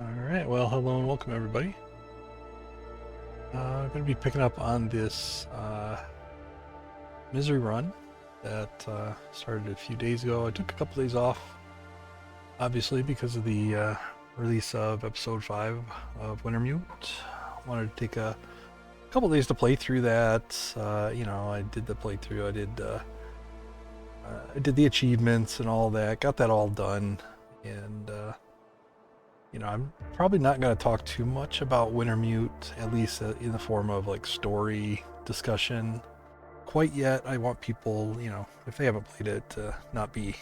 Alright, well, hello and welcome everybody. I'm going to be picking up on this misery run that started a few days ago. I took a couple days off, obviously, because of the release of episode 5 of Wintermute. I wanted to take a couple days to play through that. I did the playthrough, I did the achievements and all that, got that all done, and I'm probably not going to talk too much about Wintermute, at least in the form of like story discussion quite yet. I want people, if they haven't played it, to not be,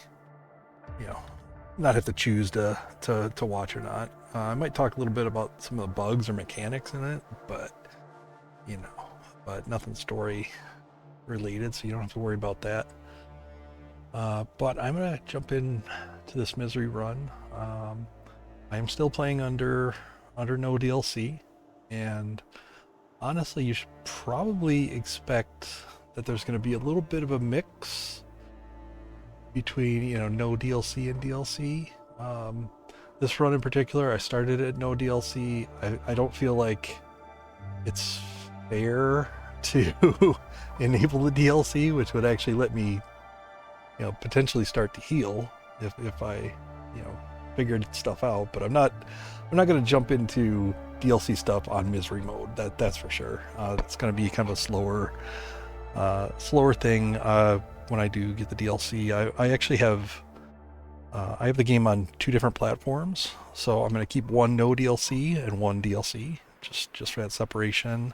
not have to choose to watch or not. I might talk a little bit about some of the bugs or mechanics in it, but, but nothing story related, so you don't have to worry about that. But I'm going to jump in to this misery run. I am still playing under no DLC, and honestly, you should probably expect that there's going to be a little bit of a mix between no DLC and DLC. This run in particular, I started at no DLC. I don't feel like it's fair to enable the DLC, which would actually let me potentially start to heal if I figured stuff out, but I'm not going to jump into DLC stuff on misery mode. That's for sure. It's going to be kind of a slower thing when I do get the DLC. I actually have I have the game on 2 different platforms, so I'm going to keep one no DLC and one DLC just for that separation.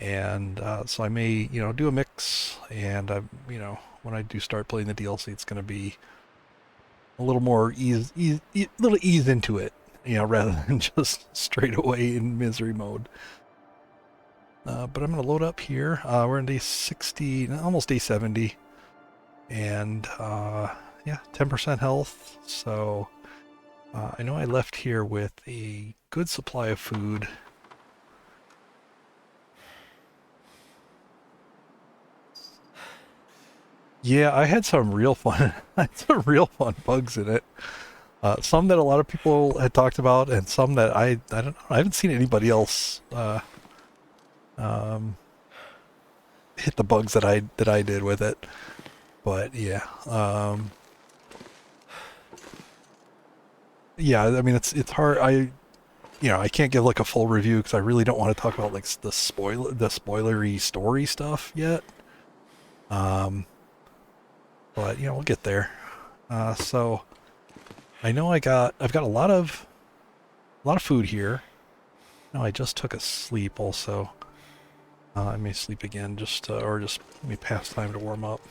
And so I may do a mix, and when I do start playing the DLC, it's going to be a little more ease into it, rather than just straight away in misery mode. But I'm going to load up here. We're in day 60, almost day 70, and yeah, 10% health. So I know I left here with a good supply of food. Yeah, I had some real fun. I had some real fun bugs in it. Some that a lot of people had talked about, and some that I don't know. I haven't seen anybody else um, hit the bugs that I did with it. But yeah, yeah. I mean, it's hard. I can't give like a full review because I really don't want to talk about like the spoilery story stuff yet. But we'll get there. So I know I've got a lot of food here. No, I just took a sleep also. I may sleep again or just let me pass time to warm up.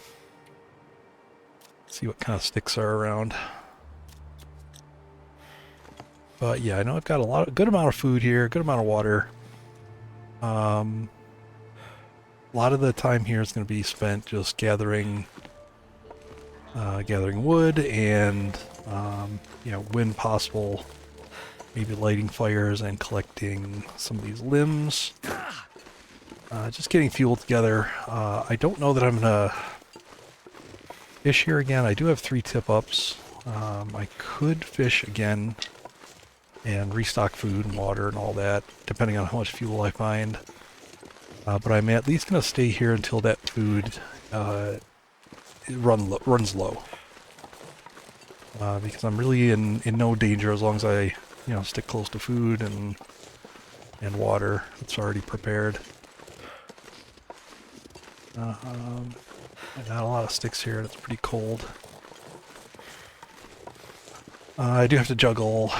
See what kind of sticks are around. But yeah, I know I've got a good amount of food here, good amount of water. A lot of the time here is going to be spent just gathering wood and when possible, maybe lighting fires and collecting some of these limbs. Just getting fuel together. I don't know that I'm gonna fish here again. I do have 3 tip-ups. I could fish again and restock food and water and all that, depending on how much fuel I find. But I'm at least gonna stay here until that food runs low. Because I'm really in no danger as long as I stick close to food and water that's already prepared. Not a lot of sticks here, and it's pretty cold. I do have to juggle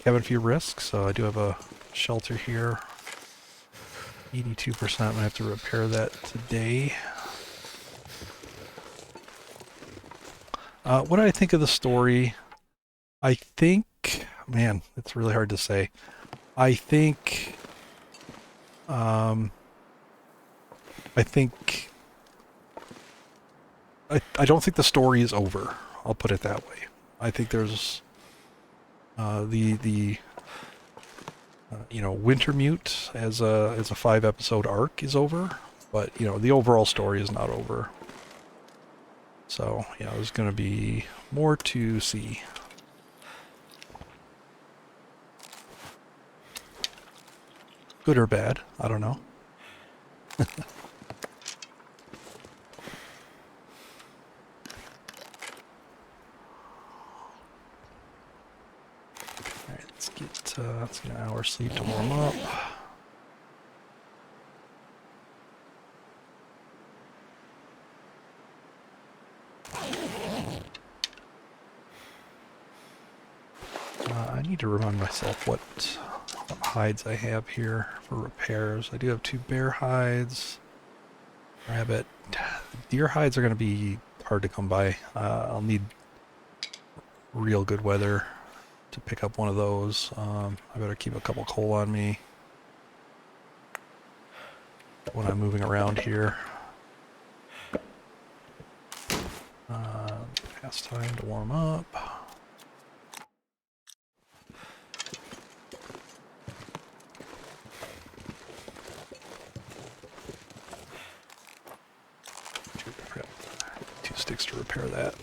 cabin fever risk, so I do have a shelter here. 82%, I have to repair that today. What do I think of the story? I think, man, it's really hard to say. I think I don't think the story is over. I'll put it that way. I think there's the Wintermute as a 5-episode arc is over, but the overall story is not over. So there's going to be more to see. Good or bad, I don't know. Alright, let's get an hour's sleep to warm up. I need to remind myself what hides I have here for repairs. I do have 2 bear hides. Rabbit. Deer hides are going to be hard to come by. I'll need real good weather to pick up one of those. I better keep a couple coal on me when I'm moving around here. Past time to warm up. Two sticks to repair that.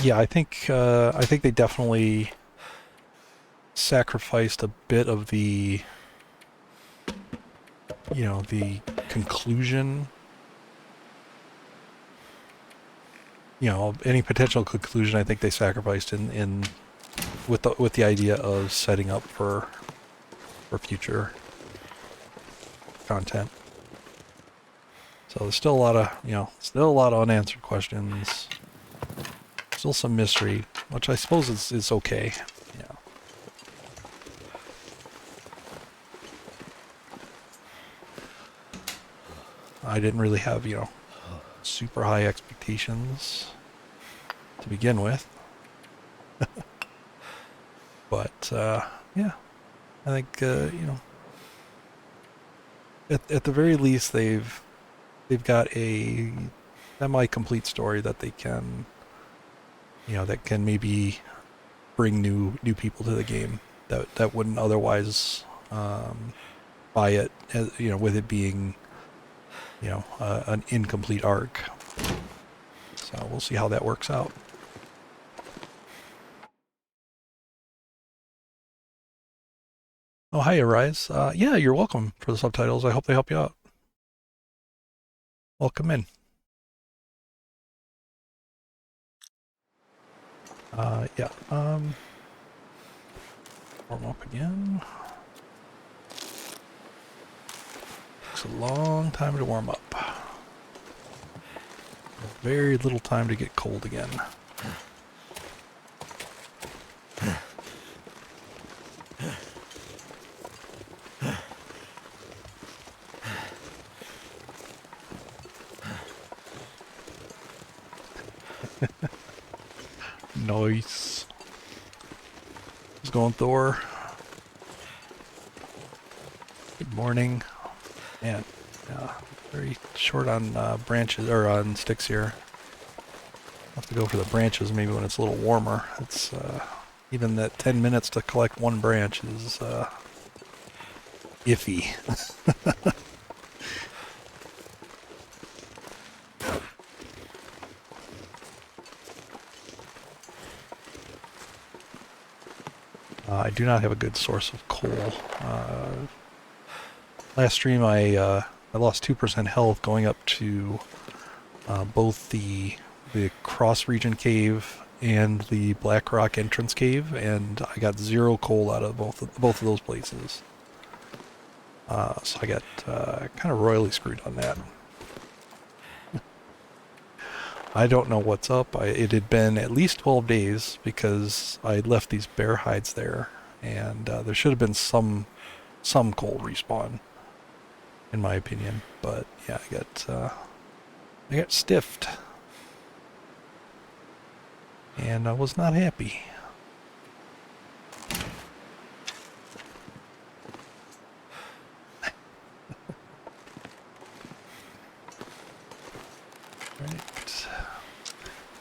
Yeah, I think they definitely sacrificed a bit of the, you know, the conclusion. You know, any potential conclusion, I think they sacrificed in with the idea of setting up for future content. So there's still a lot of unanswered questions. Still some mystery, which I suppose is okay. Yeah. I didn't really have, super high expectations to begin with. But yeah, I think at the very least they've got a semi-complete story that they can, that can maybe bring new people to the game that wouldn't otherwise buy it, as, with it being an incomplete arc. So we'll see how that works out. Oh, hi, Arise. Yeah, you're welcome for the subtitles. I hope they help you out. Welcome in. Yeah, warm up again. Takes a long time to warm up. Very little time to get cold again. Nice. How's it going, Thor? Good morning. Man, very short on branches, or on sticks here. I'll have to go for the branches maybe when it's a little warmer. It's even that 10 minutes to collect one branch is iffy. I do not have a good source of coal. Last stream I lost 2% health going up to both the cross region cave and the Black Rock entrance cave, and I got 0 coal out of both of those places. So I got kind of royally screwed on that. I don't know what's up. It had been at least 12 days because I left these bear hides there, and there should have been some coal respawn, in my opinion. But yeah, I got stiffed, and I was not happy.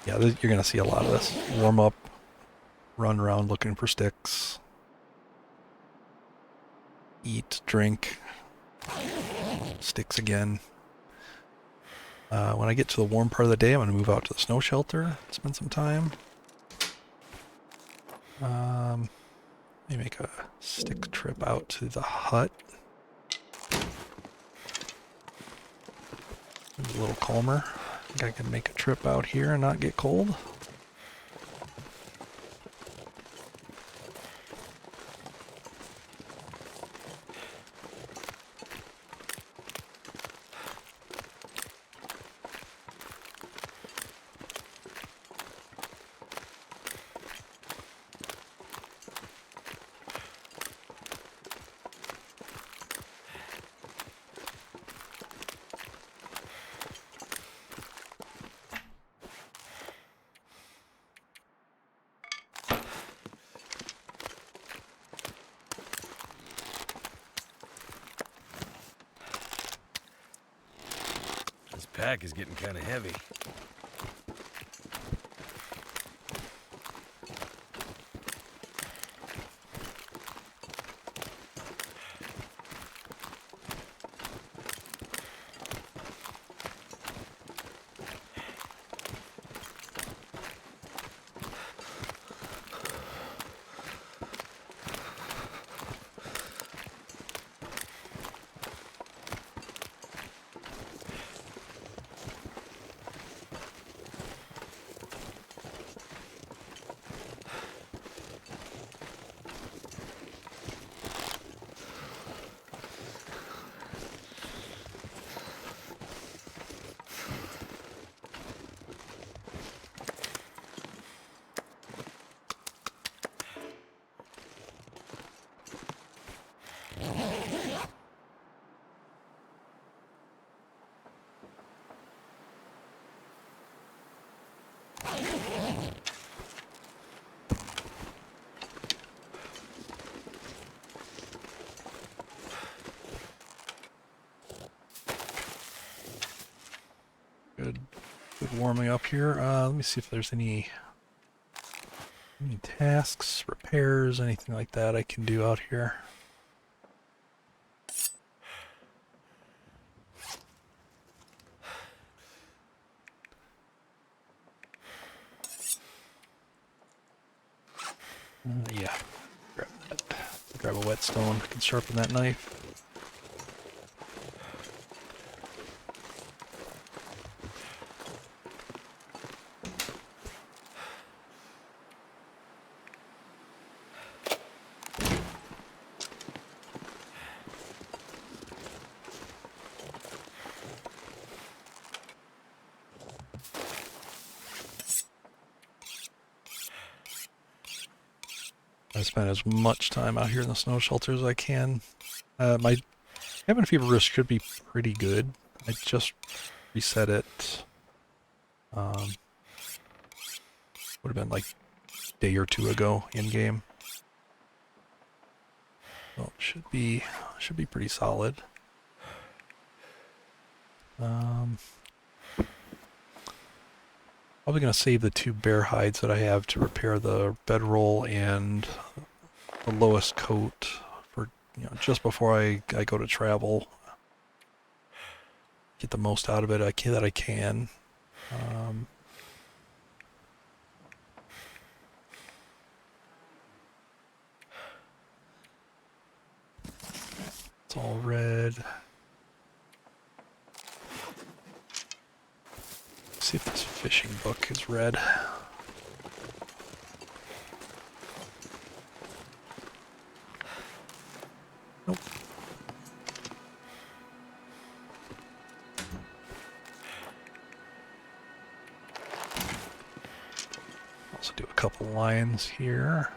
Yeah, you're going to see a lot of this. Warm up, run around looking for sticks, eat, drink, sticks again. When I get to the warm part of the day, I'm going to move out to the snow shelter, spend some time. Let me make a stick trip out to the hut. It's a little calmer. I think I can make a trip out here and not get cold. Pack is getting kind of heavy. Good warming up here. Let me see if there's any tasks, repairs, anything like that I can do out here. Yeah, grab that. Grab a whetstone. I can sharpen that knife. I spent as much time out here in the snow shelter as I can. My cabin fever risk should be pretty good. I just reset it. Would have been like a day or two ago in game. So it should be pretty solid. Probably going to save the 2 bear hides that I have to repair the bedroll and the lowest coat for, just before I go to travel. Get the most out of it that I can. It's all red. See if this fishing book is red. Nope. Also do a couple lines here.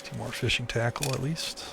2 more fishing tackle at least.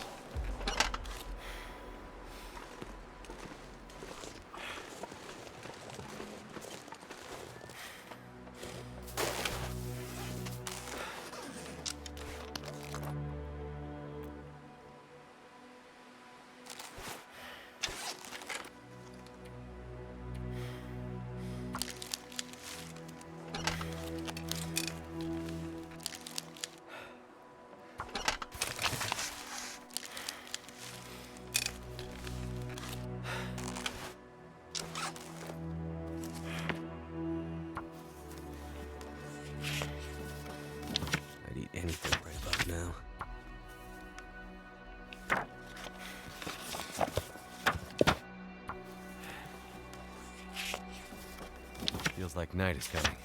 black night is coming.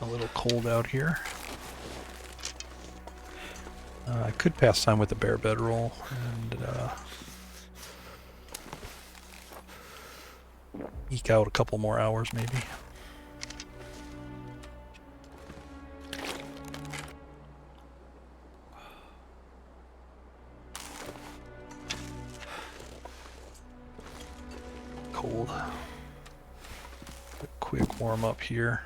A little cold out here. I could pass time with the bear bedroll and eke out a couple more hours maybe. Cold. A quick warm up here.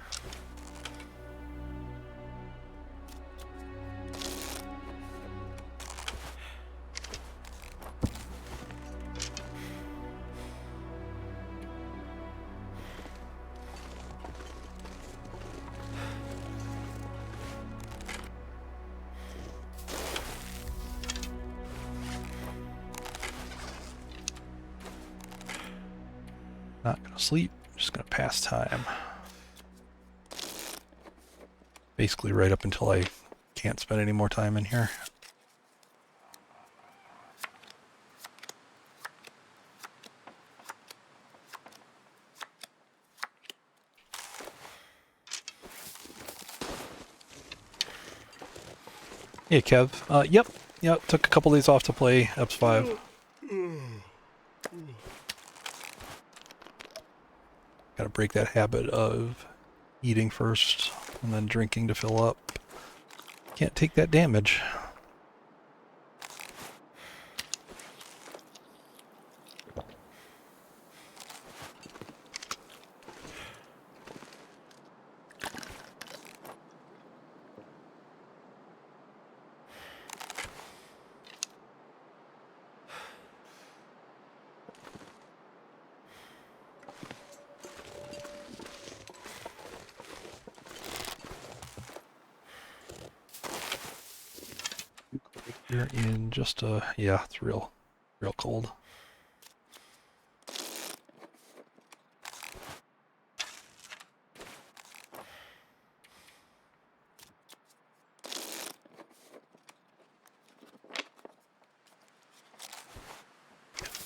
Not gonna sleep, just gonna pass time. Basically right up until I can't spend any more time in here. Hey Kev, yep, took a couple days off to play Eps 5. Gotta break that habit of eating first and then drinking to fill up. Can't take that damage. You're in just a, yeah, it's real cold.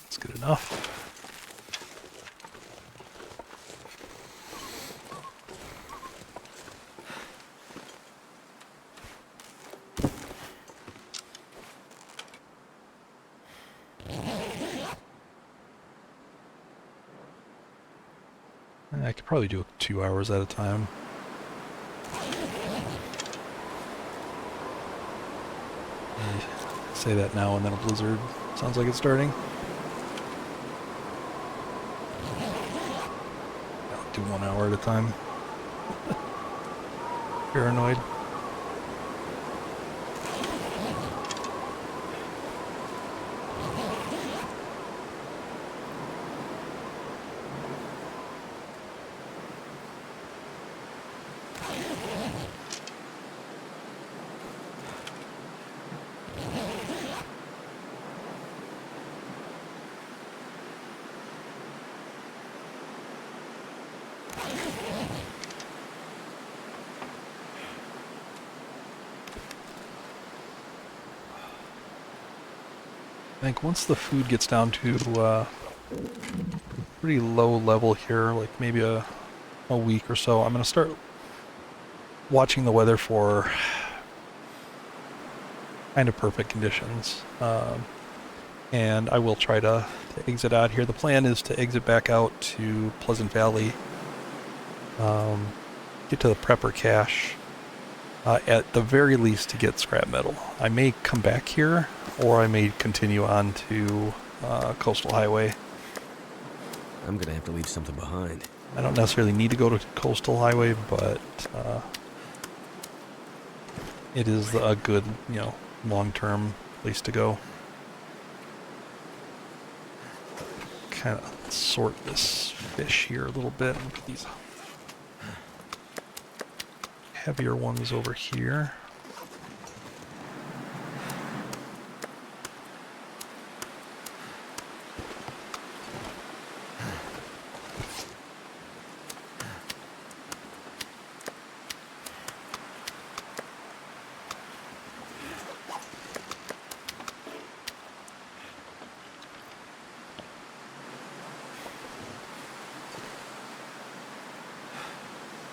That's good enough. I could probably do 2 hours at a time. I say that now and then a blizzard sounds like it's starting. I'll do 1 hour at a time. Paranoid. I think once the food gets down to a pretty low level here, like maybe a week or so, I'm going to start watching the weather for kind of perfect conditions. And I will try to exit out here. The plan is to exit back out to Pleasant Valley, get to the prepper cache, at the very least to get scrap metal. I may come back here, or I may continue on to Coastal Highway. I'm gonna have to leave something behind. I don't necessarily need to go to Coastal Highway, but it is a good, long-term place to go. Kind of sort this fish here a little bit. Look at these heavier ones over here.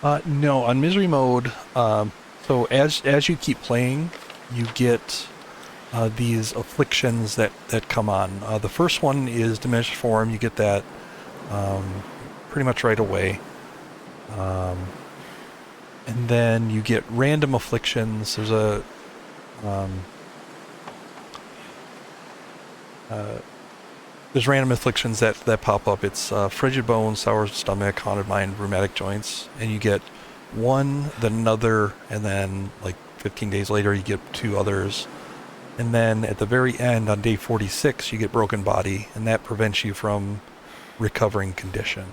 No, on misery mode, so as you keep playing, you get these afflictions that come on. The first one is diminished form. You get that pretty much right away. And then you get random afflictions. Um, there's random afflictions that pop up. It's frigid bones, sour stomach, haunted mind, rheumatic joints, and you get one, then another, and then like 15 days later you get two others. And then at the very end, on day 46, you get broken body, and that prevents you from recovering condition.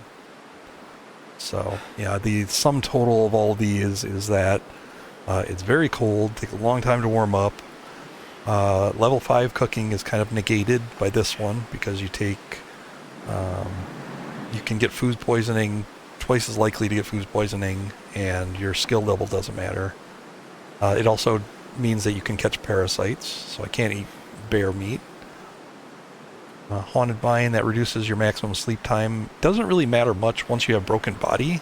So yeah, the sum total of all of these is that it's very cold, take a long time to warm up. Level 5 cooking is kind of negated by this one because you can get food poisoning, twice as likely to get food poisoning, and your skill level doesn't matter. It also means that you can catch parasites, so I can't eat bear meat. Haunted Mind, that reduces your maximum sleep time. Doesn't really matter much once you have broken body,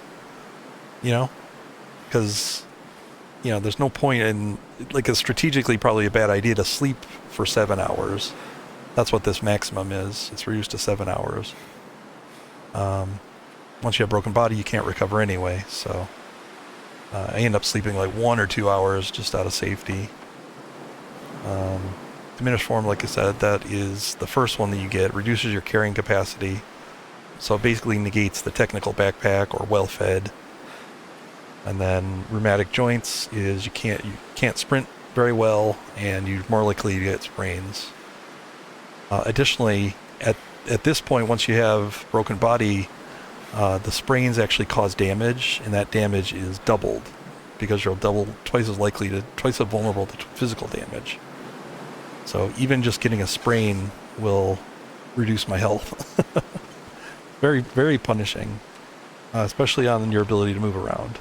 because there's no point in, like, it's strategically probably a bad idea to sleep for 7 hours. That's what this maximum is. It's reduced to 7 hours. Once you have broken body, you can't recover anyway, so I end up sleeping like 1 or 2 hours just out of safety. Diminished form, like I said, that is the first one that you get. Reduces your carrying capacity, so it basically negates the technical backpack or well-fed. And then rheumatic joints is you can't sprint very well, and you're more likely to get sprains. Additionally, at this point, once you have broken body, the sprains actually cause damage, and that damage is doubled because you're twice as vulnerable to physical damage. So even just getting a sprain will reduce my health. Very, very punishing, especially on your ability to move around.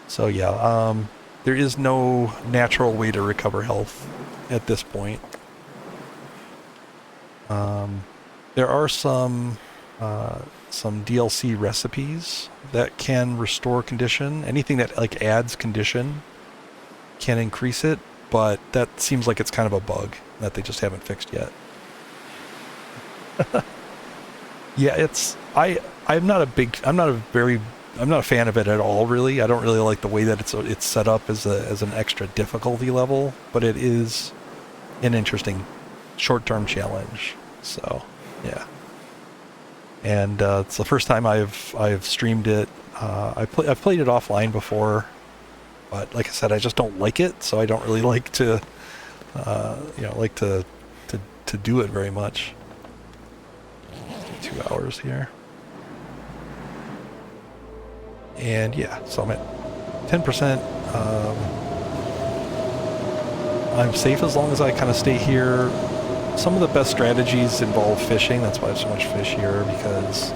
So yeah, there is no natural way to recover health at this point. There are some DLC recipes that can restore condition. Anything that like adds condition can increase it, but that seems like it's kind of a bug that they just haven't fixed yet. Yeah, I'm not a fan of it at all, really. I don't really like the way that it's set up as an extra difficulty level, but it is an interesting short-term challenge. So, yeah. And it's the first time I've streamed it. I've played it offline before, but like I said, I just don't like it, so I don't really like to to do it very much. 2 hours here. And yeah, so I'm at 10%. I'm safe as long as I kind of stay here. Some of the best strategies involve fishing. That's why I have so much fish here, because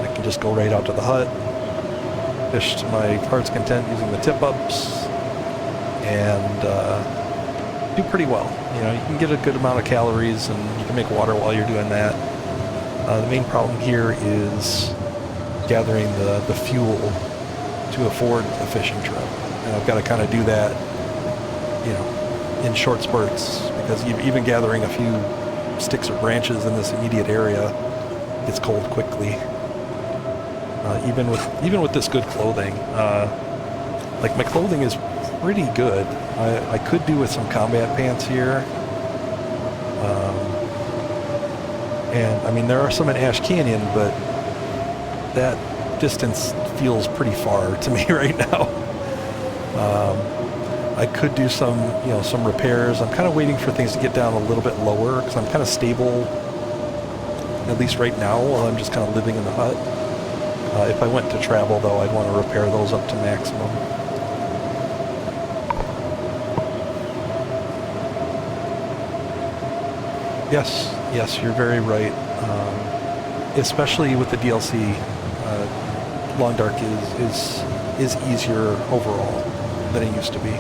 I can just go right out to the hut, fish to my heart's content using the tip-ups, and do pretty well. You can get a good amount of calories, and you can make water while you're doing that. The main problem here is gathering the fuel to afford a fishing trip, and I've got to kind of do that, in short spurts, because even gathering a few sticks or branches in this immediate area gets cold quickly. Even with this good clothing, like my clothing is pretty good. I could do with some combat pants here. And I mean, there are some in Ash Canyon, but that distance feels pretty far to me right now. I could do some repairs. I'm kind of waiting for things to get down a little bit lower, because I'm kind of stable, at least right now, while I'm just kind of living in the hut. If I went to travel, though, I'd want to repair those up to maximum. Yes, you're very right. Especially with the DLC, Long Dark is easier overall than it used to be.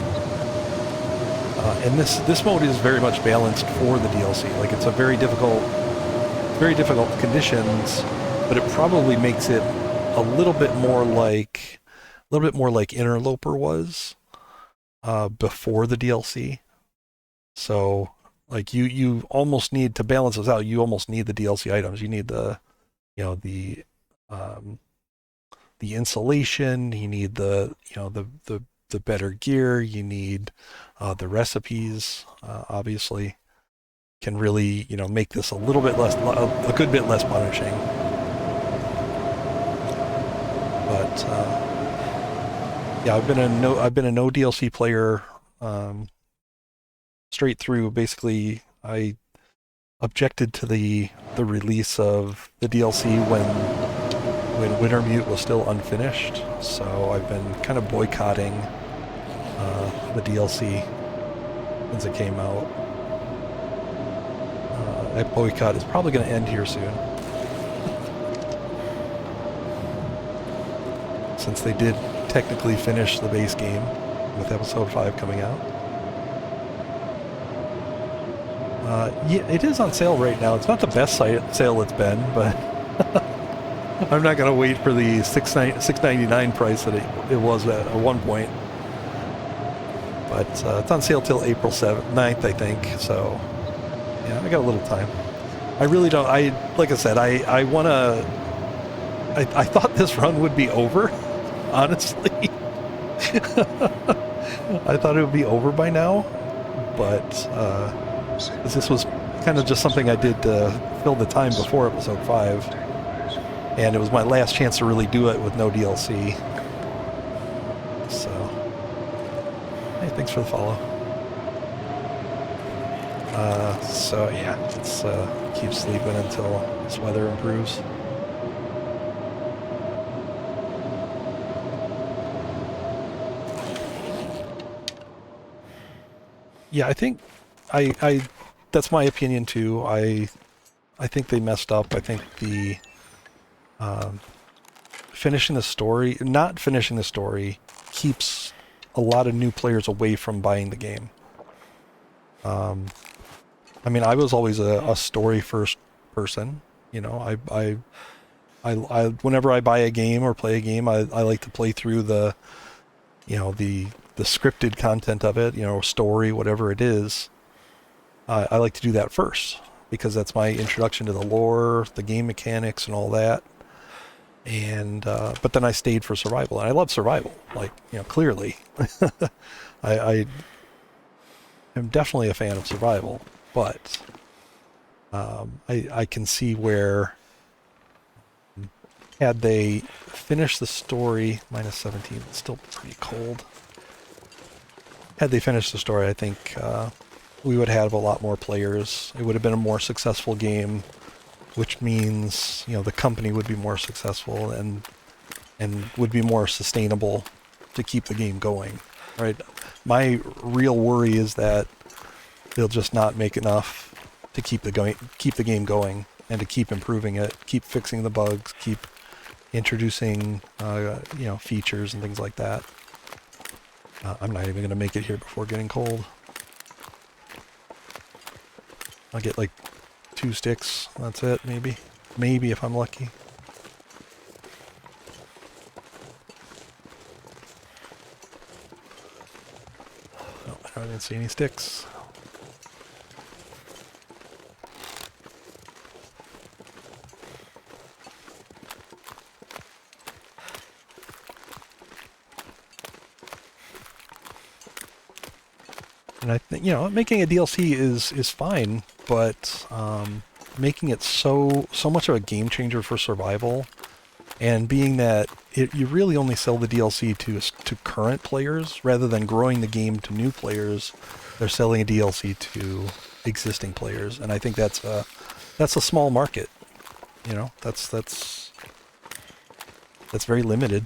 And this mode is very much balanced for the DLC. Like, it's a very difficult conditions, but it probably makes it a little bit more like Interloper was before the DLC. So like you almost need to balance this out. You almost need the DLC items. You need the um, the insulation. You need the better gear. You need the recipes. Obviously, can really make this a little bit less, a good bit less punishing. But yeah, I've been a no DLC player straight through. Basically, I objected to the release of the DLC when Wintermute was still unfinished. So I've been kind of boycotting the DLC since it came out. That boycott is probably going to end here soon, since they did technically finish the base game with episode 5 coming out. Yeah, it is on sale right now. It's not the best sale it's been, but I'm not going to wait for the $6.99 price that it was at one point. But it's on sale till April 9th, I think. So yeah, I got a little time. I really don't. Like I said, I want to. I thought this run would be over, honestly. I thought it would be over by now, but this was kind of just something I did to fill the time before episode 5, and it was my last chance to really do it with no DLC. So, hey, thanks for the follow. So yeah, let's keep sleeping until this weather improves. Yeah, I think I that's my opinion too. I think they messed up. I think the not finishing the story keeps a lot of new players away from buying the game. I mean, I was always a story first person. I whenever I buy a game or play a game, I like to play through the scripted content of it, story, whatever it is. I like to do that first because that's my introduction to the lore, the game mechanics, and all that. And but then I stayed for survival, and I love survival. Like, clearly, I am definitely a fan of survival. But I can see where, had they finished the story, minus 17, it's still pretty cold. Had they finished the story, I think we would have a lot more players. It would have been a more successful game, which means the company would be more successful and would be more sustainable to keep the game going. Right? My real worry is that they'll just not make enough to keep the game going and to keep improving it, keep fixing the bugs, keep introducing features and things like that. I'm not even going to make it here before getting cold. I'll get like 2 sticks. That's it, maybe. Maybe if I'm lucky. No, I didn't see any sticks. And I think, making a DLC is fine, but making it so much of a game changer for survival, and being that you really only sell the DLC to current players rather than growing the game to new players, they're selling a DLC to existing players, and I think that's a small market. That's very limited.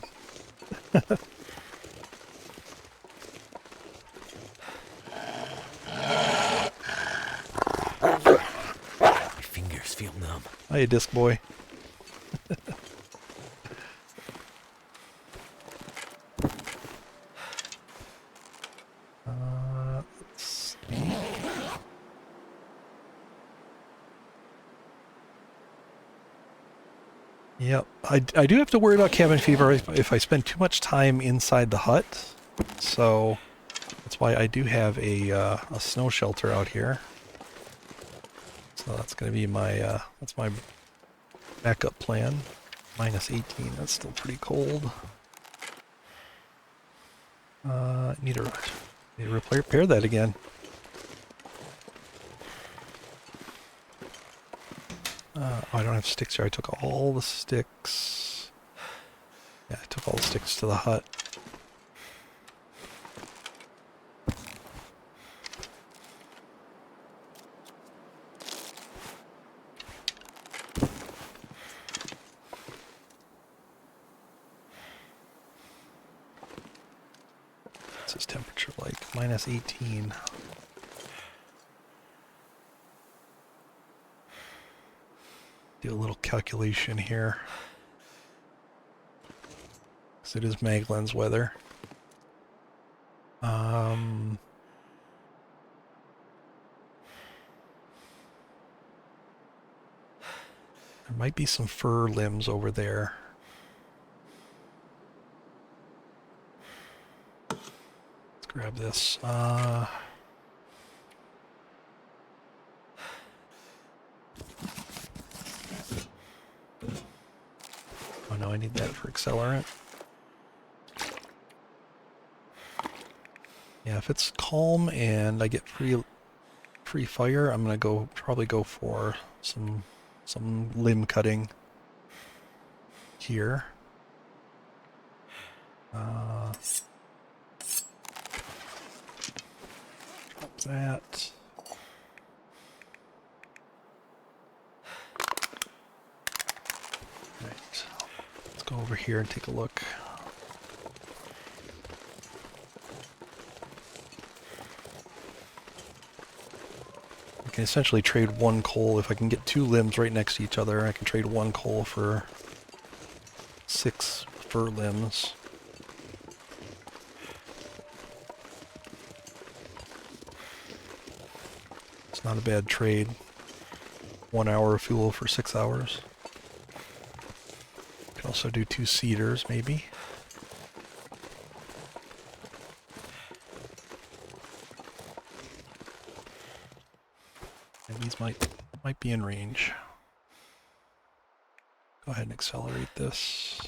Feel numb. Hiya, Disc Boy. Let's see. Yep, I do have to worry about cabin fever if I spend too much time inside the hut. So that's why I do have a snow shelter out here. So that's going to be my that's my backup plan. Minus 18. That's still pretty cold. Need to repair that again. Oh, I don't have sticks here. I took all the sticks. Yeah, I took all the sticks to the hut. What's this temperature like? Minus 18. Do a little calculation here. Because it is Maglan's weather. There might be some fur limbs over there. Let's grab this. Oh no, I need that for accelerant. Yeah, if it's calm and I get free fire, I'm gonna probably go for some limb cutting here. Drop that. Right. Let's go over here and take a look. I can essentially trade one coal. If I can get 2 limbs right next to each other, I can trade 1 coal for 6 fur limbs. It's not a bad trade. 1 hour of fuel for 6 hours. Can also do 2 cedars, maybe. And these might be in range. Go ahead and accelerate this.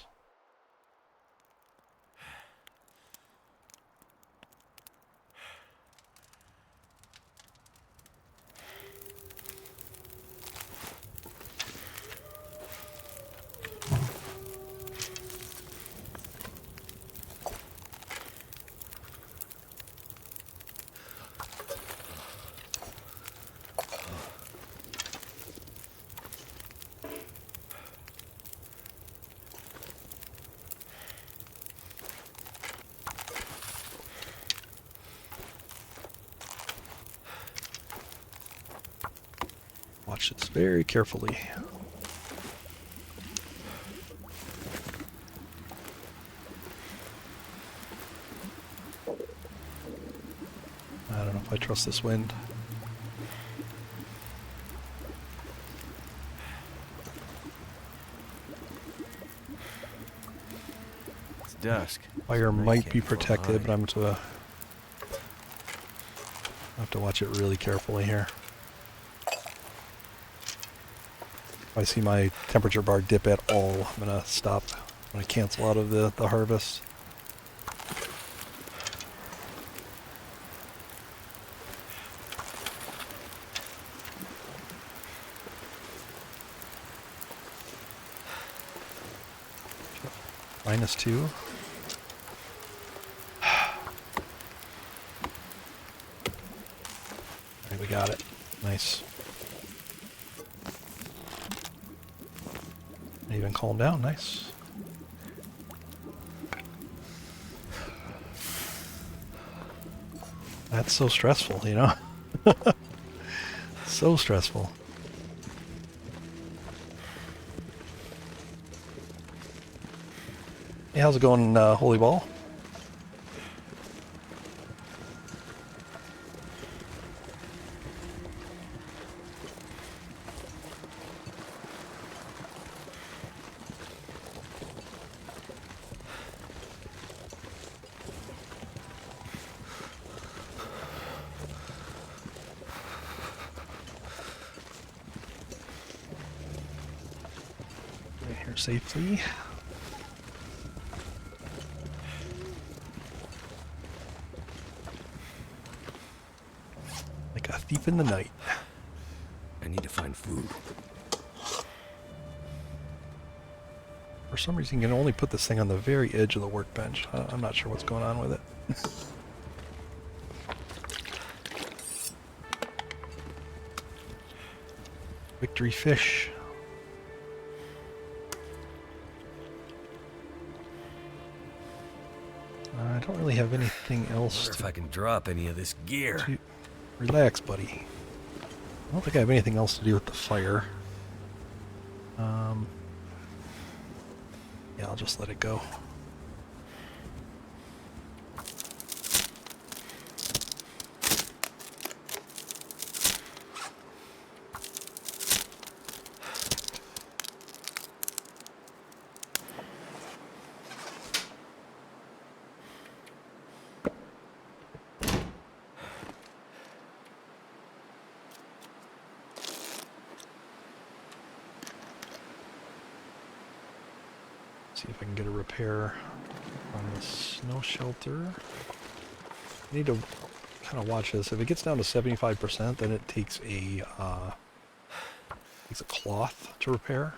Watch this very carefully. I don't know if I trust this wind. It's dusk. Fire So night might can't be far protected, but behind. I have to watch it really carefully here. If I see my temperature bar dip at all, I'm gonna stop. I'm gonna cancel out of the harvest. -2. Alright, we got it. Nice. Even calm down, nice. That's so stressful, you know? So stressful. Hey, how's it going, Holy Ball? safely. Like a thief in the night. I need to find food. For some reason, you can only put this thing on the very edge of the workbench. I'm not sure what's going on with it. Victory fish. I don't really have anything else. I wonder if I can drop any of this gear. Relax, buddy. I don't think I have anything else to do with the fire. Yeah, I'll just let it go. See if I can get a repair on the snow shelter. I need to kind of watch this. If it gets down to 75%, then it takes a cloth to repair.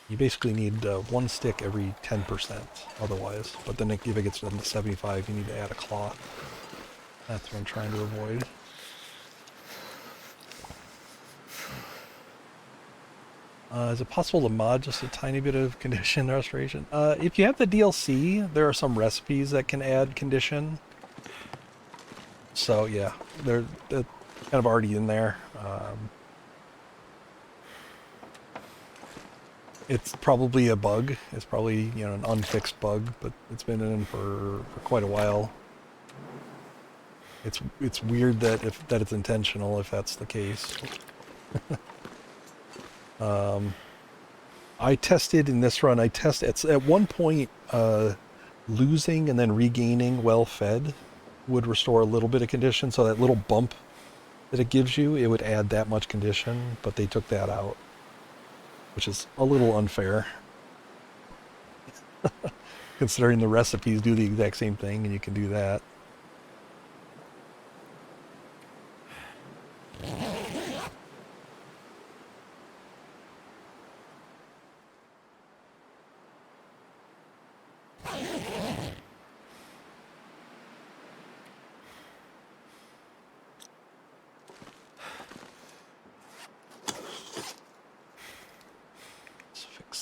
You basically need one stick every 10% otherwise. But then if it gets down to 75, you need to add a cloth. That's what I'm trying to avoid. Is it possible to mod just a tiny bit of condition restoration? If you have the DLC, there are some recipes that can add condition. So yeah, they're kind of already in there. It's probably a bug. It's probably, you know, an unfixed bug, but it's been in for quite a while. It's weird that it's intentional if that's the case. I tested in this run, at one point, losing and then regaining well-fed would restore a little bit of condition, so that little bump that it gives you, it would add that much condition, but they took that out, which is a little unfair. Considering the recipes do the exact same thing and you can do that.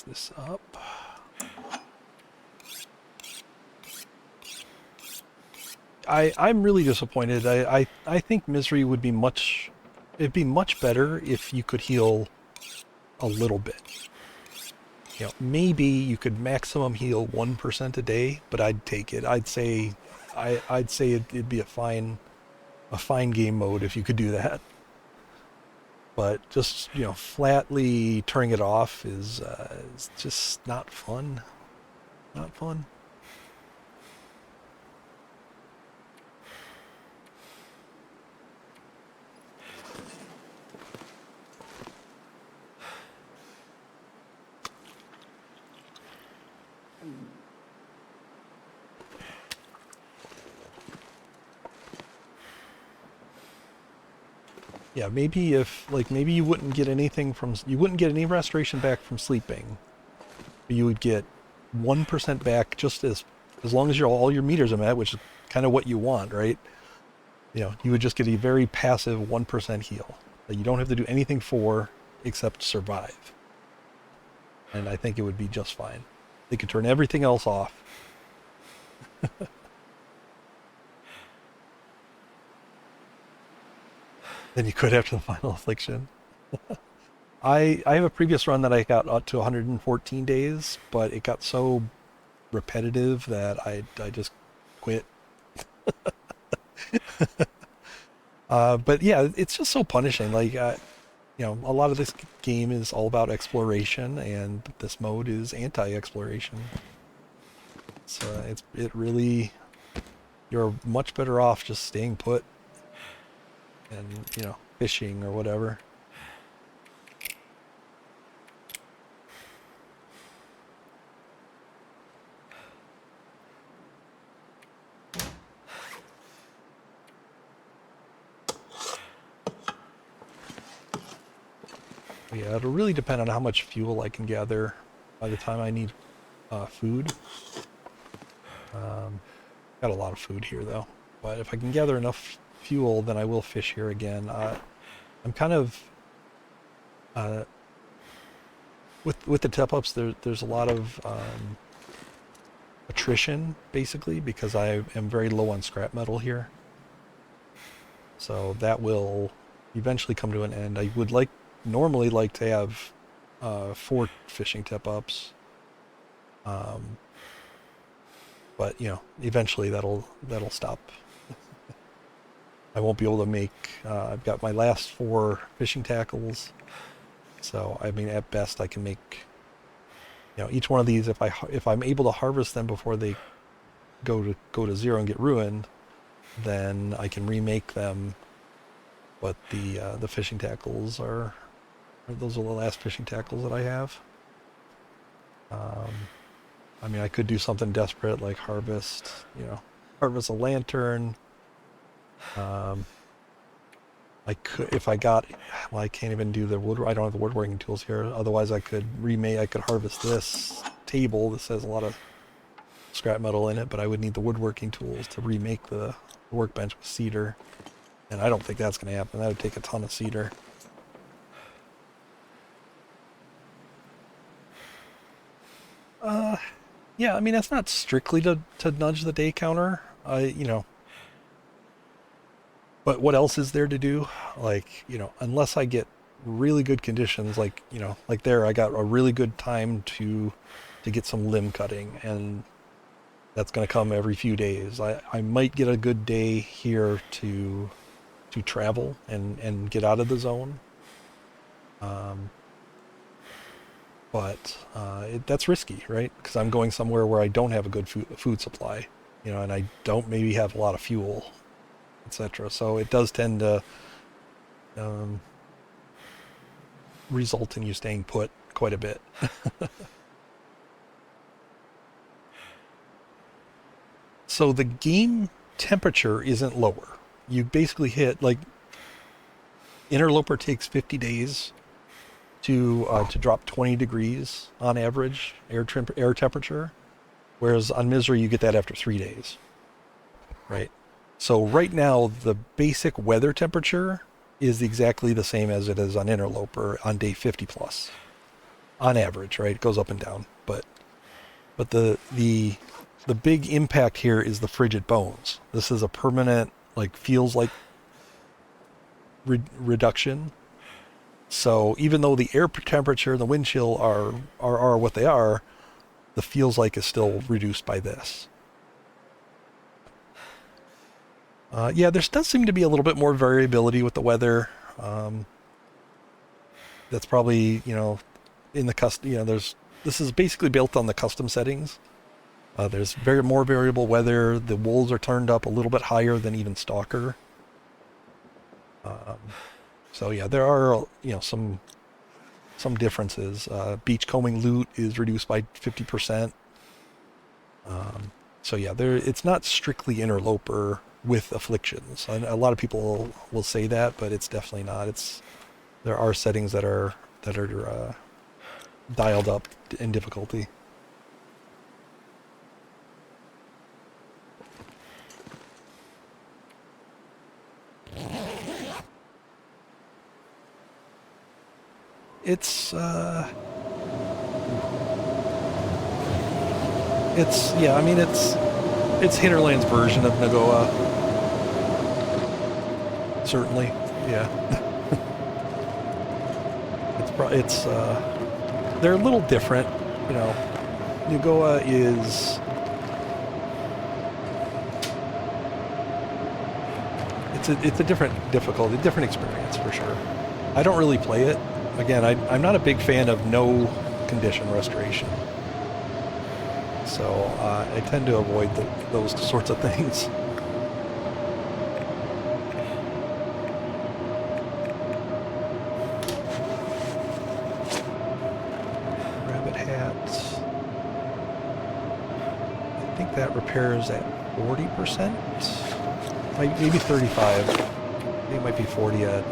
This up. I'm really disappointed. I think Misery would be it'd be much better if you could heal a little bit. You know, maybe you could maximum heal 1% a day, but I'd take it. I'd say it'd be a fine game mode if you could do that. But just, you know, flatly turning it off is just not fun. Not fun. Yeah, maybe maybe you wouldn't get any restoration back from sleeping. But you would get 1% back just as long as all your meters are met, which is kind of what you want, right? You know, you would just get a very passive 1% heal that you don't have to do anything for except survive. And I think it would be just fine. They could turn everything else off. Then you could after the final affliction. I have a previous run that I got up to 114 days, but it got so repetitive that I just quit. But yeah, it's just so punishing. Like, you know, a lot of this game is all about exploration, and this mode is anti-exploration. So it really, you're much better off just staying put and, you know, fishing or whatever. Yeah, it'll really depend on how much fuel I can gather by the time I need food. Got a lot of food here though, but if I can gather enough fuel, then I will fish here again. I'm kind of uh, with the tip ups. There's a lot of attrition basically because I am very low on scrap metal here. So that will eventually come to an end. I would normally like to have 4 fishing tip ups. But eventually that'll stop. I won't be able to make. I've got my last 4 fishing tackles, so I mean at best I can make. Each one of these, if I'm able to harvest them before they go to 0 and get ruined, then I can remake them. But the fishing tackles those are the last fishing tackles that I have. I mean, I could do something desperate like harvest a lantern. I could, if I got, well, I can't even do the wood. I don't have the woodworking tools here. Otherwise, I could harvest this table. This has a lot of scrap metal in it, but I would need the woodworking tools to remake the workbench with cedar. And I don't think that's going to happen. That would take a ton of cedar. Yeah, I mean, that's not strictly to nudge the day counter. But what else is there to do? Like, unless I get really good conditions, like there, I got a really good time to get some limb cutting, and that's going to come every few days. I might get a good day here to travel and get out of the zone. But that's risky, right? Because I'm going somewhere where I don't have a good food supply, and I don't maybe have a lot of fuel, etc. So it does tend to result in you staying put quite a bit. So the game temperature isn't lower. You basically hit, like, Interloper takes 50 days to drop 20 degrees on average air temperature, whereas on Misery you get that after 3 days, right? So right now the basic weather temperature is exactly the same as it is on Interloper on day 50 plus, on average, right? It goes up and down, but the big impact here is the frigid bones. This is a permanent, like, feels like reduction. So even though the air temperature and the wind chill are what they are, the feels like is still reduced by this. Yeah, there does seem to be a little bit more variability with the weather. That's probably, in the custom. This is basically built on the custom settings. There's more variable weather. The wolves are turned up a little bit higher than even Stalker. So yeah, there are some differences. Beachcombing loot is reduced by 50%. So yeah, it's not strictly Interloper with afflictions. And a lot of people will say that, but it's definitely not. There are settings that are dialed up in difficulty. It's yeah, I mean it's Hinterland's version of Nagoa. Certainly, yeah. They're a little different, Nagoa is it's a different difficulty, different experience for sure. I don't really play it. Again, I'm not a big fan of no condition restoration. So I tend to avoid those sorts of things. Rabbit hat. I think that repairs at 40%? Maybe 35. I think it might be 40 at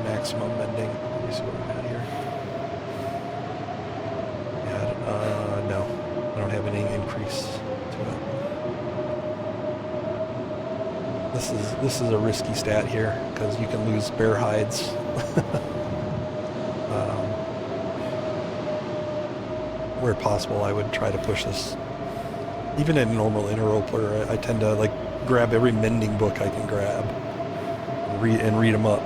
maximum mending. Let me see what I'm at here. This is a risky stat here because you can lose bear hides. Where possible, I would try to push this. Even in normal interroper, I tend to like grab every mending book I can grab and read them up.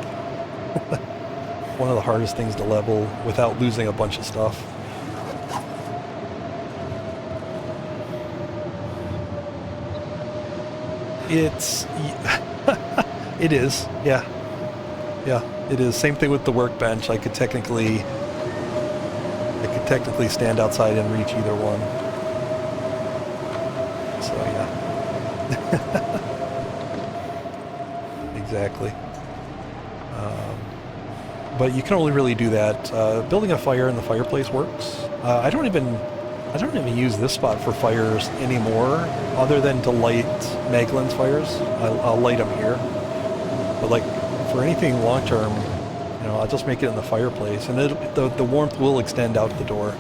One of the hardest things to level without losing a bunch of stuff. It's it is, yeah, it is. Same thing with the workbench. I could technically stand outside and reach either one. So yeah, exactly. But you can only really do that. Building a fire in the fireplace works. I don't even use this spot for fires anymore, other than to light Maglin's fires. I'll light them here. But like for anything long term, you know, I'll just make it in the fireplace, and the warmth will extend out the door.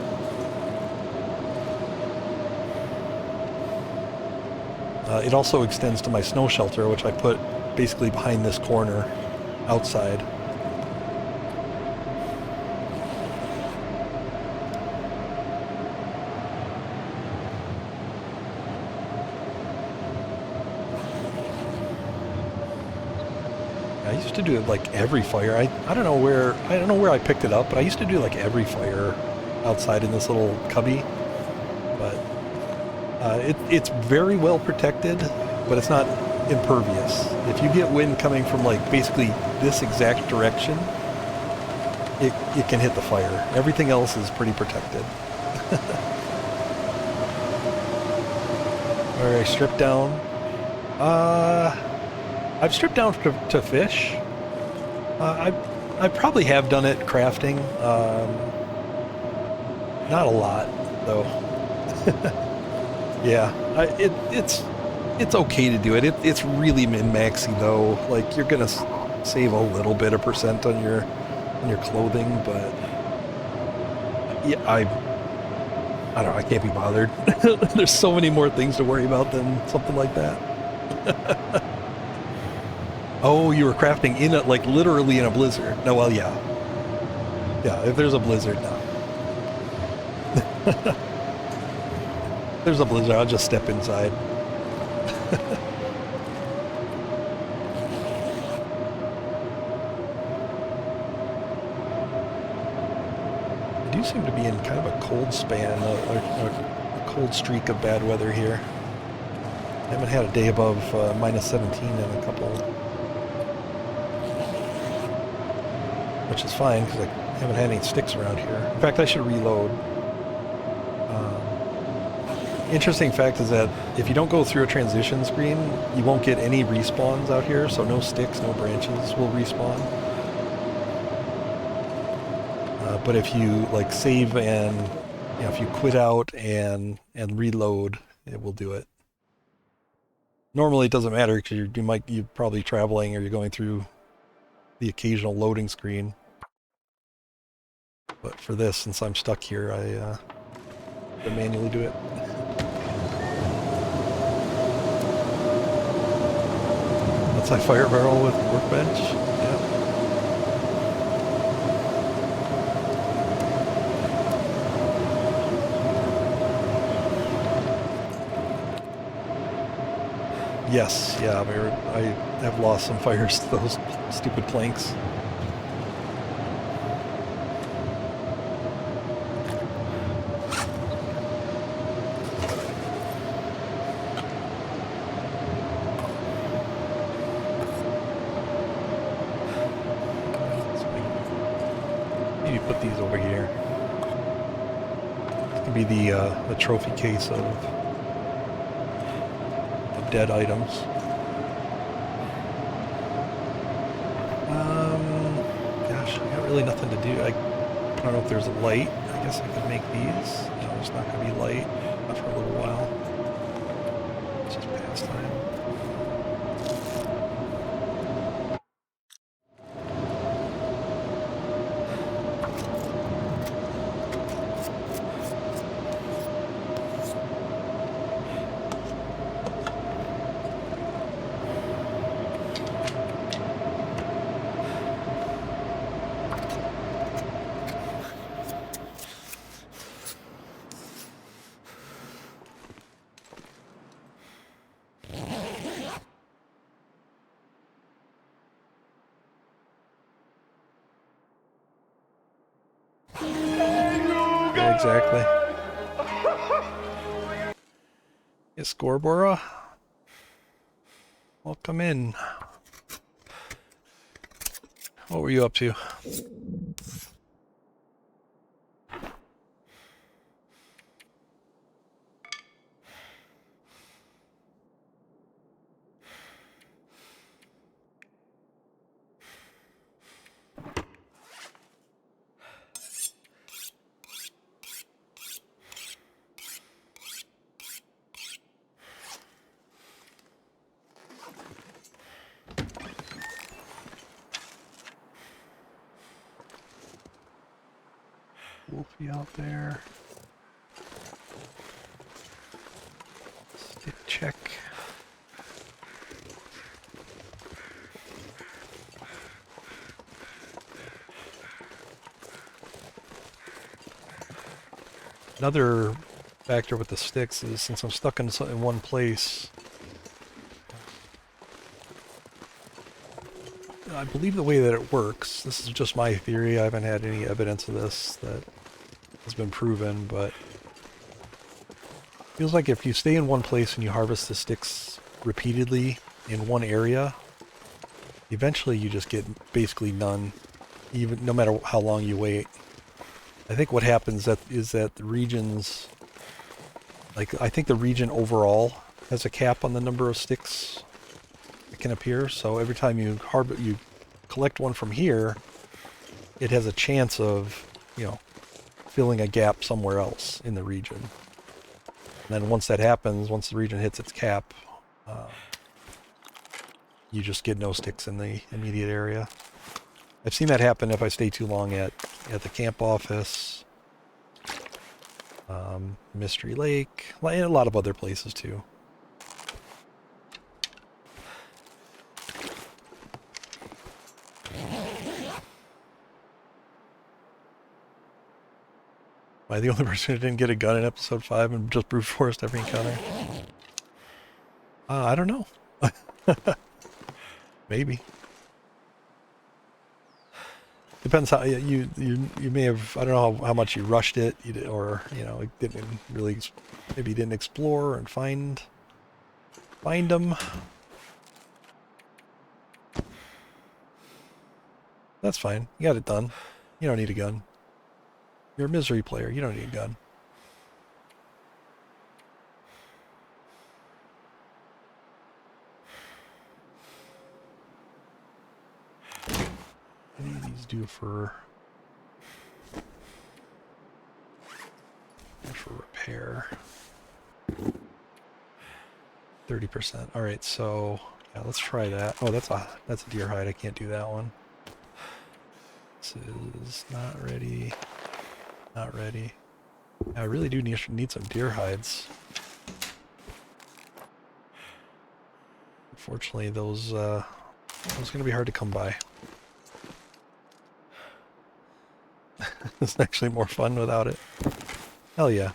It also extends to my snow shelter, which I put basically behind this corner, outside. I used to do it like every fire. I don't know where I picked it up, but I used to do like every fire outside in this little cubby. But it's very well protected, but it's not impervious. If you get wind coming from like basically this exact direction, it can hit the fire. Everything else is pretty protected. All right, strip down. I've stripped down to fish. I probably have done it crafting. Not a lot, though. Yeah, it's okay to do it. It's really min-maxy though. Like you're gonna save a little bit of percent on your clothing, but yeah, I don't know. I can't be bothered. There's so many more things to worry about than something like that. Oh, you were crafting in a, like literally in a blizzard. No, well, yeah. Yeah, if there's a blizzard, no. There's a blizzard, I'll just step inside. I do seem to be in kind of a cold span, a cold streak of bad weather here. I haven't had a day above minus 17 in a couple. Which is fine, because I haven't had any sticks around here. In fact, I should reload. Interesting fact is that if you don't go through a transition screen, you won't get any respawns out here, so no sticks, no branches will respawn. But if you like save and, you know, if you quit out and reload, it will do it. Normally it doesn't matter because you're probably traveling or you're going through the occasional loading screen. But for this, since I'm stuck here, I have to manually do it. That's my fire barrel with workbench. Yeah. Yes, yeah, I have lost some fires to those stupid planks. Maybe put these over here. This could be the trophy case of dead items. Gosh, I got really nothing to do. I don't know if there's a light. I guess I could make these. No, there's not going to be light. Not for a little while. It's just pastime. exactly. Yes, Gorbora. Welcome in. What were you up to? Wolfie out there. Stick check. Another factor with the sticks is since I'm stuck in one place, I believe the way that it works, this is just my theory, I haven't had any evidence of this that has been proven, but it feels like if you stay in one place and you harvest the sticks repeatedly in one area, eventually you just get basically none, even no matter how long you wait. I think what happens is that the regions, like I think the region overall has a cap on the number of sticks that can appear. So every time you collect one from here, it has a chance of, you know, filling a gap somewhere else in the region. And then once that happens, once the region hits its cap, you just get no sticks in the immediate area. I've seen that happen if I stay too long at the camp office, Mystery Lake, and a lot of other places too. Am I the only person who didn't get a gun in episode 5 and just brute forced every encounter? I don't know. Maybe. Depends how you may have, I don't know how much you rushed it, or you know, it didn't really, maybe you didn't explore and find them. That's fine. You got it done. You don't need a gun. You're a misery player. You don't need a gun. What do these do for repair? 30%. All right, so yeah, let's try that. Oh, that's a deer hide. I can't do that one. This is not ready. Not ready. I really do need some deer hides. Unfortunately, those gonna be hard to come by. It's actually more fun without it. Hell yeah.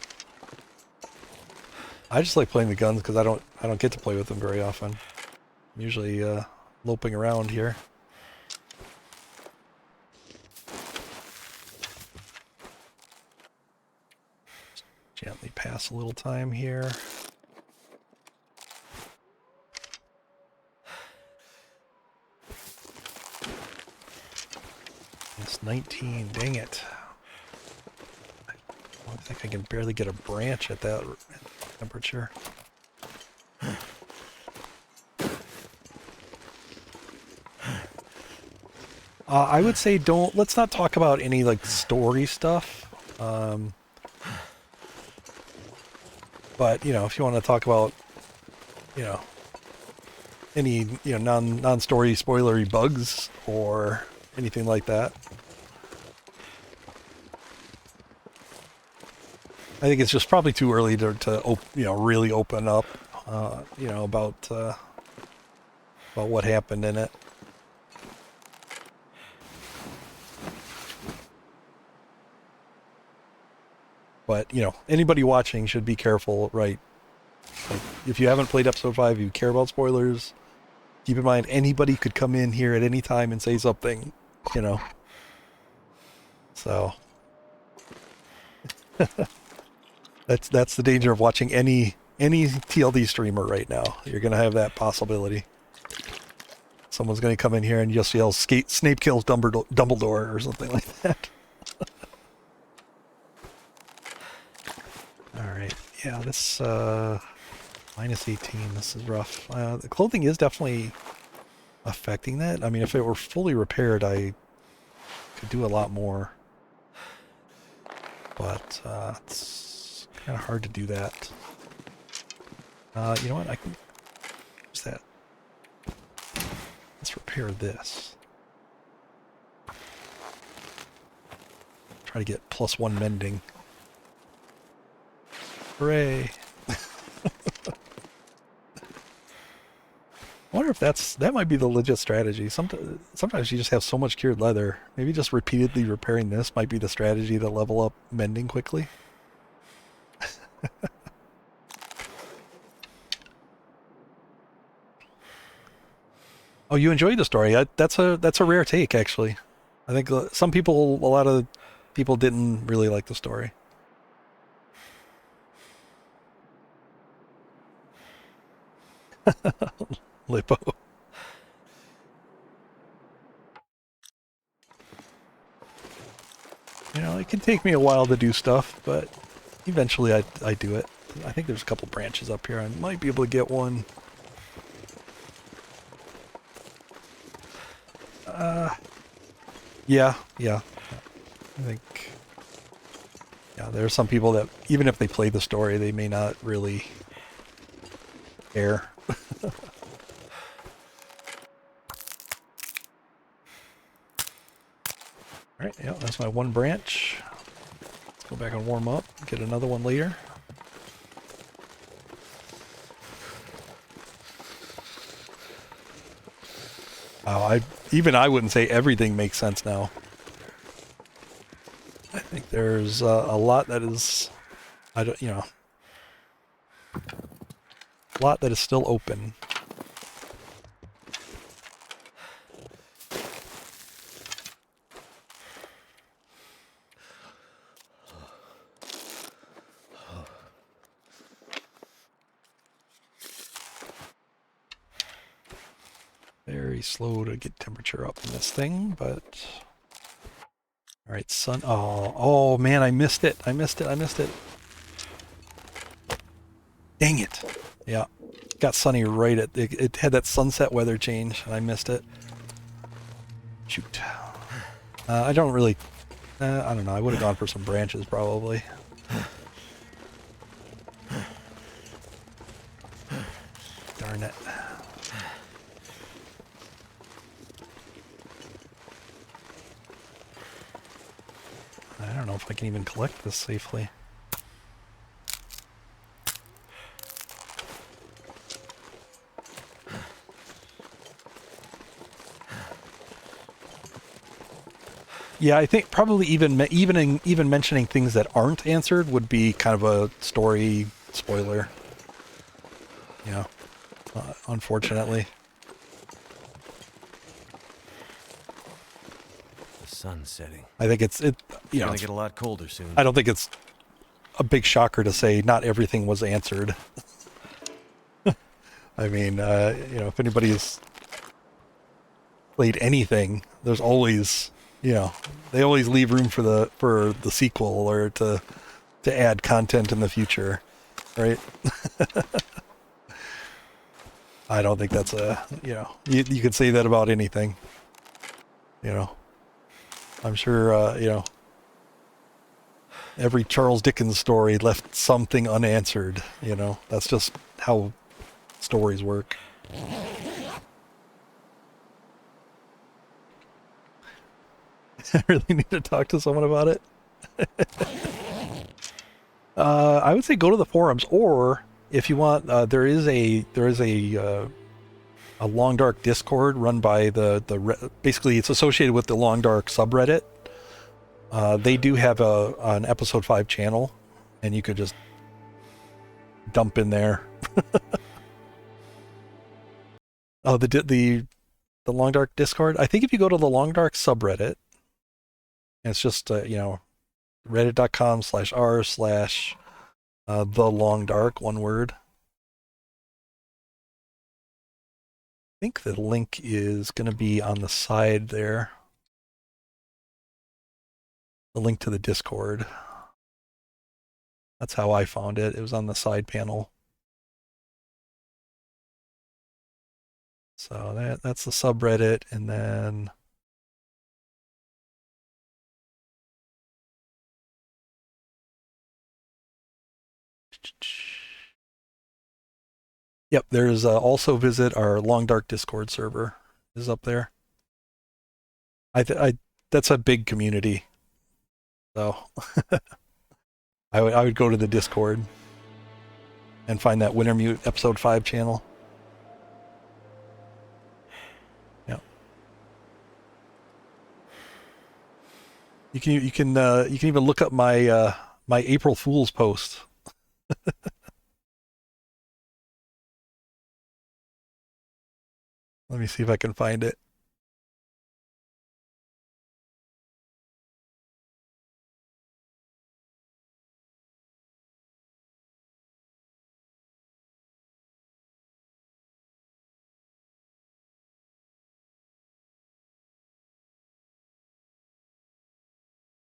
I just like playing the guns because I don't get to play with them very often. I'm usually loping around here. Gently pass a little time here. It's 19, dang it. I think I can barely get a branch at that temperature. I would say let's not talk about any like story stuff. But, you know, if you want to talk about, you know, any, you know, non-story spoilery bugs or anything like that. I think it's just probably too early to you know, really open up, you know, about what happened in it. But, you know, anybody watching should be careful, right? Like, if you haven't played episode 5, you care about spoilers, keep in mind anybody could come in here at any time and say something, you know. So That's the danger of watching any TLD streamer right now. You're gonna have that possibility. Someone's gonna come in here and just yell Snape kills Dumbledore or something like that. Alright, yeah, this minus 18, this is rough. The clothing is definitely affecting that. I mean, if it were fully repaired, I could do a lot more. But it's kind of hard to do that. You know what? I can use that. Let's repair this. Try to get +1 mending. Hooray! I wonder if that might be the legit strategy. Sometimes you just have so much cured leather. Maybe just repeatedly repairing this might be the strategy to level up mending quickly. Oh, you enjoyed the story. That's a rare take, actually. I think a lot of people didn't really like the story. Lippo. You know, it can take me a while to do stuff, but eventually I do it. I think there's a couple branches up here. I might be able to get one. Yeah. I think, yeah, there are some people that, even if they play the story, they may not really care. Alright, yeah, that's my one branch. Let's go back and warm up, get another one later. Even I wouldn't say everything makes sense now. I think there's a lot that is, a lot that is still open. Very slow to get temperature up in this thing, but... Alright, sun... Oh man, I missed it. I missed it. Dang it. Yeah. Got sunny right at... It had that sunset weather change, and I missed it. Shoot. I don't really... I don't know. I would have gone for some branches, probably. Darn it. I don't know if I can even collect this safely. Yeah, I think probably even mentioning things that aren't answered would be kind of a story spoiler. Yeah, unfortunately. The sun's setting. I think it's Gonna get a lot colder soon. I don't think it's a big shocker to say not everything was answered. I mean, if anybody's played anything, there's always, they always leave room for the sequel or to add content in the future, right? I don't think that's you could say that about anything. I'm sure, every Charles Dickens story left something unanswered, That's just how stories work. I really need to talk to someone about it. I would say go to the forums, or if you want, there is a Long Dark Discord run by basically it's associated with the Long Dark subreddit. They do have an episode 5 channel, and you could just dump in there. Oh, the Long Dark Discord. I think if you go to the Long Dark subreddit, it's just reddit.com/r/the long dark, one word. I think the link is going to be on the side there. The link to the Discord. That's how I found it. It was on the side panel. So that's the subreddit, and then yep, there's also visit our Long Dark Discord server is up there. That's a big community, so I would go to the Discord and find that Wintermute episode 5 channel. Yeah, you can even look up my my April Fool's post. Let me see if I can find it.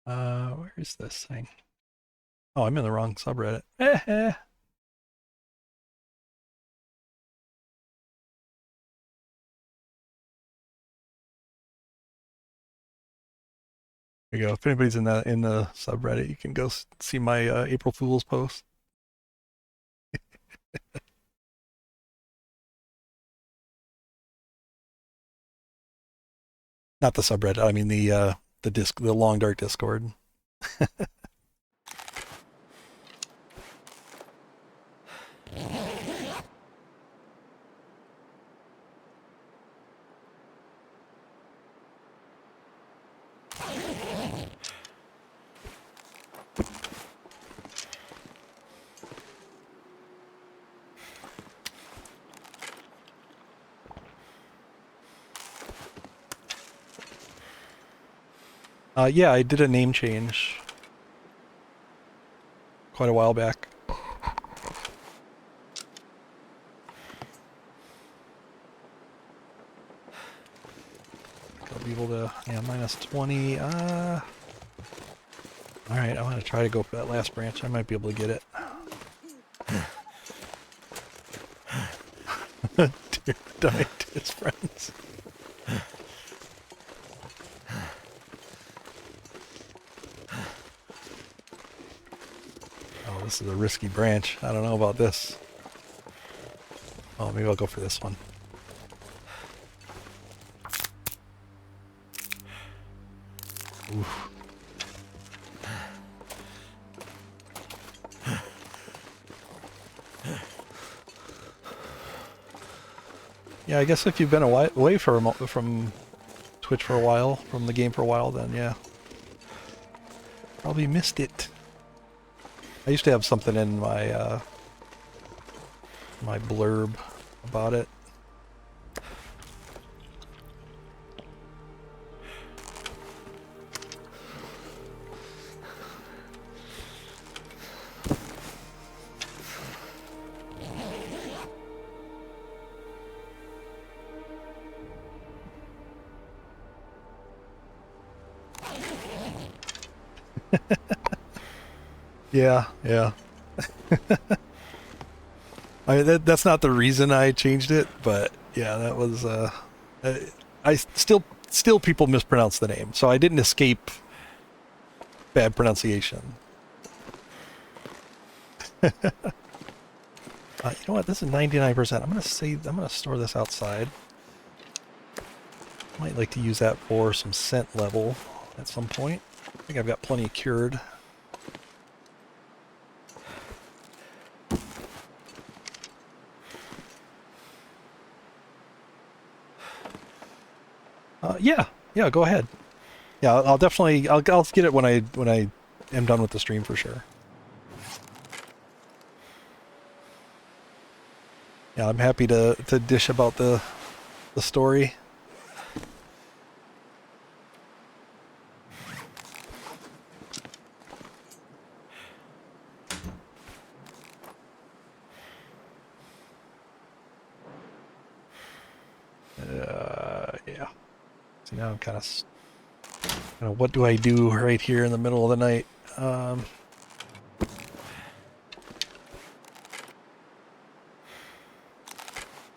Where is this thing? Oh, I'm in the wrong subreddit. There you go. If anybody's in the subreddit, you can go see my April Fool's post. Not the subreddit. I mean the Long Dark Discord. Yeah, I did a name change quite a while back. I'll be able to, yeah, -20. All right, I want to try to go for that last branch. I might be able to get it. Died to his friends. Oh, this is a risky branch. I don't know about this. Oh, maybe I'll go for this one. Oof. Yeah, I guess if you've been away from Twitch for a while, from the game for a while, then yeah, probably missed it. I used to have something in my my blurb about it. Yeah, yeah. I mean, that's not the reason I changed it, but yeah, that was I still people mispronounce the name, so I didn't escape bad pronunciation. You know what? This is 99%. I'm gonna store this outside. Might like to use that for some scent level at some point. I think I've got plenty cured. Yeah, go ahead. Yeah, I'll definitely I'll get it when I am done with the stream for sure. Yeah, I'm happy to dish about the story. Yeah. See, now I'm what do I do right here in the middle of the night?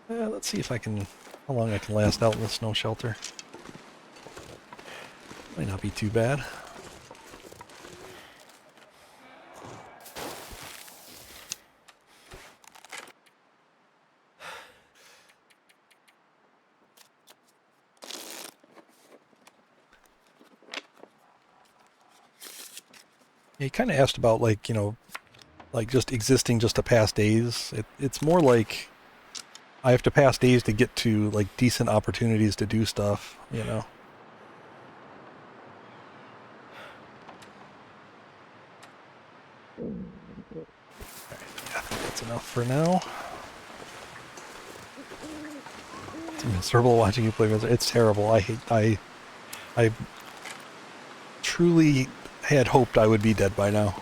Let's see if how long I can last out in the snow shelter. Might not be too bad. You kind of asked about like just existing just to pass days. It's more like I have to pass days to get to like decent opportunities to do stuff, Yeah, I think that's enough for now. It's miserable watching you play. It's terrible. I truly had hoped I would be dead by now.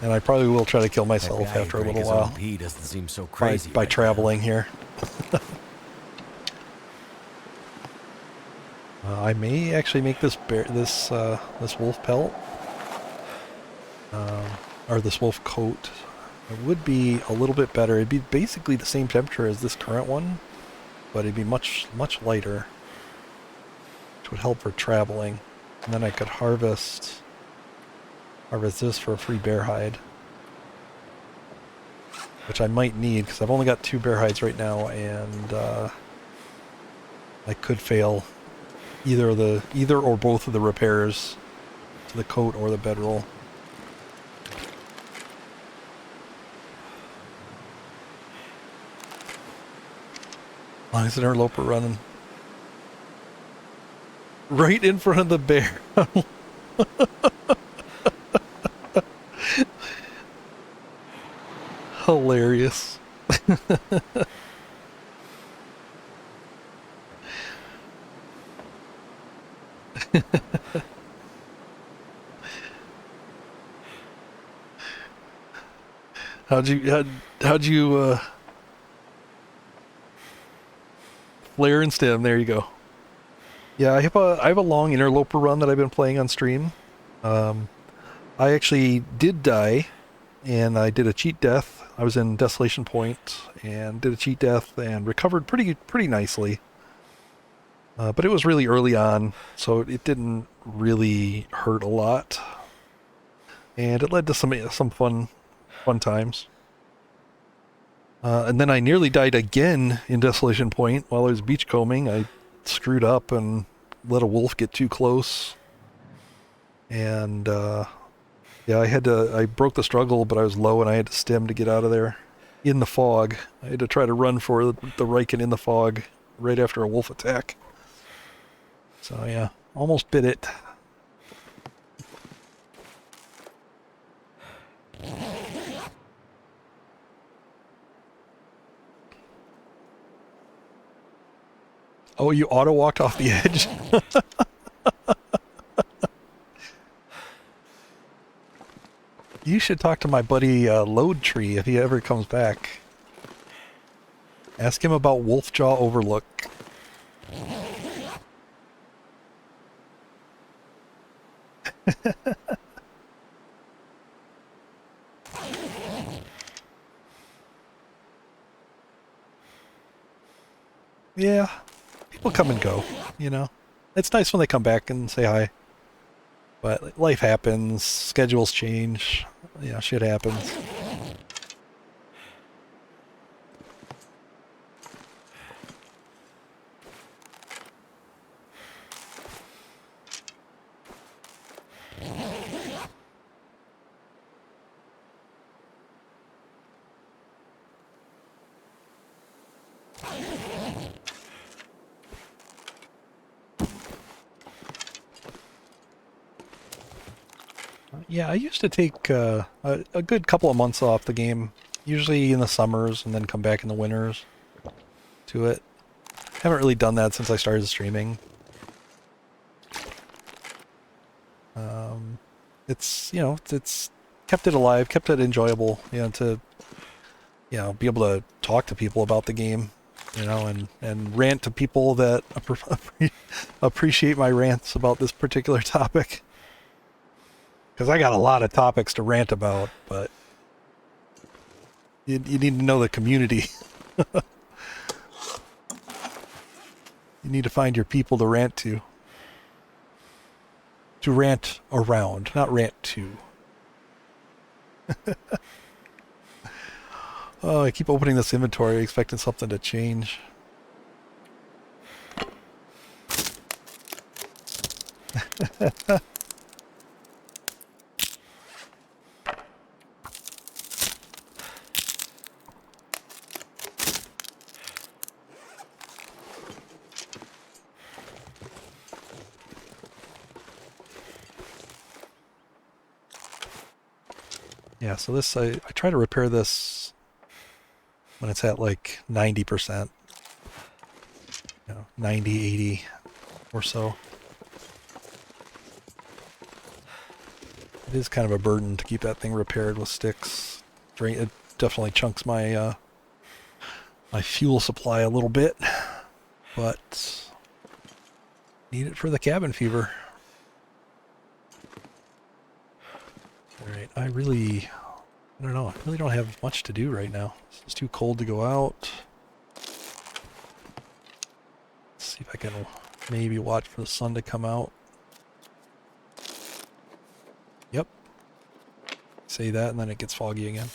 And I probably will try to kill myself after a little while. He doesn't seem so crazy by traveling here. I may actually make this wolf pelt, or this wolf coat. It would be a little bit better. It'd be basically the same temperature as this current one, but it'd be much lighter, which would help for traveling. And then I could harvest this for a free bear hide, which I might need because I've only got 2 bear hides right now, and I could fail either or both of the repairs to the coat or the bedroll. As long as an interloper running right in front of the bear. Hilarious. How'd you flare and stem? There you go. Yeah, I have a long interloper run that I've been playing on stream. I actually did die, and I did a cheat death. I was in Desolation Point and did a cheat death and recovered pretty nicely. But it was really early on, so it didn't really hurt a lot, and it led to some fun times. And then I nearly died again in Desolation Point while I was beachcombing. I screwed up and let a wolf get too close. And yeah, I broke the struggle, but I was low and I had to stem to get out of there in the fog. I had to try to run for the Riken in the fog right after a wolf attack. So yeah, almost bit it. Oh, you auto-walked off the edge? You should talk to my buddy Load Tree if he ever comes back. Ask him about Wolfjaw Overlook. Yeah, people come and go, It's nice when they come back and say hi. But life happens, schedules change, shit happens. Yeah, I used to take a good couple of months off the game, usually in the summers, and then come back in the winters to it. Haven't really done that since I started streaming. It's kept it alive, kept it enjoyable, to be able to talk to people about the game, and rant to people that appreciate my rants about this particular topic. Because I got a lot of topics to rant about, but you need to know the community. You need to find your people to rant to. To rant around, not rant to. Oh, I keep opening this inventory expecting something to change. Yeah, so this, I try to repair this when it's at like 90%. 90, 80 or so. It is kind of a burden to keep that thing repaired with sticks. It definitely chunks my my fuel supply a little bit, but need it for the cabin fever. Alright, I don't know, I really don't have much to do right now. It's too cold to go out. Let's see if I can maybe watch for the sun to come out. Yep. Say that and then it gets foggy again.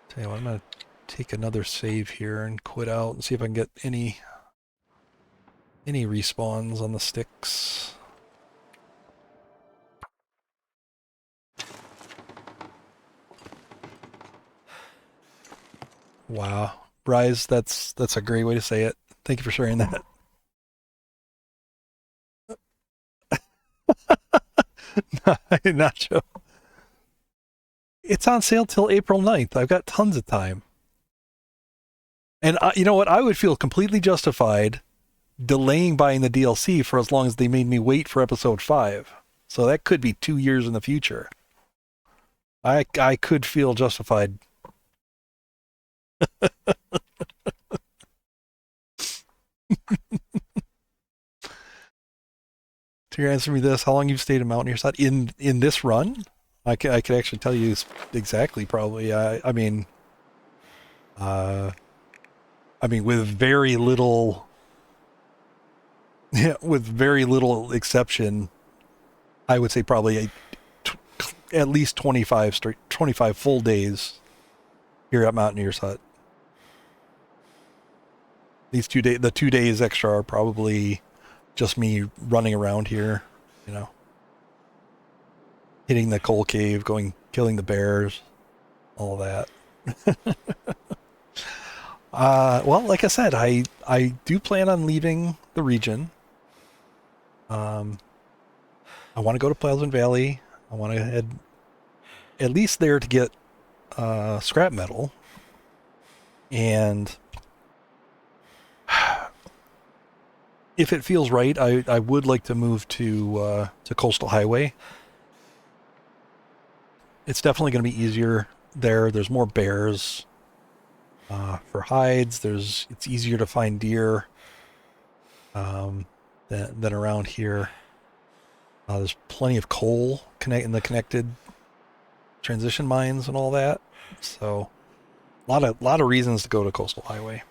Tell you what, I'm going to take another save here and quit out and see if I can get any respawns on the sticks. Wow. Bryce, that's a great way to say it. Thank you for sharing that. Nacho. It's on sale till April 9th. I've got tons of time. And you know what? I would feel completely justified delaying buying the DLC for as long as they made me wait for episode 5. So that could be 2 years in the future. I could feel justified. To answer me this, how long you've stayed in Mountaineer side in this run? I could actually tell you exactly. Probably. I mean, with very little, with very little exception, I would say probably at least 25 full days here at Mountaineer's Hut. These 2 days, the 2 days extra are probably just me running around here, hitting the coal cave, killing the bears, all that. Well, like I said, I do plan on leaving the region. I want to go to Pleasant Valley. I want to head at least there to get scrap metal. And if it feels right, I would like to move to Coastal Highway. It's definitely going to be easier there. There's more bears for hides. It's easier to find deer than around here. There's plenty of coal in the connected transition mines and all that. So a lot of reasons to go to Coastal Highway.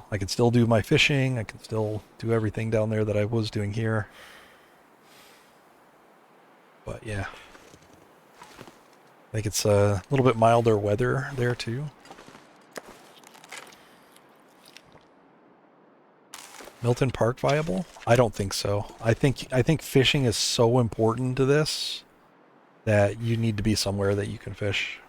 I can still do my fishing. I can still do everything down there that I was doing here. But yeah. I think it's a little bit milder weather there too. Milton Park viable? I don't think so. I think fishing is so important to this that you need to be somewhere that you can fish.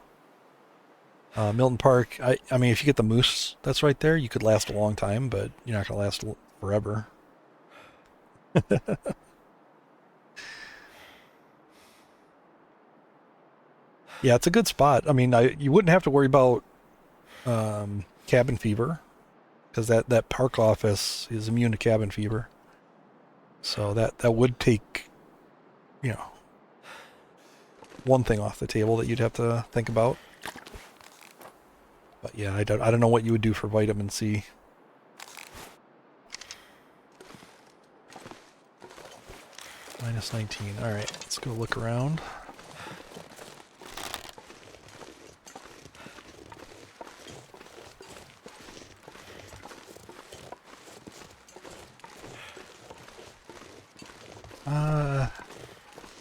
Milton Park, I mean, if you get the moose that's right there, you could last a long time, but you're not going to last forever. Yeah, it's a good spot. I mean, you wouldn't have to worry about cabin fever, because that park office is immune to cabin fever. So that would take, you know, one thing off the table that you'd have to think about. But yeah, I don't know what you would do for vitamin C. Minus 19. All right, let's go look around.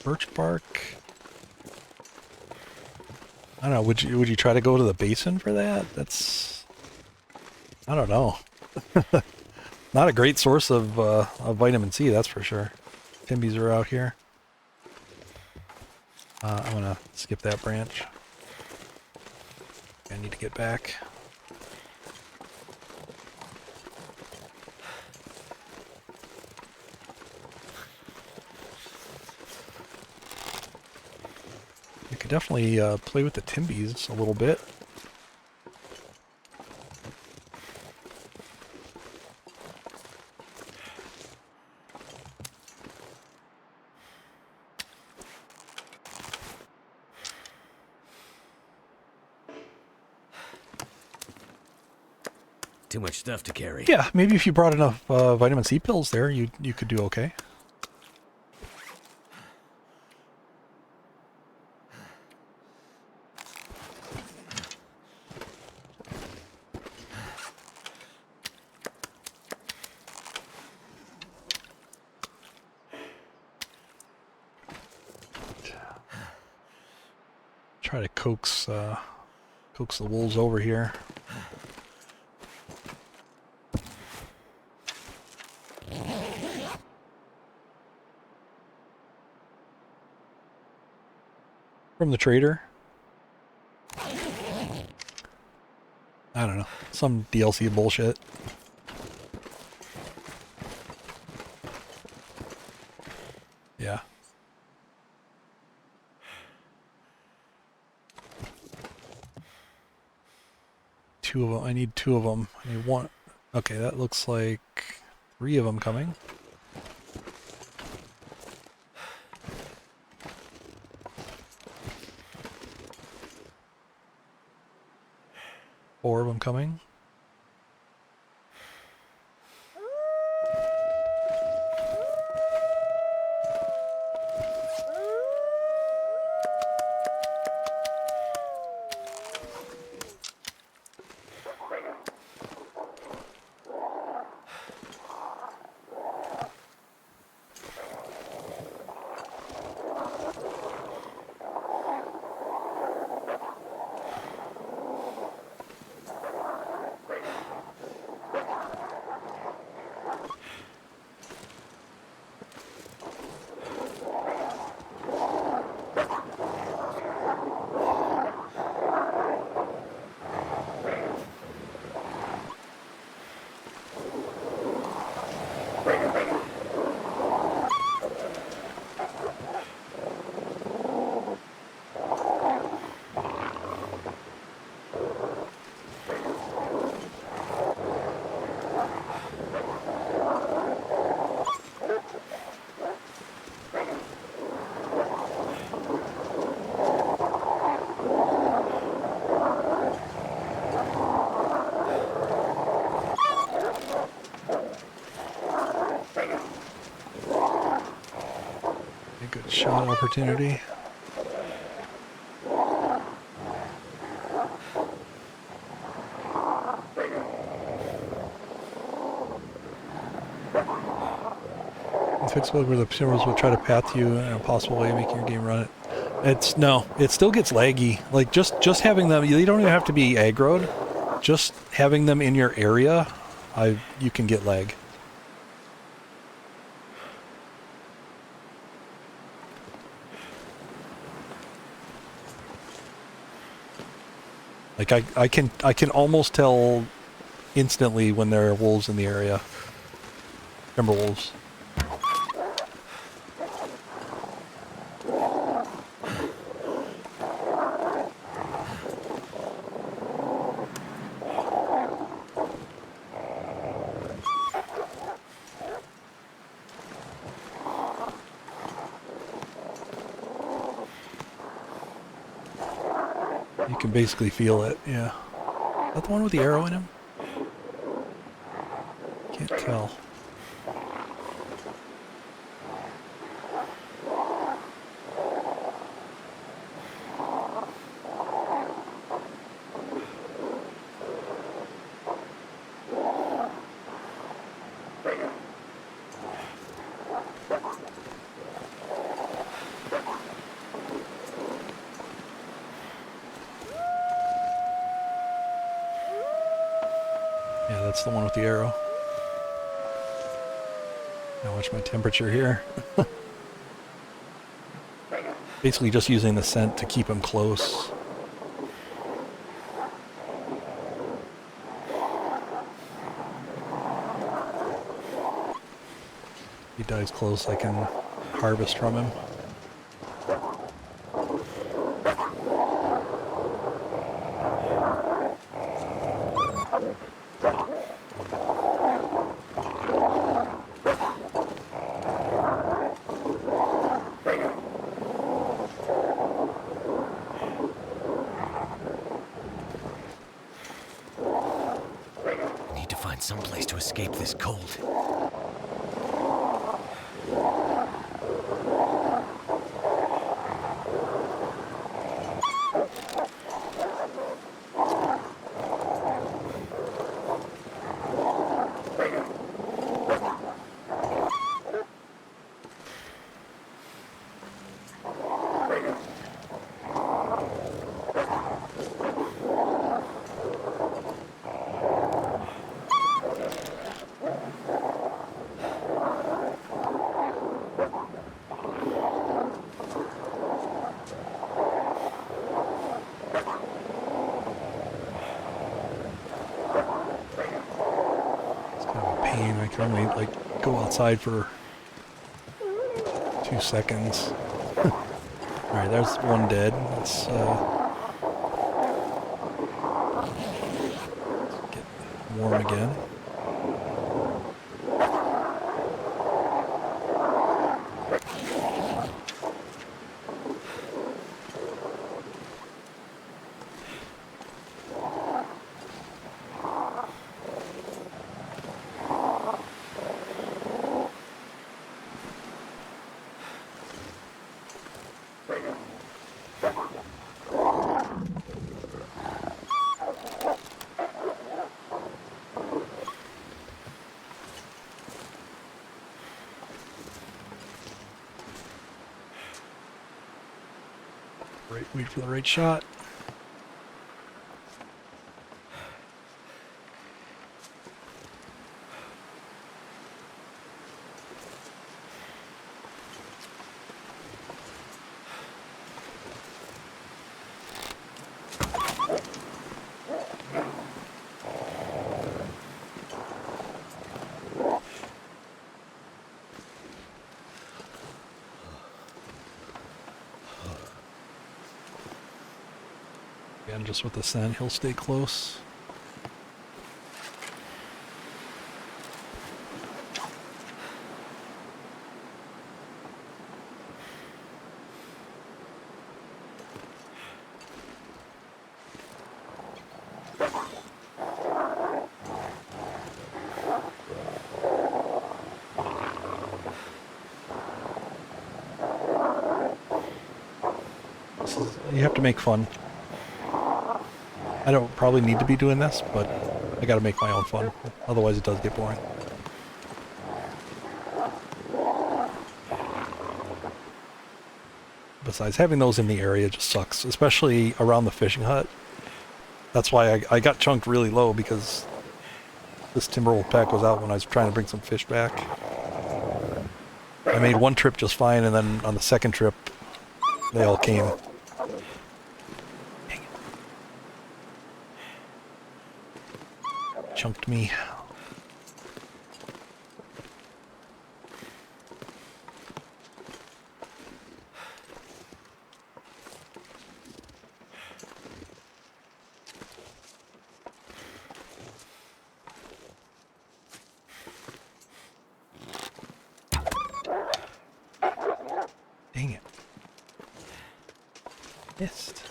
Birch bark. I don't know. Would you try to go to the basin for that? That's, I don't know. Not a great source of vitamin C, that's for sure. Timbies are out here. I'm gonna skip that branch. I need to get back. You could definitely play with the Timbies a little bit. Too much stuff to carry. Yeah, maybe if you brought enough vitamin C pills there, you could do okay. Try to coax the wolves over here. From the trader. I don't know. Some DLC bullshit. Yeah. Two of them. I need two of them. I need one. Okay, that looks like 3 of them coming. Four of them coming. Good shot opportunity. Fix where the cameras will try to path you in a possible way, making your game run it. It still gets laggy. Like just having them, you don't even have to be aggroed. Just having them in your area, you can get lag. Like I can almost tell instantly when there are wolves in the area. Timber wolves. can basically feel it, yeah. Is that the one with the arrow in him? Can't tell. Yeah, that's the one with the arrow. Now watch my temperature here. Basically just using the scent to keep him close. If he dies close, I can harvest from him. Someplace to escape this cold. I can only like go outside for 2 seconds. Alright, there's one dead. Let's get warm again. Wait for the right shot. Again, just with the scent, he'll stay close. You have to make fun. I don't probably need to be doing this, but I gotta make my own fun. Otherwise it does get boring. Besides, having those in the area just sucks, especially around the fishing hut. That's why I got chunked really low, because this timberwolf pack was out when I was trying to bring some fish back. I made one trip just fine, and then on the second trip, they all came. Chunked me. Dang it. Missed.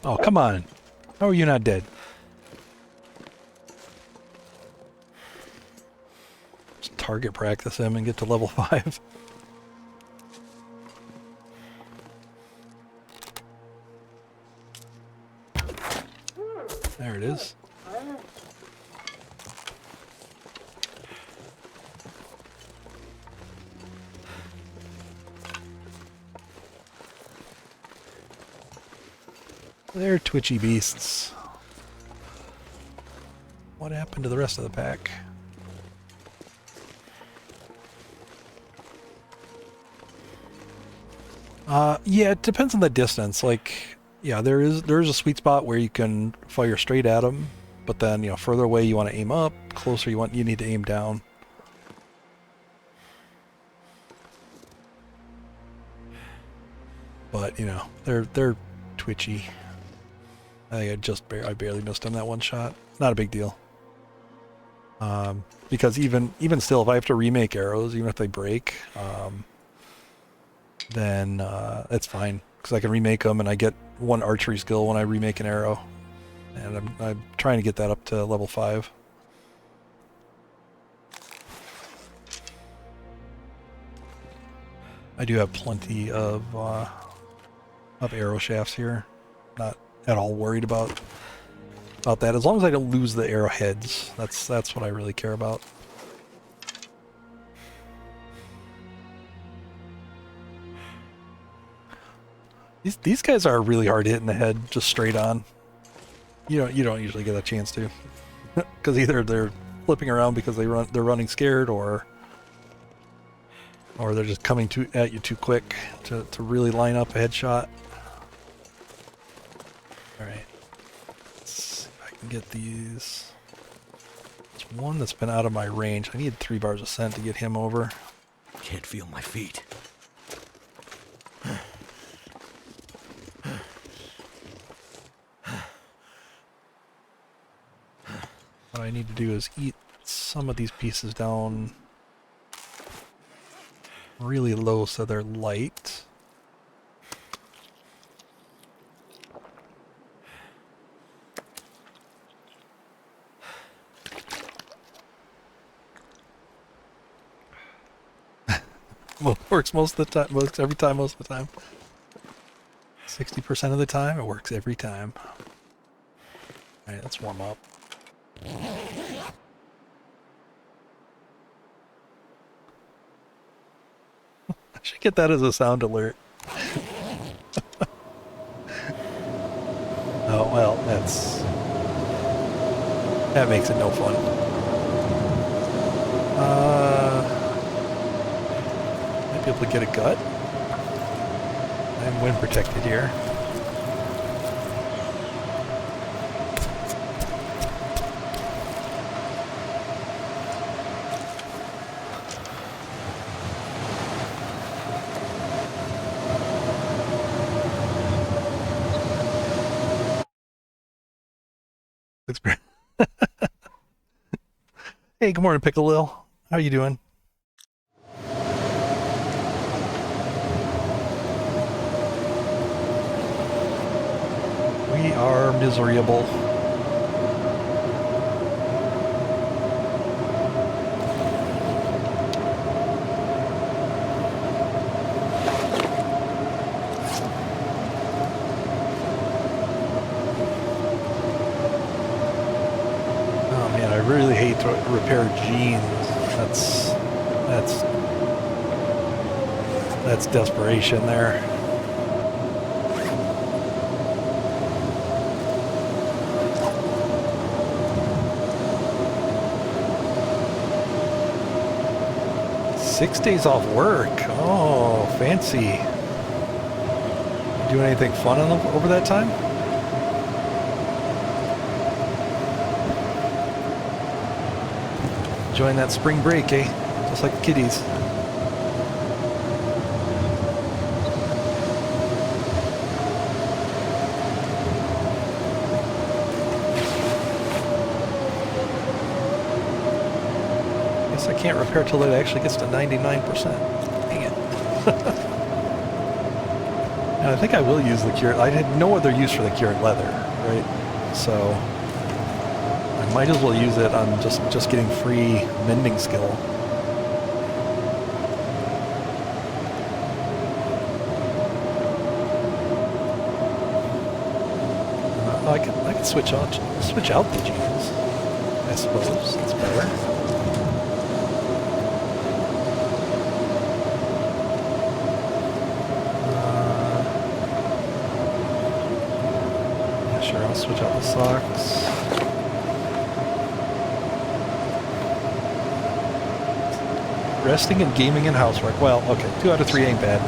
Oh, come on. How are you not dead? Just target practice him and get to level 5. There it is. They're twitchy beasts. What happened to the rest of the pack? Yeah, it depends on the distance. Like, yeah, there's a sweet spot where you can fire straight at them, but then, you know, further away you want to aim up, closer you need to aim down. But, you know, they're twitchy. I barely missed him that one shot. Not a big deal. Because even still, if I have to remake arrows, even if they break, then it's fine. Because I can remake them and I get one archery skill when I remake an arrow. And I'm trying to get that up to level 5. I do have plenty of arrow shafts here. Not at all worried about that. As long as I don't lose the arrowheads, that's what I really care about. These guys are really hard to hit in the head, just straight on. You don't usually get a chance to, because either they're flipping around because they're running scared, or they're just coming at you too quick to really line up a headshot. All right, let's see if I can get these. There's one that's been out of my range. I need 3 bars of scent to get him over. Can't feel my feet. What I need to do is eat some of these pieces down really low so they're light. Works most of the time, most of the time. 60% of the time, it works every time. Alright, let's warm up. I should get that as a sound alert. Oh, well, that makes it no fun. Might be able to get a gut. I'm wind protected here. Hey, good morning, Pickle Lil. How you doing? We are miserable. I really hate to repair genes. That's desperation there. Six days off work. Oh, fancy. Doing anything fun over that time? Enjoying that spring break, eh? Just like the kiddies. Guess I can't repair till it actually gets to 99%. Dang it. And I think I will use the cure. I had no other use for the cured leather, right? So I might as well use it on just getting free mending skill. I could switch out the jeans. I suppose it's better. Yeah, sure. I'll switch out the socks. Resting and gaming and housework. Well, okay, 2 out of 3 ain't bad.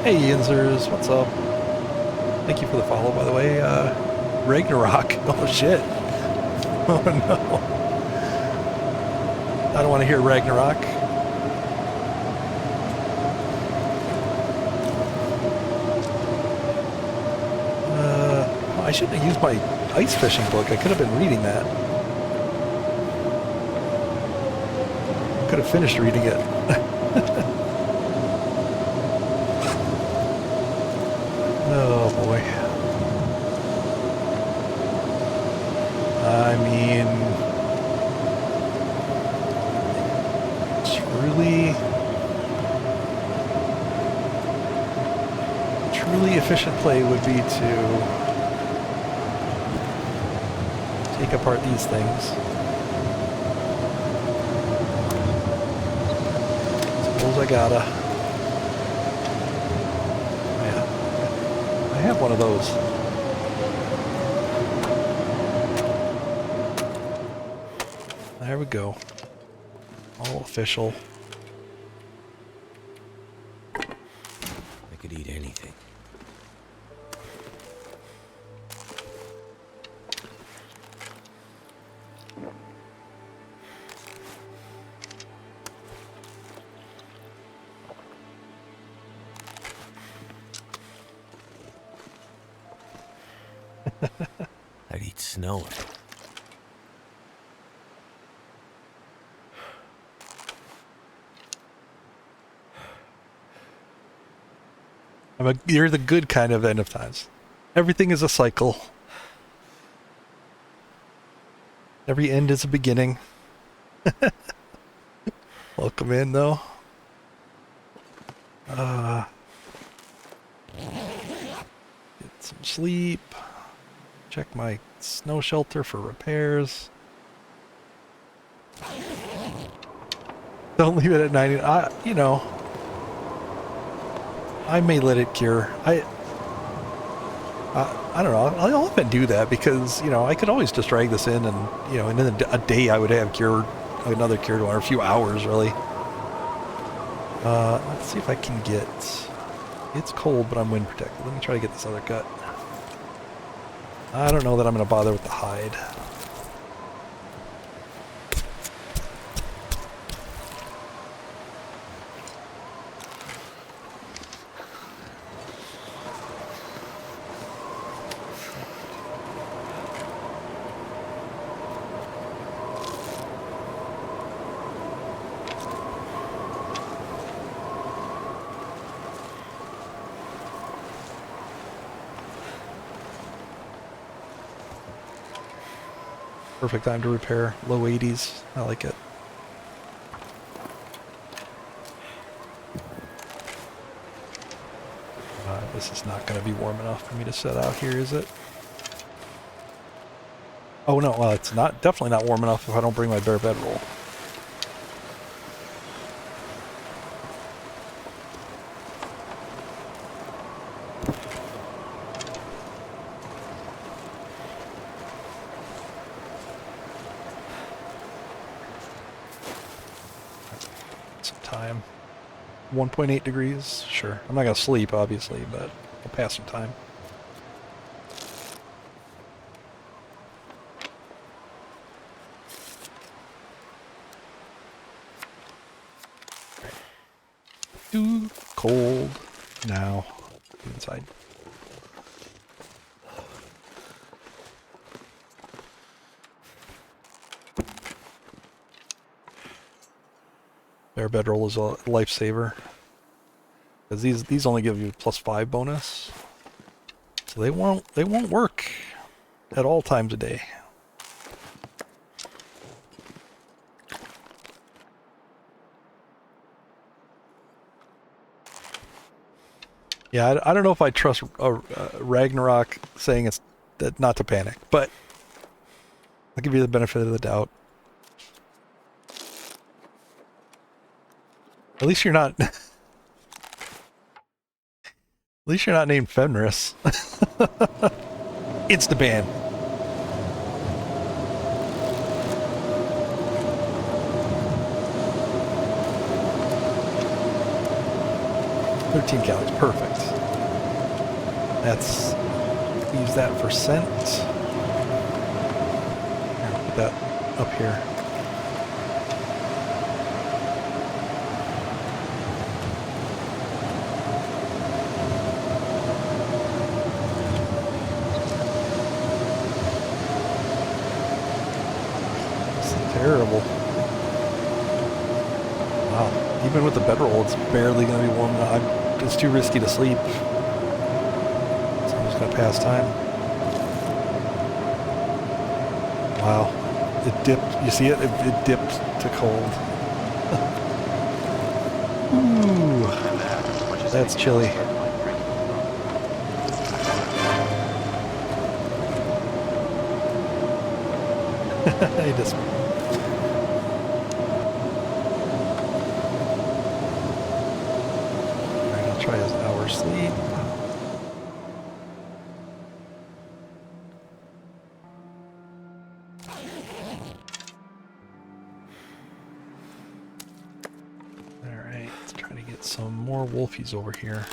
Hey, Yinzers, what's up? Thank you for the follow, by the way. Ragnarok. Oh, shit. Oh, no. I don't want to hear Ragnarok. I shouldn't have used my ice fishing book. I could have been reading that. Could have finished reading it. Oh boy. I mean, truly efficient play would be to take apart these things. Suppose I gotta. Yeah. I have one of those. There we go. All official. I could eat anything. I'd eat snow. You're the good kind of end of times. Everything is a cycle. Every end is a beginning. Welcome in, though. Get some sleep. Check my snow shelter for repairs. Don't leave it at 90. You know, I may let it cure. I don't know. I'll often do that because, you know, I could always just drag this in and, you know, and in a day I would have cured, another cured one, or a few hours really. Let's see if I can get, it's cold but I'm wind protected. Let me try to get this other gut. I don't know that I'm going to bother with the hide. Perfect time to repair. Low 80s. I like it. This is not going to be warm enough for me to set out here, is it? Oh no, well, it's not, definitely not warm enough if I don't bring my bare bedroll. Some time. 1.8 degrees, sure. I'm not going to sleep, obviously, but I'll pass some time. Too cold now. Inside. Bare bedroll is a lifesaver. Because these only give you +5 bonus. So they won't work at all times a day. Yeah, I don't know if I trust Ragnarok saying it's that not to panic, but I'll give you the benefit of the doubt. At least you're not. At least you're not named Fenris. It's the ban. $13 calories, perfect. That's use that for scent. Here, put that up here. Terrible. Wow. Even with the bedroll, it's barely going to be warm. It's too risky to sleep. So I'm just going to pass time. Wow. It dipped. You see it? It dipped to cold. Ooh. That's chilly. He just... Try his hour sleep. Alright, let's try to get some more wolfies over here.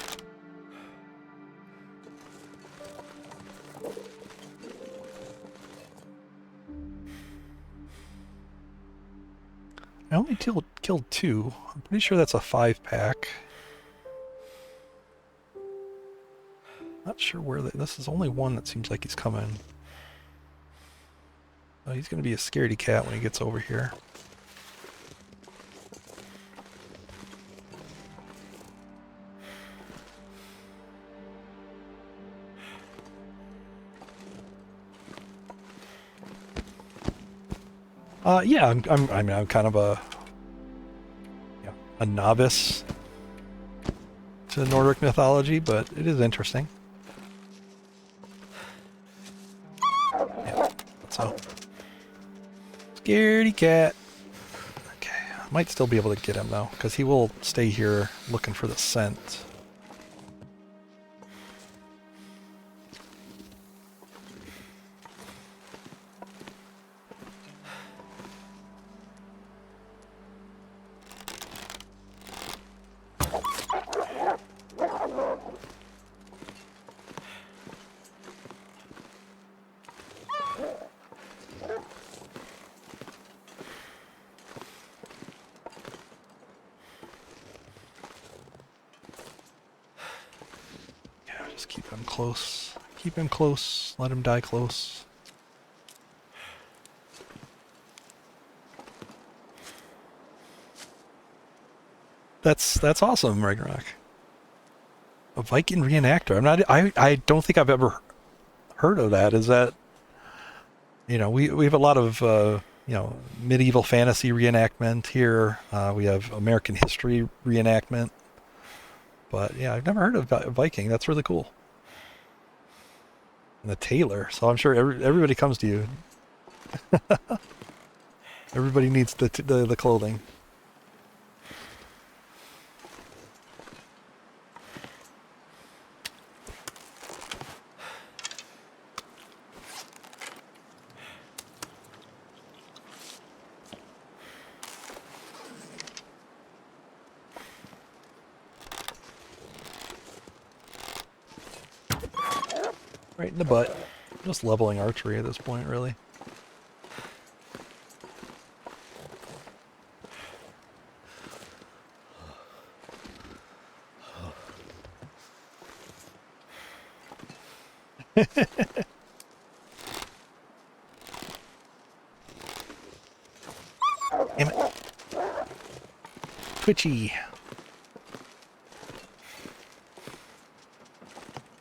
I only killed 2. I'm pretty sure that's a 5-pack. Not sure where this is only one that seems like he's coming. Oh, he's going to be a scaredy cat when he gets over here. Yeah, I mean, I'm kind of a novice to Nordic mythology, but it is interesting. Yeah, so scaredy cat. Okay, I might still be able to get him though, because he will stay here looking for the scent. Just keep him close. Keep him close. Let him die close. That's awesome, Ragnarok. A Viking reenactor. I don't think I've ever heard of that. Is that, we have a lot of medieval fantasy reenactment here. We have American history reenactment. But yeah, I've never heard of Viking. That's really cool. And the tailor. So I'm sure everybody comes to you. Everybody needs the clothing. Right in the butt. Just leveling archery at this point, really. Damn it. twitchy.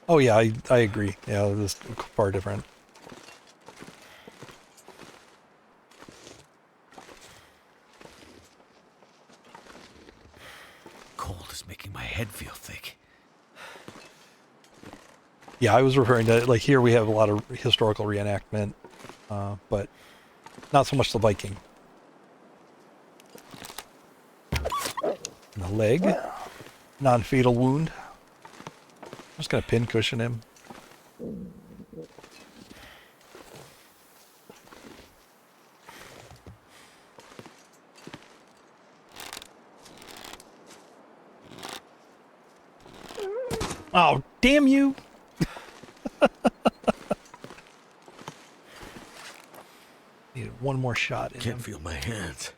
Oh yeah, I agree. Yeah, this is far different. Cold is making my head feel thick. Yeah, I was referring to, like, here we have a lot of historical reenactment, but not so much the Viking. And the leg, non-fatal wound. I'm just gonna pin cushion him. Oh, damn you! Needed one more shot in Can't him. feel my hands.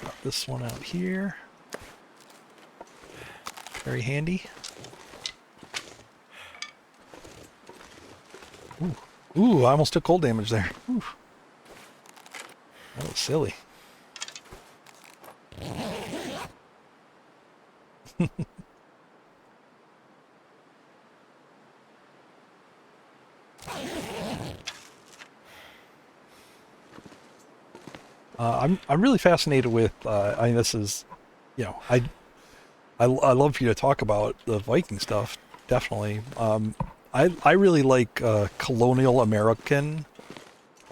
Got this one out here. Very handy. Ooh, ooh! I almost took cold damage there. Ooh. That was silly. I'm really fascinated with. I mean, this is, you know, I love for you to talk about the Viking stuff. Definitely. I really like colonial American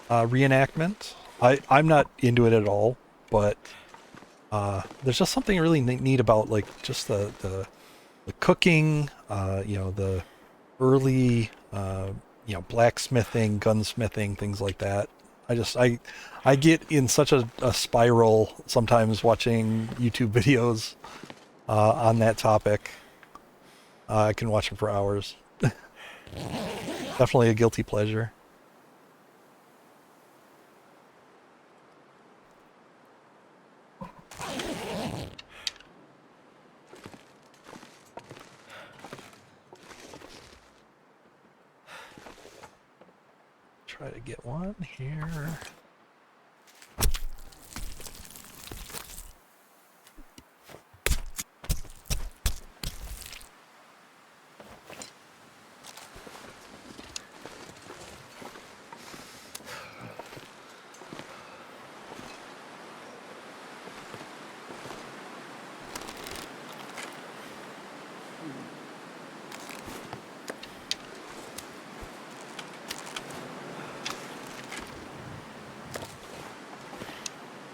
reenactment. I'm not into it at all, but there's just something really neat about, like, just the cooking. You know, the early you know, blacksmithing, gunsmithing, things like that. I get in such a spiral sometimes watching YouTube videos on that topic. I can watch them for hours. Definitely a guilty pleasure. Try to get one here.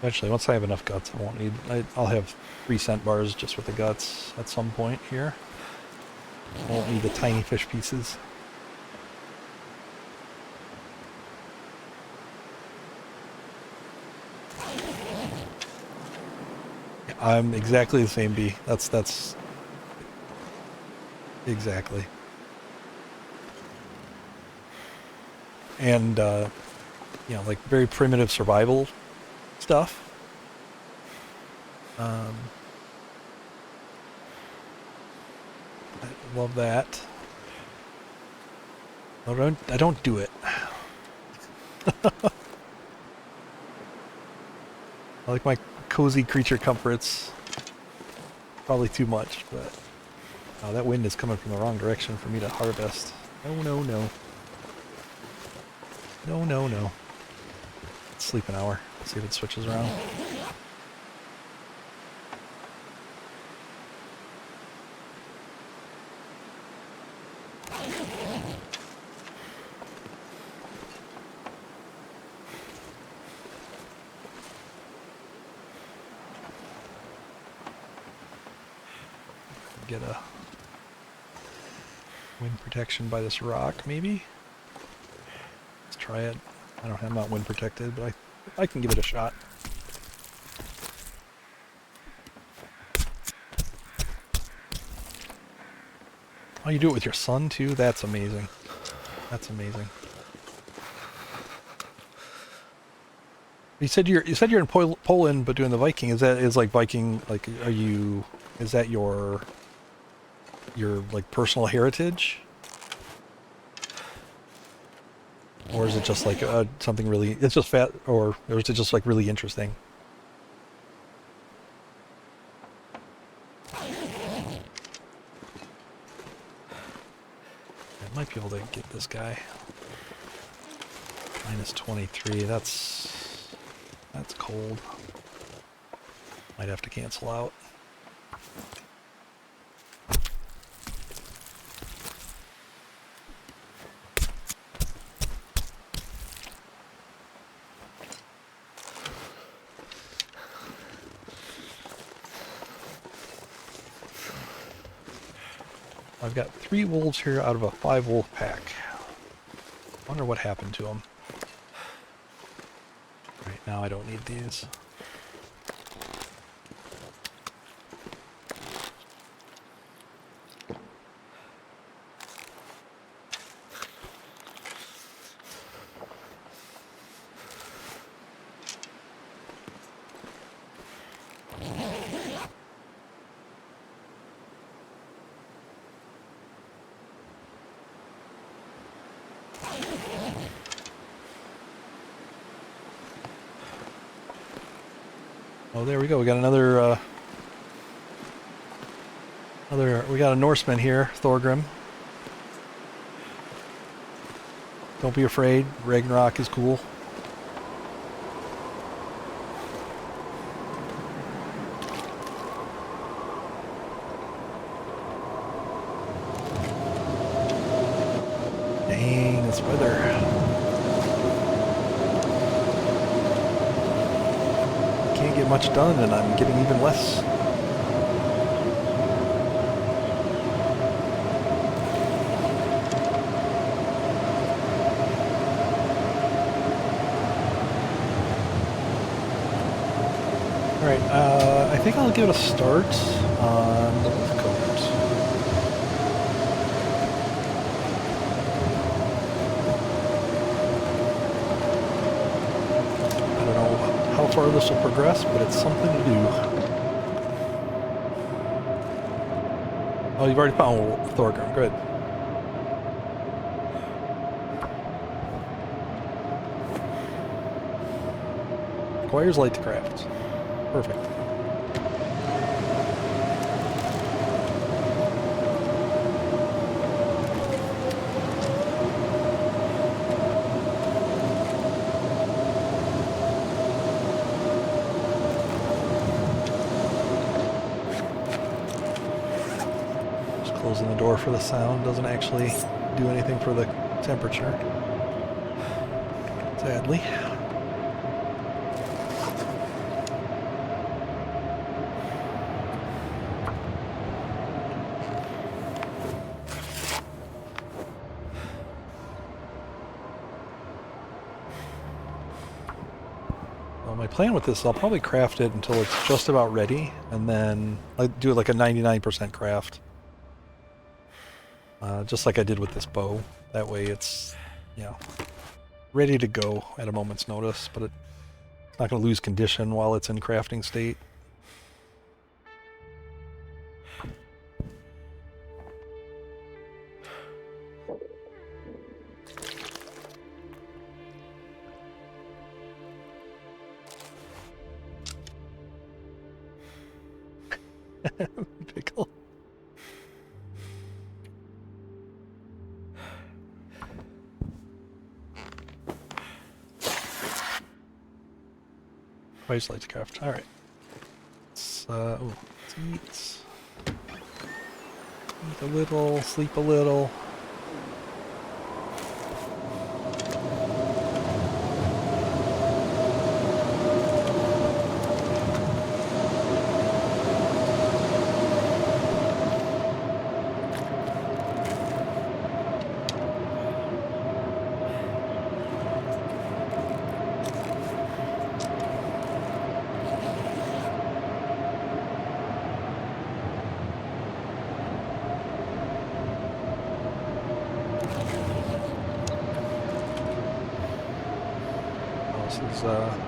Eventually, once I have enough guts, I won't need. I'll have 3 cent bars just with the guts at some point here. I won't need the tiny fish pieces. I'm exactly the same, B. That's exactly. And you know, like, very primitive survival stuff. I love that. I don't do it. I like my cozy creature comforts. Probably too much, but that wind is coming from the wrong direction for me to harvest. No, no, no. No, no, no. Let's sleep an hour. See if it switches around. Get a wind protection by this rock, maybe? Let's try it. I'm not wind protected, but I can give it a shot. Oh, you do it with your son too? That's amazing. That's amazing. You said you're in Poland, but doing the Viking. Is like Viking, like, are you? Is that your like personal heritage, or is it just like something really? It's just fat, or is it just like really interesting? Might be able to get this guy. Minus 23, that's cold. Might have to cancel out. I've got 3 wolves here out of a 5 wolf pack. Wonder what happened to them. Right now I don't need these. Oh, there we go. We got we got a Norseman here, Thorgrim. Don't be afraid. Ragnarok is cool. Dang, this weather. Can't get much done, and I'm getting even less. Alright, I think I'll give it a start on the wolf coat. I don't know how far this will progress, but it's something to do. Oh, you've already found Thorgrim, good. Requires light to craft. Perfect. Just closing the door for the sound doesn't actually do anything for the temperature. Sadly. My plan with this, I'll probably craft it until it's just about ready, and then I do it like a 99% craft. Just like I did with this bow. That way it's, you know, ready to go at a moment's notice, but it's not going to lose condition while it's in crafting state. Pickle. I just like to craft. All right. Let's eat. Eat a little, sleep a little.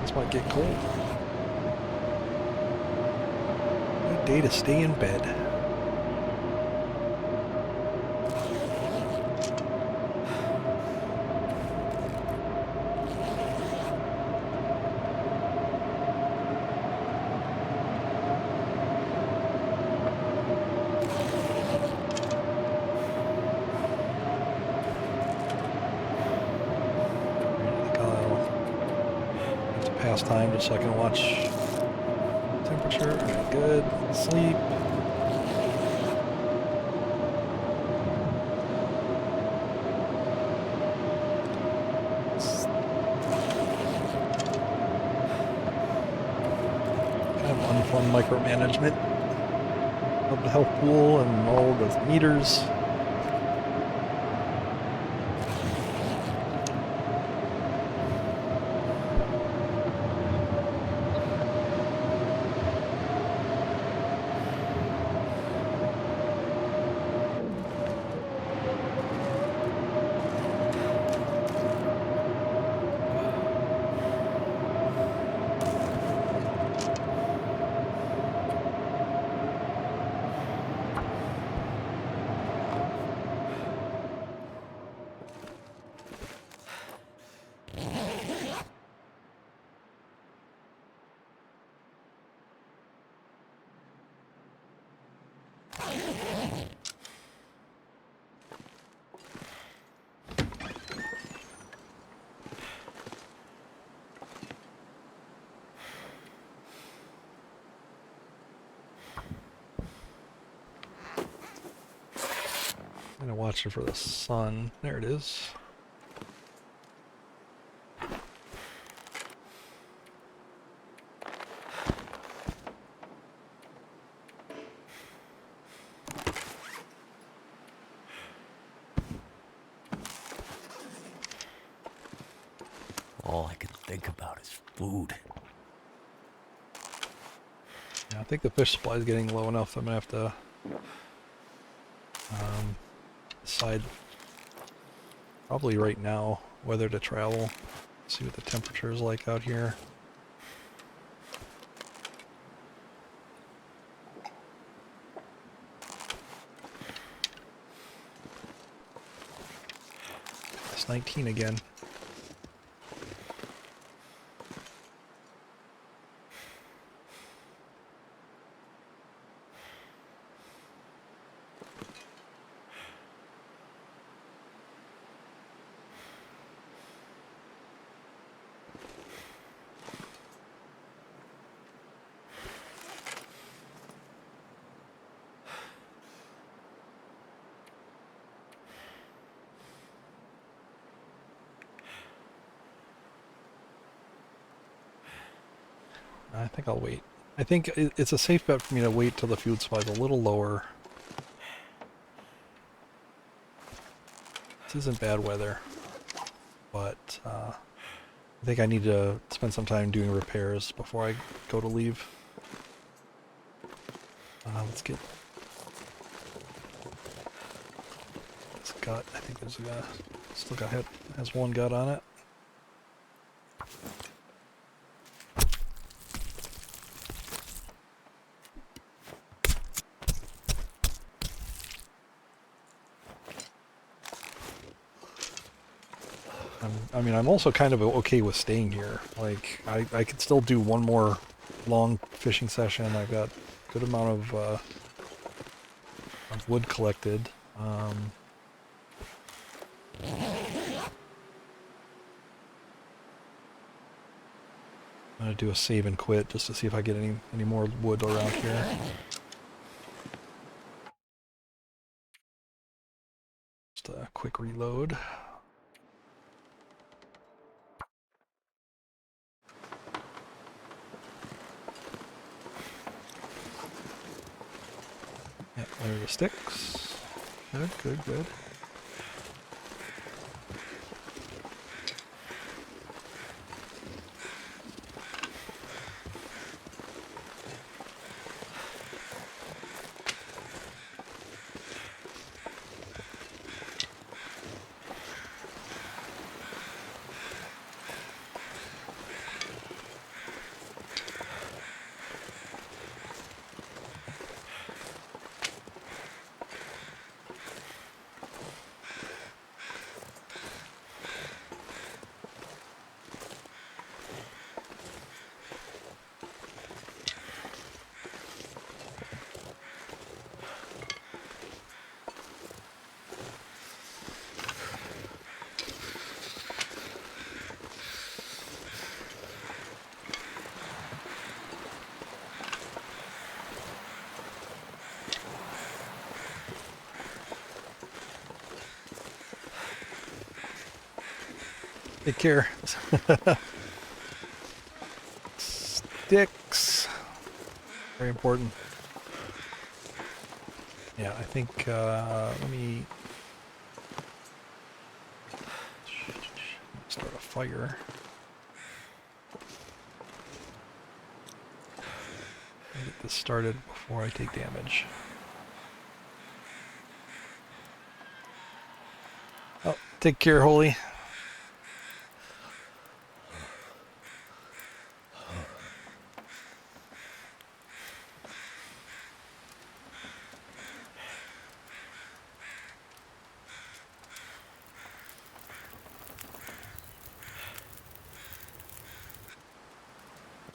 This might get cold. Good day to stay in bed. last time just so I can watch temperature. Alright, good. Sleep. Kind of unfun micromanagement of the health pool and all the meters. I'm gonna watch it for the sun. There it is. All I can think about is food. Yeah, I think the fish supply is getting low enough that I'm gonna have to decide probably right now whether to travel. See what the temperature is like out here. It's 19 again. I think I'll wait. I think it's a safe bet for me to wait till the food supply is a little lower. This isn't bad weather, but I think I need to spend some time doing repairs before I go to leave. Let's get this gut. I think there's a guy still has one gut on it. I mean, I'm also kind of okay with staying here. Like, I could still do one more long fishing session. I've got a good amount of wood collected. I'm gonna do a save and quit just to see if I get any more wood around here. Just a quick reload. Yeah, there are the sticks. Good, good, good. Take care. Sticks. Very important. Yeah, I think, let me start a fire. Get this started before I take damage. Oh, take care, Holy.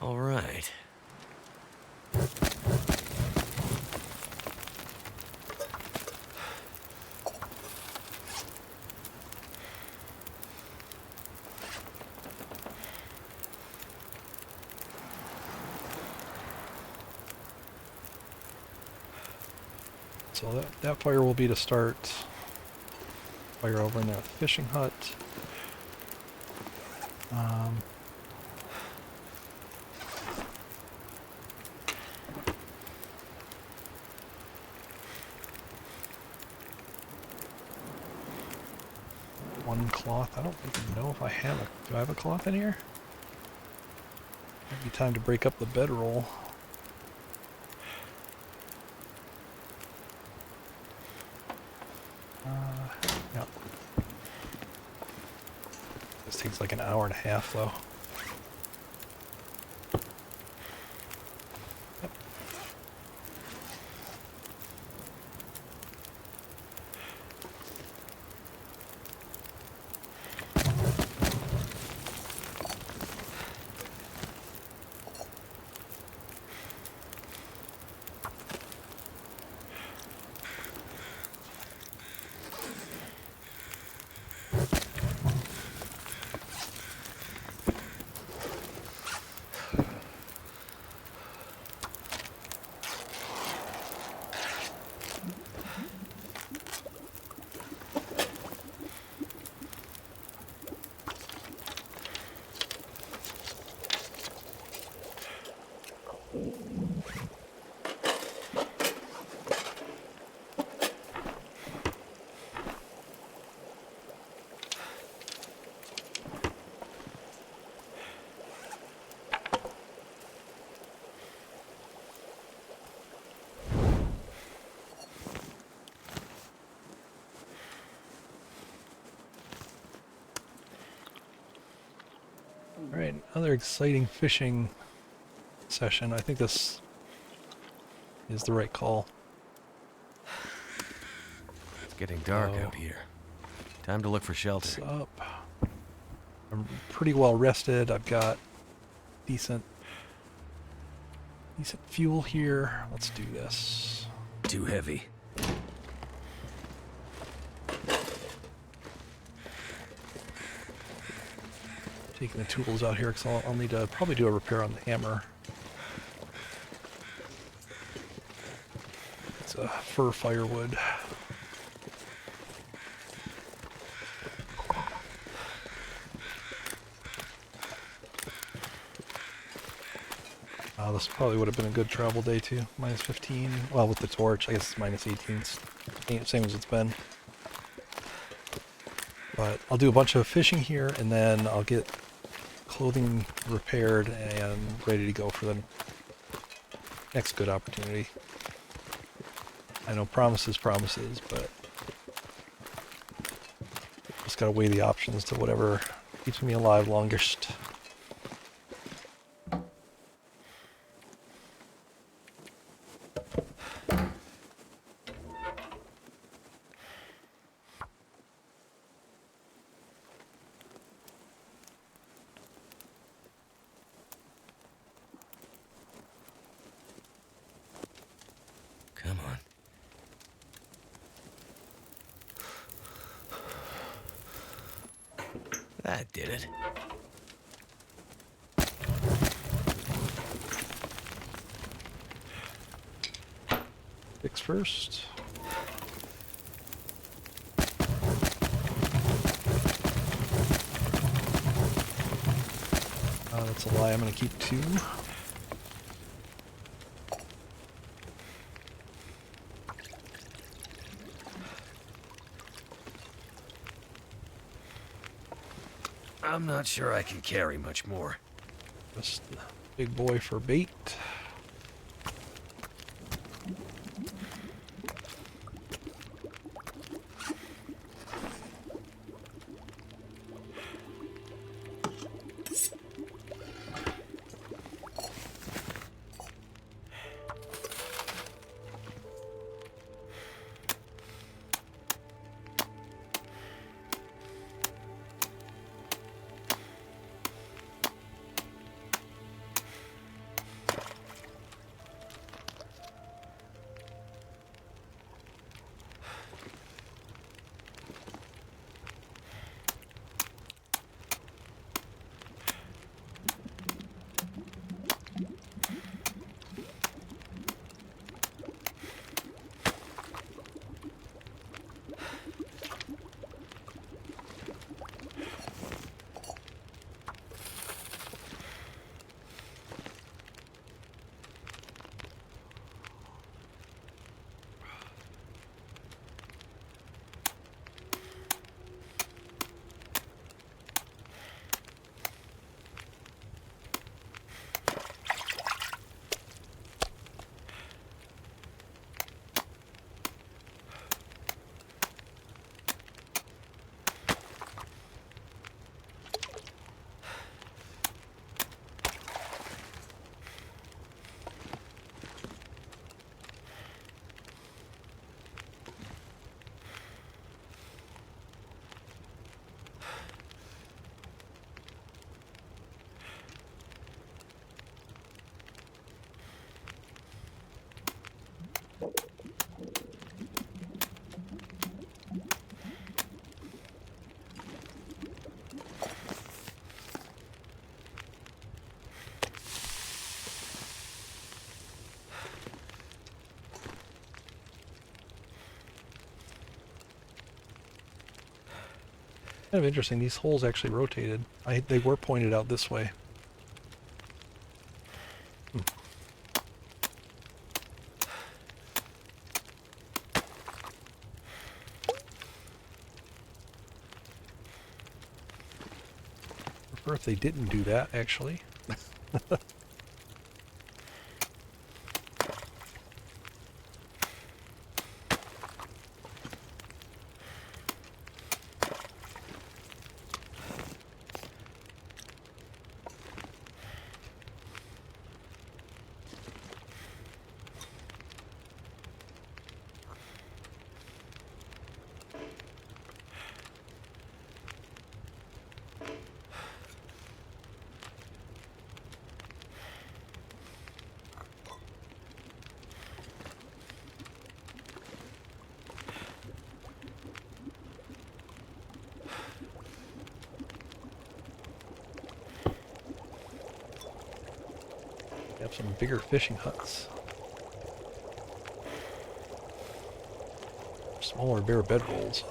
All right. So that fire will be to start fire over in that fishing hut. One cloth. I don't even know if I have a... Do I have a cloth in here? Might be time to break up the bedroll. Yeah. This takes like an hour and a half, though. Yep. Alright, another exciting fishing session. I think this is the right call. It's getting dark So, out here. Time to look for shelter. what's up? I'm pretty well rested. I've got decent fuel here. Let's do this. Too heavy. Taking the tools out here because I'll need to probably do a repair on the hammer. It's a fir firewood. This probably would have been a good travel day too. Minus 15. Well, with the torch, I guess it's minus 18. Same as it's been. But I'll do a bunch of fishing here, and then I'll get clothing repaired and ready to go for the next good opportunity. I know promises, but just gotta weigh the options to whatever keeps me alive longest. Come on. That did it. Fix first. That's a lie. I'm going to keep 2. I'm not sure I can carry much more. Just the big boy for bait. Kind of interesting. These holes actually rotated. They were pointed out this way. Prefer if they didn't do that, actually. Have some bigger fishing huts. Smaller bare bedrolls.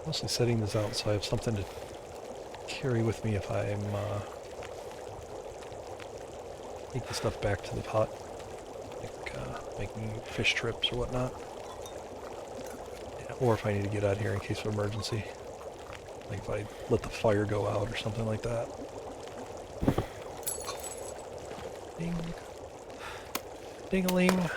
Mostly setting this out so I have something to carry with me if I'm take the stuff back to the pot, like making fish trips or whatnot. Yeah, or if I need to get out of here in case of emergency, like if I let the fire go out or something like that. Ding, ding-a-ling.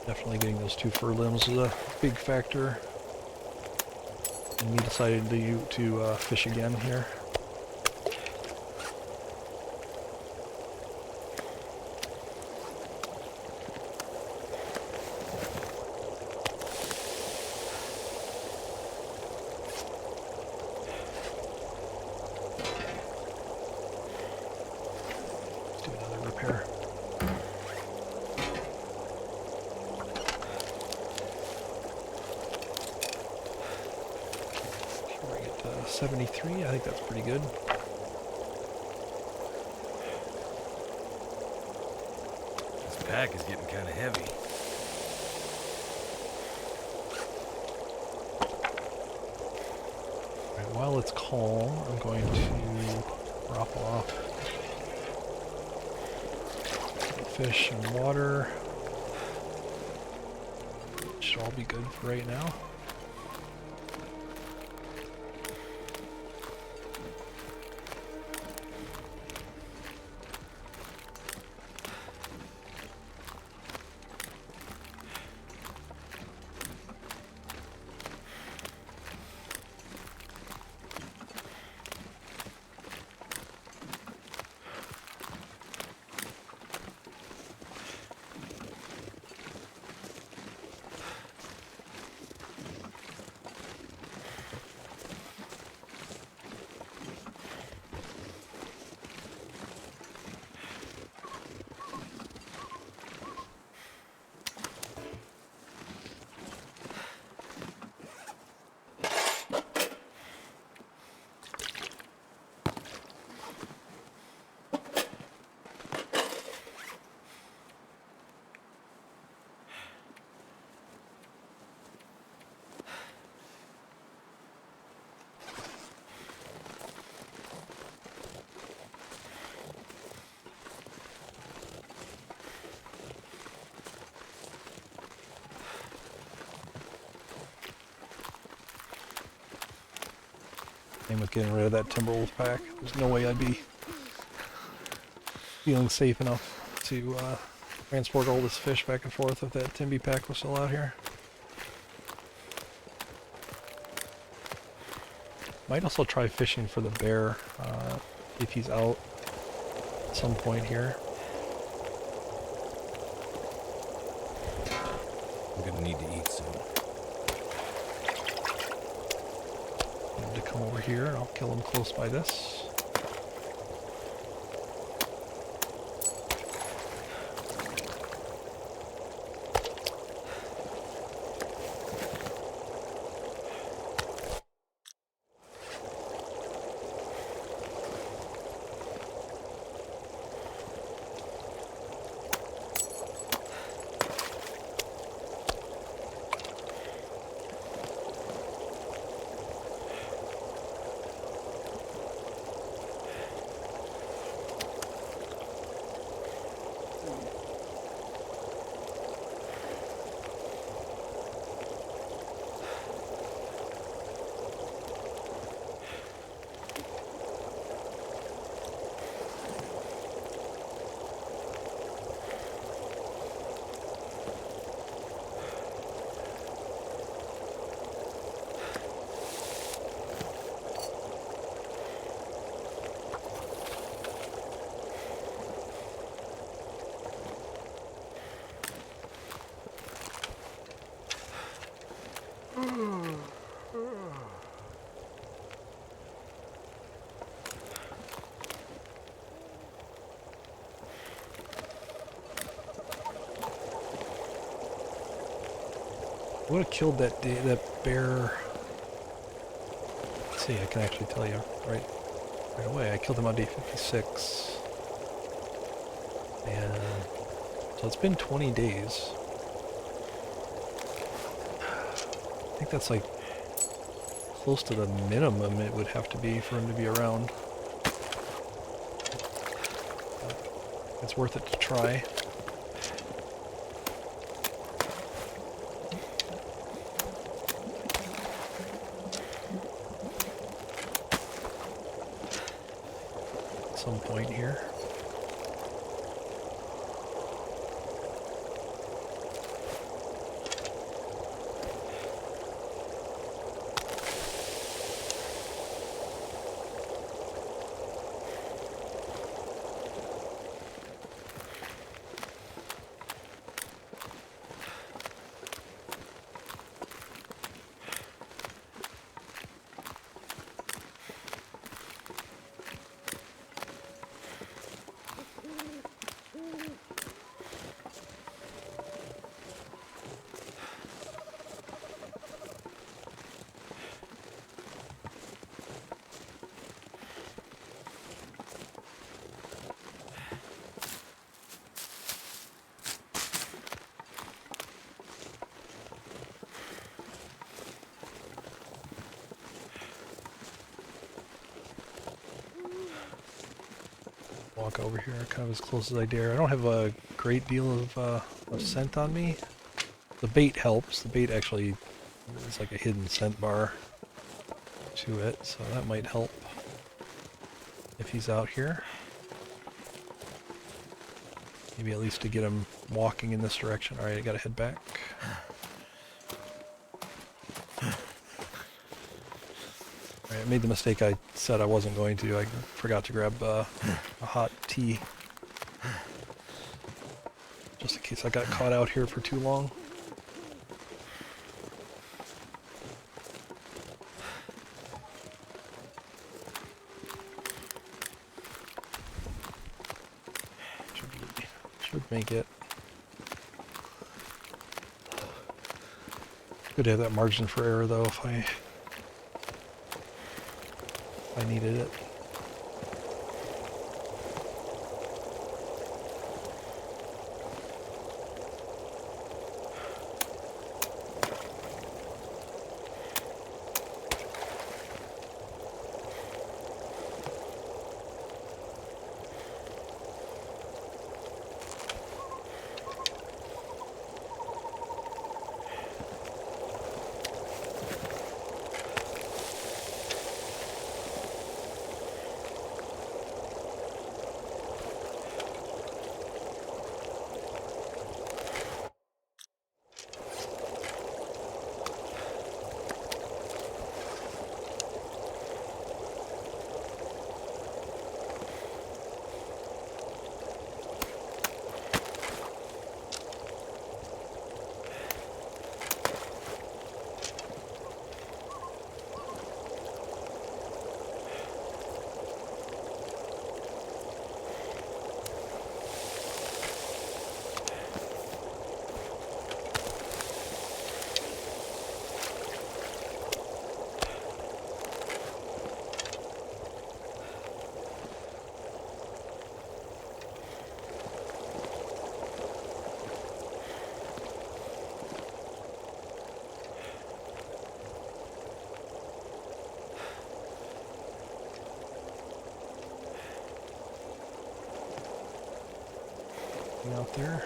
Definitely getting those 2 fur limbs is a big factor. And me decided to fish again here. Let's do another repair. Bring it to 73. I think that's pretty good. This pack is getting kind of heavy. Alright, while it's calm, I'm going to drop off fish and water. Should all be good for right now. Same with getting rid of that Timberwolf pack. There's no way I'd be feeling safe enough to transport all this fish back and forth if that Timby pack was still out here. Might also try fishing for the bear if he's out at some point here. I'm gonna need to eat soon. To come over here, and I'll kill him close by this. I would have killed that bear. Let's see, I can actually tell you right away. I killed him on day 56. And so it's been 20 days. I think that's like close to the minimum it would have to be for him to be around. But it's worth it to try. Some point here. walk over here kind of as close as I dare. I don't have a great deal of scent on me. The bait helps. The bait actually is like a hidden scent bar to it, so that might help if he's out here. Maybe at least to get him walking in this direction. Alright, I gotta head back. Alright, I made the mistake I said I wasn't going to. I forgot to grab a hot tea. Just in case I got caught out here for too long. Should make it. Good to have that margin for error though if I needed it. Out there.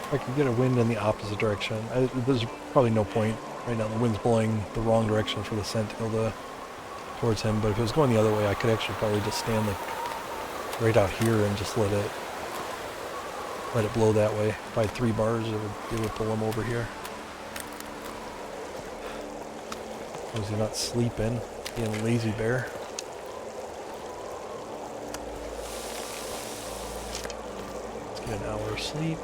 If I could get a wind in the opposite direction, there's probably no point right now. The wind's blowing the wrong direction for the scent to go towards him, but if it was going the other way, I could actually probably just stand like right out here and just let it blow that way. If I had 3 bars, it would pull him over here. As long as he's not sleeping, being a lazy bear. Let's get an hour of sleep.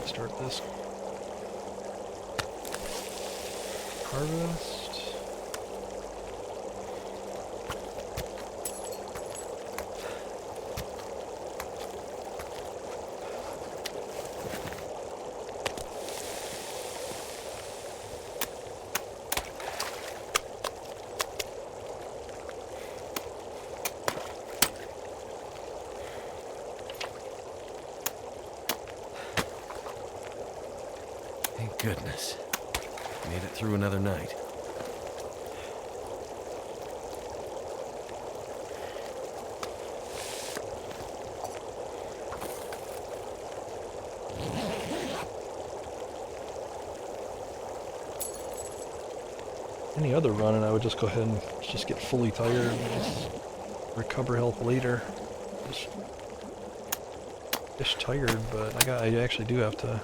Start this harvest. goodness. Made it through another night. Any other run, and I would just go ahead and just get fully tired and just recover health later. Just tired, but I actually do have to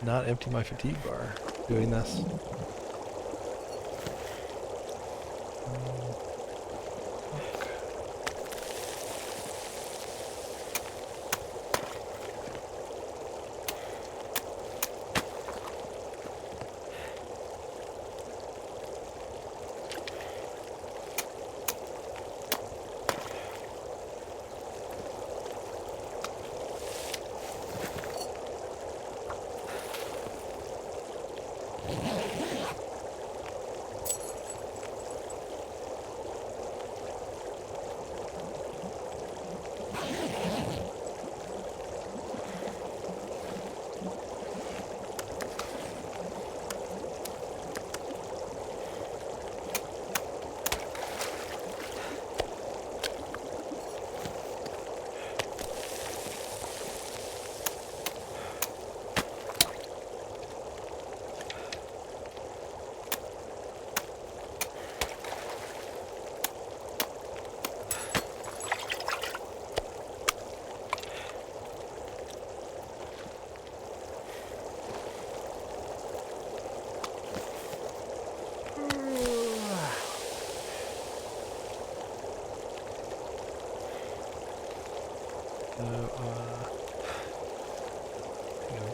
not empty my fatigue bar doing this.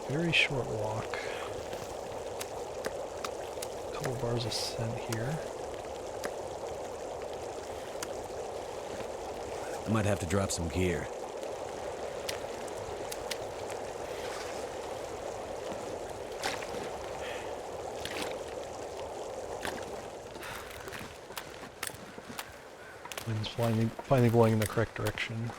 Very short walk. A couple bars of scent here. I might have to drop some gear. Wind's finally blowing in the correct direction.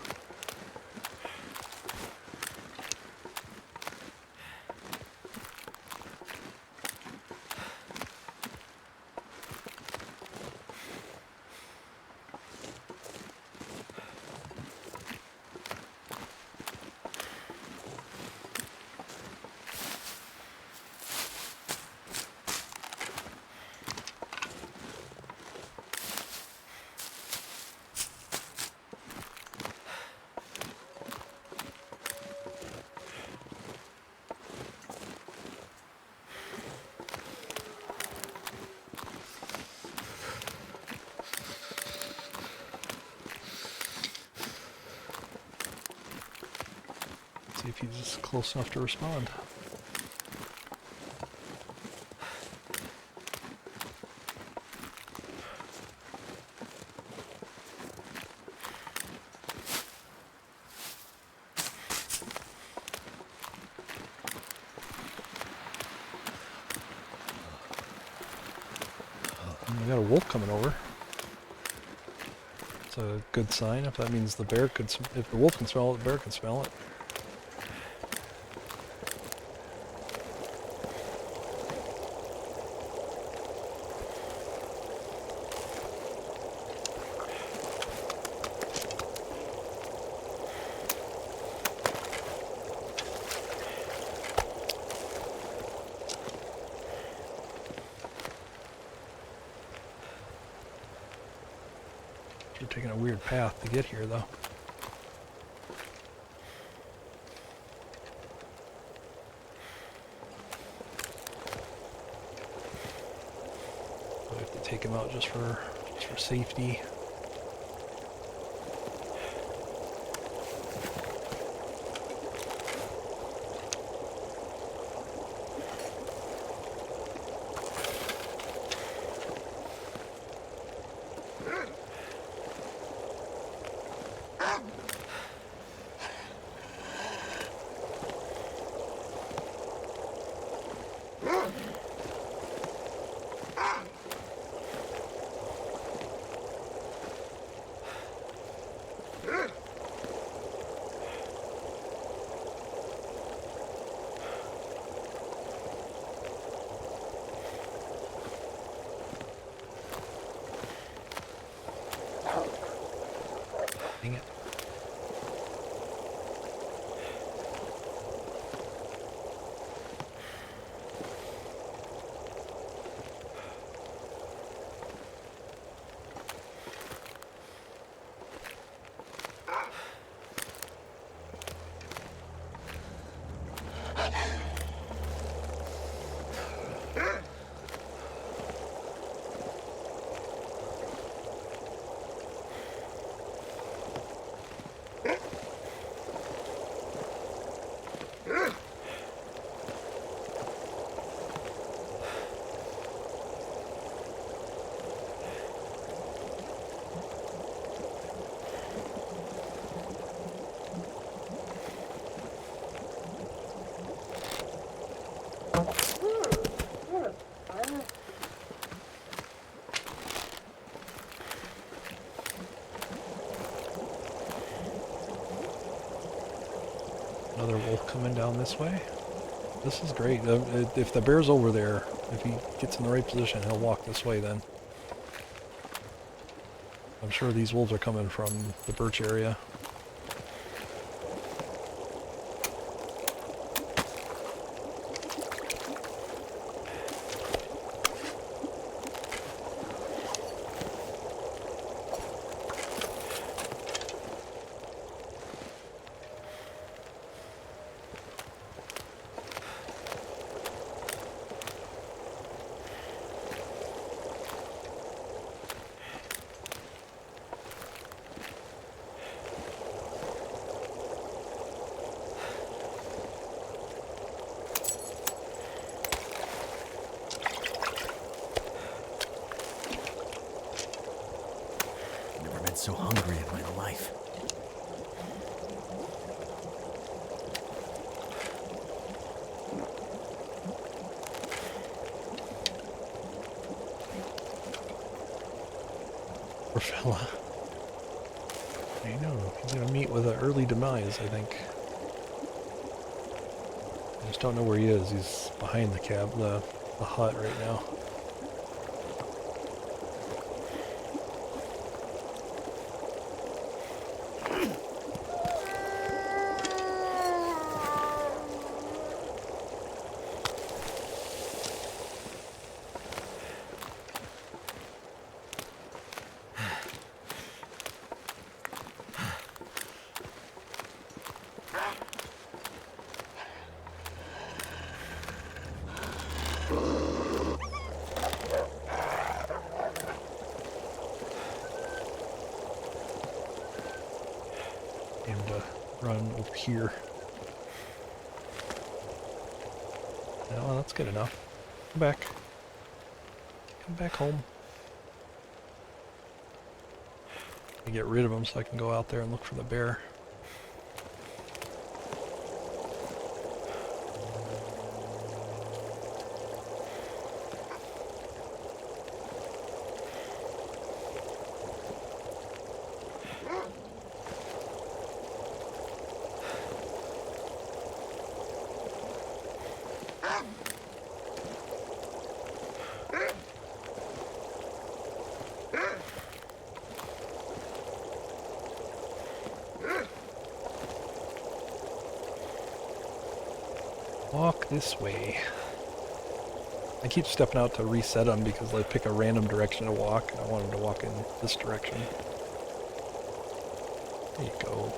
See if he's close enough to respond. We got a wolf coming over. It's a good sign. If that means the bear could, if the wolf can smell it, the bear can smell it. We're taking a weird path to get here, though. I have to take him out just for safety. this way? This is great. If the bear's over there, if he gets in the right position, he'll walk this way then. I'm sure these wolves are coming from the birch area. So hungry in my life. Poor fella. I know, he's gonna meet with an early demise, I think. I just don't know where he is. He's behind the hut right now. Run over here. Yeah, well, that's good enough. Come back. Come back home. I get rid of him so I can go out there and look for the bear. Walk this way. I keep stepping out to reset them because I pick a random direction to walk, and I want them to walk in this direction. There you go.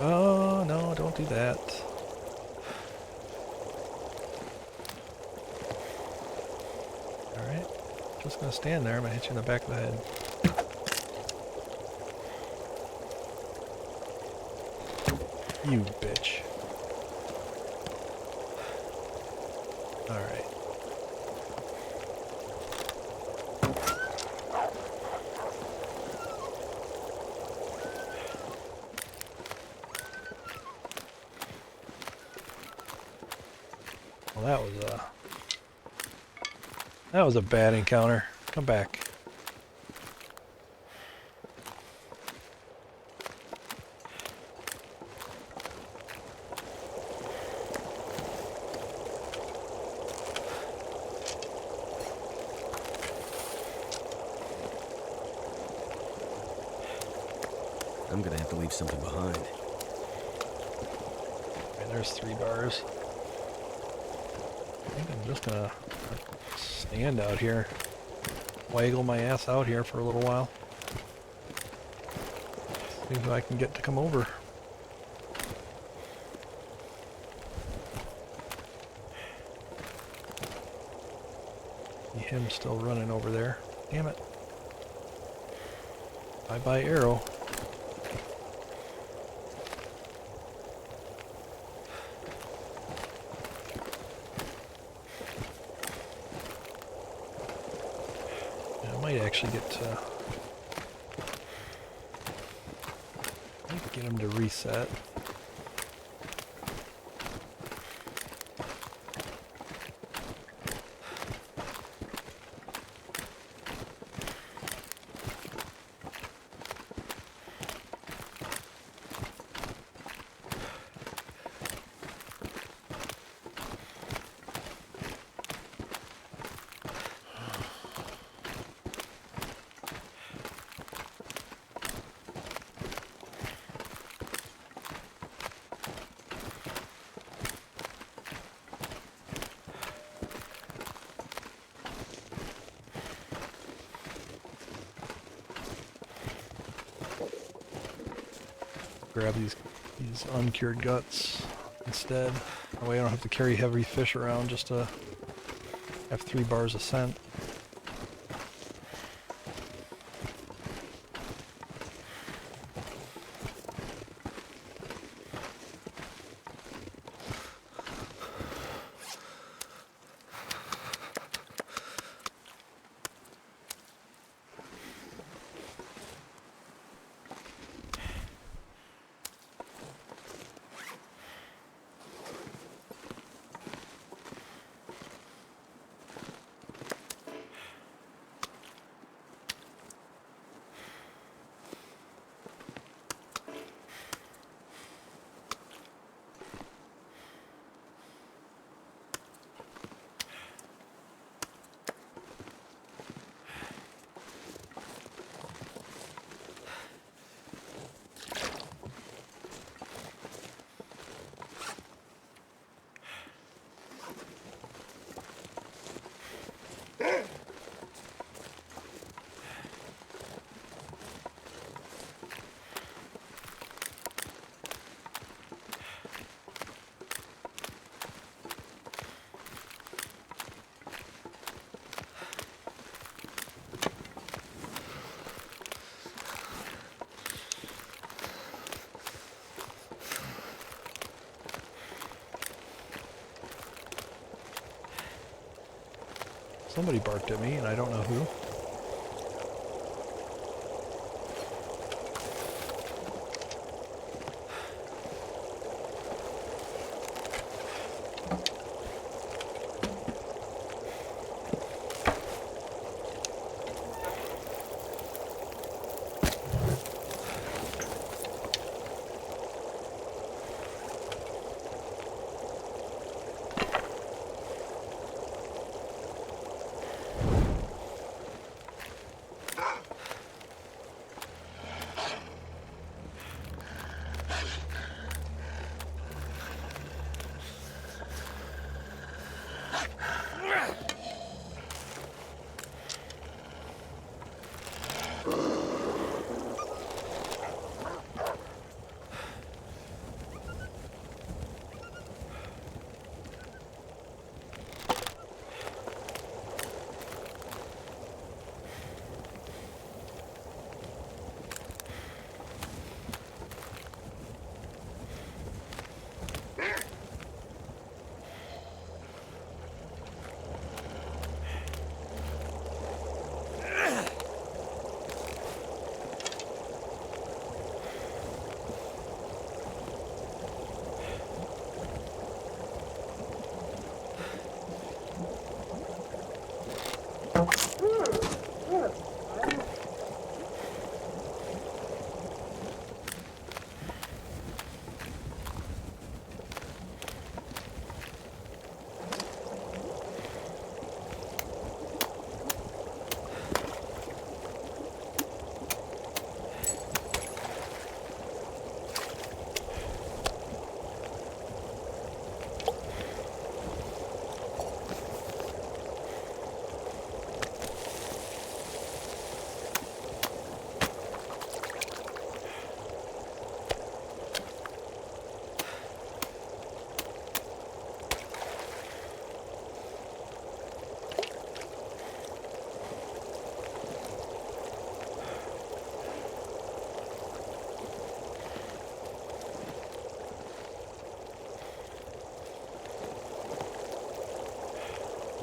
Oh, no, don't do that. Alright. Just gonna stand there. I'm gonna hit you in the back of the head. You bitch. Alright. Well, that was a bad encounter. Come back. I'm gonna have to leave something behind. And there's 3 bars. I think I'm just gonna stand out here. Waggle my ass out here for a little while. See who I can get to come over. See him still running over there. Damn it. Bye-bye arrow. Might actually get him to reset. grab these uncured guts instead. That way I don't have to carry heavy fish around just to have 3 bars of scent. Somebody barked at me, and I don't know who.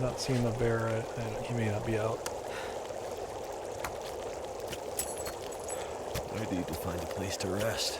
Not seeing the bear. He may not be out. I need to find a place to rest.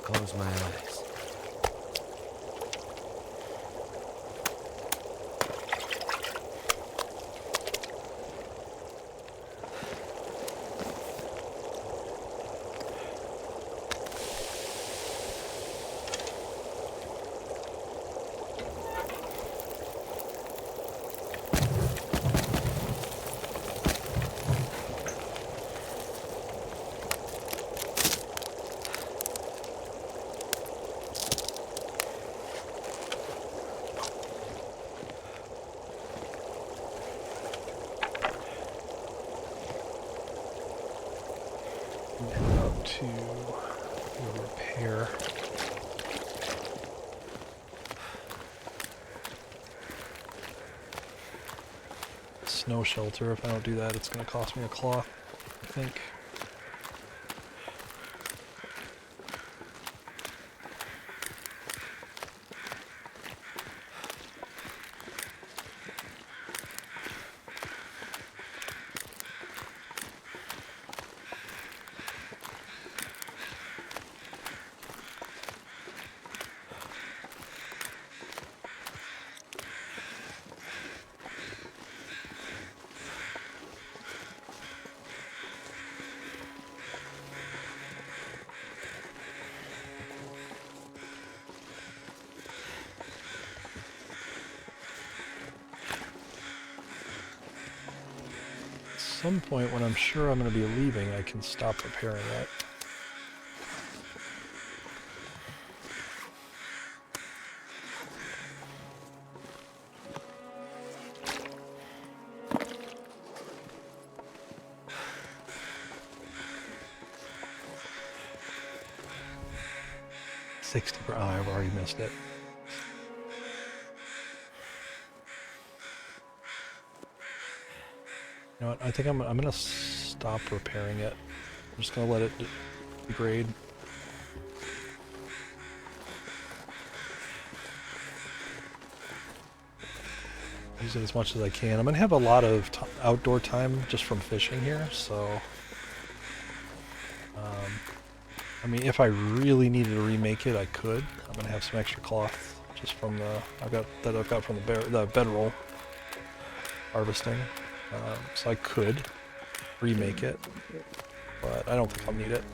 close my eyes. Out to the repair. Snow shelter. If I don't do that, it's going to cost me a cloth, I think. At some point when I'm sure I'm going to be leaving, I can stop repairing it. Oh, I've already missed it. You know what? I think I'm gonna stop repairing it. I'm just gonna let it degrade. Use it as much as I can. I'm gonna have a lot of outdoor time just from fishing here, so I mean, if I really needed to remake it, I could. I'm gonna have some extra cloth just from the I've got from the bedroll harvesting, so I could remake it, but I don't think I'll need it.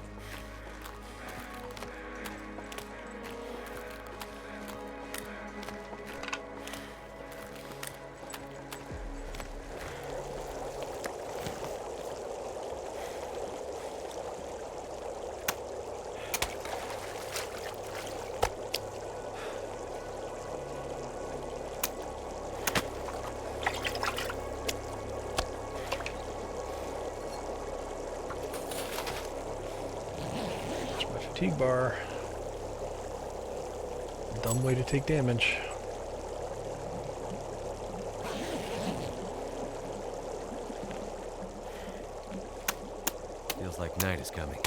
Fatigue bar. Dumb way to take damage. Feels like night is coming.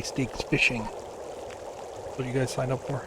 Stakes fishing. What do you guys sign up for?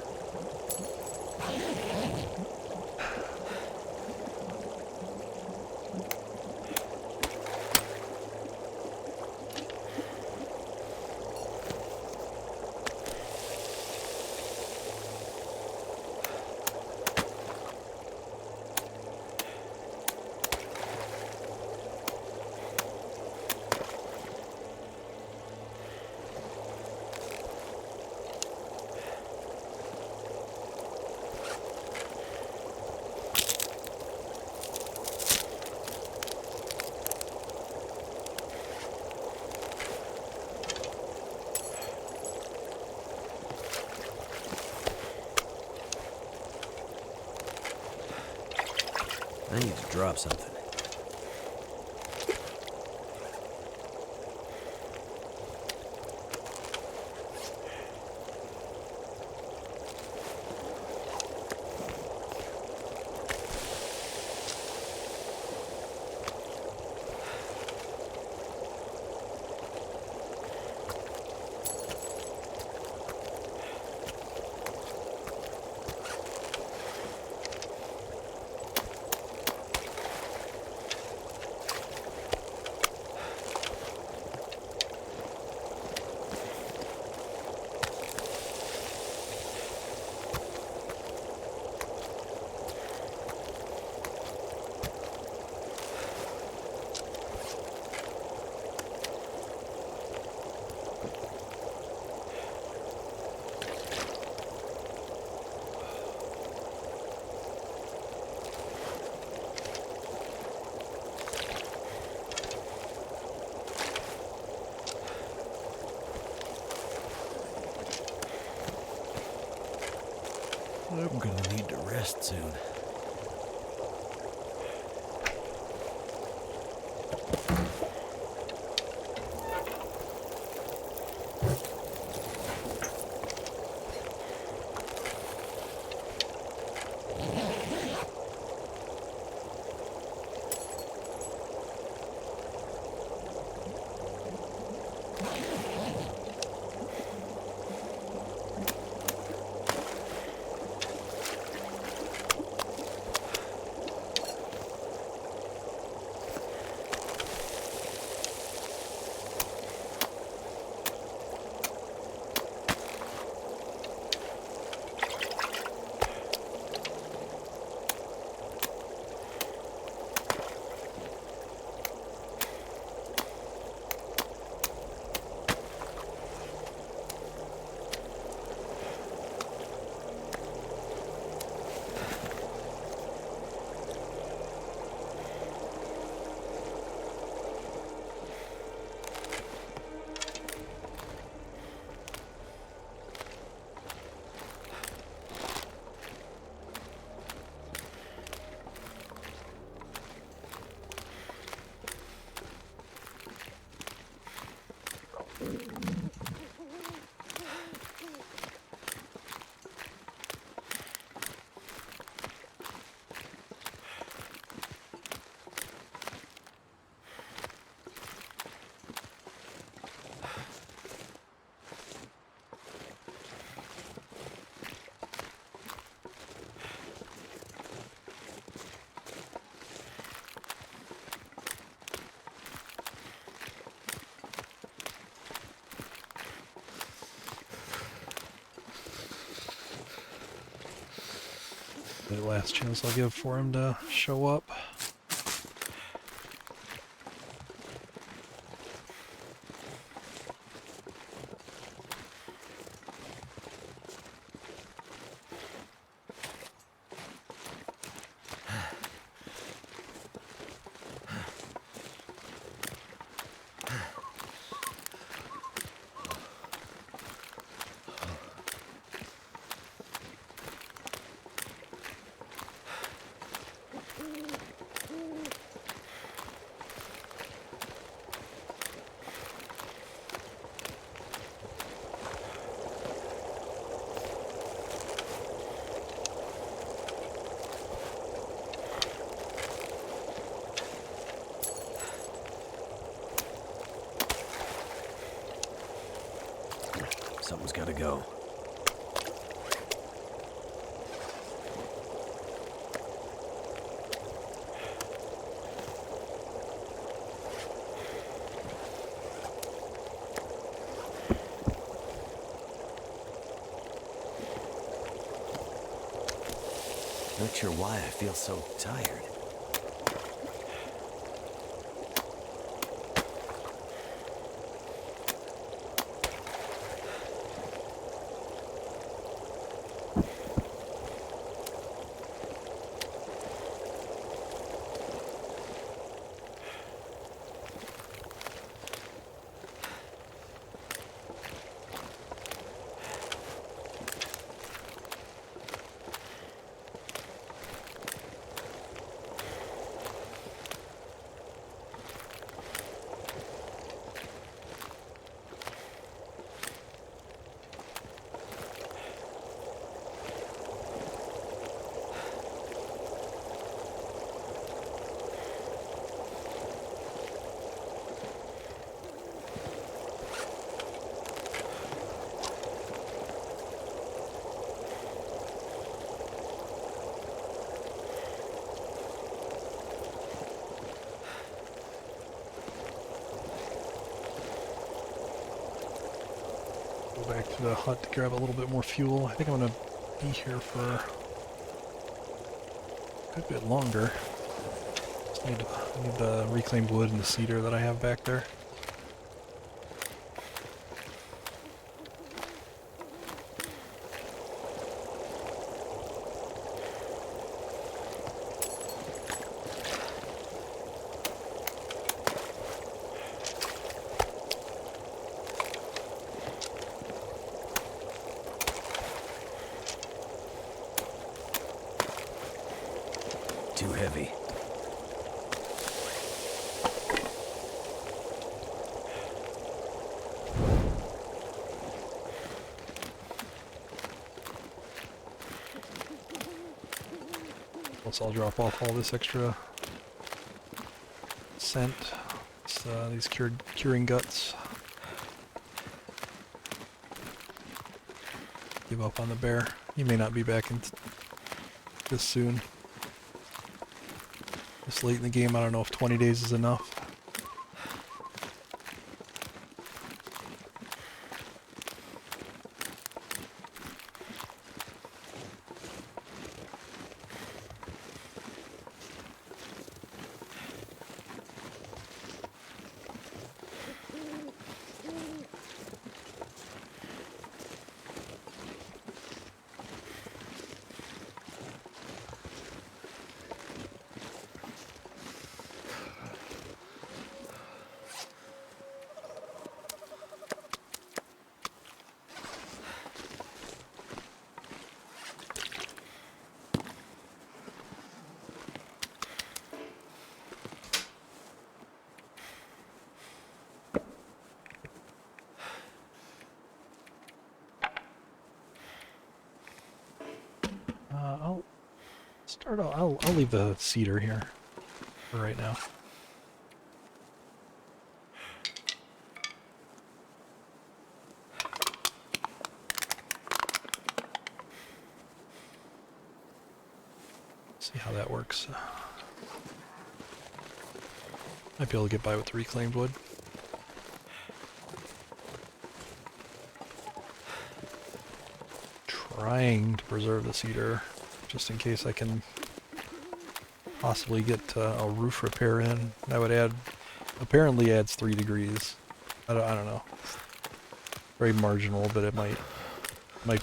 I need to drop something. the last chance I'll give for him to show up. Something's gotta go. Not sure why I feel so tired. Go back to the hut to grab a little bit more fuel. I think I'm going to be here for a good bit longer. Just need the reclaimed wood and the cedar that I have back there. Too heavy. Plus I'll drop off all this extra scent. It's, these curing guts. Give up on the bear. He may not be back in this soon. This late in the game, I don't know if 20 days is enough. I'll leave the cedar here for right now. See how that works. Might be able to get by with the reclaimed wood. Trying to preserve the cedar. just in case I can possibly get a roof repair in. That would add, apparently adds 3 degrees. I don't know. Very marginal, but it might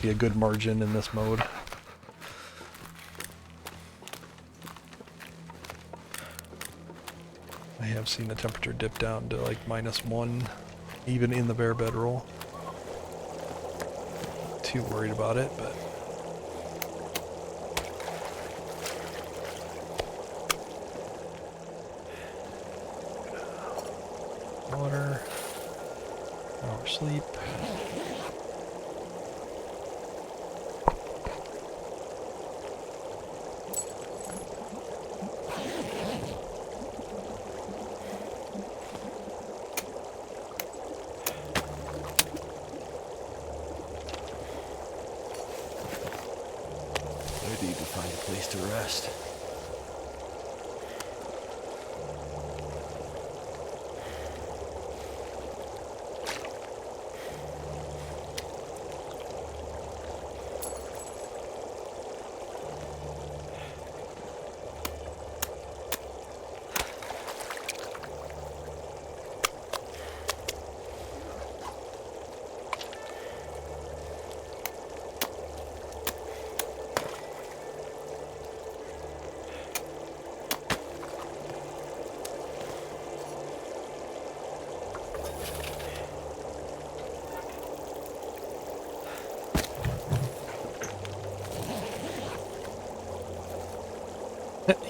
be a good margin in this mode. I have seen the temperature dip down to like -1, even in the bare bedroll. Not too worried about it, but water, hour sleep. I need to find a place to rest.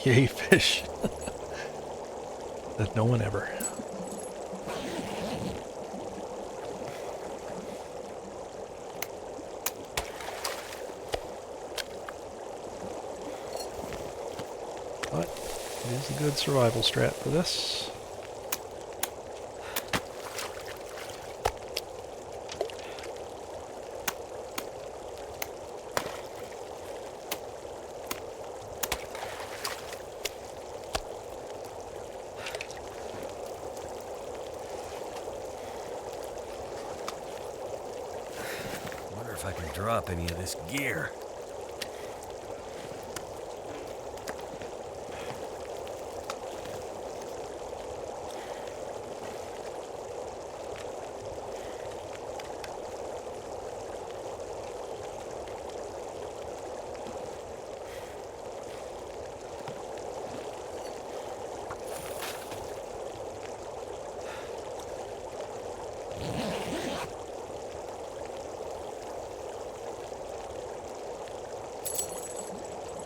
Yay, fish. That no one ever. But it is a good survival strat for this. If I can drop any of this gear.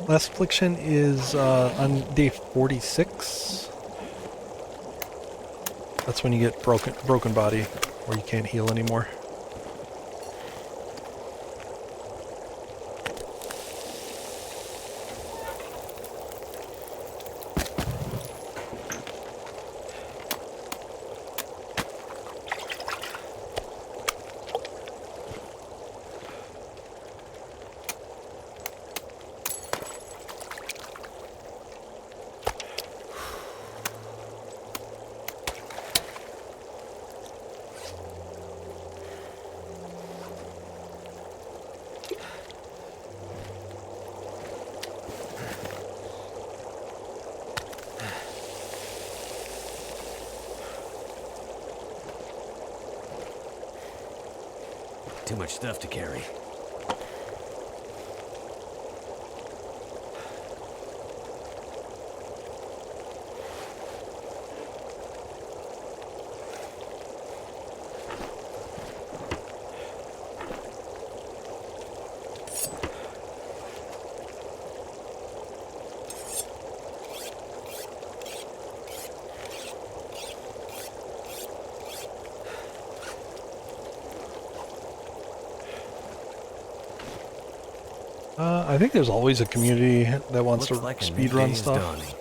Last affliction is on day 46. That's when you get broken body, where you can't heal anymore. Too much stuff to carry. I think there's always a community that wants Looks to like a new speedrun day is stuff. dawning.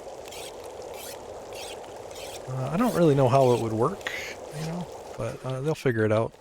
I don't really know how it would work, you know, but they'll figure it out.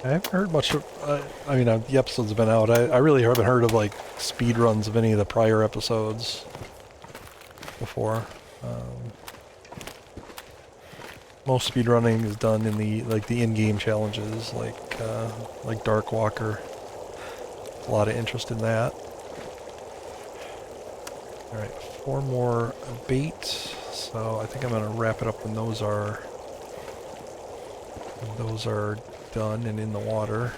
I haven't heard much of, I mean, the episodes have been out. I really haven't heard of, like, speed runs of any of the prior episodes before. Most speed running is done in the, like, the in-game challenges, like Dark Walker. A lot of interest in that. Alright, 4 more bait, so I think I'm going to wrap it up when those are done and in the water.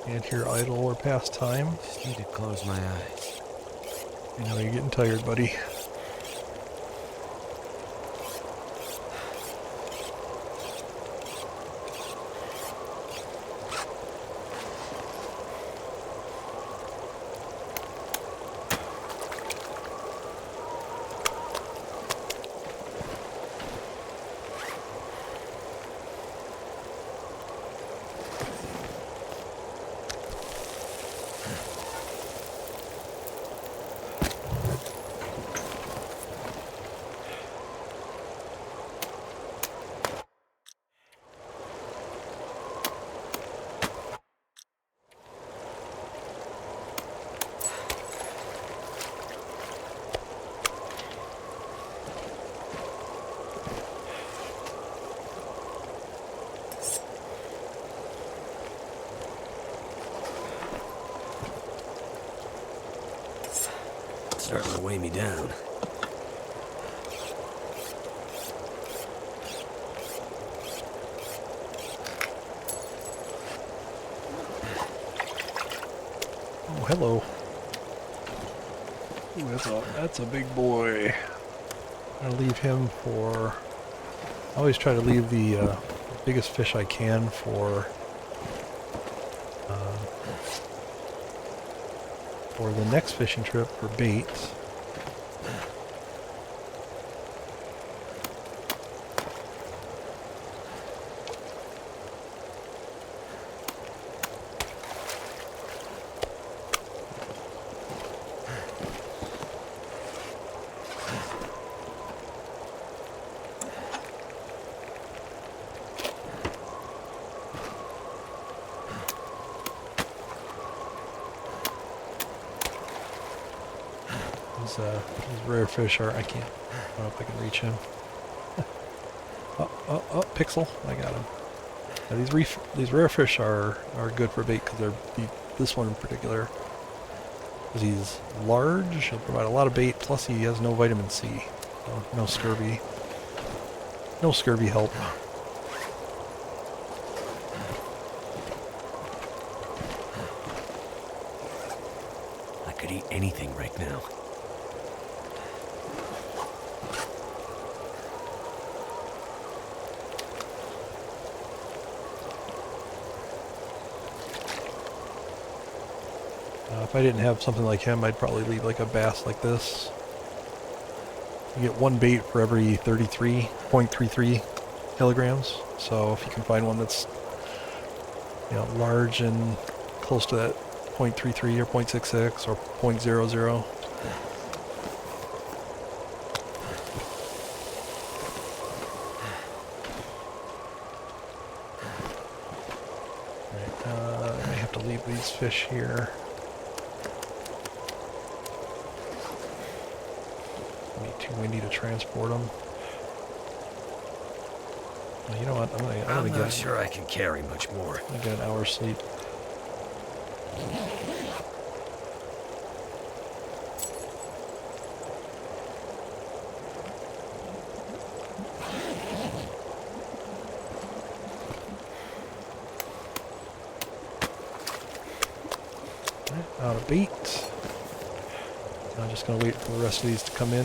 And here idle or past time. Just need to close my eyes. I know you're getting tired, buddy. Starting to weigh me down. Oh, hello. Ooh, that's a big boy. I'm gonna leave him for... I always try to leave the biggest fish I can for the next fishing trip for bait. These rare fish are... I can't... I don't know if I can reach him. Oh, Pixel. I got him. Now these rare fish are good for bait because this one in particular, because he's large, he'll provide a lot of bait, plus he has no vitamin C. So no scurvy. No scurvy help. I could eat anything right now. If I didn't have something like him, I'd probably leave like a bass like this. You get one bait for every 33.33 kilograms. So if you can find one that's, you know, large and close to that 0.33 or 0.66 or 0.00. leave these fish here. Too windy to transport them. Well, you know what? I'm not sure I can carry much more. I got an hour's sleep. Out of bait. I'm just going to wait for the rest of these to come in.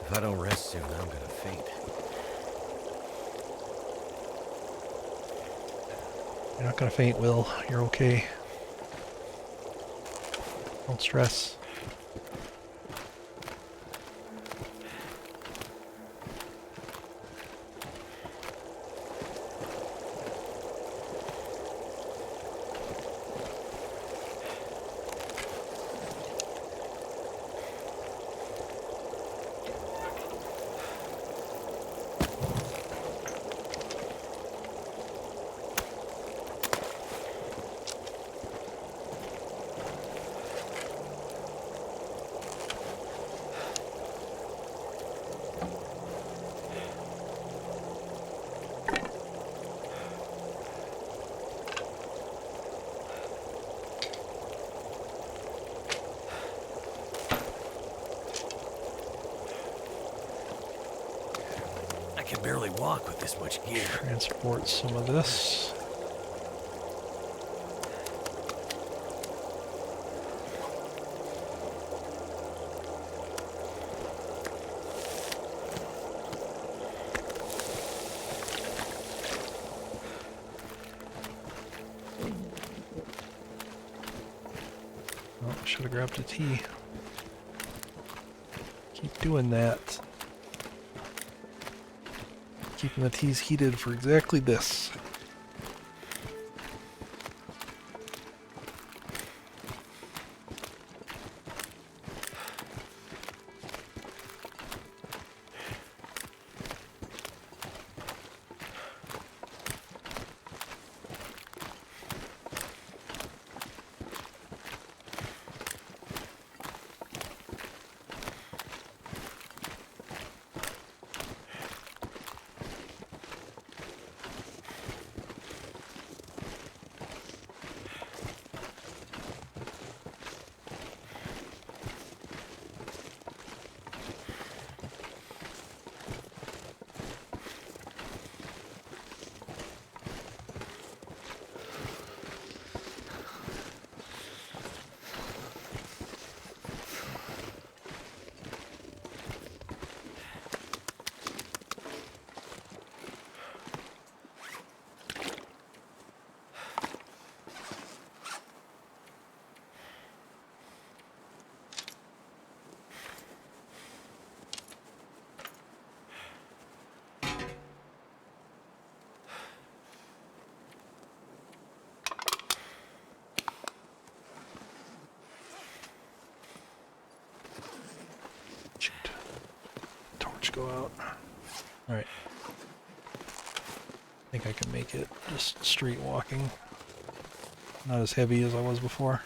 If I don't rest soon, I'm gonna faint. You're not going to faint, Will. You're okay. Don't stress. I can barely walk with this much gear. Transport some of this. Oh, I should have grabbed a tea. Keep doing that. Keeping the teas heated for exactly this. Shoot. Torch go out. Alright. I think I can make it just straight walking. Not as heavy as I was before.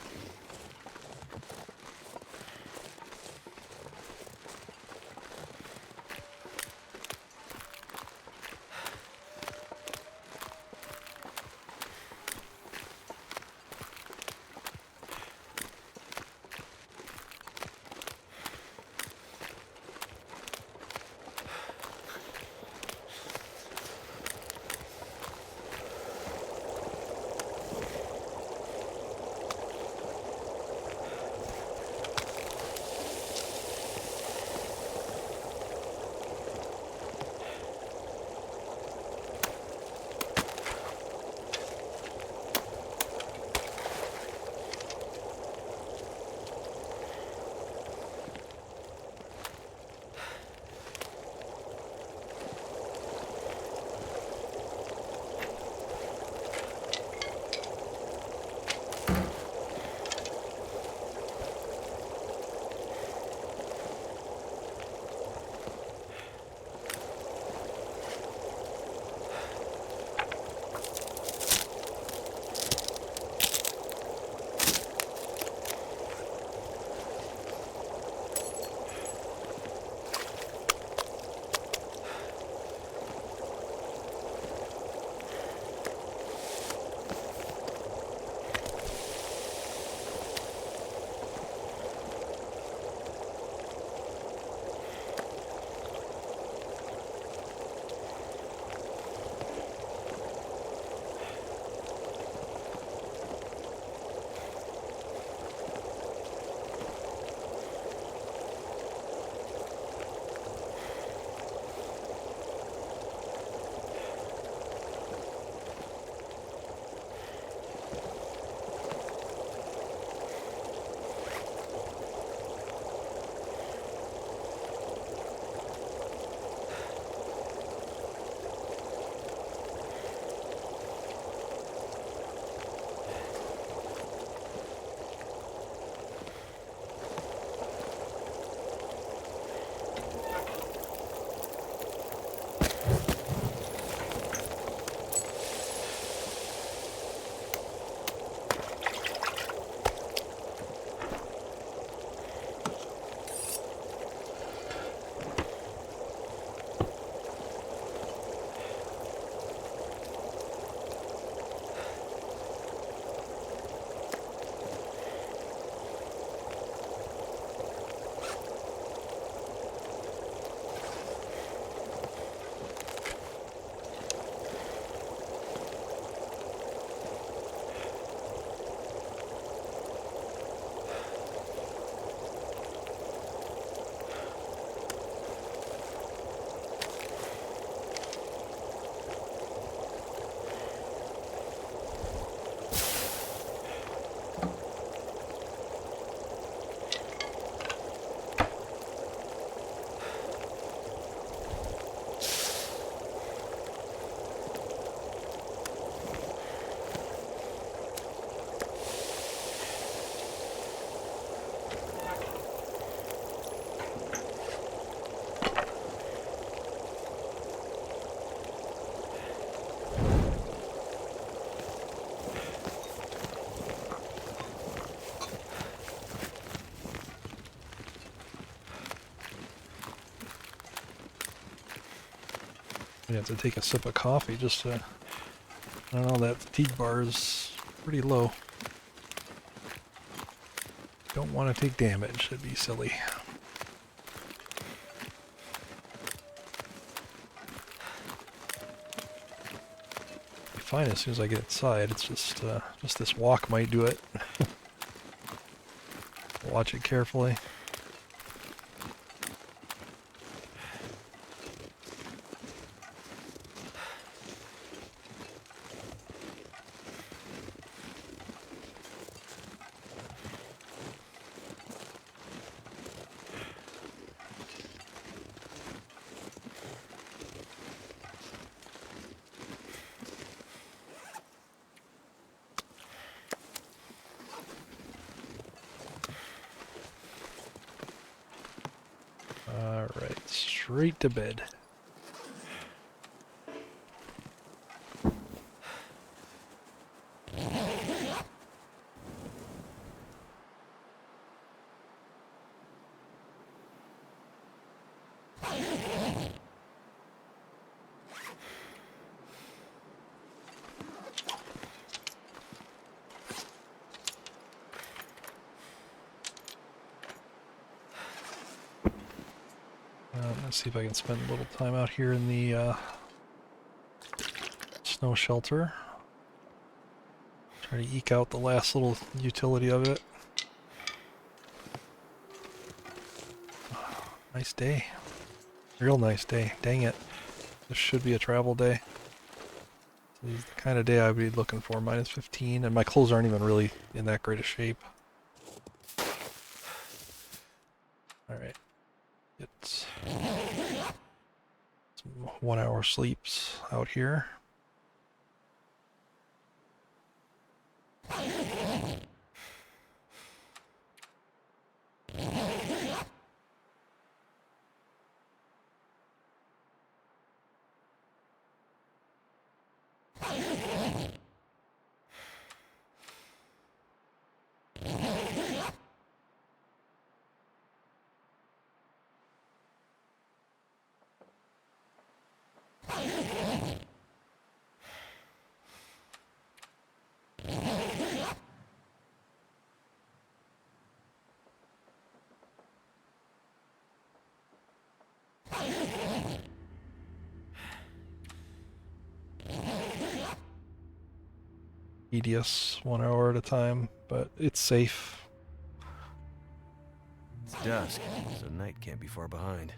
I have to take a sip of coffee just to, I don't know, that fatigue bar is pretty low. Don't want to take damage, that'd be silly. Be fine as soon as I get inside, it's just this walk might do it. Watch it carefully. Alright, straight to bed. Let's see if I can spend a little time out here in the snow shelter. Try to eke out the last little utility of it. Nice day. Real nice day. Dang it. This should be a travel day. This is the kind of day I'd be looking for. Minus 15, and my clothes aren't even really in that great a shape. Alright. It's some 1 hour sleeps out here. Tedious, 1 hour at a time, but it's safe. It's dusk, so night can't be far behind.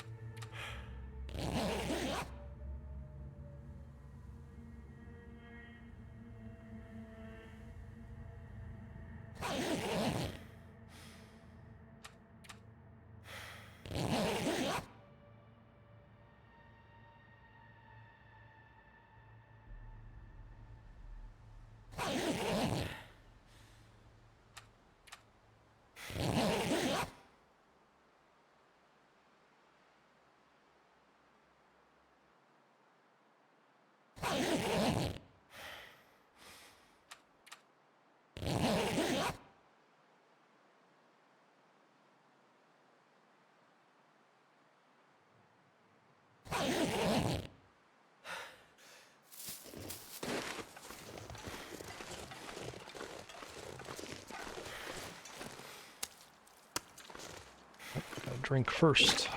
Gotta drink first.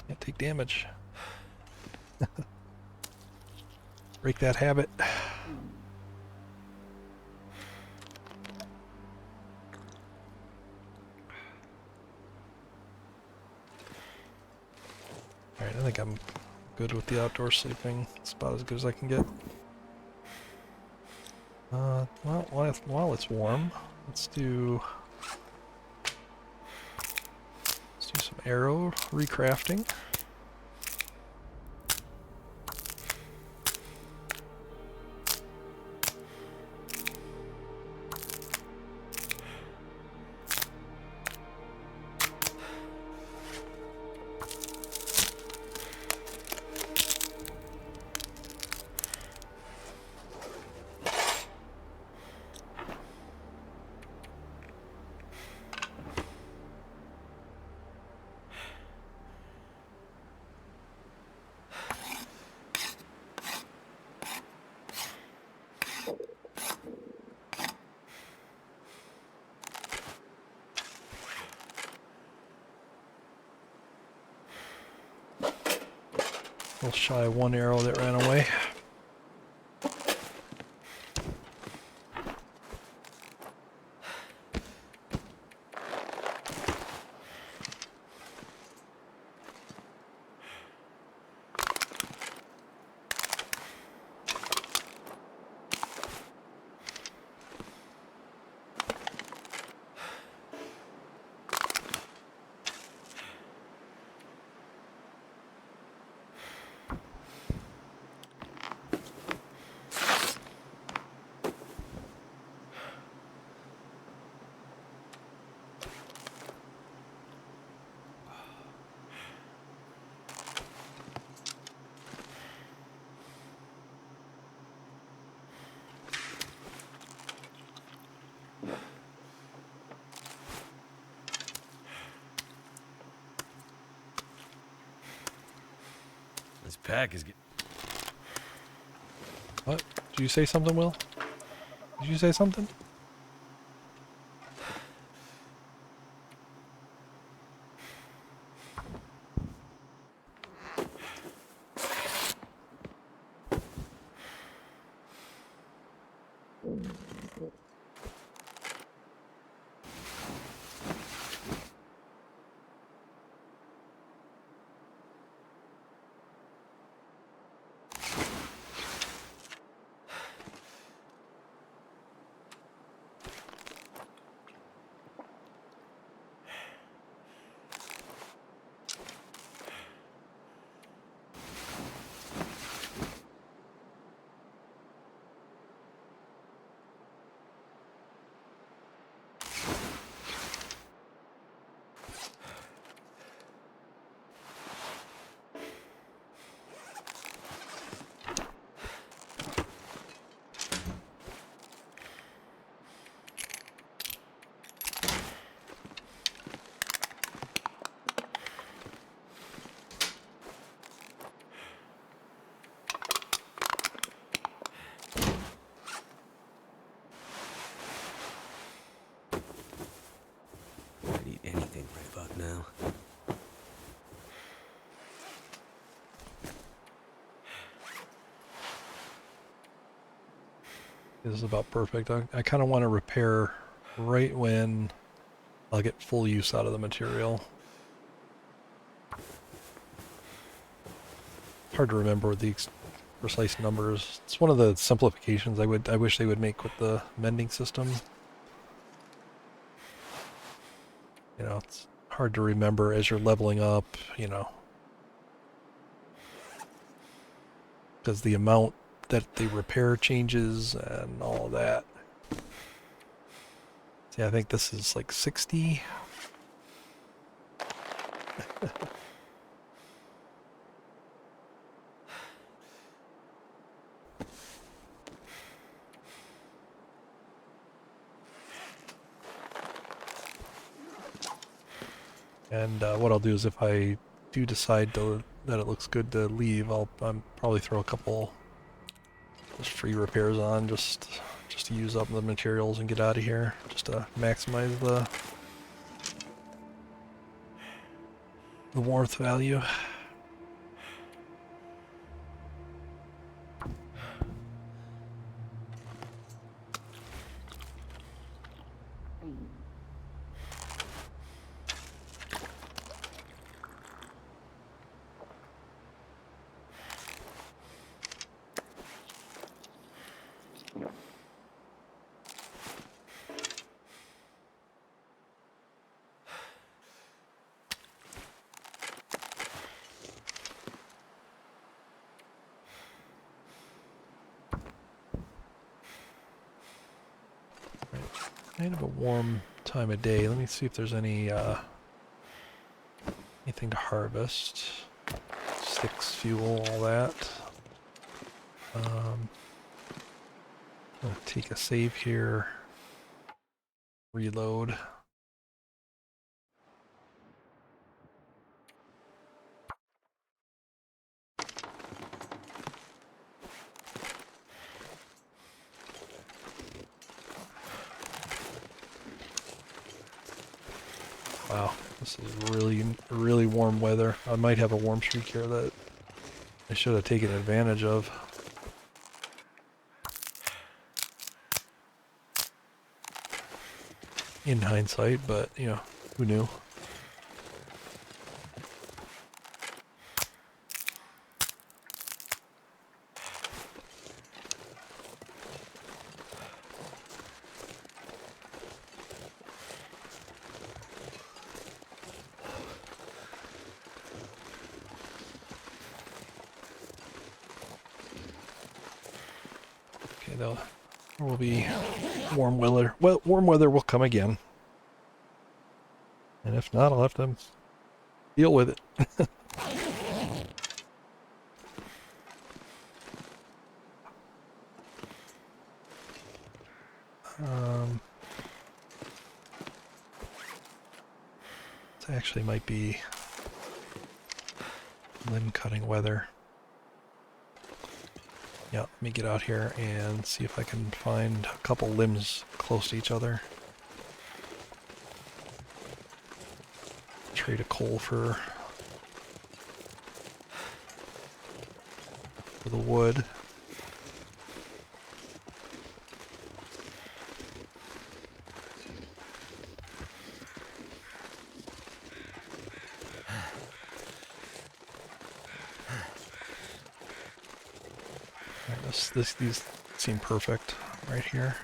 Can't take damage. Break that habit. Alright, I think I'm good with the outdoor sleeping. It's about as good as I can get. Well, while it's warm, let's do some arrow recrafting. little shy of one arrow that ran away. This pack is. What? Did you say something, Will? Did you say something? I'd eat anything right about now. This is about perfect. I kind of want to repair right when I'll get full use out of the material. Hard to remember the precise numbers. It's one of the simplifications I wish they would make with the mending system. You know, it's hard to remember as you're leveling up, you know, because the amount that the repair changes and all of that. See, I think this is like 60. And what I'll do is if I do decide that it looks good to leave, I'll probably throw a couple just free repairs on just to use up the materials and get out of here, just to maximize the warmth value. Kind of a warm time of day. Let me see if there's any anything to harvest. Sticks, fuel, all that. I'll take a save here. Reload. Wow, this is really, really warm weather. I might have a warm streak here that I should have taken advantage of. In hindsight, but, you know, who knew? Okay, though, there will be warm weather. Well, warm weather will come again. And if not, I'll have to deal with it. This actually might be limb cutting weather. Yeah, let me get out here and see if I can find a couple limbs close to each other. Trade a coal for the wood. These seem perfect right here.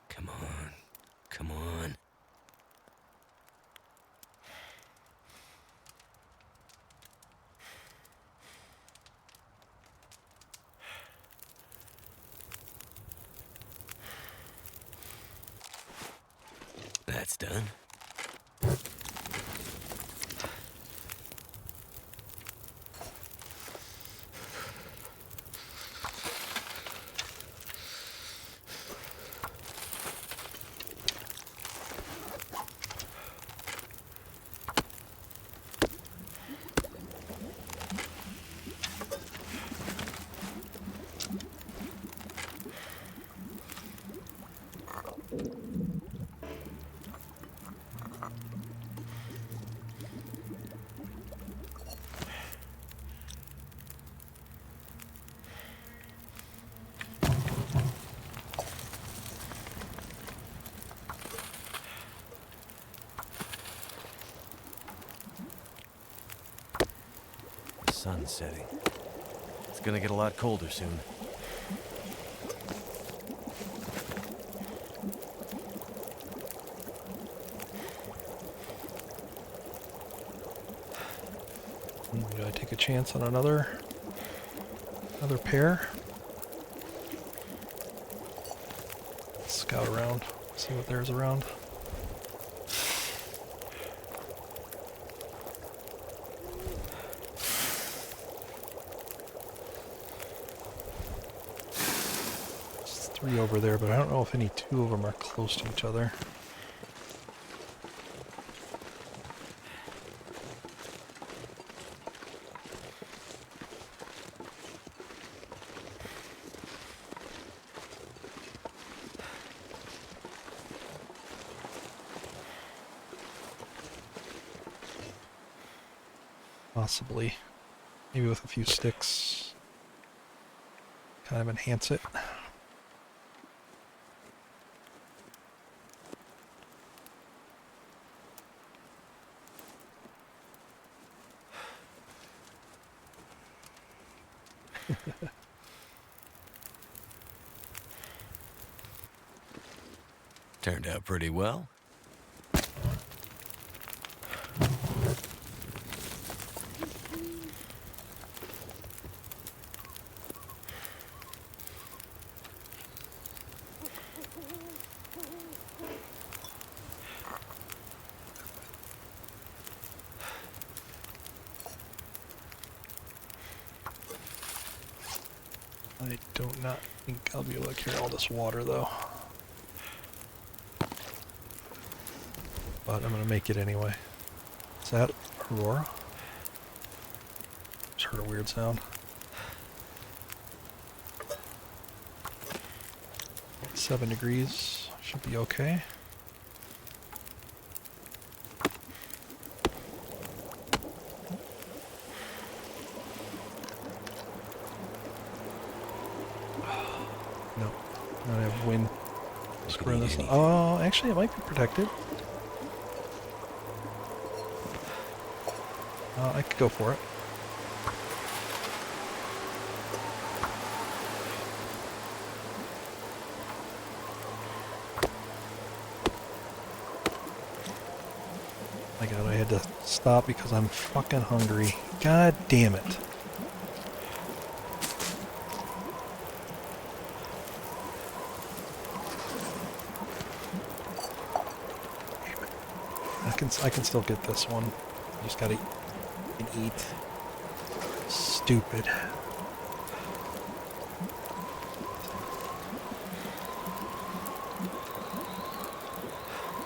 Come on. Come on. That's done. Sun's setting. It's gonna get a lot colder soon. Do I take a chance on another pair? Scout around, see what there's around. There's 3 over there, but I don't know if any 2 of them are close to each other. Possibly. Maybe with a few sticks. Kind of enhance it. Turned out pretty well. I do not think I'll be able to carry all this water though. But I'm gonna make it anyway. Is that Aurora? heard a weird sound. $7 should be okay. No, I have wind. Screwing this. Oh, actually, it might be protected. I could go for it. My God, I had to stop because I'm fucking hungry. God damn it. I can still get this one. Just gotta eat. Stupid.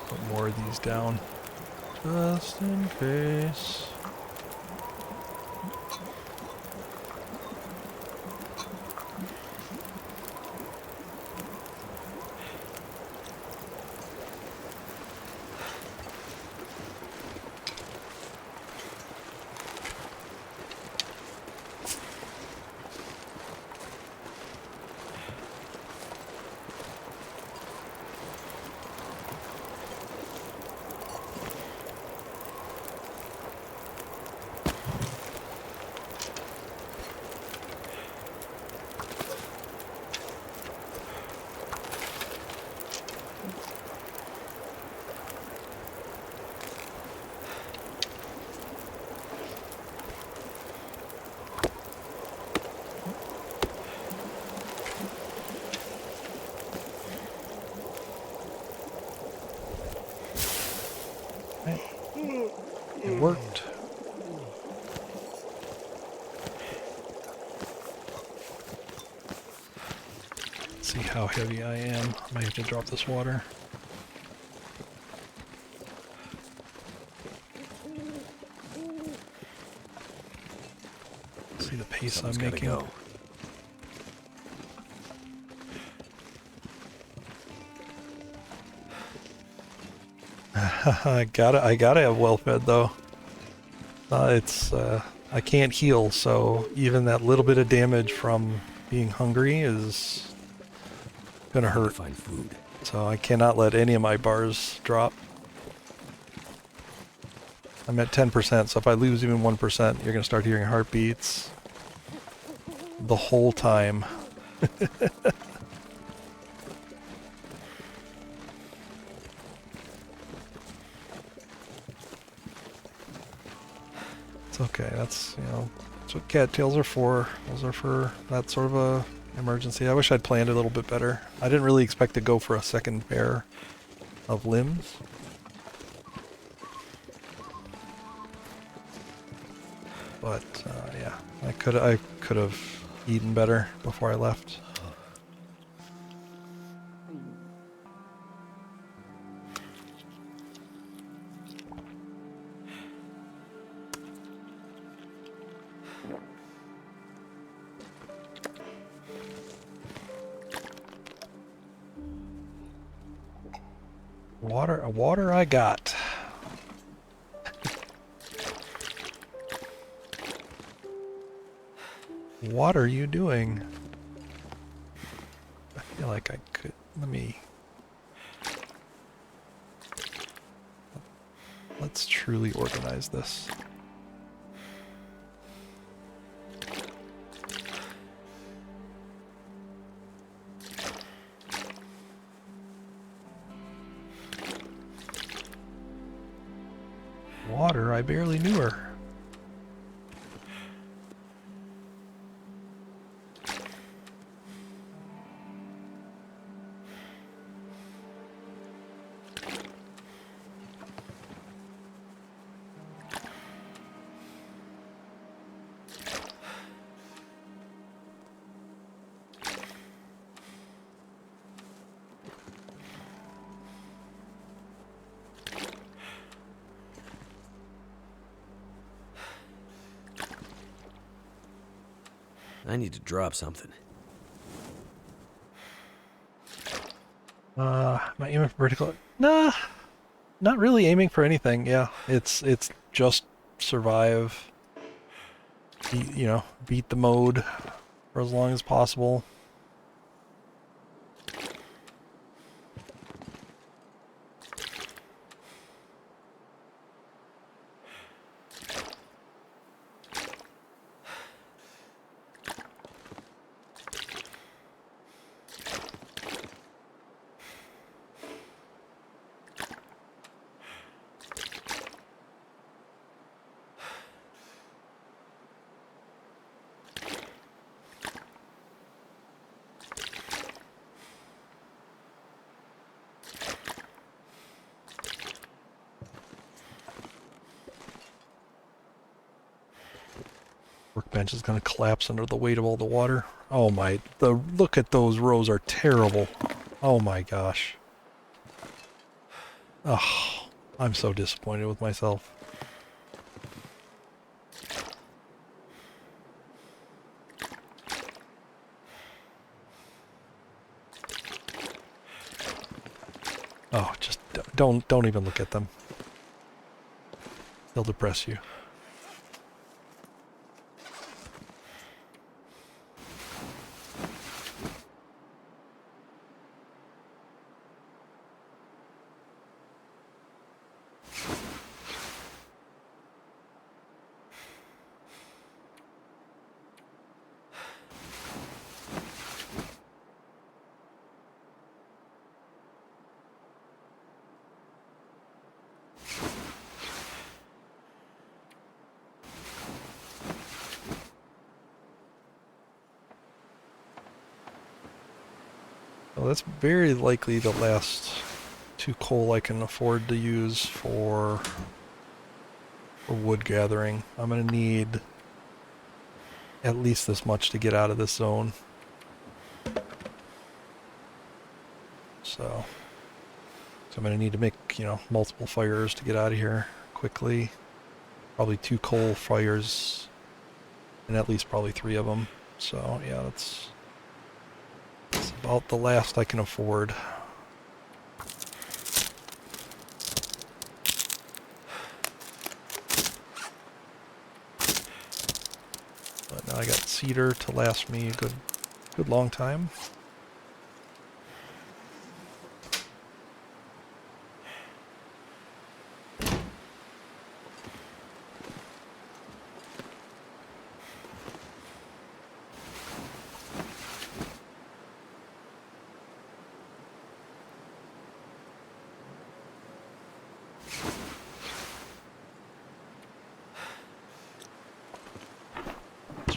Put more of these down. Just in case. It worked. Let's see how heavy I am. I might have to drop this water. See the pace I'm making. Go. I gotta have well fed though. I can't heal, so even that little bit of damage from being hungry is gonna hurt. Find food. So I cannot let any of my bars drop. I'm at 10%, so if I lose even 1%, you're gonna start hearing heartbeats the whole time. It's okay. That's what cattails are for. Those are for that sort of a emergency. I wish I'd planned it a little bit better. I didn't really expect to go for a second pair of limbs. But yeah, I could have eaten better before I left. Water I got. What are you doing? I feel like I could, let's truly organize this. Water, I barely knew her. I need to drop something. Am I aiming for vertical? Nah, not really aiming for anything. Yeah, it's just survive. Beat the mode for as long as possible. Workbench is going to collapse under the weight of all the water. Oh my, look at those rows are terrible. Oh my gosh. Oh, I'm so disappointed with myself. Oh, just don't even look at them. They'll depress you. Well, that's very likely the last 2 coal I can afford to use for wood gathering. I'm going to need at least this much to get out of this zone. So I'm going to need to make, multiple fires to get out of here quickly. Probably 2 coal fires and at least probably 3 of them. So yeah, that's about the last I can afford. But now I got cedar to last me a good long time.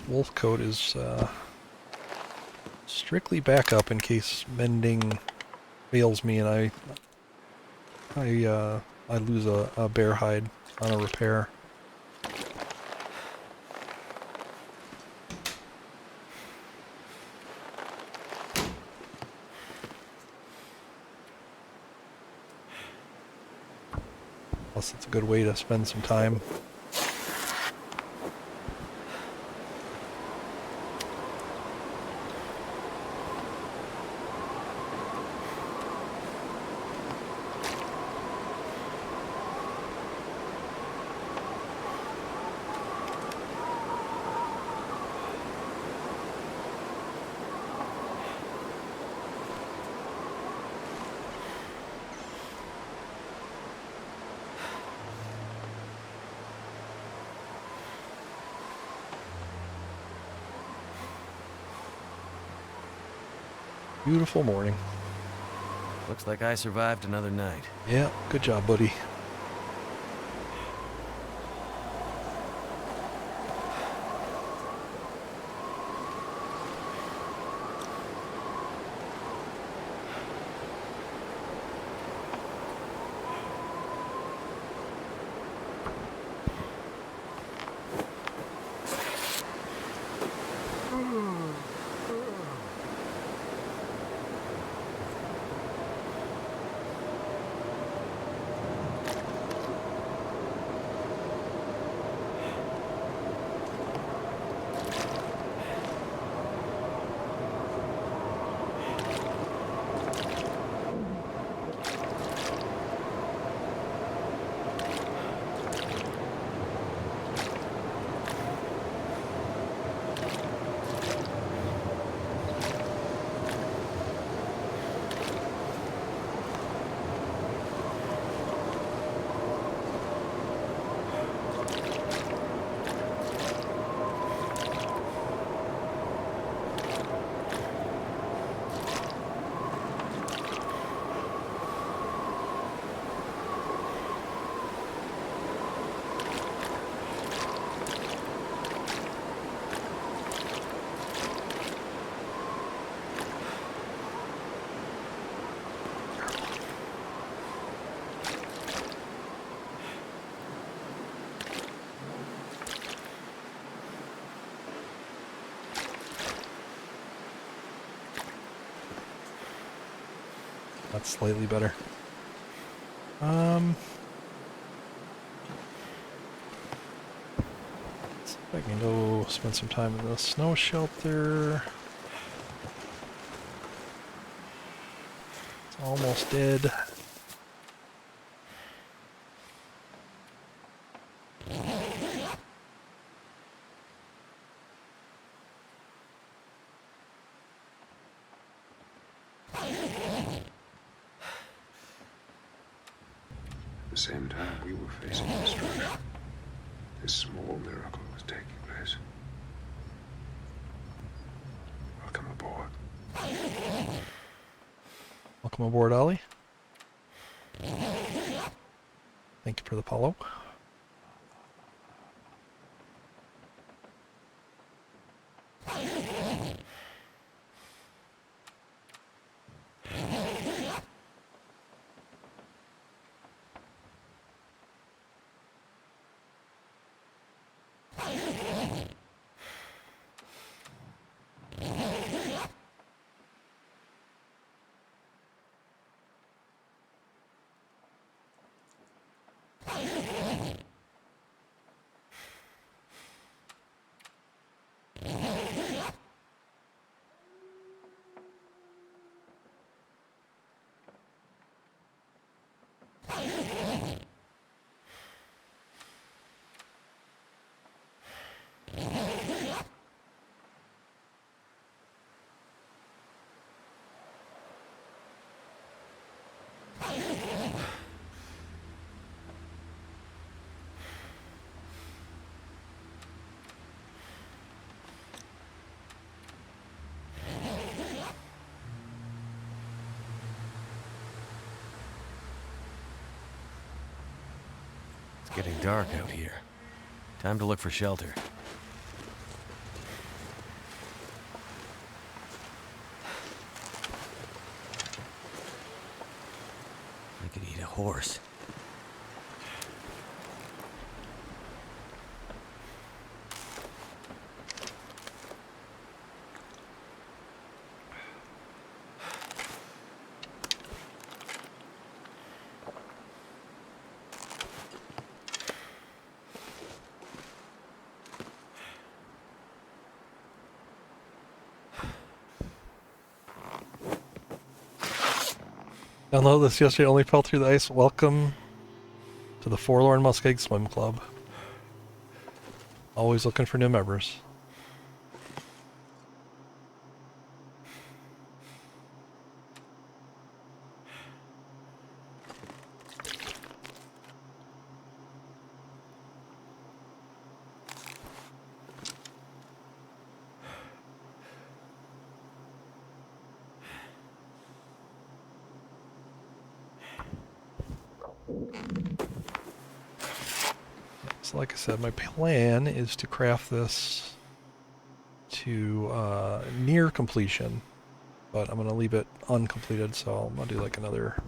Wolf coat is strictly backup in case mending fails me and I lose a bear hide on a repair. Plus, it's a good way to spend some time. Beautiful morning. Looks like I survived another night. Yeah, good job, buddy. that's slightly better. Let's see if I can go spend some time in the snow shelter. It's almost dead. At the same time we were facing destruction, this small miracle was taking place. Welcome aboard. Welcome aboard, Ollie. Thank you for the follow. It's getting dark out here. Time to look for shelter. I could eat a horse. Download this yesterday, only fell through the ice. Welcome to the Forlorn Muskeg Swim Club. Always looking for new members. So like I said, my plan is to craft this to near completion, but I'm going to leave it uncompleted, so I'm going to do like another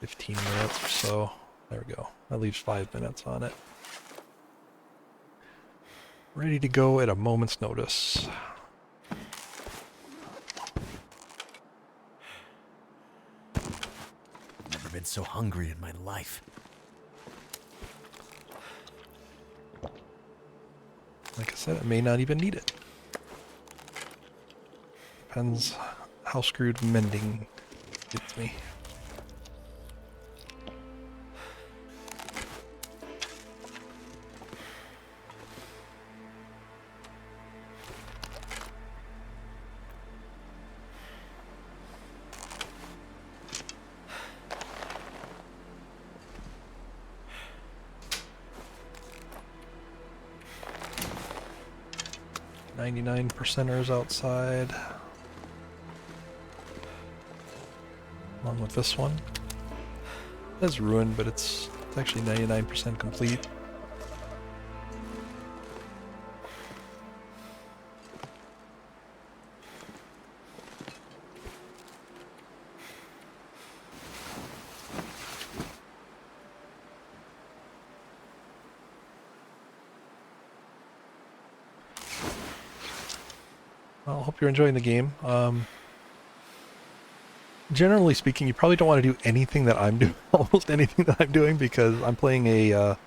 15 minutes or so. There we go. That leaves 5 minutes on it. Ready to go at a moment's notice. Never been so hungry in my life. Like I said, I may not even need it. Depends how screwed mending gets me. %ers outside. Along with this one. It is ruined, but it's actually 99% complete. Well, I hope you're enjoying the game. generally speaking, you probably don't want to do anything that I'm doing, almost anything that I'm doing, because I'm playing a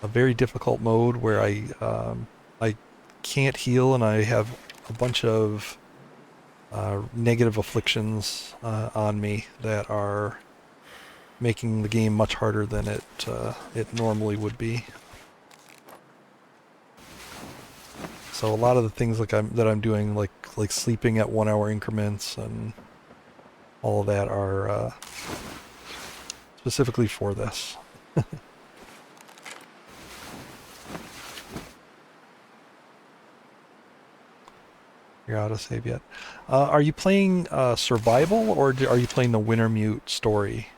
very difficult mode where I can't heal and I have a bunch of negative afflictions on me that are making the game much harder than it normally would be. So a lot of the things that I'm doing, like sleeping at 1 hour increments and all of that, are specifically for this. You're out of save yet. Are you playing survival, or are you playing the Wintermute story?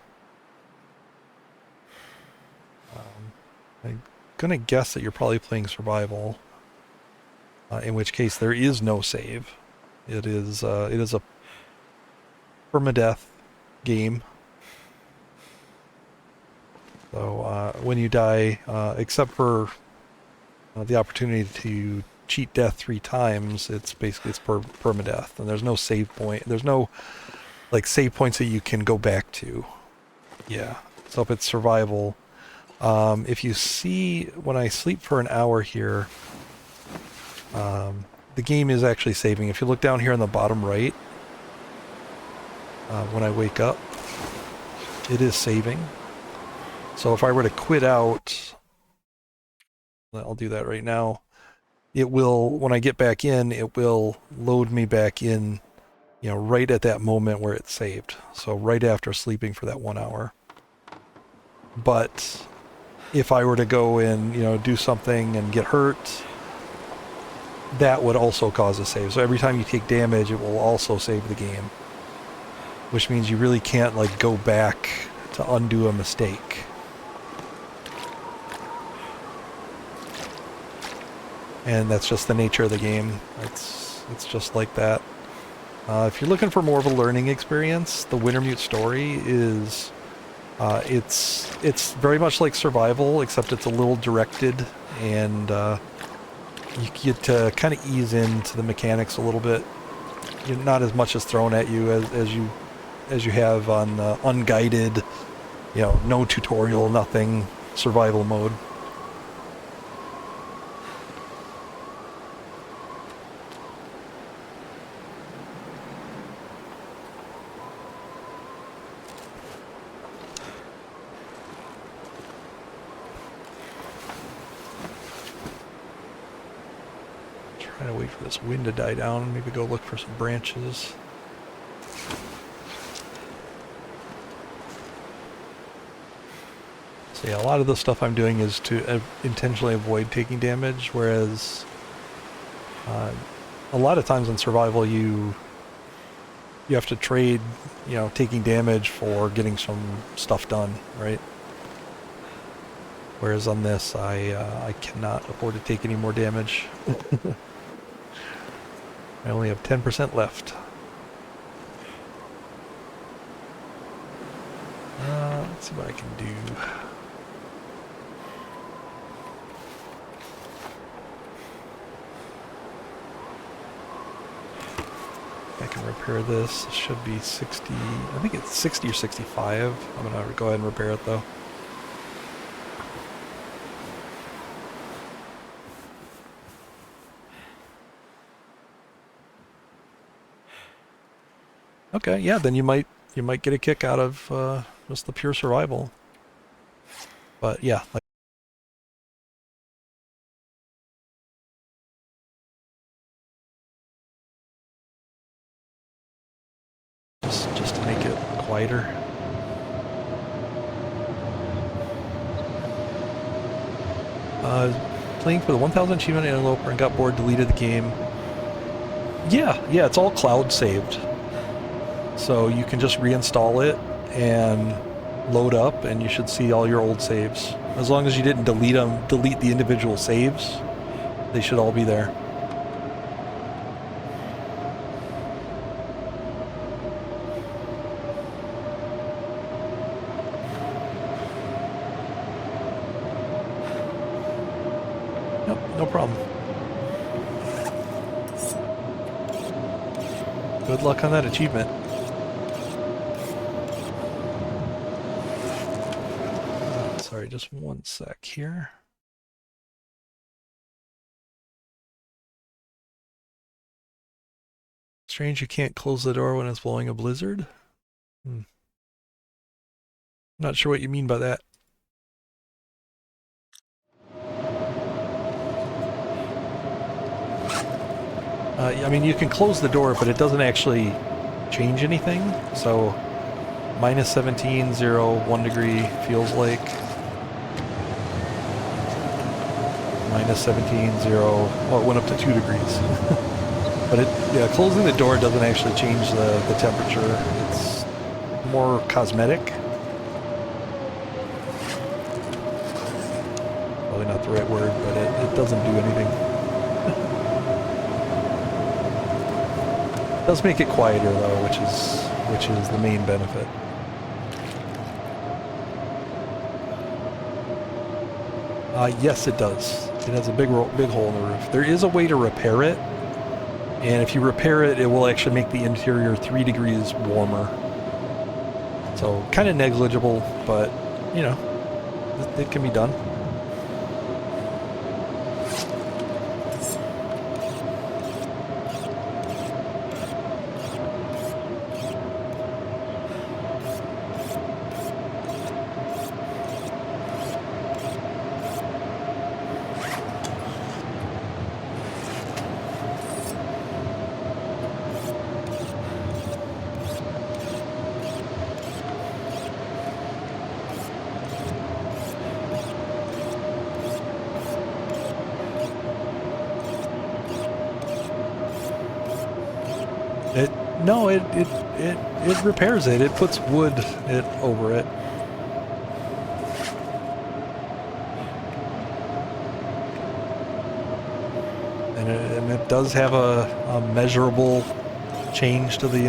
I'm gonna guess that you're probably playing survival. In which case there is no save. It is a permadeath game. So when you die, except for the opportunity to cheat death 3 times, it's permadeath, and there's no save point. There's no like save points that you can go back to. Yeah. So if it's survival, if you see when I sleep for an hour here, the game is actually saving. If you look down here on the bottom right, when I wake up, it is saving. So if I were to quit out, I'll do that right now. It will, when I get back in, it will load me back in, right at that moment where it's saved. So right after sleeping for that 1 hour. But if I were to go and, do something and get hurt, that would also cause a save. So every time you take damage, it will also save the game. Which means you really can't, go back to undo a mistake. And that's just the nature of the game. It's just like that. If you're looking for more of a learning experience, the Wintermute story is... it's very much like survival, except it's a little directed, and you get to kind of ease into the mechanics a little bit. Not as much as thrown at you as you have on unguided, no tutorial, nothing, survival mode. Trying to wait for this wind to die down, maybe go look for some branches. So yeah, a lot of the stuff I'm doing is to intentionally avoid taking damage, whereas a lot of times in survival you have to trade, taking damage for getting some stuff done, right? Whereas on this, I cannot afford to take any more damage. I only have 10% left. Let's see what I can do. I can repair this. It should be 60. I think it's 60 or 65. I'm going to go ahead and repair it though. Okay, yeah, then you might get a kick out of just the pure survival. But yeah, just to make it quieter. Playing for the 1000 achievement interloper and got bored, deleted the game. Yeah, it's all cloud saved. So you can just reinstall it and load up, and you should see all your old saves. As long as you didn't delete the individual saves, they should all be there. Yep, no problem. Good luck on that achievement. Sorry, just one sec here. Strange you can't close the door when it's blowing a blizzard. Not sure what you mean by that. I mean, you can close the door, but it doesn't actually change anything. So, minus 17, 0, 1 degree feels like. Minus 17, 0, well, it went up to 2 degrees. But yeah, closing the door doesn't actually change the temperature. It's more cosmetic. Probably not the right word, but it doesn't do anything. It does make it quieter though, which is the main benefit. Yes, it does. It has a big hole in the roof. There is a way to repair it, and if you repair it, it will actually make the interior 3 degrees warmer. So kind of negligible, but you know, it can be done. No, it repairs it. It puts wood over it. And it does have a measurable change to the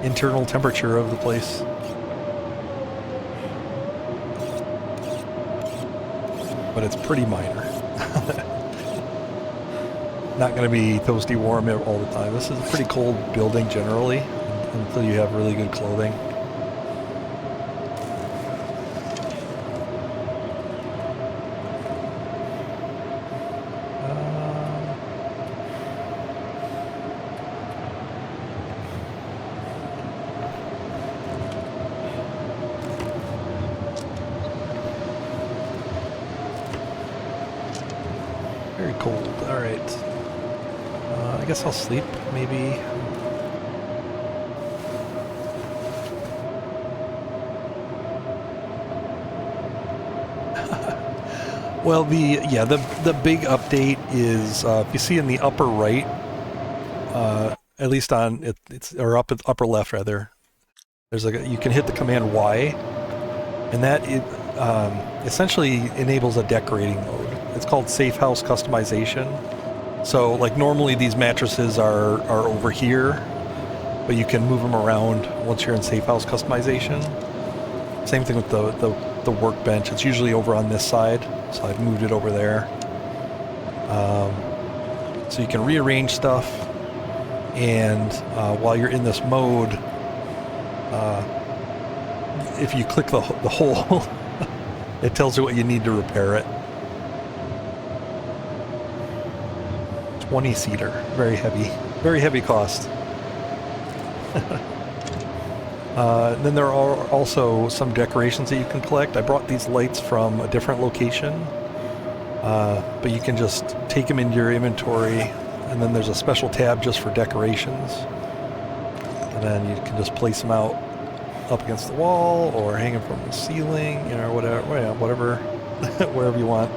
internal temperature of the place. But it's pretty minor. Not going to be toasty warm all the time. This is a pretty cold building generally until you have really good clothing. Very cold. All right. I guess I'll sleep, maybe. Well, the big update is if you see in the upper right, at least on or upper left rather. There's you can hit the command Y, and that essentially enables a decorating mode. It's called Safe House Customization. So, like, normally these mattresses are over here, but you can move them around once you're in Safe House Customization. Same thing with the workbench. It's usually over on this side, so I've moved it over there. So you can rearrange stuff, and while you're in this mode, if you click the hole, it tells you what you need to repair it. 20-seater, very heavy cost. Then there are also some decorations that you can collect. I brought these lights from a different location, but you can just take them into your inventory, and then there's a special tab just for decorations, and then you can just place them out up against the wall or hang them from the ceiling, you know, whatever, wherever you want.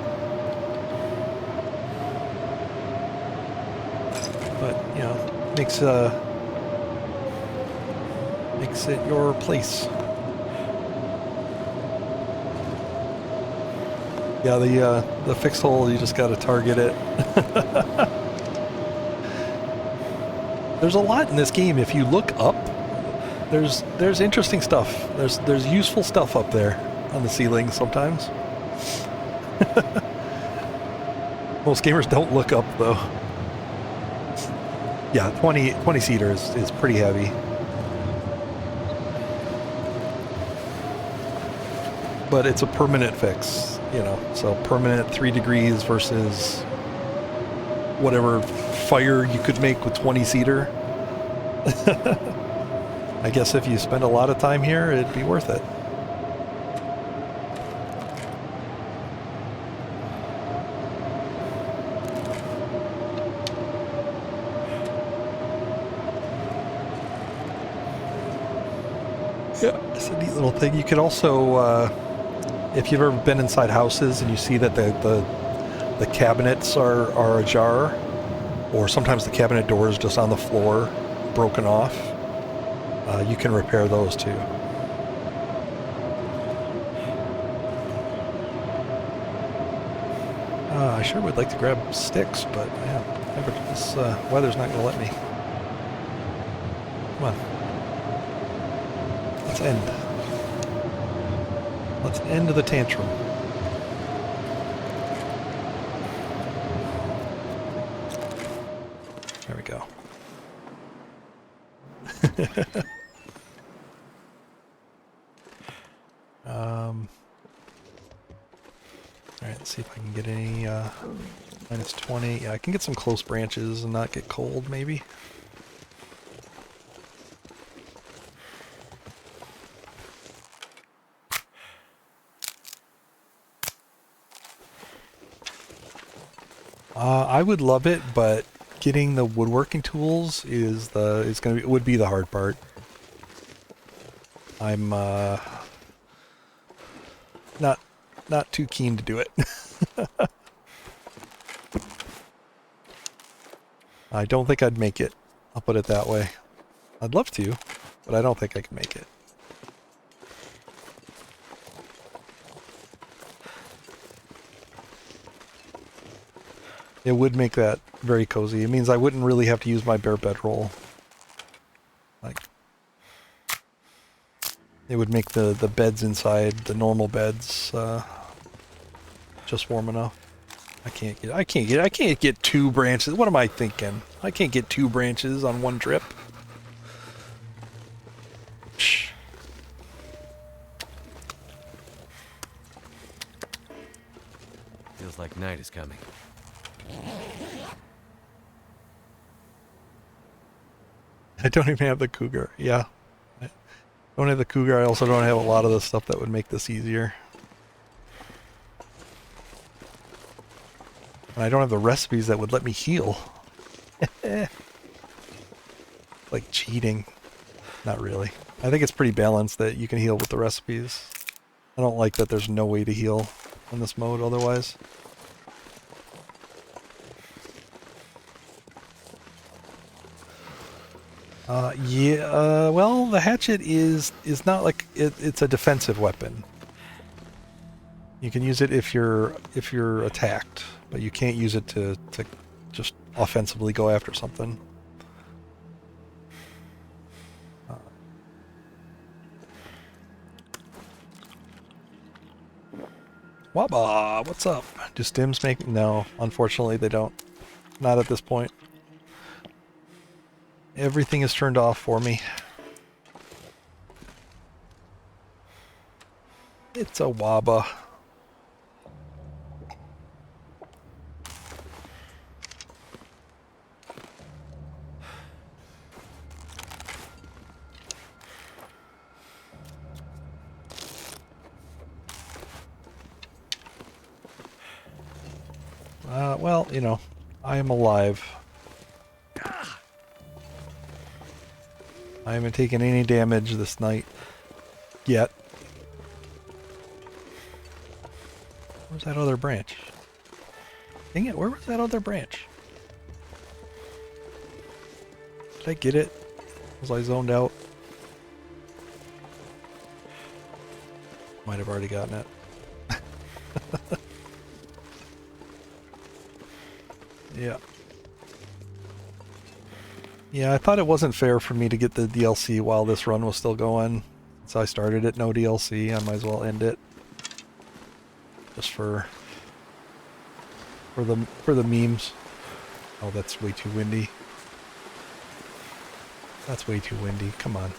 But, you know, makes it your place. Yeah, the fixed hole, you just got to target it. There's a lot in this game. If you look up, there's interesting stuff. There's useful stuff up there on the ceiling sometimes. Most gamers don't look up though. Yeah, 20 seater is pretty heavy. but it's a permanent fix, you know. So permanent 3 degrees versus whatever fire you could make with 20-seater. I guess if you spend a lot of time here, it'd be worth it. Yeah, it's a neat little thing. You can also, if you've ever been inside houses and you see that the cabinets are ajar, or sometimes the cabinet door is just on the floor, broken off, you can repair those too. I sure would like to grab sticks, but yeah, this weather's not going to let me. Come on. Let's end. Let's end the tantrum. There we go. Alright, let's see if I can get any minus 20. Yeah, I can get some close branches and not get cold, maybe. I would love it, but getting the woodworking tools would be the hard part. I'm not too keen to do it. I don't think I'd make it. I'll put it that way. I'd love to, but I don't think I can make it. It would make that very cozy. It means I wouldn't really have to use my bare bedroll. Like, it would make the beds inside, the normal beds, just warm enough. I can't get 2 branches. What am I thinking? I can't get 2 branches on one trip. Shh. Feels like night is coming. I don't even have the cougar. Yeah. I don't have the cougar. I also don't have a lot of the stuff that would make this easier. And I don't have the recipes that would let me heal. Like cheating. Not really. I think it's pretty balanced that you can heal with the recipes. I don't like that there's no way to heal in this mode otherwise. Well, the hatchet is not like it's a defensive weapon. You can use it if you're attacked, but you can't use it to just offensively go after something. Waba, what's up? Do stims make... No, unfortunately they don't. Not at this point. Everything is turned off for me. It's a Waba. Well, you know, I am alive. I haven't taken any damage this night yet. Where's that other branch? Dang it, where was that other branch? Did I get it? Was I zoned out? Might have already gotten it. Yeah. Yeah, I thought it wasn't fair for me to get the DLC while this run was still going. So I started it, no DLC. I might as well end it. Just for the memes. Oh, that's way too windy. That's way too windy. Come on.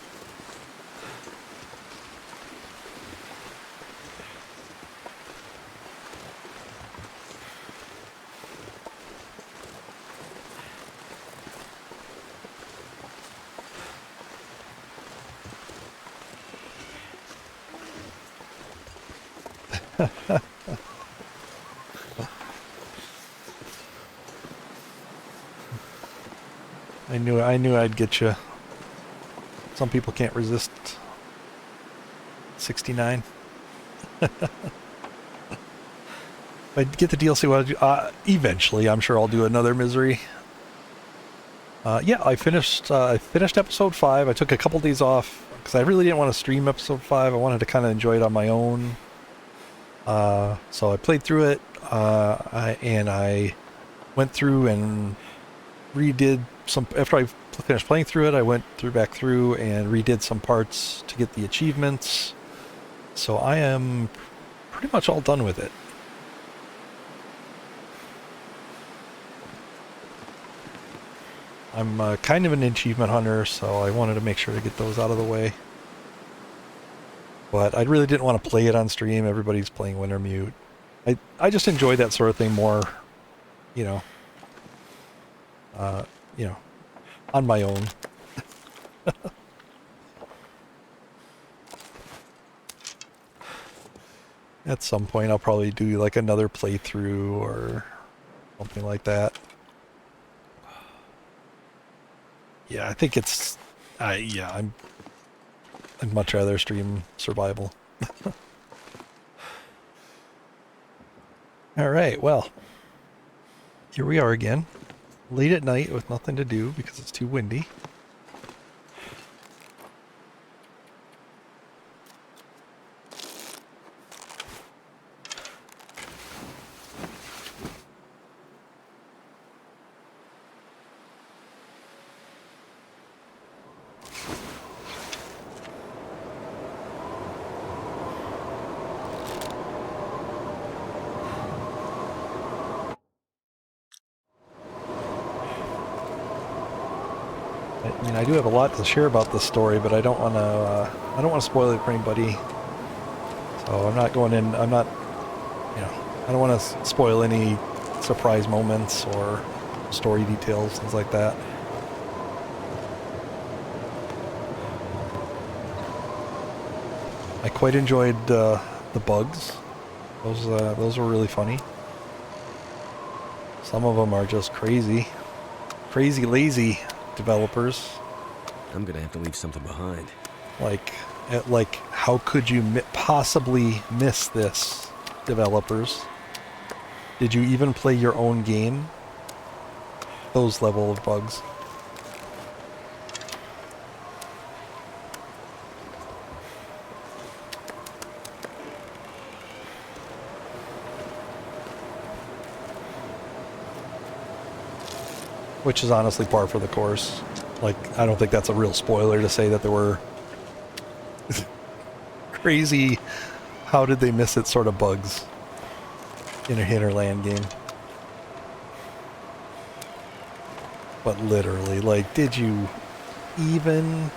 I knew I'd get you. Some people can't resist 69. If I get the DLC, what I'll do, eventually, I'm sure I'll do another Misery. Yeah, I finished episode 5. I took a couple days off because I really didn't want to stream episode 5. I wanted to kind of enjoy it on my own. So I played through it, and I went through and redid some. After I finished playing through it, I went back through and redid some parts to get the achievements. So I am pretty much all done with it. I'm kind of an achievement hunter, so I wanted to make sure to get those out of the way. But I really didn't want to play it on stream. Everybody's playing Wintermute. I just enjoy that sort of thing more, you know, on my own. At some point, I'll probably do like another playthrough or something like that. Yeah, I think it's, yeah, I'd much rather stream survival. All right, well, here we are again, late at night with nothing to do because it's too windy. I mean, I do have a lot to share about this story, but I don't want to spoil it for anybody. So I'm not going in. I'm not, I don't want to spoil any surprise moments or story details, things like that. I quite enjoyed the bugs. Those were really funny. Some of them are just crazy lazy developers. I'm gonna have to leave something behind. Like, how could you possibly miss this, developers? Did you even play your own game? Those level of bugs. Which is honestly par for the course. Like, I don't think that's a real spoiler to say that there were crazy, how did they miss it sort of bugs in a Hinterland game. But literally, like, did you even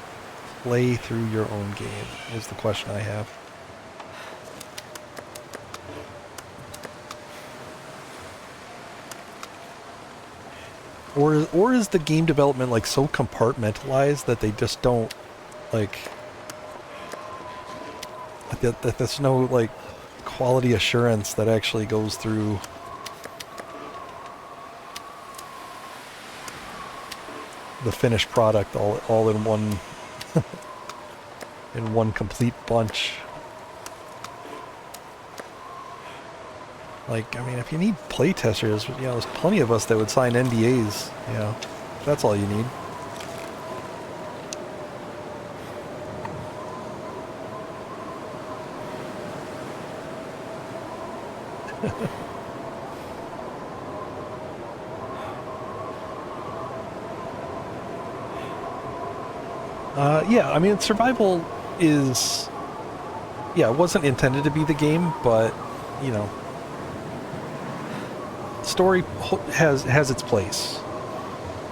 play through your own game is the question I have. Or is the game development like so compartmentalized that they just don't like that there's no like quality assurance that actually goes through the finished product all in one in one complete bunch. Like, I mean, if you need playtesters, there's plenty of us that would sign NDAs, that's all you need. Yeah, I mean, survival is, it wasn't intended to be the game, but, story has its place,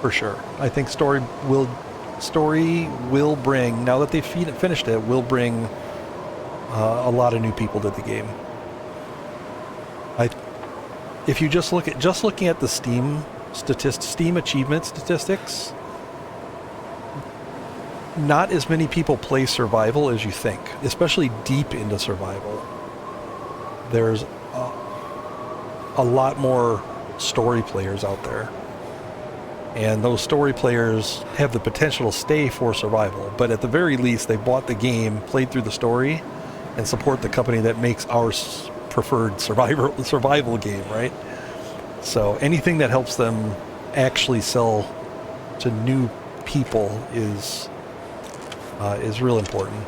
for sure. I think story will bring, now that they've finished it, will bring a lot of new people to the game. If you just looking at the Steam achievement statistics, not as many people play survival as you think, especially deep into survival. there's a lot more story players out there. And those story players have the potential to stay for survival, but at the very least, they bought the game, played through the story, and support the company that makes our preferred survival game, right? So anything that helps them actually sell to new people is real important.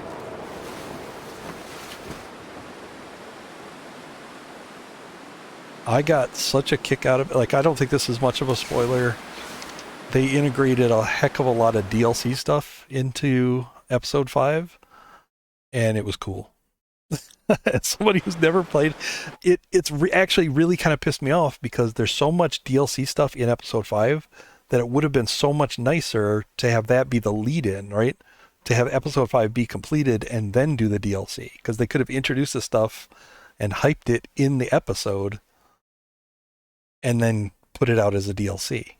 I got such a kick out of it. Like, I don't think this is much of a spoiler. They integrated a heck of a lot of DLC stuff into episode 5, and it was cool. As somebody who's never played it, actually really kind of pissed me off because there's so much DLC stuff in episode 5 that it would have been so much nicer to have that be the lead-in, right? To have episode 5 be completed and then do the DLC, because they could have introduced the stuff and hyped it in the episode and then put it out as a DLC.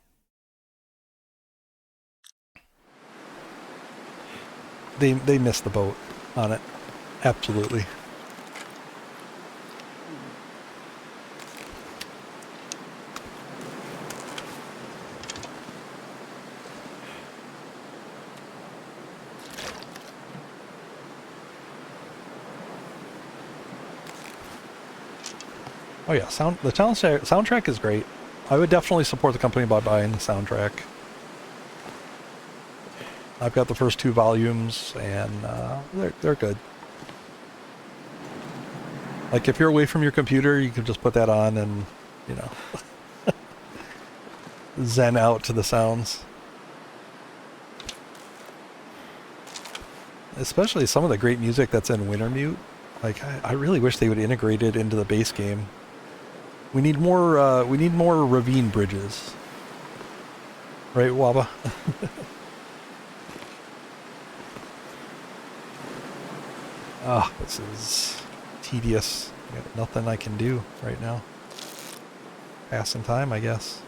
They missed the boat on it. Absolutely. Oh yeah, the soundtrack is great. I would definitely support the company by buying the soundtrack. I've got the first 2 volumes, and they're good. Like, if you're away from your computer, you can just put that on and, you know, zen out to the sounds. Especially some of the great music that's in Wintermute. Like, I really wish they would integrate it into the base game. We need more ravine bridges. Right, Waba? Ah, this is tedious. I got nothing I can do right now. Passing time, I guess.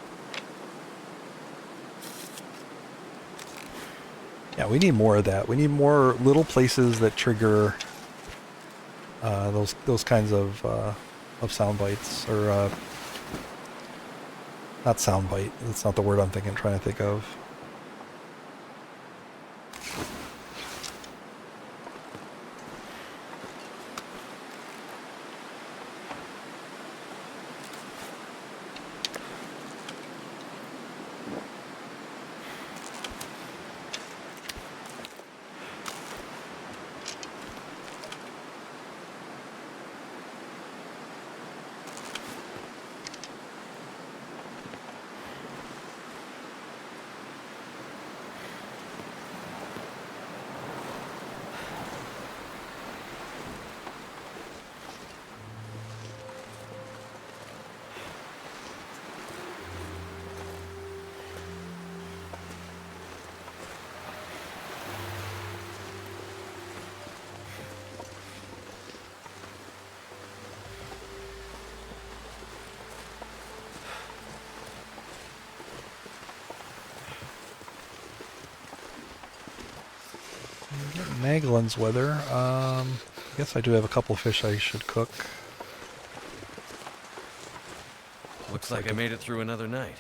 Yeah, we need more of that. We need more little places that trigger those kinds of sound bites, or not sound bite. That's not the word I'm trying to think of. Maglin's weather. I guess I do have a couple of fish I should cook. Looks like I made it through another night.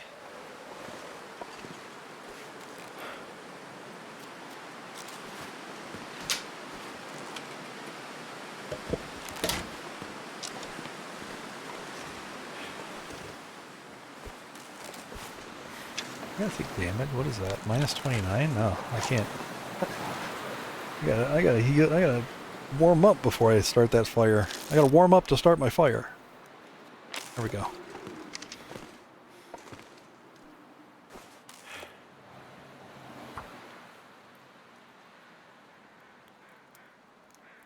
I gotta think damage. What is that? Minus 29? No, I can't. I gotta warm up before I start that fire. I gotta warm up to start my fire. There we go.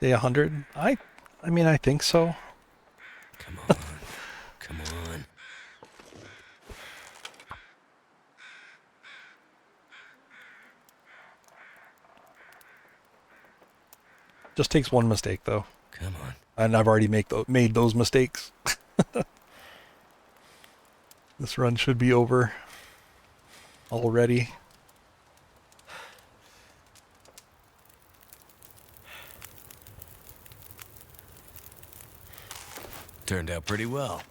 Day 100? I mean, I think so. Come on. Come on. Just takes one mistake, though. Come on. And I've already made those mistakes. This run should be over already. Turned out pretty well.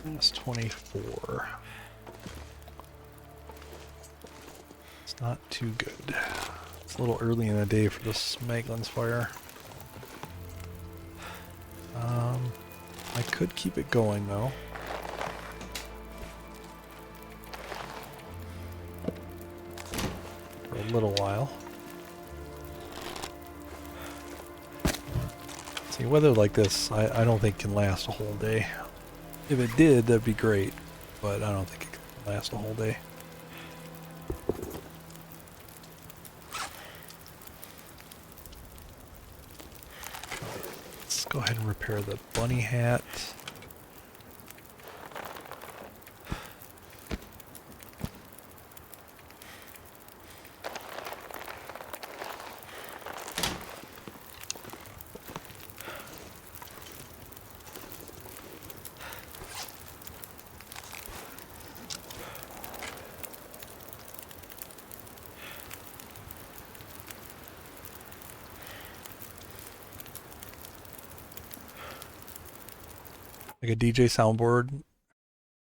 That's 24. It's not too good. It's a little early in the day for this Maglin's fire. I could keep it going though. For a little while. See, weather like this, I don't think can last a whole day. If it did, that'd be great, but I don't think it can last a whole day. Let's go ahead and repair the bunny hat. Like a DJ soundboard.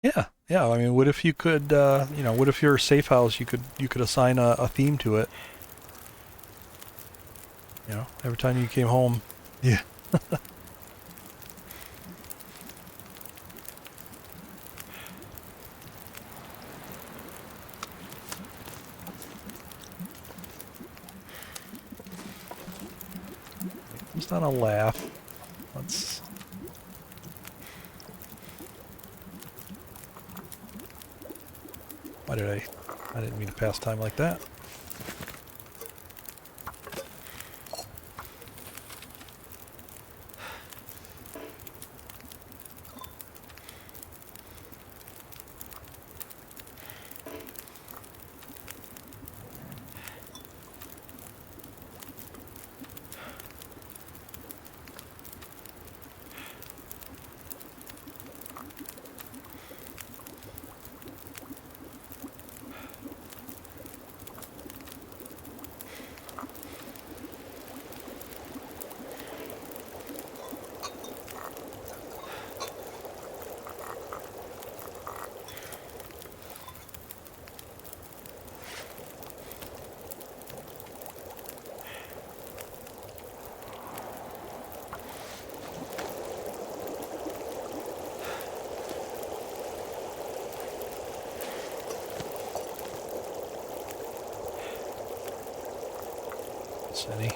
Yeah, yeah. I mean, what if you could, you know, what if your safe house, you could assign a theme to it. You know, every time you came home. Yeah. It's not a laugh. Let's. Why did I didn't mean to pass time like that. Any.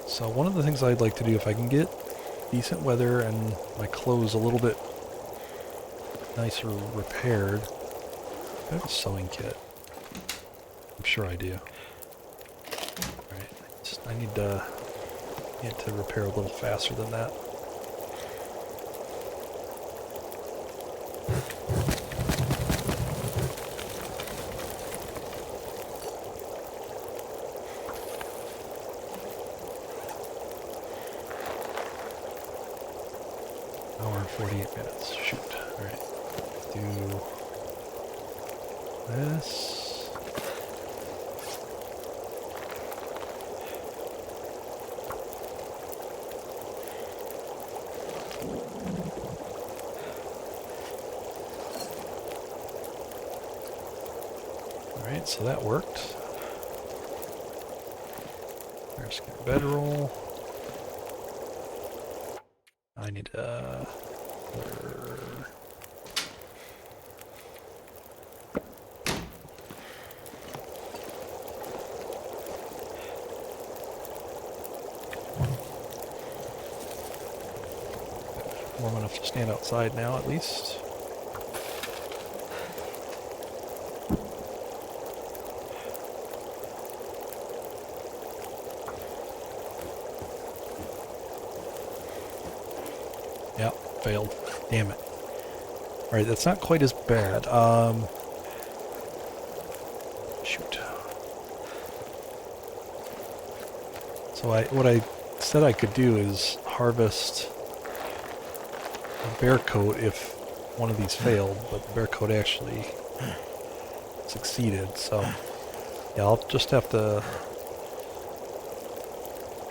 So one of the things I'd like to do, if I can get decent weather and my clothes a little bit nicer repaired, I have a sewing kit. I'm sure I do. Alright, I need to repair a little faster than that. Hour and 48 minutes. Shoot. Alright. Do this. Alright, so that worked. There's a bedroll. I need warm enough to stand outside now, at least. Yep, failed. Damn it. Alright, that's not quite as bad. Shoot. So what I said I could do is harvest a bear coat if one of these failed, but the bear coat actually succeeded, so yeah, I'll just have to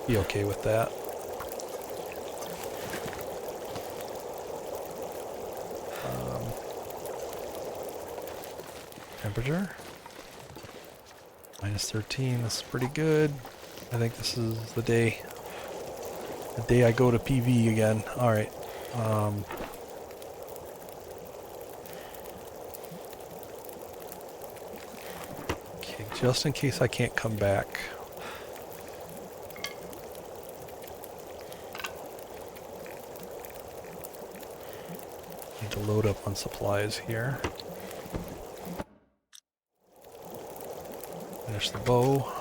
be okay with that. Temperature? -13, this is pretty good. I think this is the day I go to PV again. Alright. Okay, just in case I can't come back. Need to load up on supplies here. Finish the bow.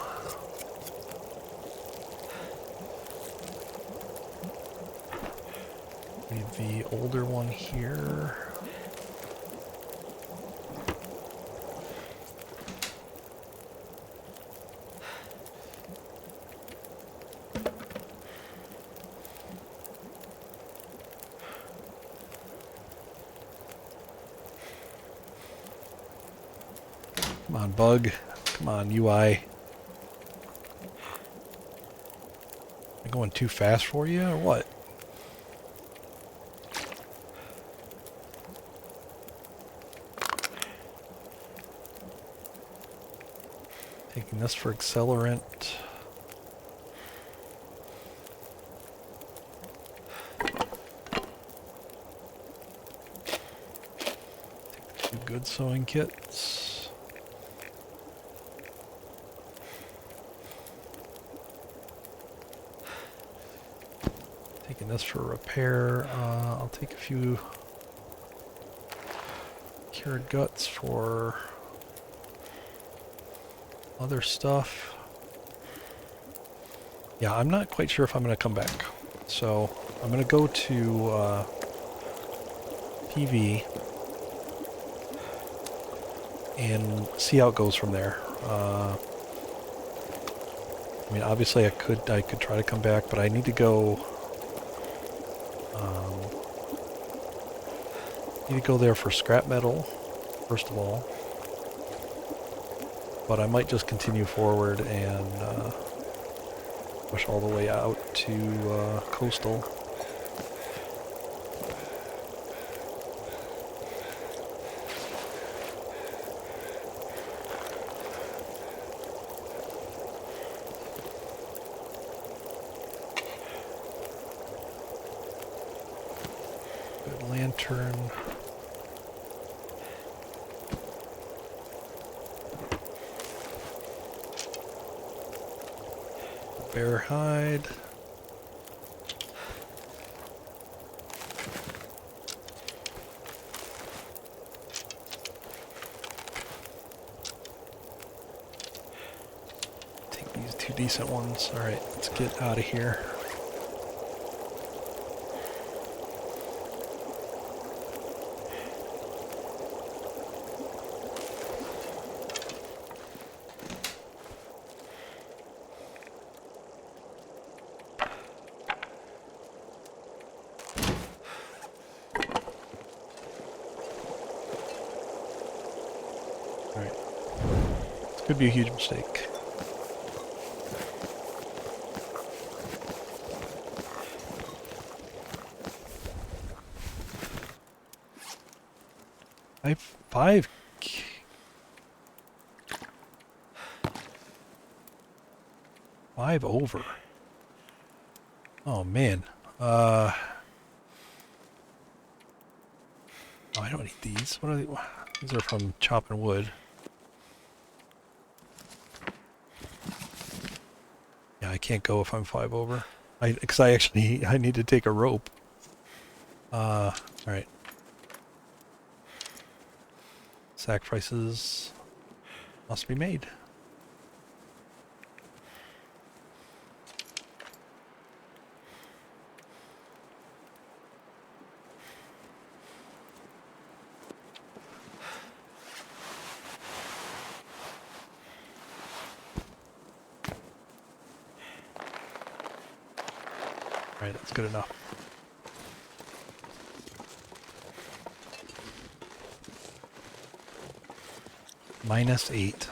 Leave the older one here. Come on, bug. Come on, UI. Am I going too fast for you, or what? Taking this for accelerant. Take 2 good sewing kits. Taking this for repair. I'll take a few cured guts for other stuff. Yeah, I'm not quite sure if I'm going to come back. So I'm going to go to PV and see how it goes from there. I mean, obviously I could try to come back, but I need to go. Need to go there for scrap metal, first of all. But I might just continue forward and push all the way out to coastal. Good lantern. Bear hide. Take these 2 decent ones. Alright, let's get out of here. Alright. This could be a huge mistake. Five over. Oh man. Oh, I don't need these. What are they? These are from chopping wood. Yeah, I can't go if I'm 5 over. Because I need to take a rope. Alright. Sacrifices must be made. Alright, that's good enough. -8.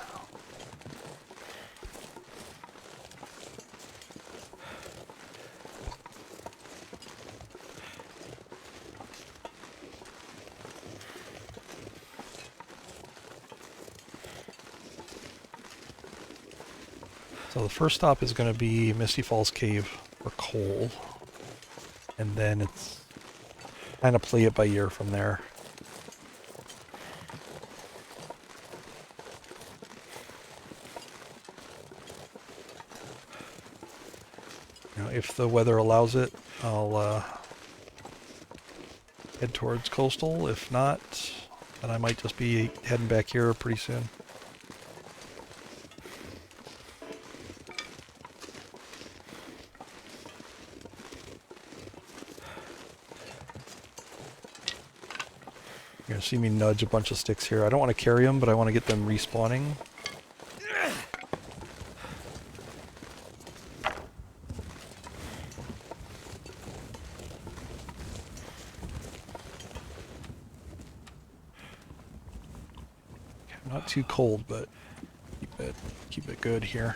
So the first stop is going to be Misty Falls Cave for coal. And then it's kind of play it by ear from there. You know, if the weather allows it, I'll head towards coastal. If not, then I might just be heading back here pretty soon. You're going to see me nudge a bunch of sticks here. I don't want to carry them, but I want to get them respawning. Not too cold, but keep it good here.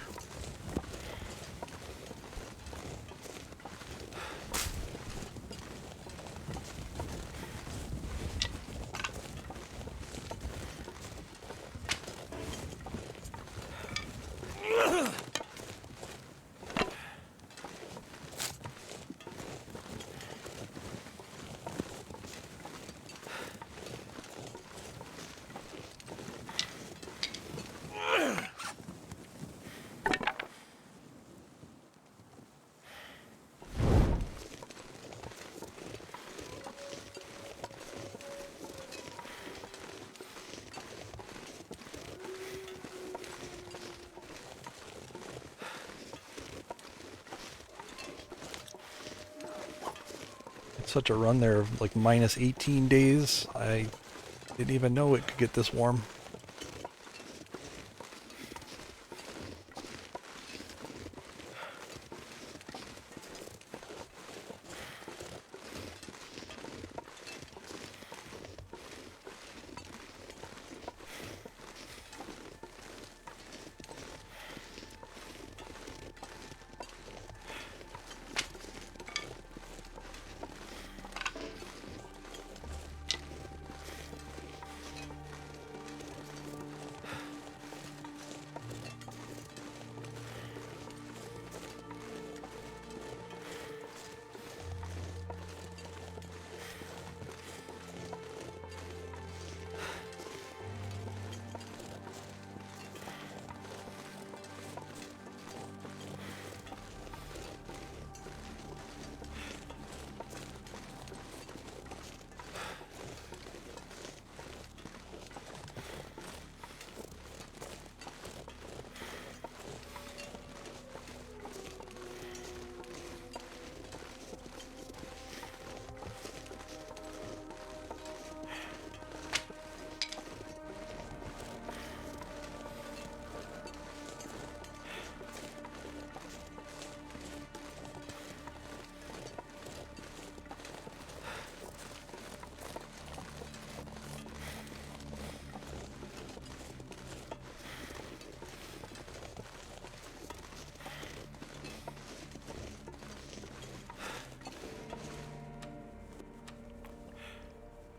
Such a run there of like -18 days. I didn't even know it could get this warm.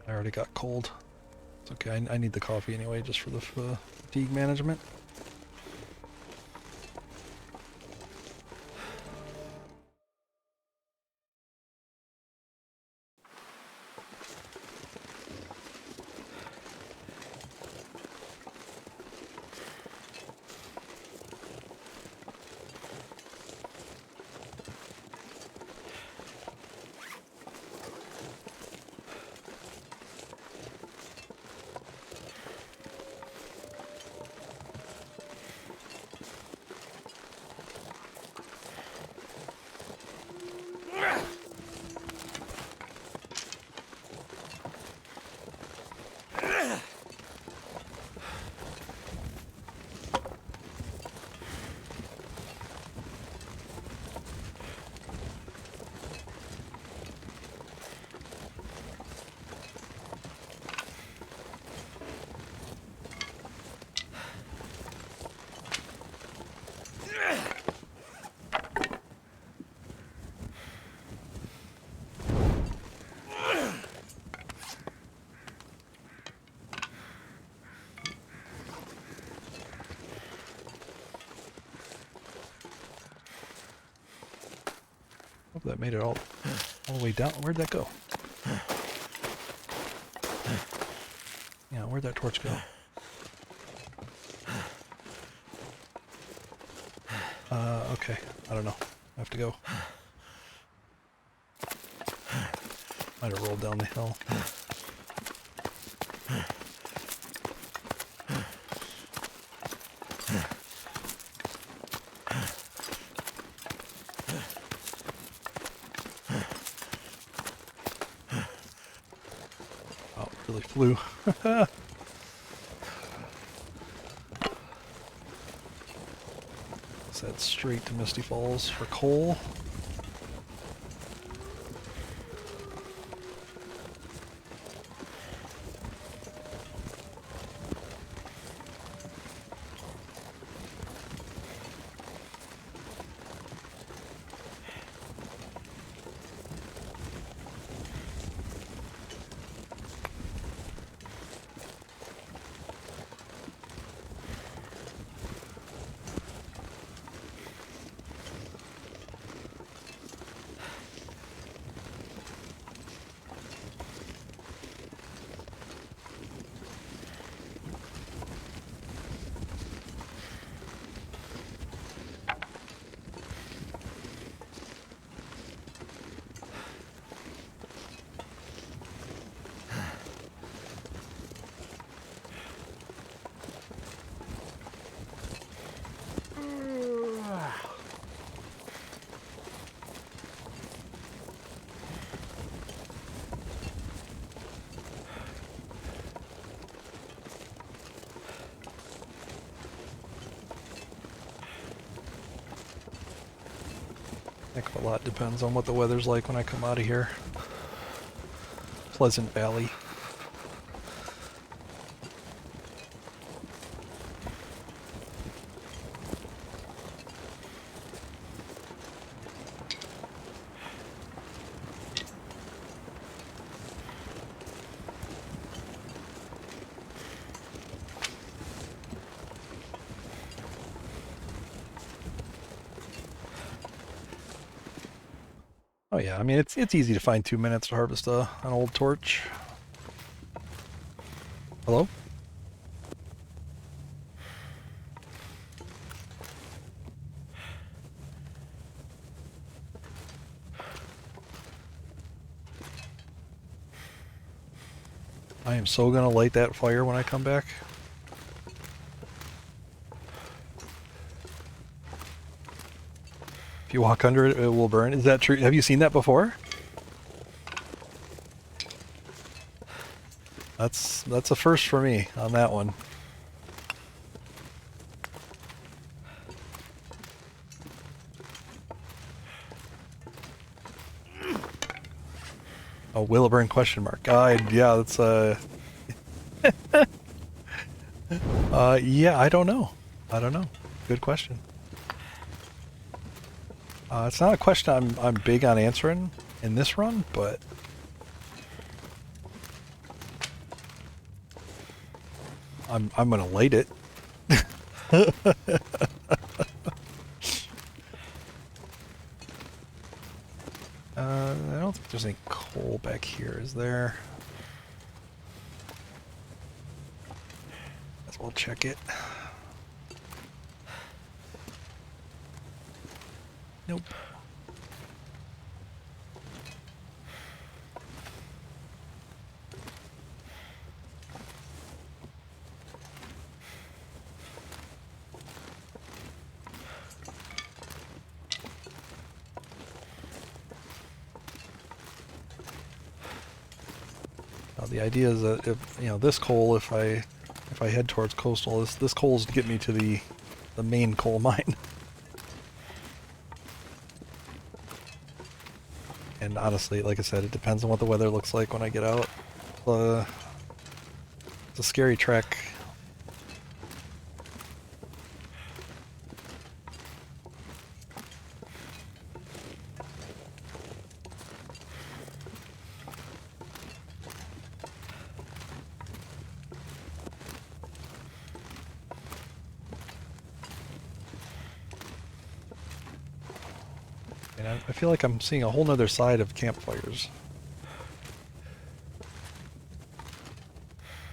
I already got cold. It's okay, I need the coffee anyway, just for the fatigue management. That made it all the way down. Where'd that go? Yeah, where'd that torch go? Okay. I don't know. I have to go. Might have rolled down the hill. Oh, really flew. So that's straight to Misty Falls for coal. Heck of a lot depends on what the weather's like when I come out of here. Pleasant Valley. Oh yeah, I mean it's easy to find 2 minutes to harvest an old torch. Hello? I am so gonna light that fire when I come back. If you walk under it, it will burn. Is that true? Have you seen that before? That's a first for me on that one. Oh, will it burn question mark. Yeah, that's yeah, I don't know. I don't know. Good question. It's not a question I'm big on answering in this run, but I'm gonna light it. I don't think there's any coal back here, is there? As well check it. Nope. The idea is that if, you know, this coal, if I head towards coastal, this coal is to get me to the main coal mine. And honestly, like I said, it depends on what the weather looks like when I get out. It's a scary trek. And I feel like I'm seeing a whole nother side of campfires.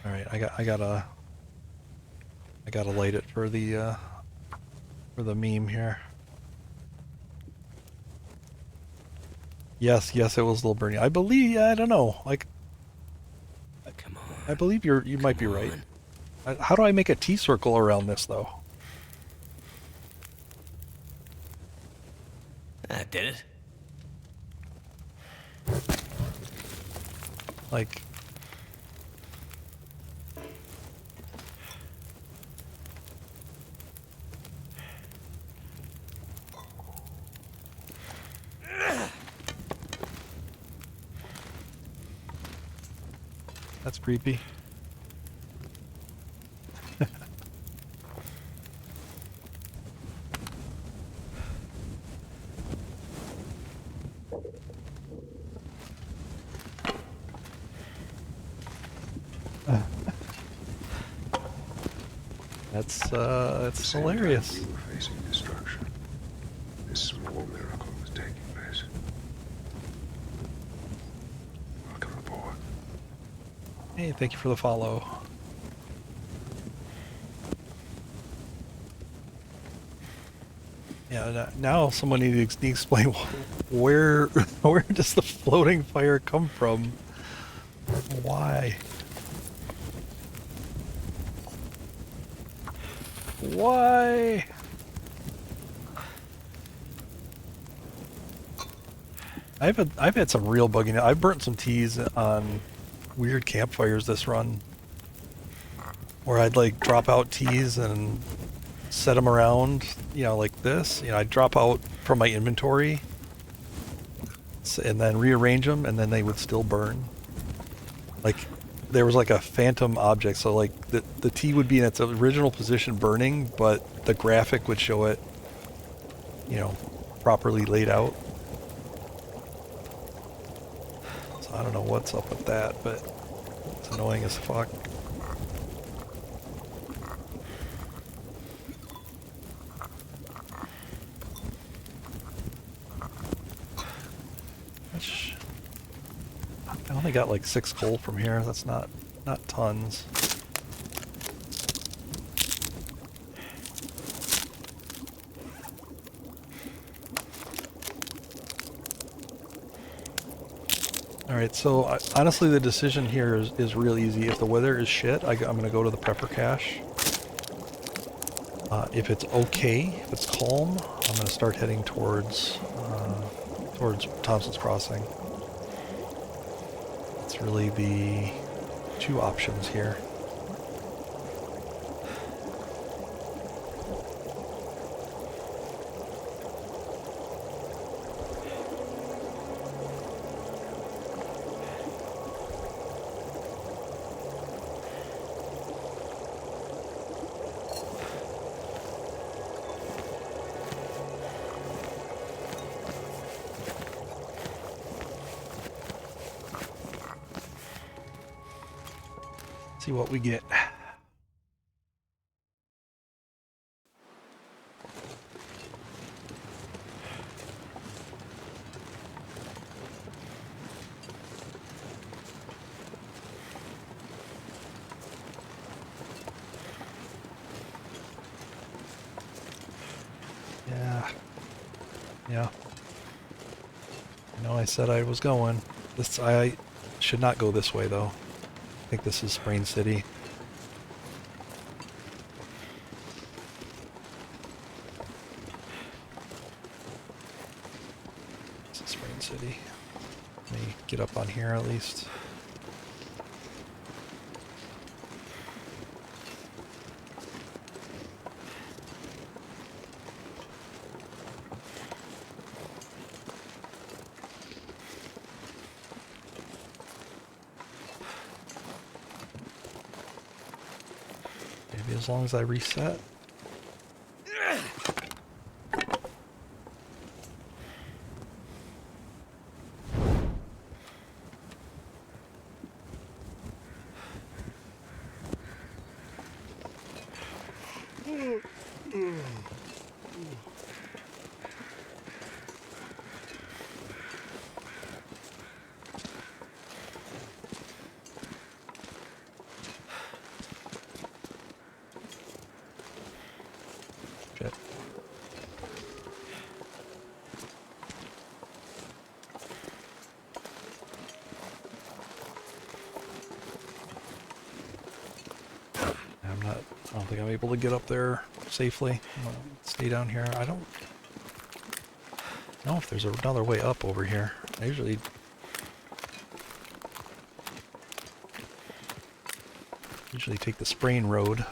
All right, I gotta light it for the meme here. Yes, it was a little burning. I believe, I don't know. Like, Come on. I believe you might be Come right. on. How do I make a T-circle around this though? That did it. Like, that's creepy. That's At the same time, hilarious. we were facing destruction. This small miracle was taking place. Welcome aboard. Hey, thank you for the follow. Yeah, now someone needs to explain where where does the floating fire come from? Why? Why? I've had some real bugging. I've burnt some teas on weird campfires this run, where I'd like drop out teas and set them around, like this. I'd drop out from my inventory and then rearrange them, and then they would still burn. Like there was like a phantom object, so like the tea would be in its original position burning, but the graphic would show it, properly laid out. So I don't know what's up with that, but it's annoying as fuck. I only got like 6 coal from here. That's not tons. Alright, so honestly the decision here is real easy. If the weather is shit, I'm going to go to the prepper cache. If it's okay, if it's calm, I'm going to start heading towards Thompson's Crossing. It's really the 2 options here. See what we get. Yeah. I said I was going. I should not go this way though. I think this is Sprain City. This is Sprain City. Let me get up on here at least. Maybe as long as I reset. I don't think I'm able to get up there safely. I'm gonna stay down here. I don't know if there's another way up over here. I usually take the Sprain Road.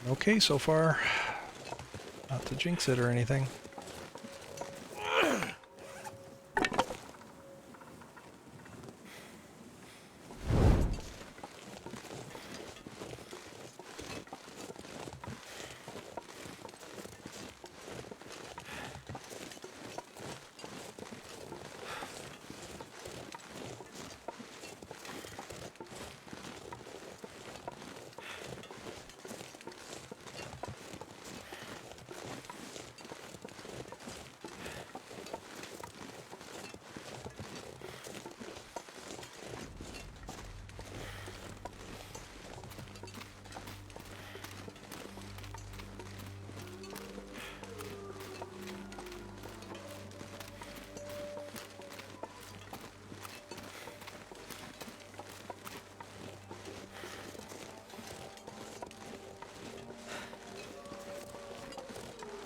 Okay, so far. Not to jinx it or anything.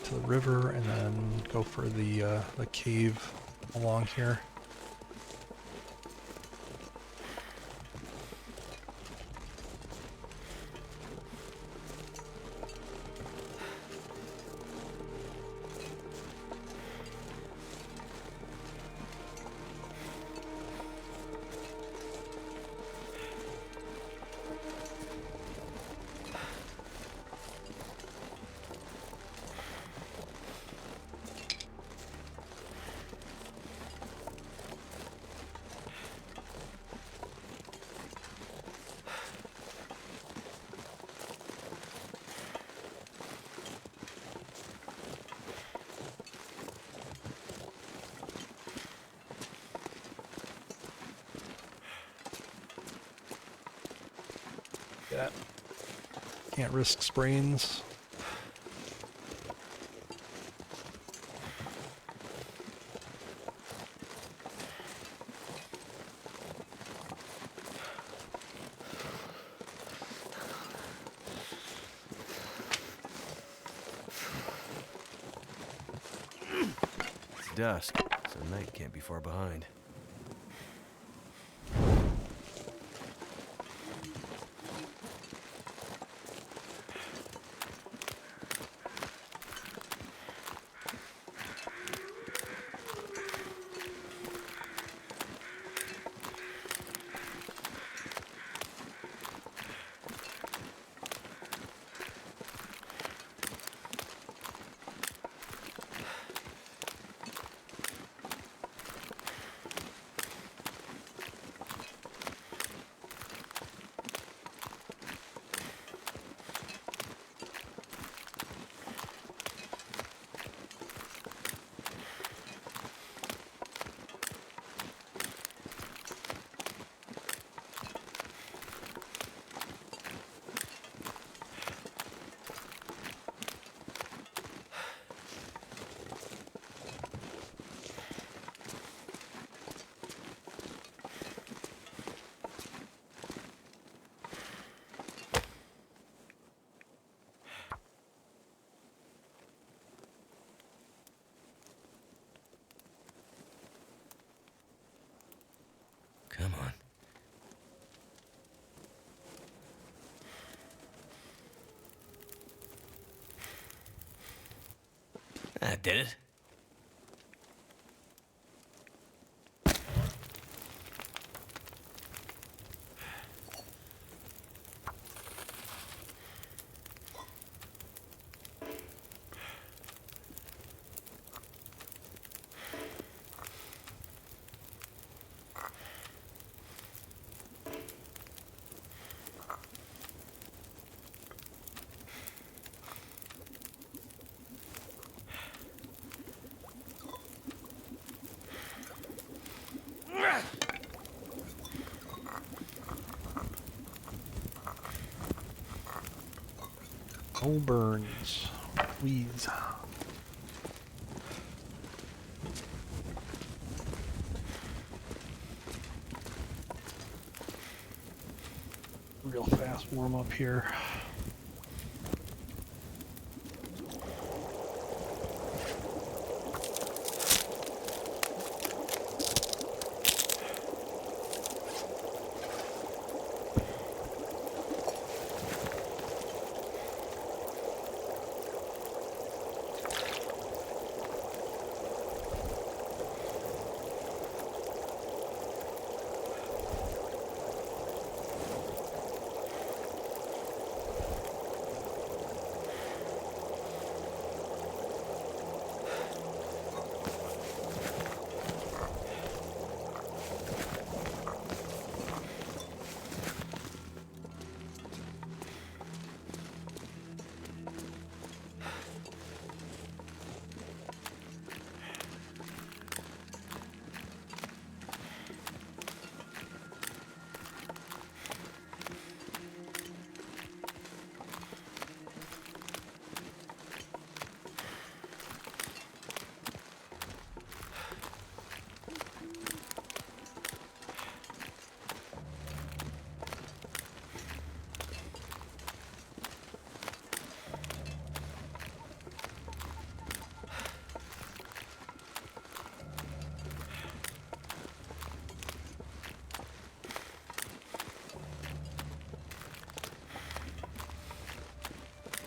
To the river and then go for the cave along here. That can't risk sprains. dusk, so night can't be far behind. Come on. That did it. No burns, please. Real fast warm up here.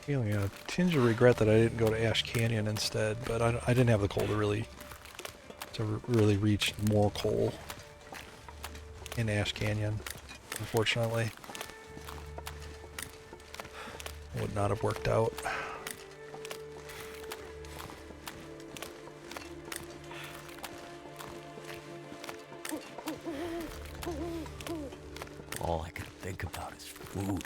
Feeling a tinge of regret that I didn't go to Ash Canyon instead, but I didn't have the coal to really reach more coal in Ash Canyon, unfortunately. Would not have worked out. All I can think about is food.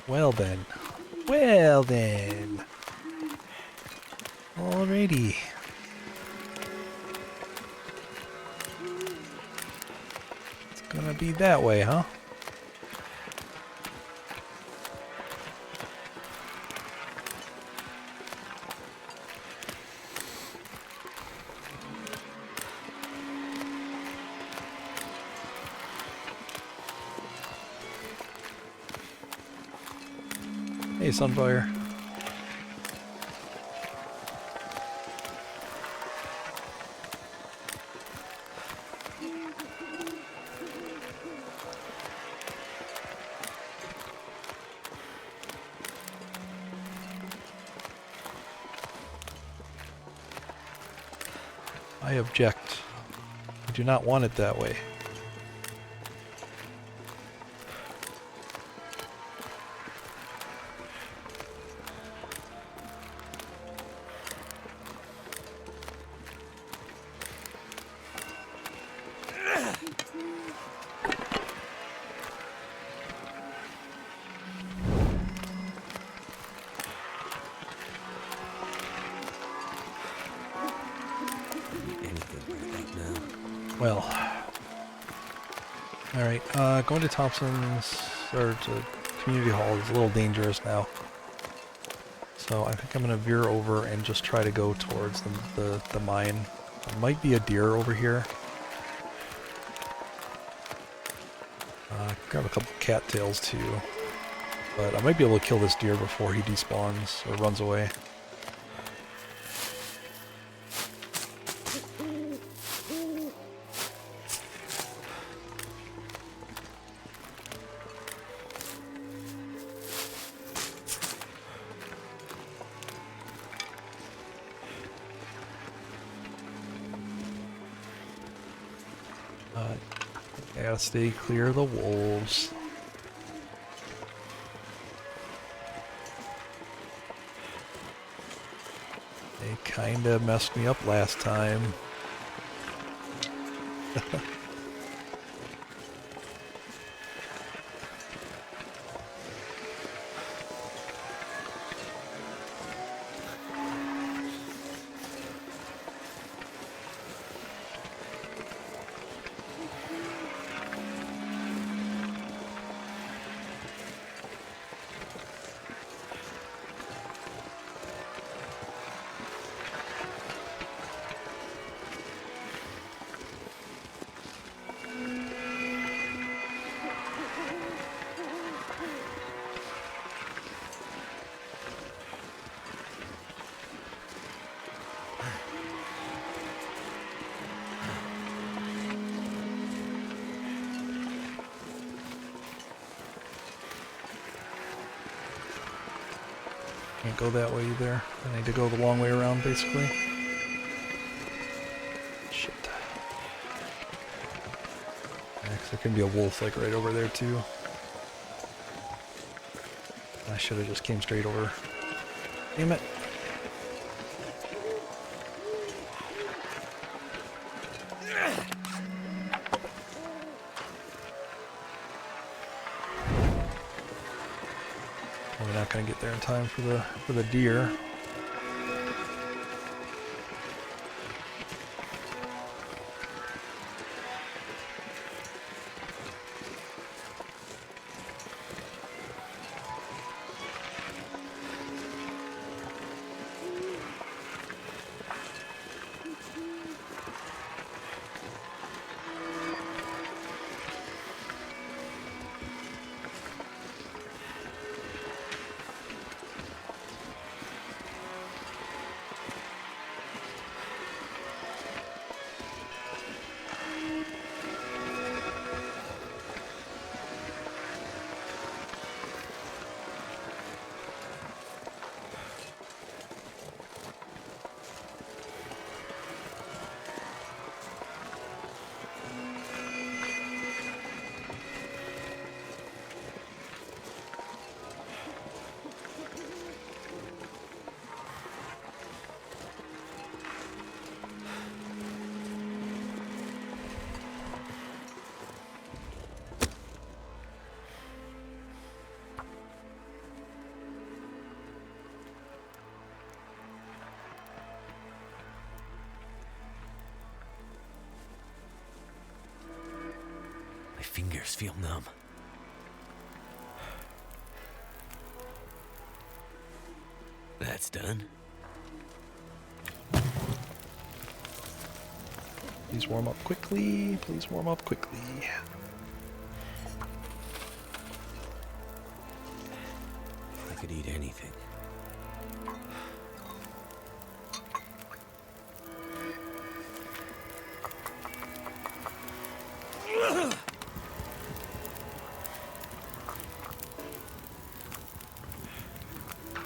Well then. Well then. Alrighty. It's gonna be that way, huh? Hey, Sunfire. I object. I do not want it that way. Well, alright, going to Thompson's, or to Community Hall is a little dangerous now. So I think I'm going to veer over and just try to go towards the mine. There might be a deer over here. Grab a couple cattails too. But I might be able to kill this deer before he despawns or runs away. I gotta stay clear of the wolves. They kinda messed me up last time. Can't go that way either. I need to go the long way around, basically. Shit. Next, there can be a wolf, like, right over there, too. I should have just came straight over. Damn it. We're not gonna get there in time for the deer. fingers feel numb. That's done. Please warm up quickly. Please warm up quickly. I could eat anything.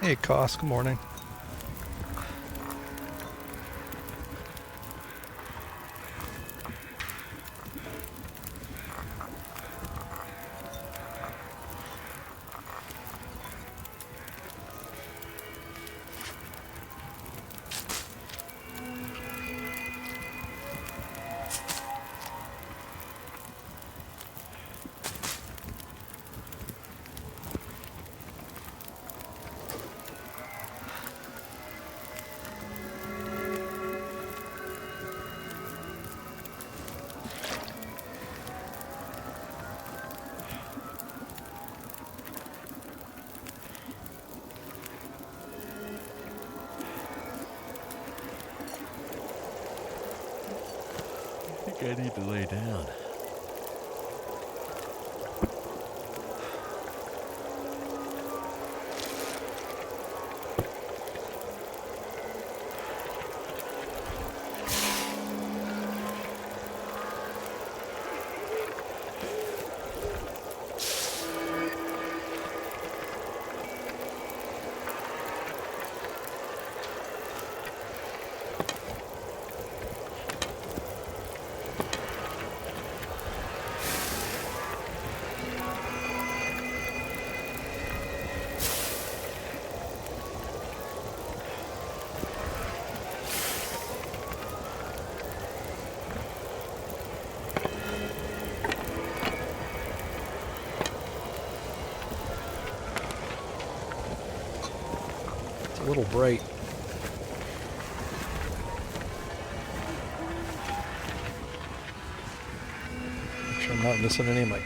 Hey, Koss, good morning. I think I need to lay down. It's a little bright. Make sure I'm not missing any of my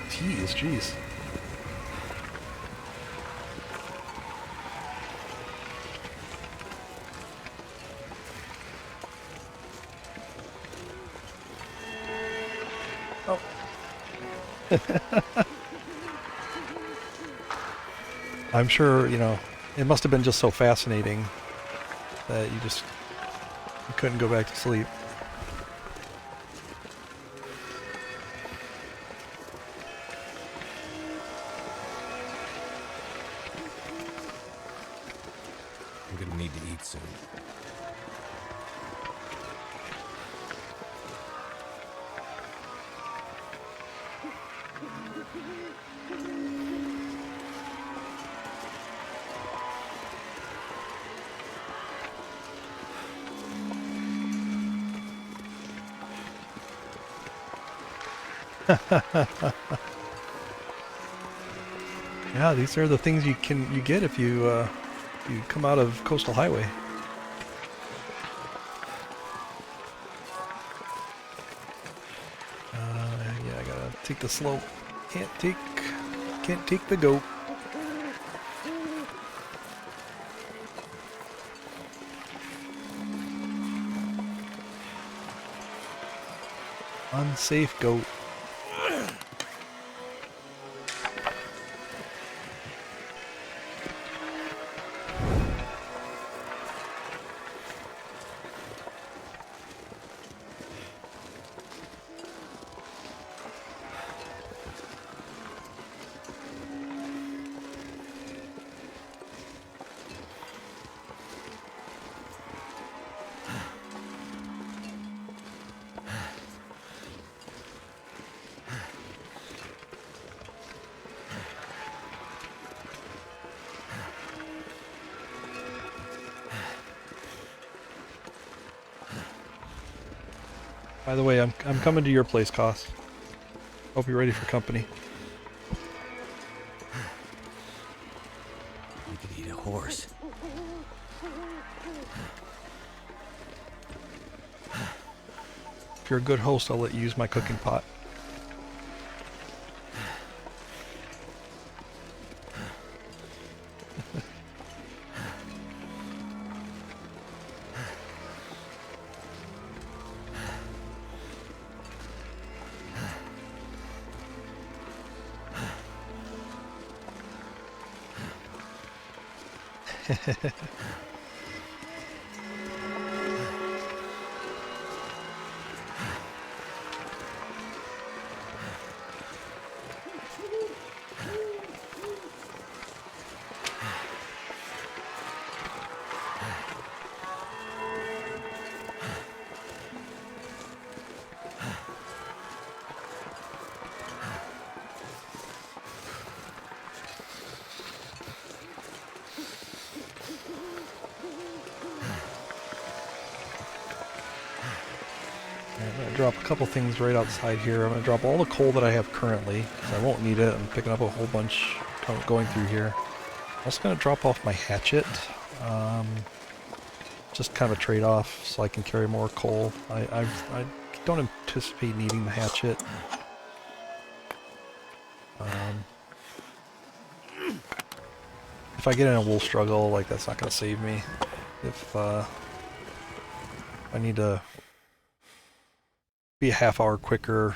teas, jeez. Oh. I'm sure, you know, it must have been just so fascinating that you couldn't go back to sleep. I'm gonna need to eat soon. Yeah, these are the things you get if you come out of Coastal Highway. Yeah, I gotta take the slope. Can't take the goat. Unsafe goat. By the way, I'm coming to your place, Koss. Hope you're ready for company. You could eat a horse. If you're a good host, I'll let you use my cooking pot. I'm going to drop a couple things right outside here. I'm going to drop all the coal that I have currently, because I won't need it. I'm picking up a whole bunch going through here. I'm also going to drop off my hatchet. Just kind of a trade-off so I can carry more coal. I don't anticipate needing the hatchet. If I get in a wool struggle, like, that's not going to save me. If I need to be a half hour quicker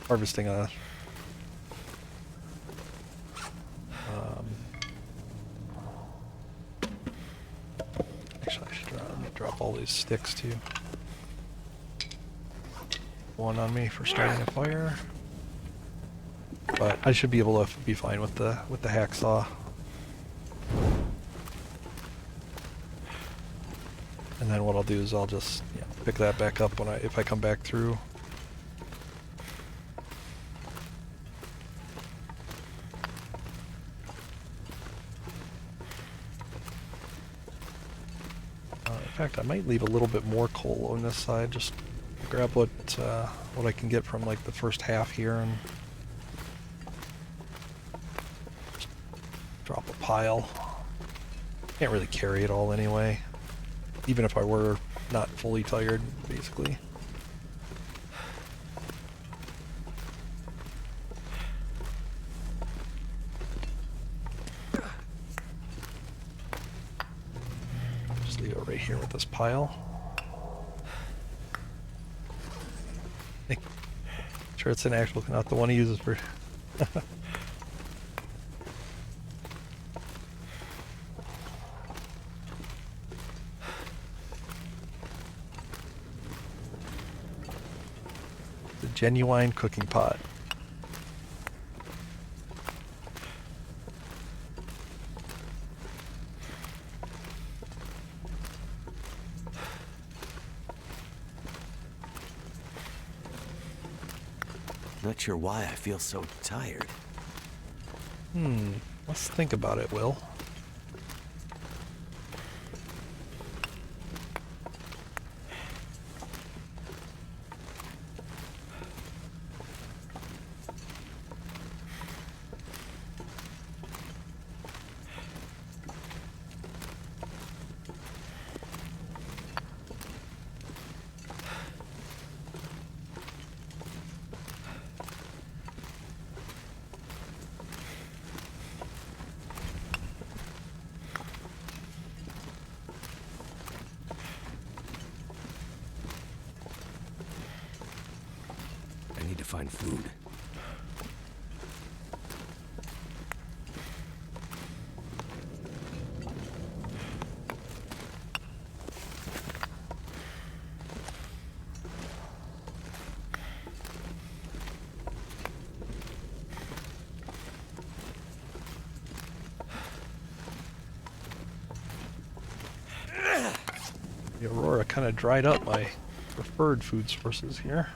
harvesting a actually I should drop all these sticks too. One on me for starting a fire, but I should be able to be fine with the hacksaw. And then what I'll do is I'll just pick that back up when if I come back through. In fact, I might leave a little bit more coal on this side. Just grab what I can get from like the first half here and just drop a pile. Can't really carry it all anyway, even if I were not fully tired, basically. Just leave it right here with this pile. Make sure it's an actual, not the one he uses for... Genuine cooking pot. Not sure why I feel so tired. Let's think about it, Will. I need to find food. The Aurora kind of dried up my preferred food sources here.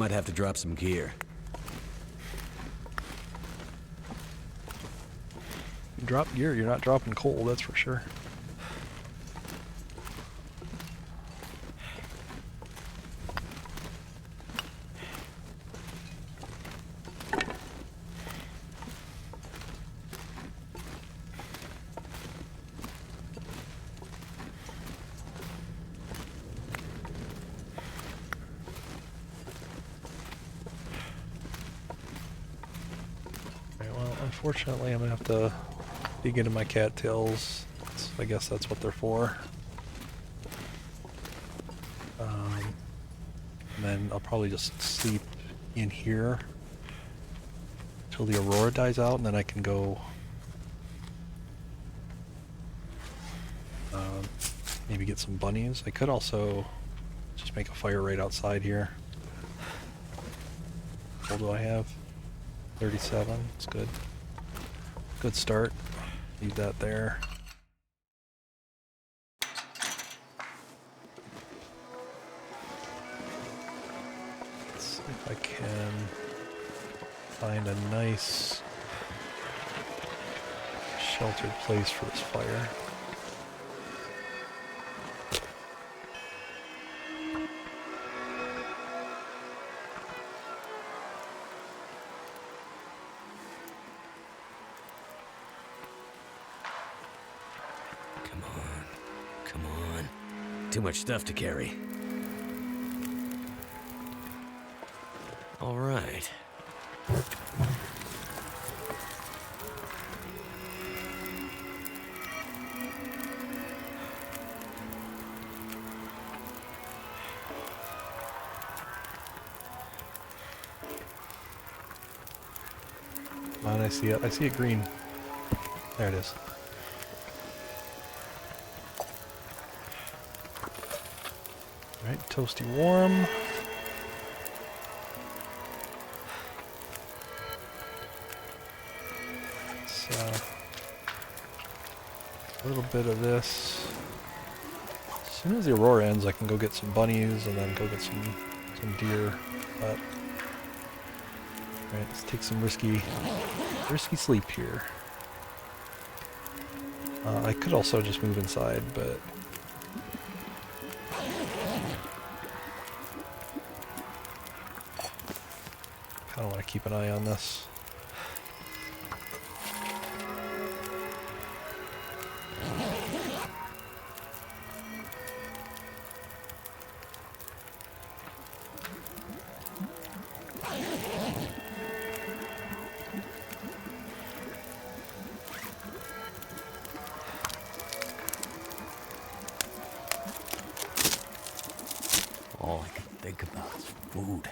might have to drop some gear. You drop gear, you're not dropping coal, that's for sure. Unfortunately, I'm gonna have to dig into my cattails. I guess that's what they're for. And then I'll probably just sleep in here till the aurora dies out, and then I can go maybe get some bunnies. I could also just make a fire right outside here. What do I have? 37. That's good. Good start. Leave that there. Let's see if I can find a nice sheltered place for this fire. Too much stuff to carry. All right. Come on, I see it. I see it green. There it is. Alright, toasty warm. Let's, a little bit of this. As soon as the aurora ends, I can go get some bunnies and then go get some deer. But alright, let's take some risky sleep here. I could also just move inside, but I want to keep an eye on this. All I can think about is food.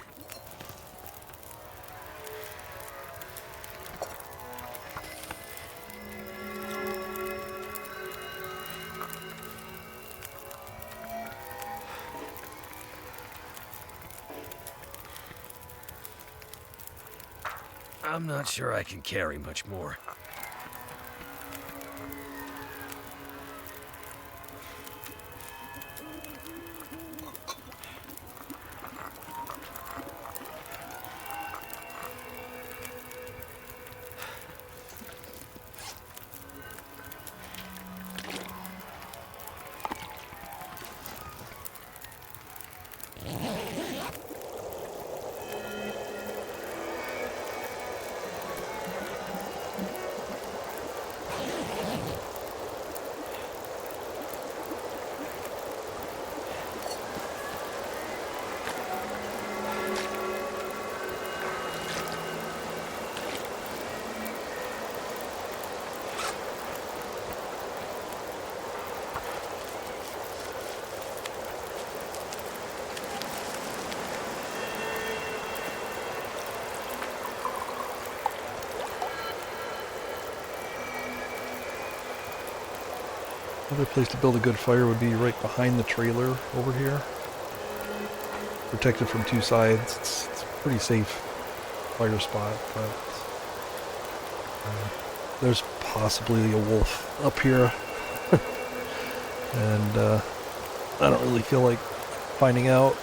I'm not sure I can carry much more. Another place to build a good fire would be right behind the trailer over here. Protected from two sides. It's a pretty safe fire spot, but there's possibly a wolf up here. And I don't really feel like finding out.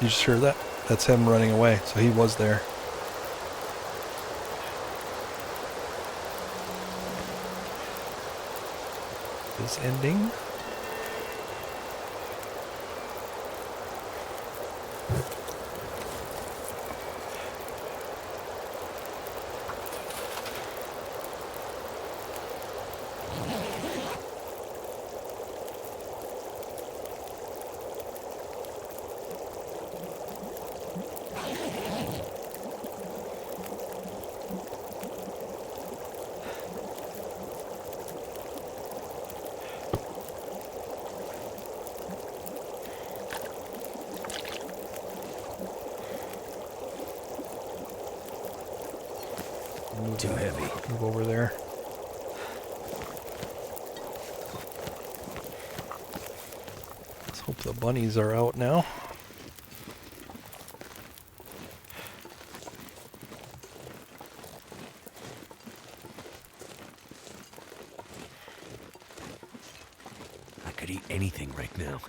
You just heard that? That's him running away, so he was there. Is ending. Too heavy. Move over there. Let's hope the bunnies are out now. I could eat anything right now.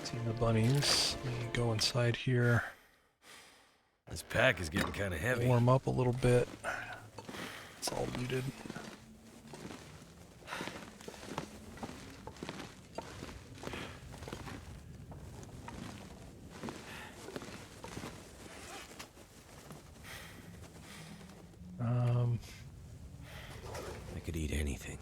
Seen the bunnies. Let me go inside here. This pack is getting kind of heavy. Warm up a little bit. It's all looted. I could eat anything.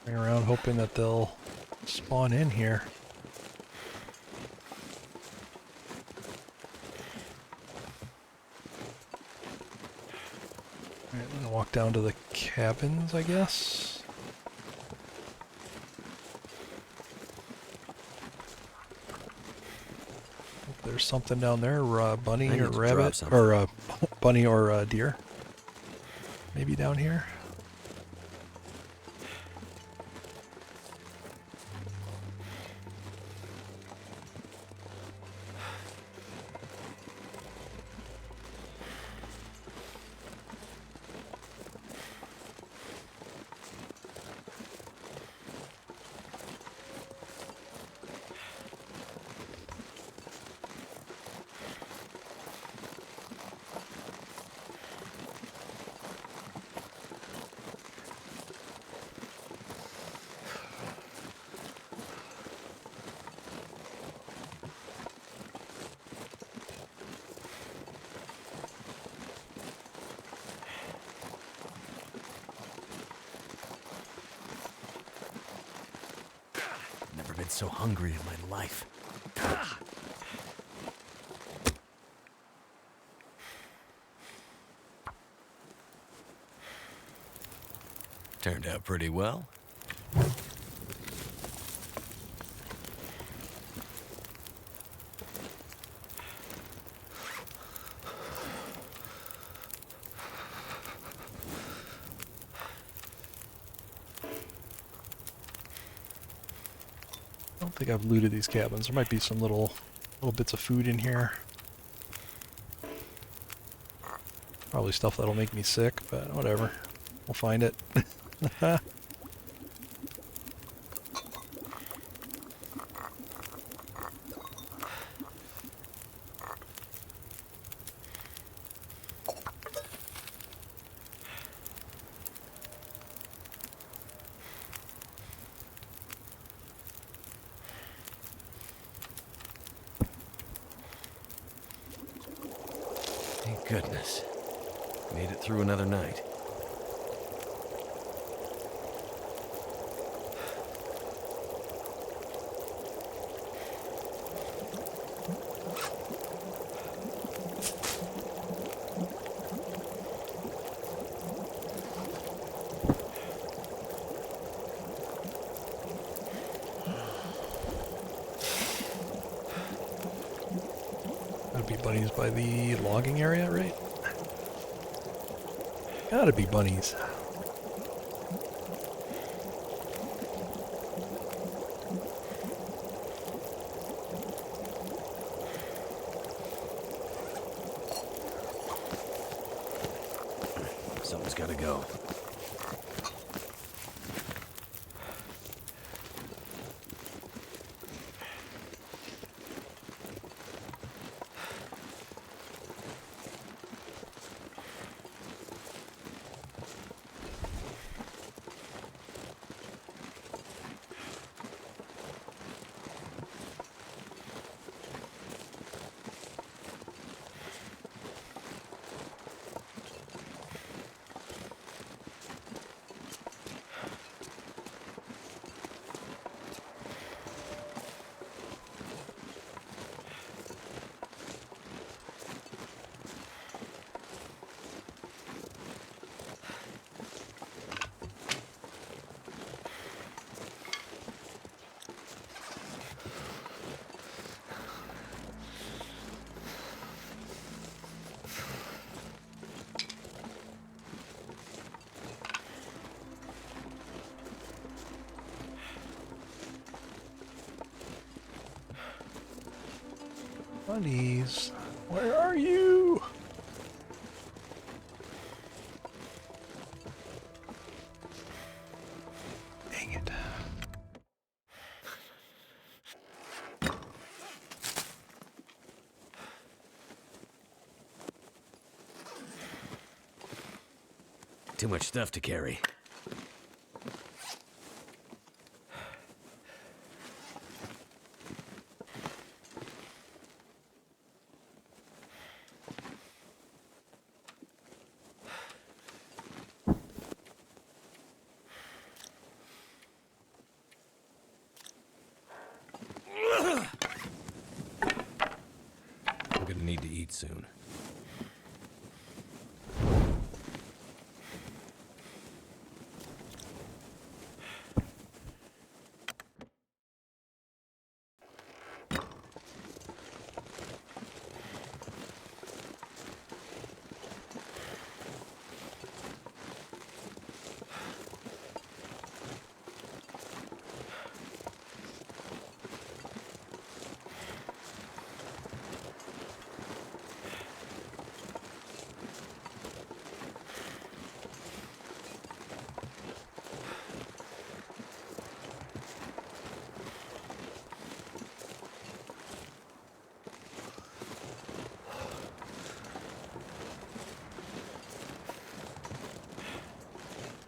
Around hoping that they'll spawn in here. Alright, I'm gonna walk down to the cabins, I guess. Hope there's something down there, bunny I need or to drop rabbit, something. or bunny or deer. Maybe down here. so hungry in my life. Turned out pretty well. I don't think I've looted these cabins. There might be some little bits of food in here. Probably stuff that'll make me sick, but whatever. We'll find it. Thank goodness. Made it through another night. Gotta be bunnies by the logging area, right? Gotta be bunnies. Something's gotta go. Bunnies, where are you? Dang it. Too much stuff to carry. I'm gonna need to eat soon.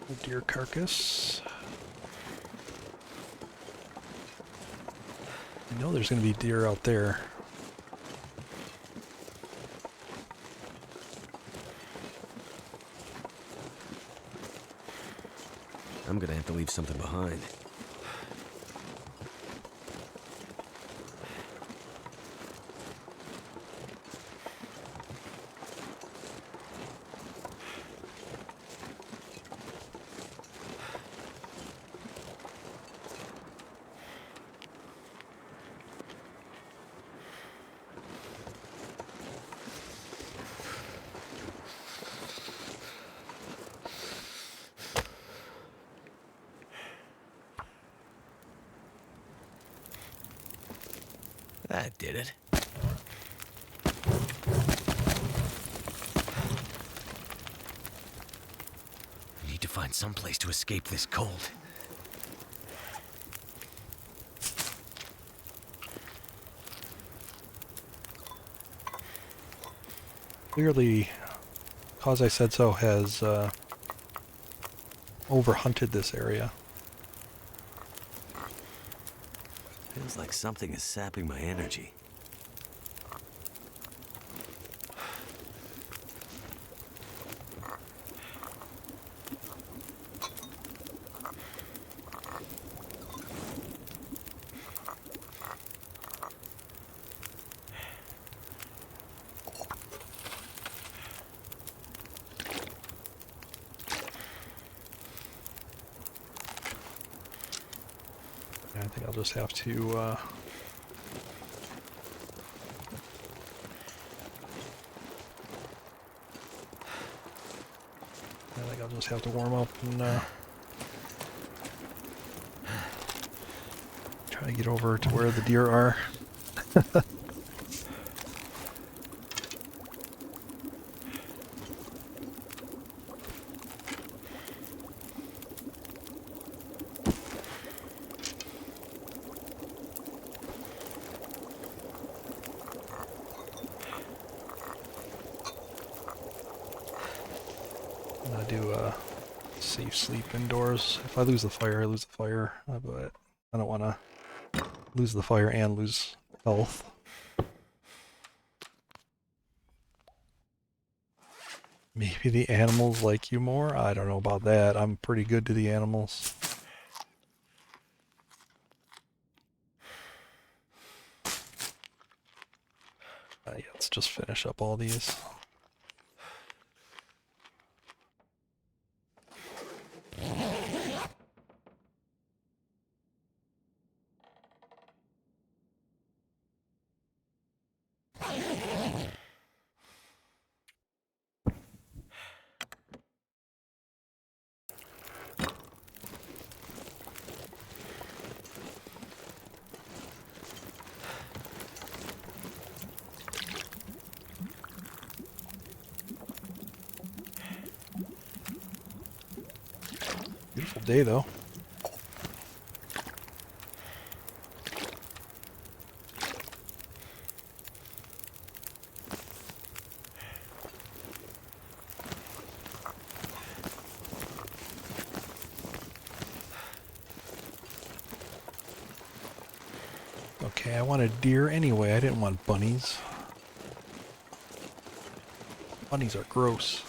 A deer carcass. I know there's going to be deer out there. I'm gonna have to leave something behind. That did it. I need to find some place to escape this cold. Clearly, Cause I Said So has overhunted this area. Feels like something is sapping my energy. I think I'll just have to warm up and try to get over to where the deer are. I'm gonna do a safe sleep indoors. If I lose the fire, I lose the fire. But I don't want to lose the fire and lose health. Maybe the animals like you more? I don't know about that. I'm pretty good to the animals. Yeah, let's just finish up all these. Beautiful day, though. Okay, I wanted deer anyway. I didn't want bunnies. Bunnies are gross.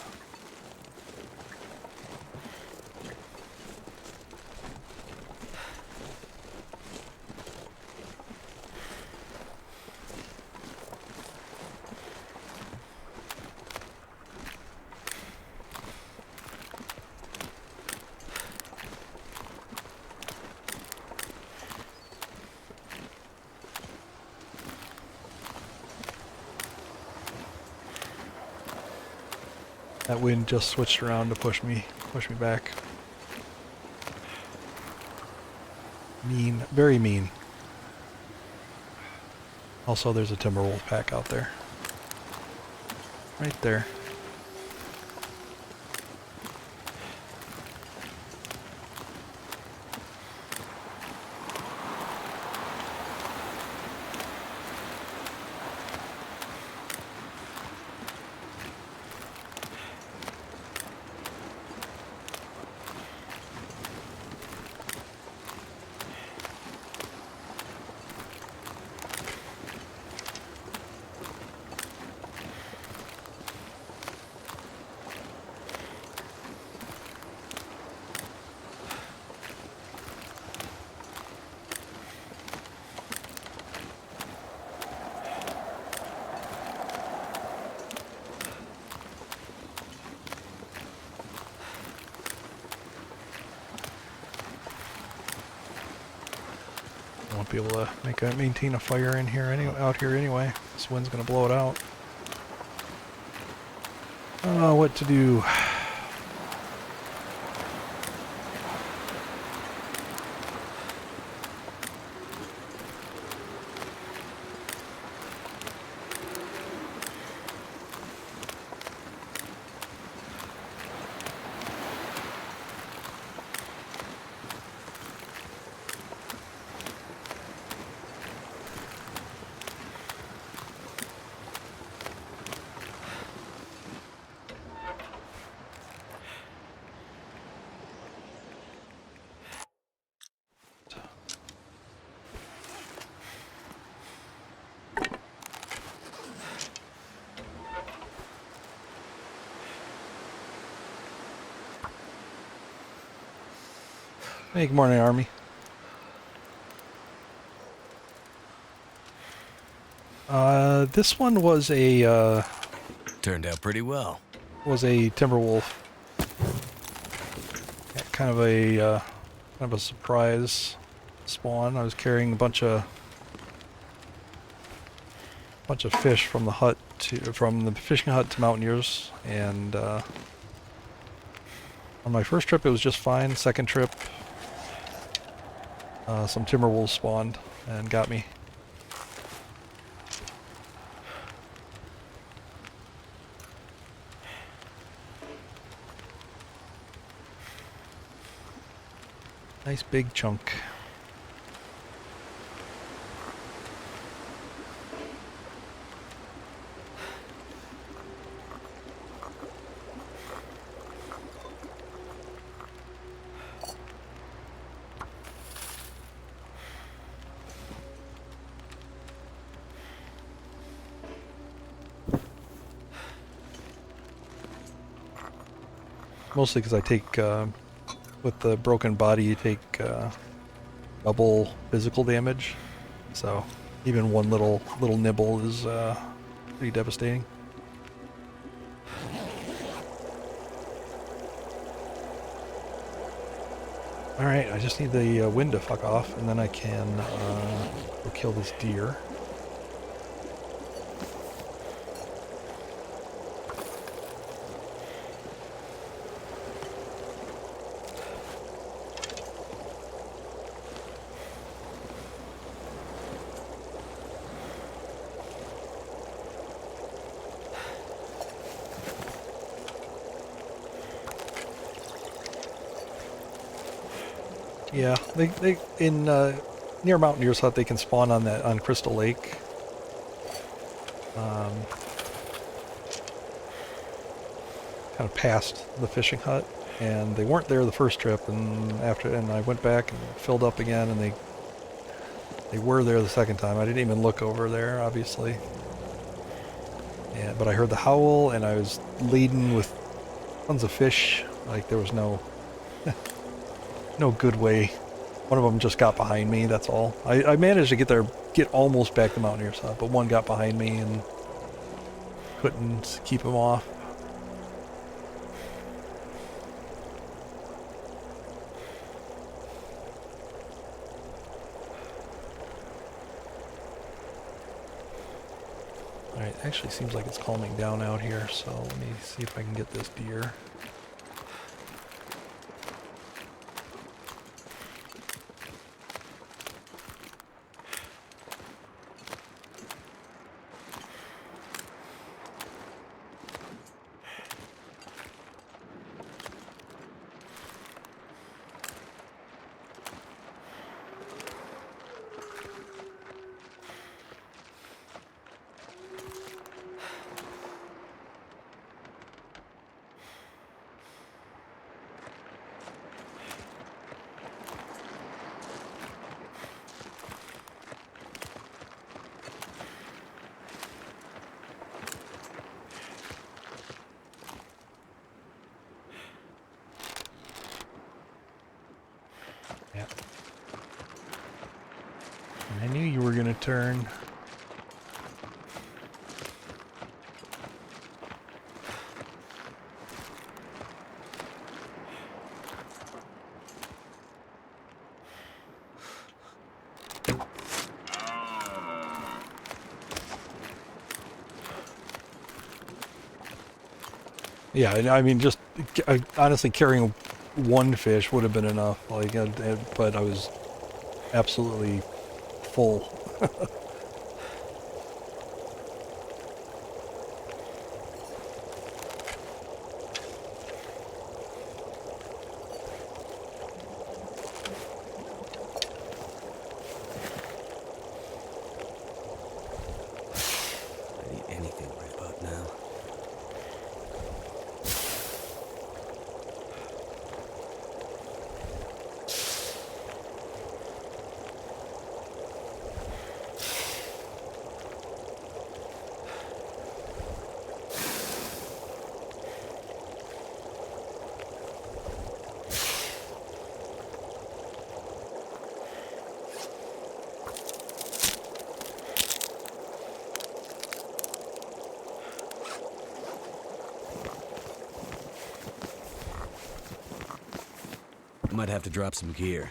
That wind just switched around to push me back. Mean, very mean. Also, there's a timber wolf pack out there. Right there. Won't be able to maintain a fire in here out here anyway. This wind's gonna blow it out. I don't know what to do. Hey, good morning, Army. This one was a Turned out pretty well. timber wolf. Yeah, kind of a surprise spawn. I was carrying a bunch of fish from the fishing hut to Mountaineers, and on my first trip it was just fine. Second trip, some timber wolves spawned and got me. Nice big chunk. Mostly because I take, with the broken body, you take double physical damage. So even one little nibble is pretty devastating. Alright, I just need the wind to fuck off, and then I can go kill this deer. Yeah, they in near Mountaineer's Hut they can spawn on Crystal Lake. Kind of past the fishing hut, and they weren't there the first trip, and I went back and filled up again, and they were there the second time. I didn't even look over there, obviously. But I heard the howl, and I was laden with tons of fish. Like there was no good way. One of them just got behind me, that's all. I managed to get almost back to Mountaineer's Hut, but one got behind me and couldn't keep him off. Alright, actually seems like it's calming down out here, so let me see if I can get this deer. Yeah. I knew you were gonna turn. Yeah, I mean, just honestly carrying one fish would have been enough. Like, but I was absolutely full. I eat anything right about now. Might have to drop some gear.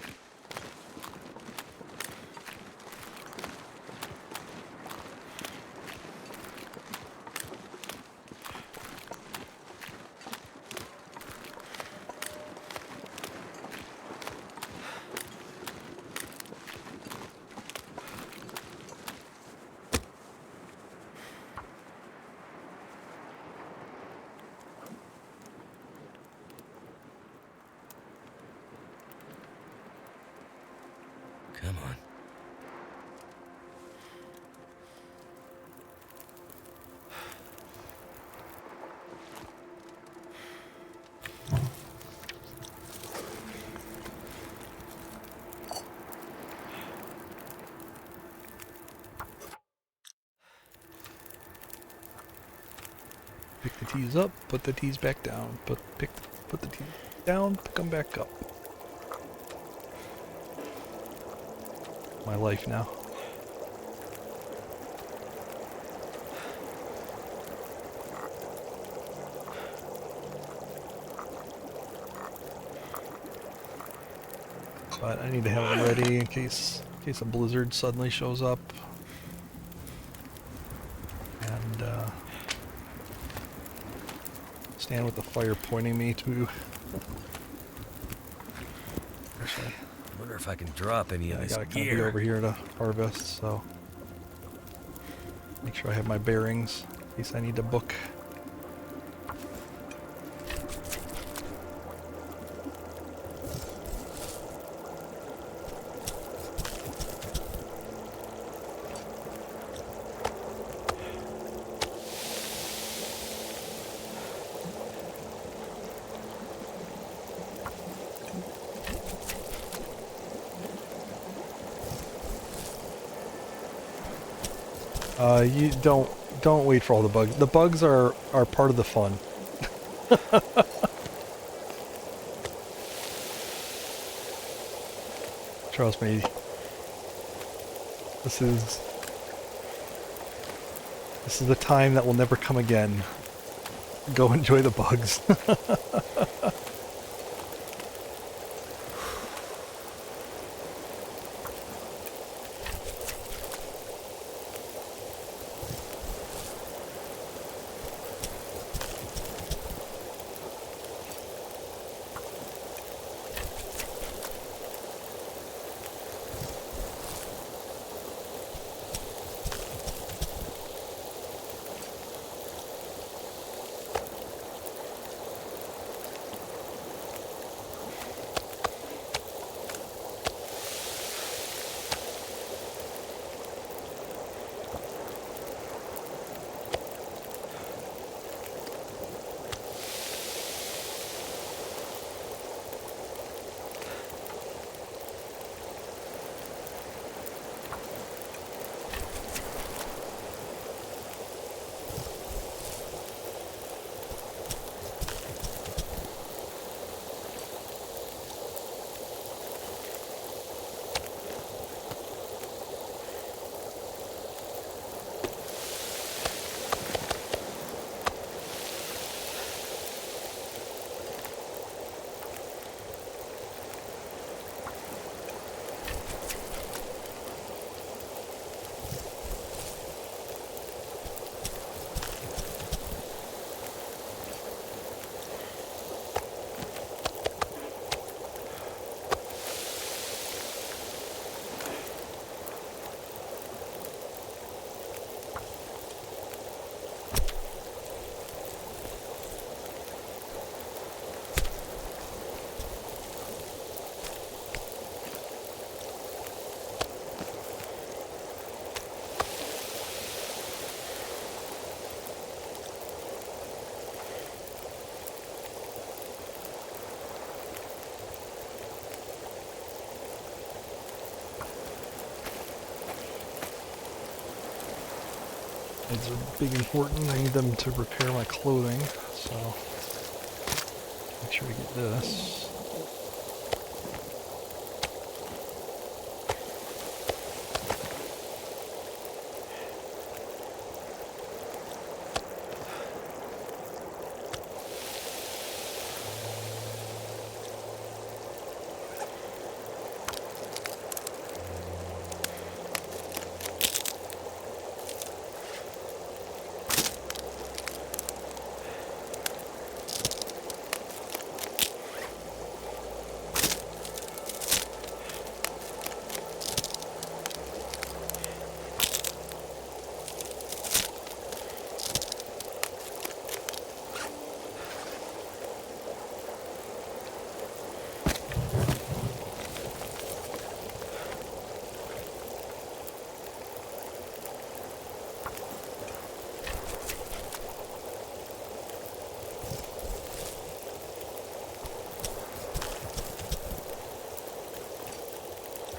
Come on. Pick the tees up, put the tees back down. Put the tees down, pick them back up. My life now. But I need to have it ready in case a blizzard suddenly shows up. And stand with the fire pointing me to. Actually, I wonder if I can drop any of I this gotta kind of be gear. over here to harvest, so make sure I have my bearings in case I need to book. You don't wait for all the bugs. The bugs are part of the fun. Trust me. This is the time that will never come again. Go enjoy the bugs. These are big important. I need them to repair my clothing, so make sure we get this.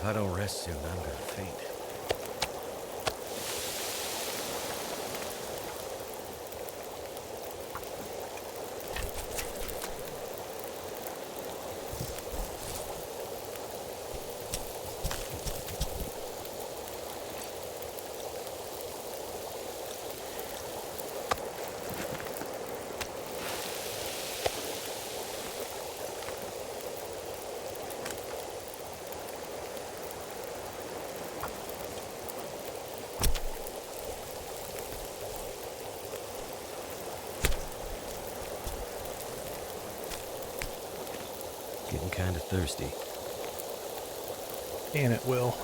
If I don't rest soon, I'm gonna faint. Getting kind of thirsty. And it will.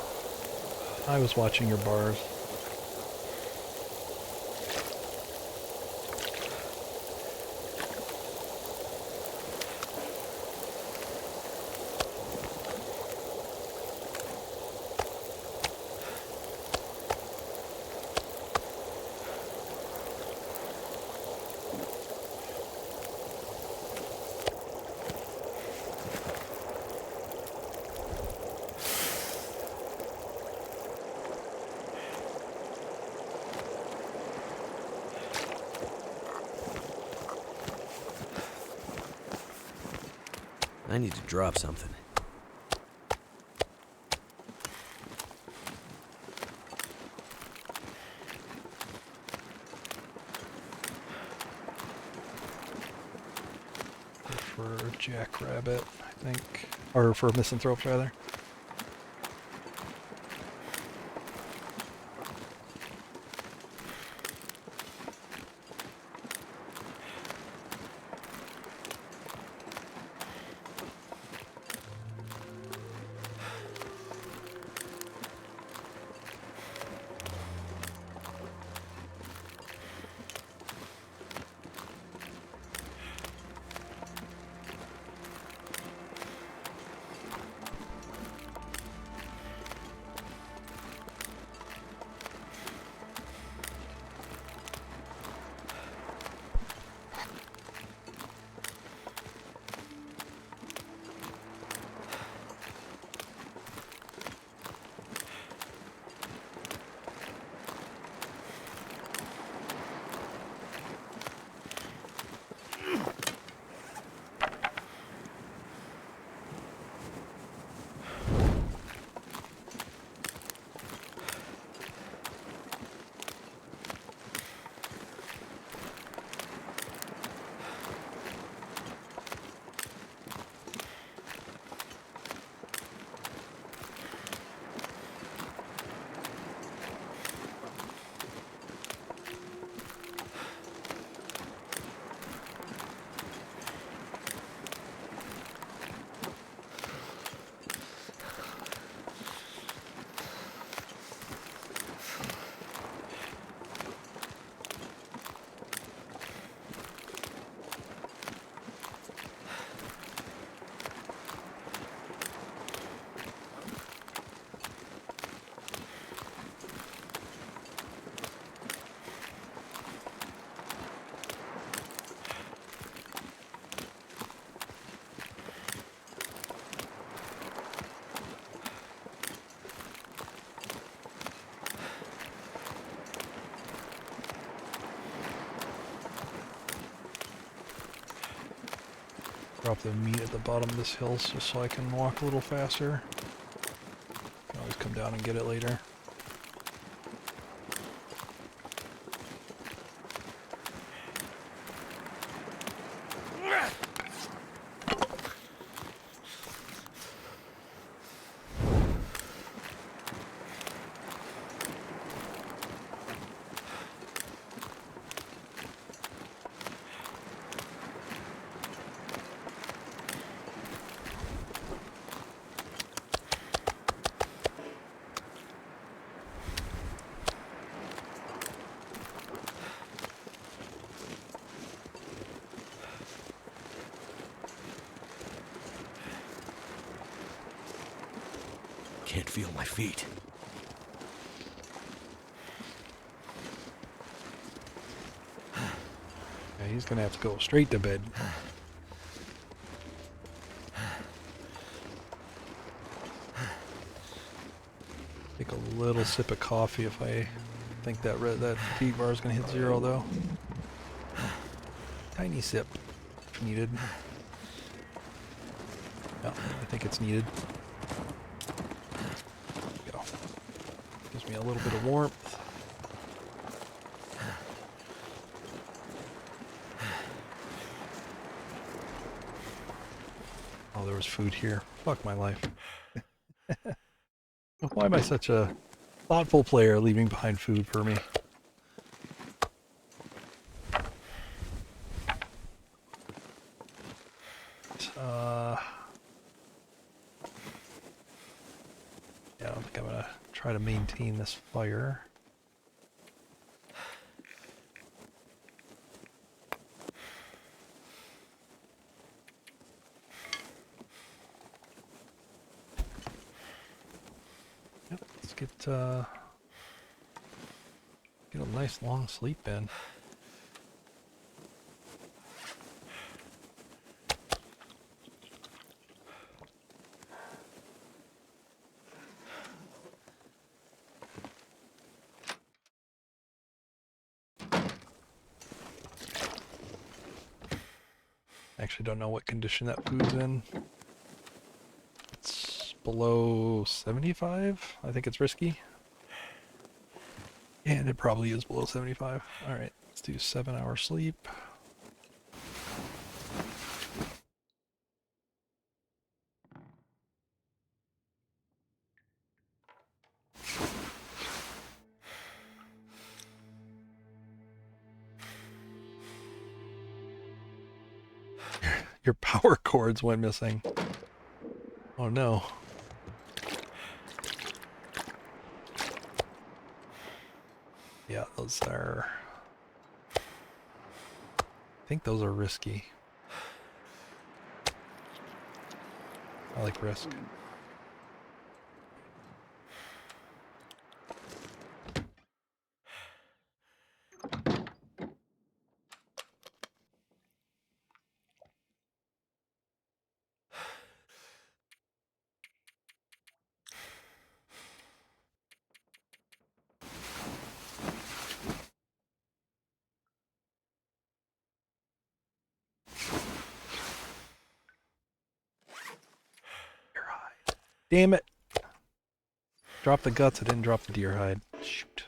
I was watching your bars. I need to drop something. For jackrabbit, I think. Or for misanthrope, rather. Drop the meat at the bottom of this hill just so I can walk a little faster. Can always come down and get it later. Can't feel my feet. Yeah, he's gonna have to go straight to bed. little sip of coffee if I think that that fatigue bar is going to hit 0, though. Tiny sip, if needed. Yeah, I think it's needed. There we go. Gives me a little bit of warmth. Oh, there was food here. Fuck my life. Why am I such a thoughtful player leaving behind food for me? Yeah, I don't think I'm gonna try to maintain this fire. Yep, let's get a nice long sleep in. I actually don't know what condition that food's in. It's below 75. I think it's risky. And it probably is below 75. Alright, let's do 7-hour sleep. Your power cords went missing. Oh no. Yeah, those are... I think those are risky. I like risk. Deer hide. Damn it! Drop the guts, I didn't drop the deer hide. Shoot.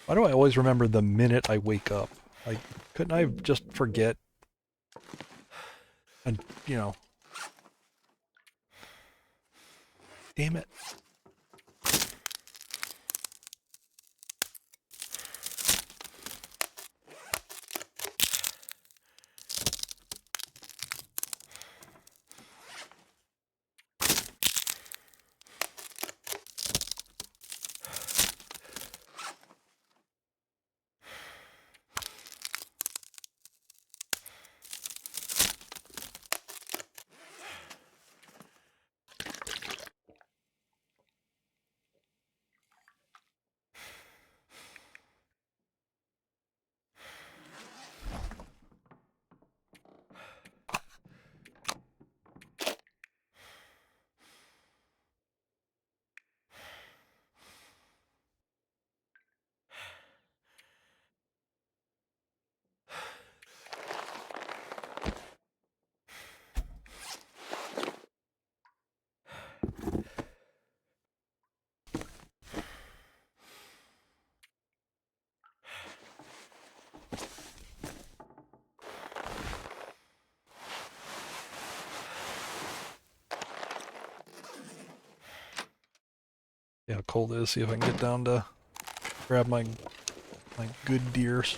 Why do I always remember the minute I wake up? Like, couldn't I just forget? And, you know. Damn it. See how cold it is, see if I can get down to grab my good deers.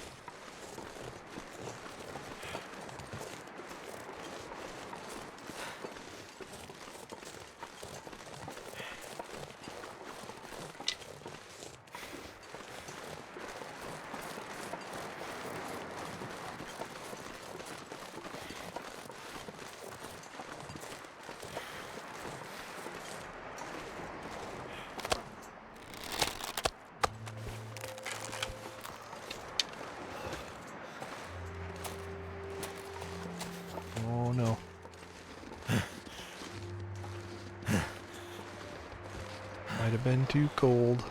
I've been too cold.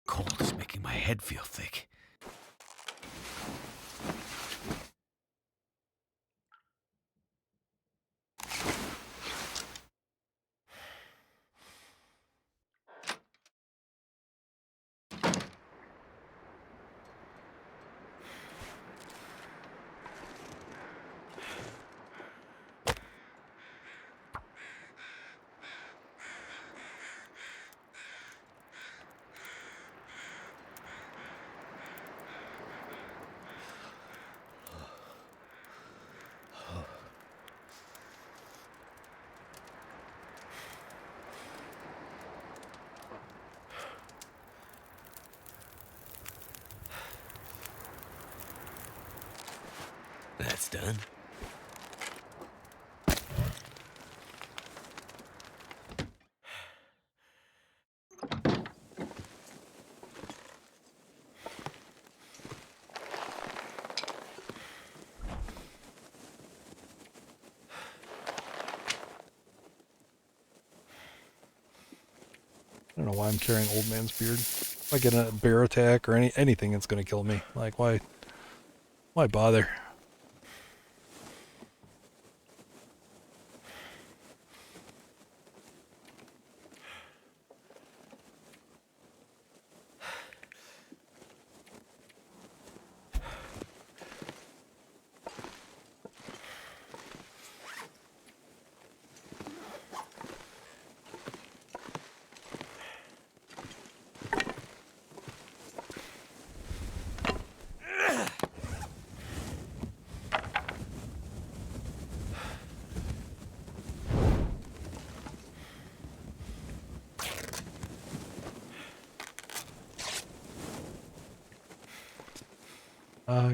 Cold is making my head feel thick. That's done. I don't know why I'm carrying old man's beard. If I get a bear attack or anything, it's gonna kill me. Like, why bother?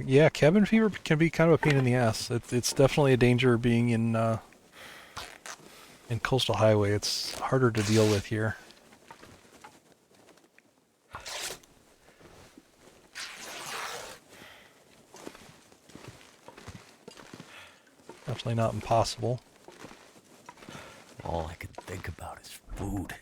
Yeah, cabin fever can be kind of a pain in the ass. It's definitely a danger being in coastal highway. It's harder to deal with here. Definitely not impossible. All I can think about is food.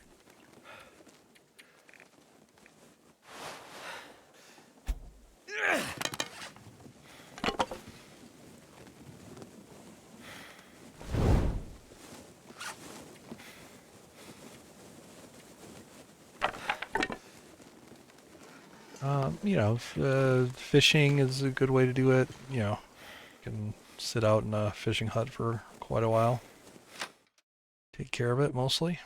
You know, fishing is a good way to do it. You know, you can sit out in a fishing hut for quite a while. Take care of it mostly.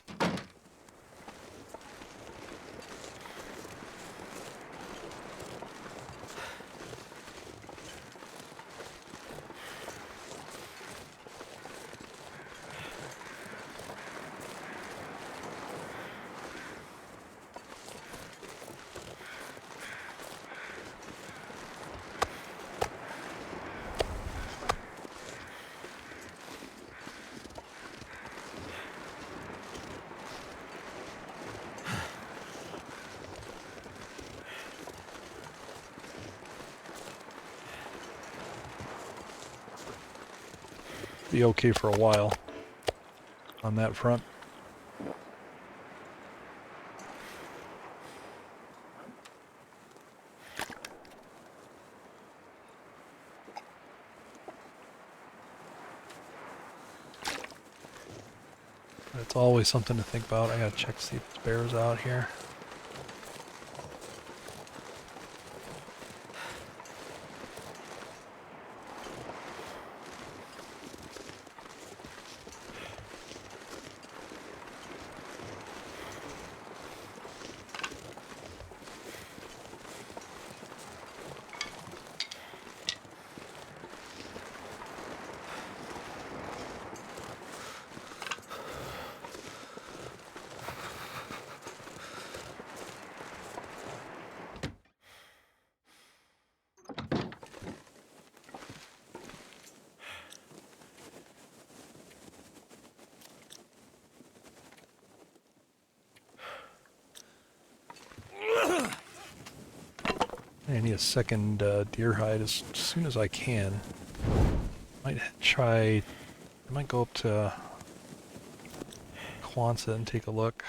Be okay for a while on that front. It's always something to think about. I gotta check to see if there's bears out here. I need a second deer hide as soon as I can. I might go up to Quonset and take a look.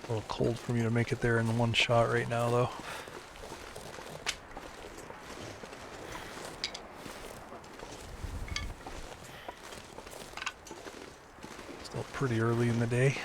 A little cold for me to make it there in one shot right now, though. Still pretty early in the day.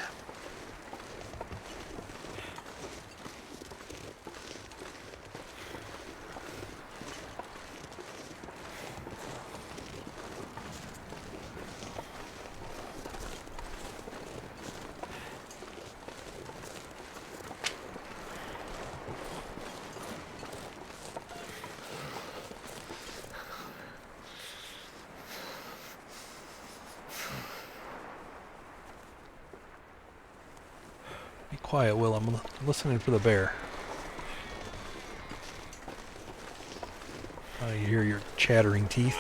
Be quiet, Will. I'm listening for the bear. You hear your chattering teeth.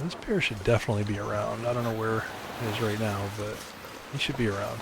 This bear should definitely be around. I don't know where it is right now, but he should be around.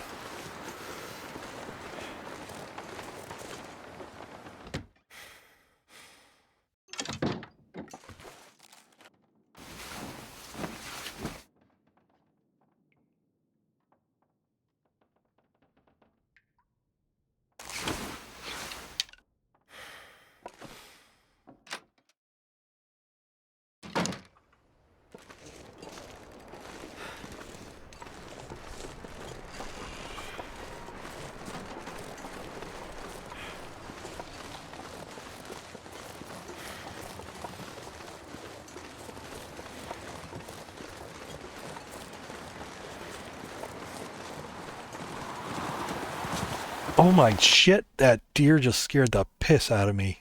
Oh my shit, that deer just scared the piss out of me.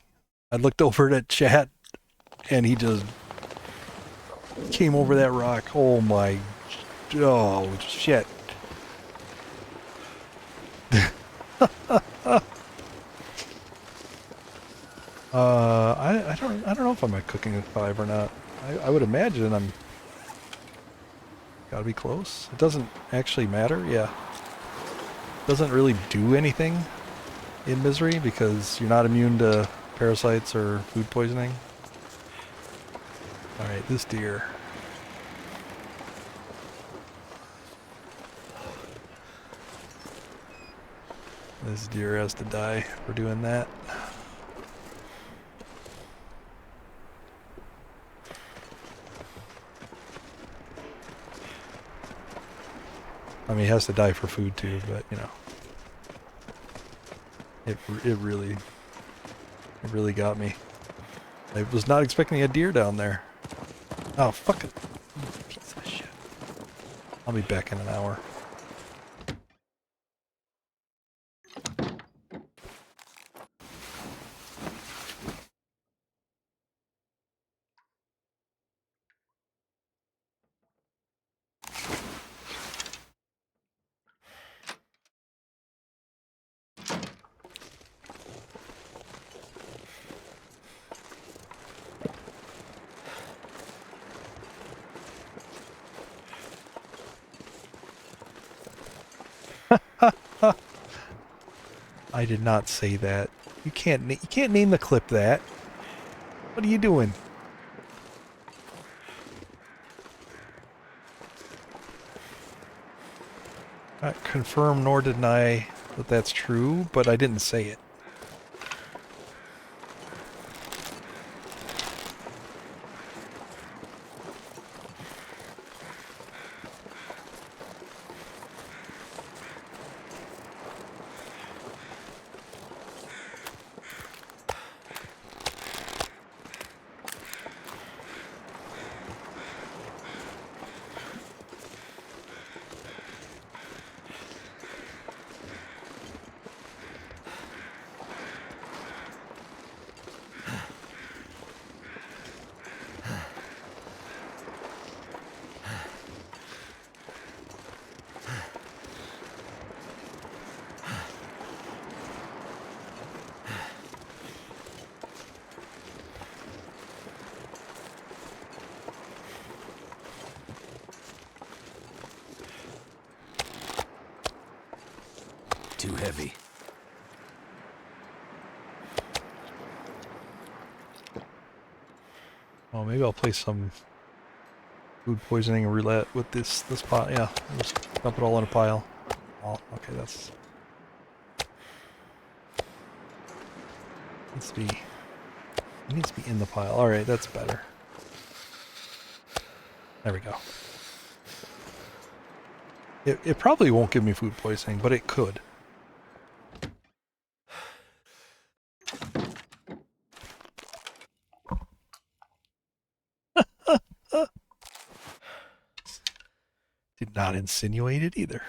I looked over at chat and he just came over that rock. Oh my, oh shit. I don't know if I'm at cooking at 5 or not. I would imagine I'm gotta be close. It doesn't actually matter, yeah. Doesn't really do anything in Misery because you're not immune to parasites or food poisoning. Alright, this deer. This deer has to die for doing that. I mean, he has to die for food too, but you know, it really got me. I was not expecting a deer down there. Oh, fucking piece of shit. I'll be back in an hour. I did not say that. You can't name the clip that. What are you doing? Not confirm nor deny that that's true, but I didn't say it. Too heavy. Oh, maybe I'll play some food poisoning roulette with this pile. Yeah, I'll just dump it all in a pile. Oh, okay, that's it needs to be in the pile. All right, that's better. There we go. It probably won't give me food poisoning, but it could. Did not insinuate it either.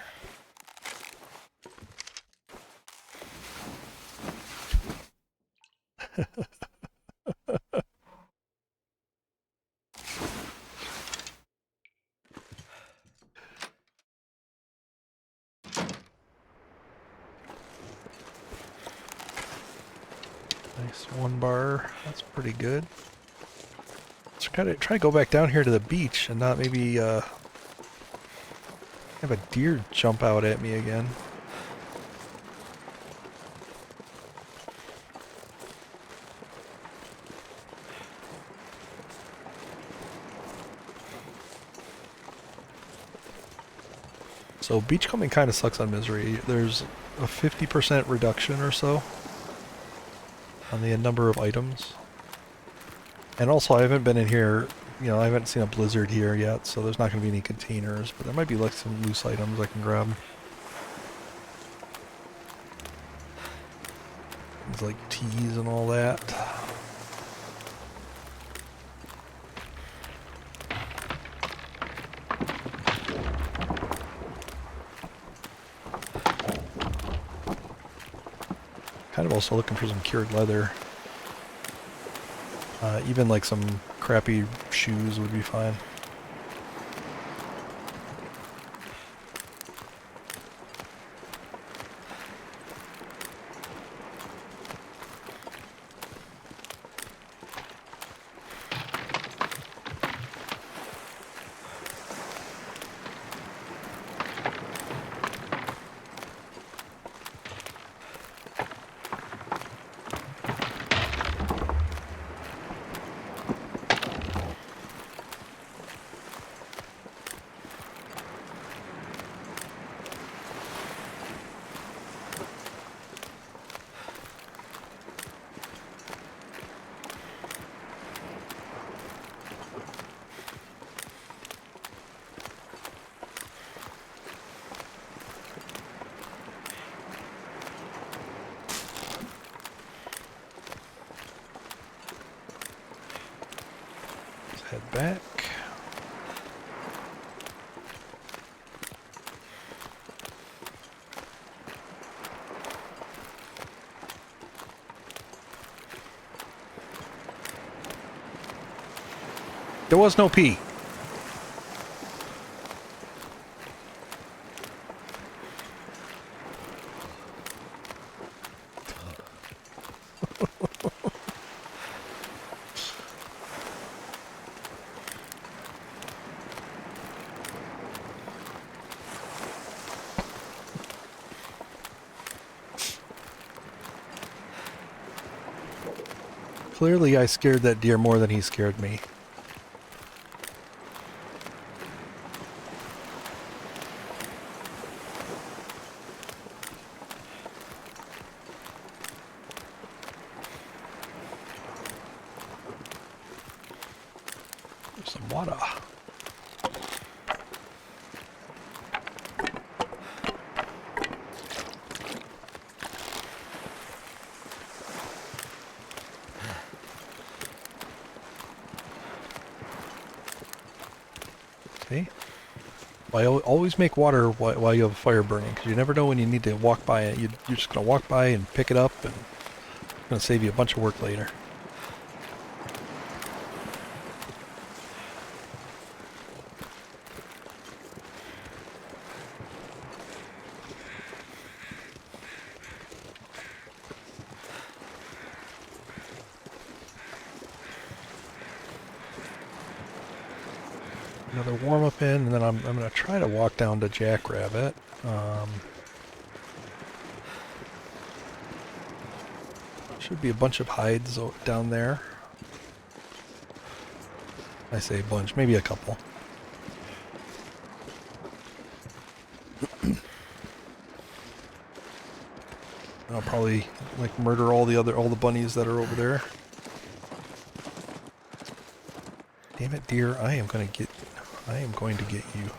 Nice 1 bar. That's pretty good. Let's try to go back down here to the beach and not maybe have a deer jump out at me again. So beachcombing kind of sucks on Misery. There's a 50% reduction or so on the number of items. And also I haven't been in here, you know, I haven't seen a blizzard here yet, so there's not going to be any containers, but there might be like some loose items I can grab. Things like teas and all that. Kind of also looking for some cured leather. Even like some crappy shoes would be fine. Head back. There was no pee. Clearly I scared that deer more than he scared me. There's some water. Okay. Well, always make water while you have a fire burning, because you never know when you need to walk by it. You're just going to walk by and pick it up, and it's going to save you a bunch of work later. Another warm-up in, and then I'm going to try to walk down to Jackrabbit. Should be a bunch of hides down there. I say a bunch, maybe a couple. I'll probably like murder all the bunnies that are over there. Damn it, deer! I am going to get you.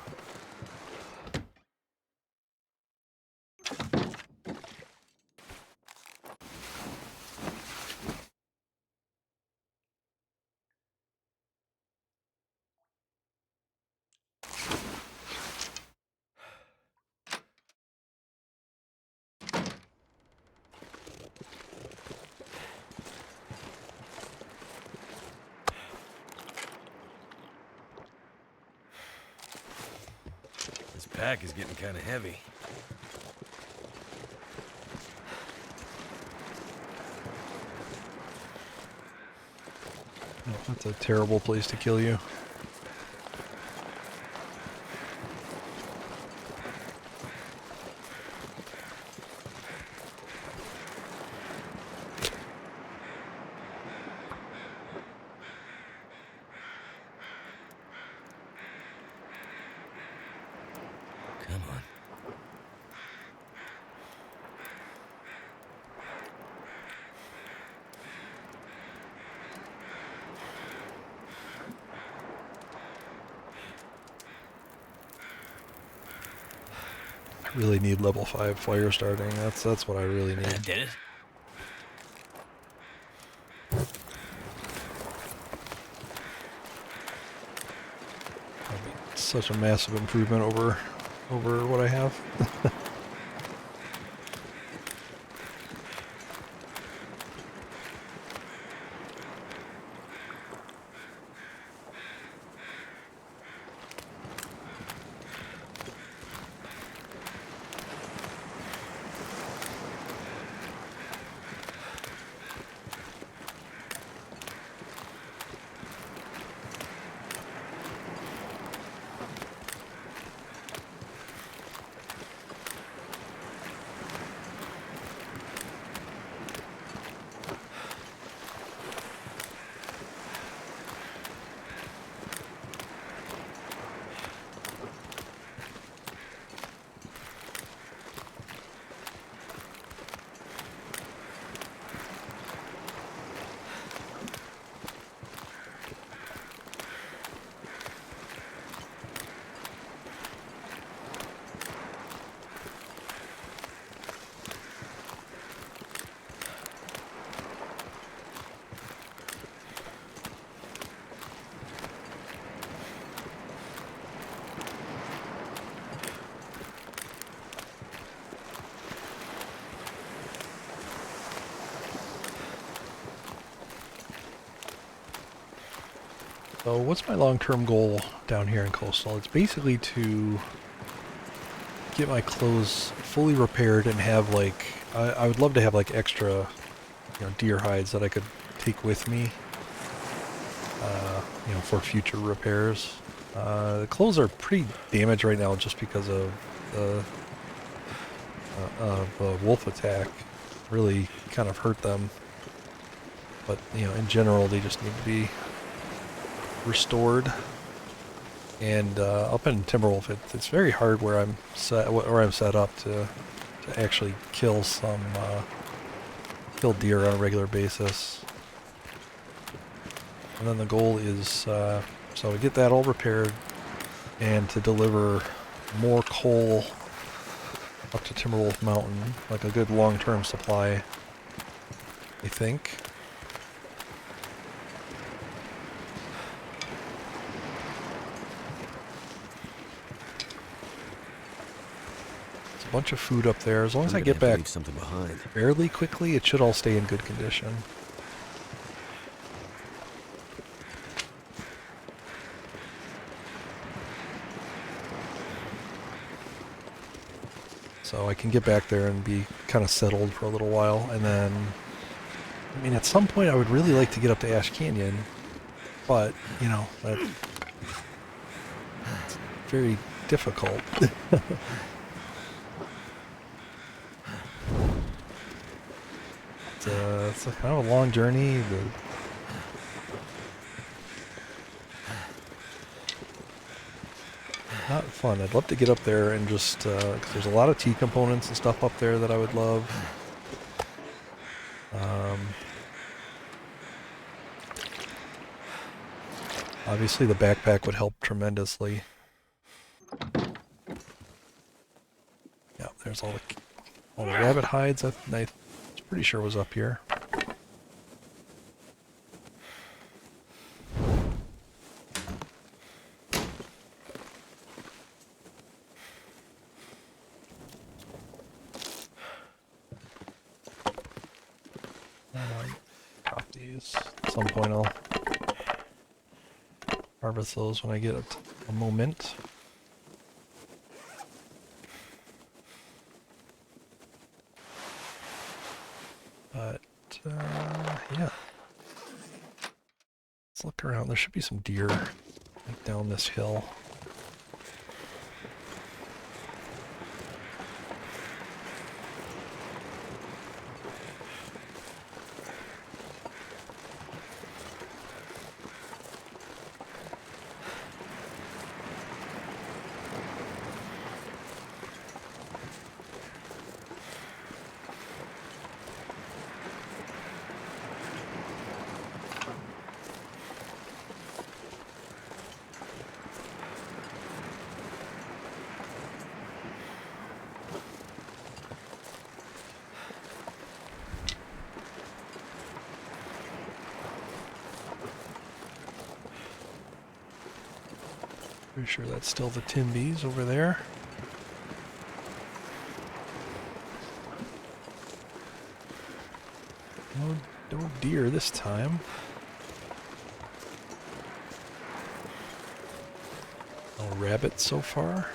This pack is getting kind of heavy. Oh, that's a terrible place to kill you. Come on. I really need level 5 fire starting. That's what I really need. That did it? Such a massive improvement over what I have. So what's my long-term goal down here in Coastal? It's basically to get my clothes fully repaired and have like, I would love to have like extra, deer hides that I could take with me, for future repairs. The clothes are pretty damaged right now just because of the wolf attack. Really kind of hurt them. but in general they just need to be restored. And up in Timberwolf, it's very hard where I'm set up to actually kill deer on a regular basis. And then the goal is so to get that all repaired and to deliver more coal up to Timberwolf Mountain, like a good long-term supply, I think. There's a bunch of food up there. As long as I get back something behind. fairly quickly, it should all stay in good condition. So I can get back there and be kind of settled for a little while, and then, I mean, at some point I would really like to get up to Ash Canyon, but, that's very difficult. It's a kind of a long journey. Not fun. I'd love to get up there and just, because there's a lot of T components and stuff up there that I would love. Obviously the backpack would help tremendously. Yeah, there's all the rabbit hides that I was pretty sure was up here. Drop these. At some point I'll harvest those when I get a moment. But, yeah. Let's look around. There should be some deer like down this hill. Pretty sure that's still the Timbies over there. No deer this time. No rabbits so far.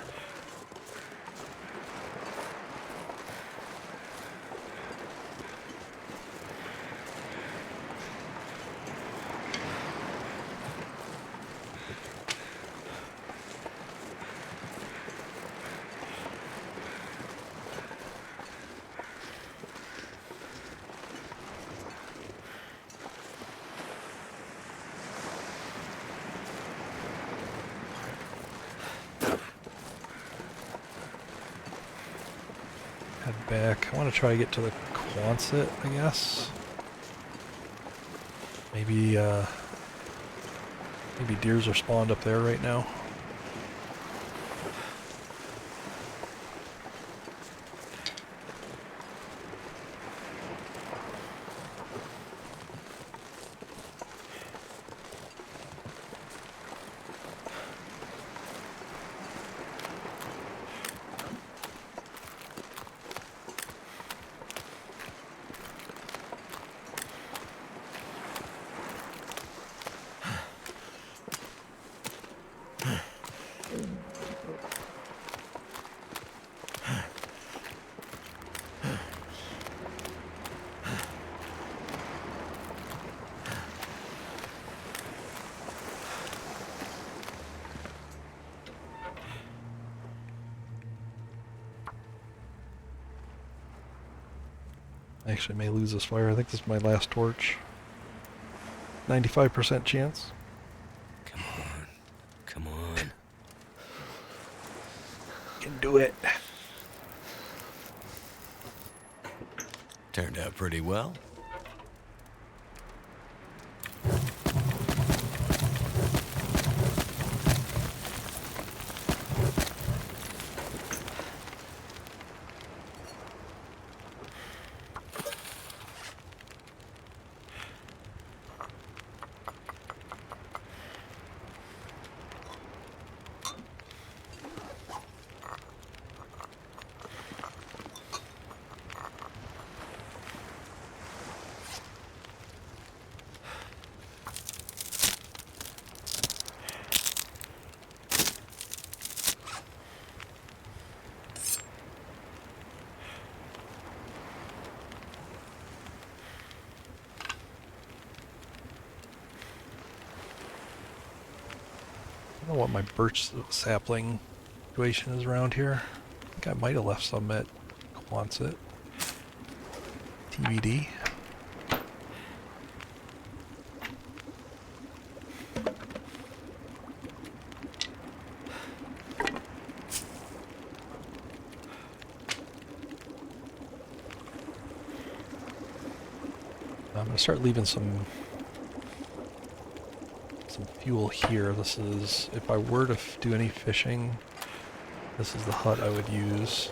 Head back. I want to try to get to the Quonset, I guess. Maybe deers are spawned up there right now. I actually may lose this fire. I think this is my last torch. 95% chance. Come on. Come on. You can do it. Turned out pretty well. I don't know what my birch sapling situation is around here. I think I might have left some at Quonset. TBD. I'm going to start leaving some fuel here. This is, if I were to do any fishing, this is the hut I would use.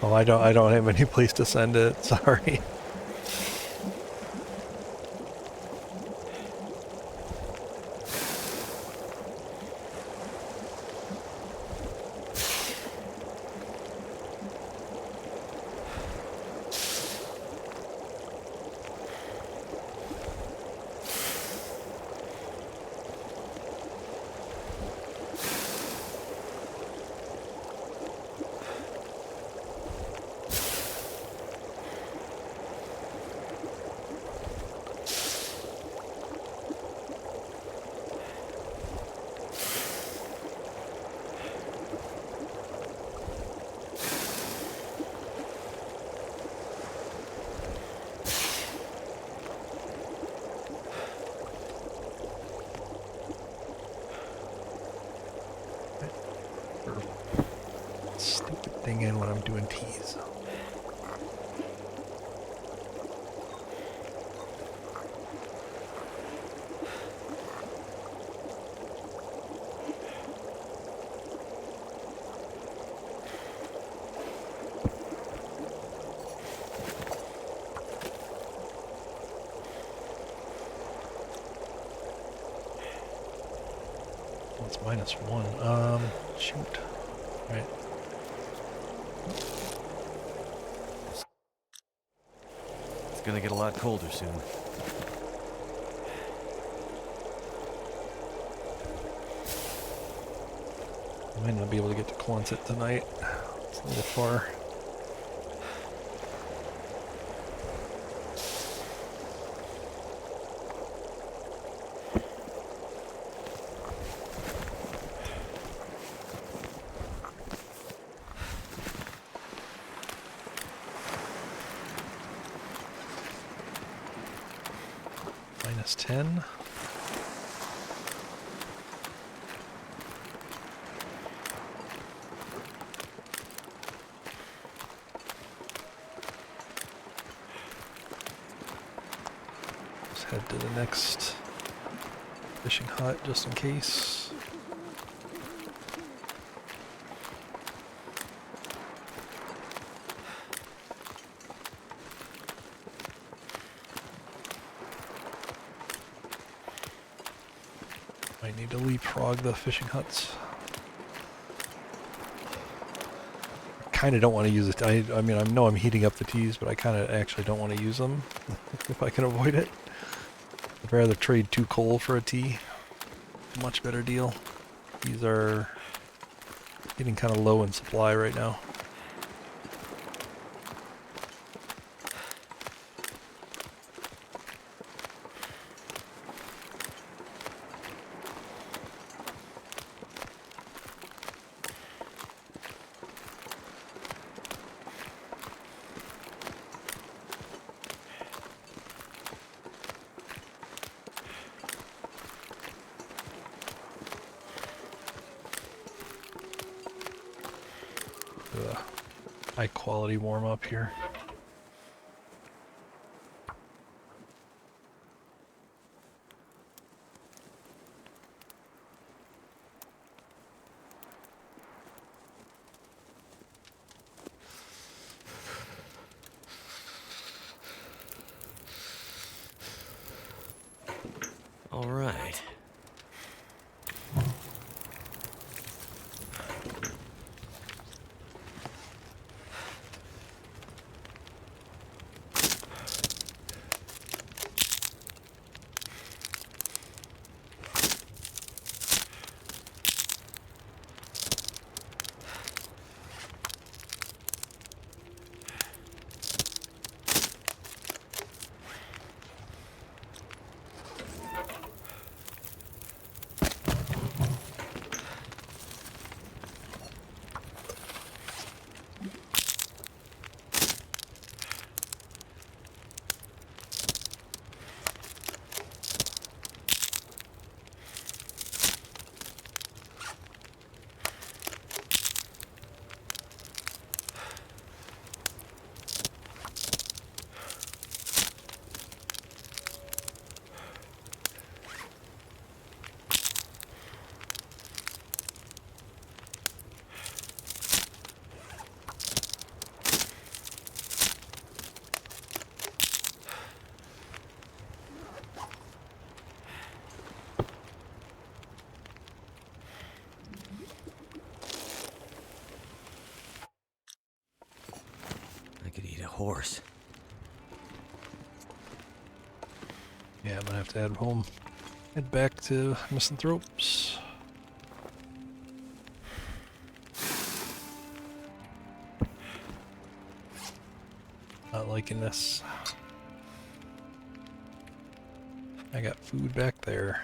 No, I don't have any place to send it. Sorry. Stupid thing in when I'm doing teas. It's -1. Shoot. Right. It's gonna get a lot colder soon. I might not be able to get to Quonset tonight. It's a little far. -10. Let's head to the next fishing hut just in case. I need to leapfrog the fishing huts. I kind of don't want to use it. I mean, I know I'm heating up the teas, but I kind of actually don't want to use them if I can avoid it. I'd rather trade 2 coal for a tea. Much better deal. These are getting kind of low in supply right now. high quality warm up here. All right. I could eat a horse. Yeah, I'm gonna have to head home. Head back to Misanthropes. Not liking this. I got food back there.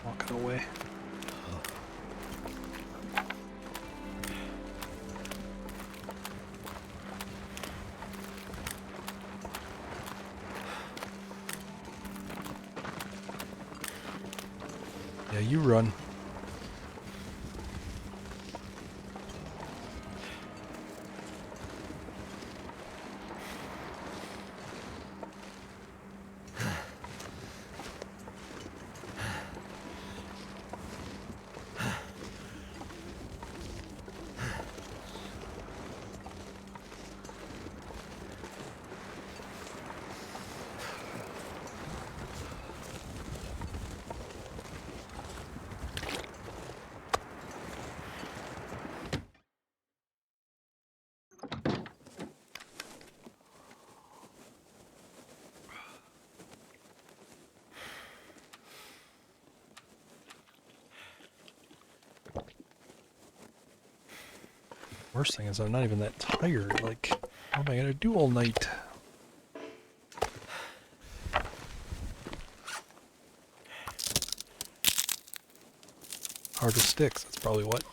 Walking away. Yeah, you run. Worst thing is I'm not even that tired. Like, what am I gonna do all night? Harder sticks, that's probably what.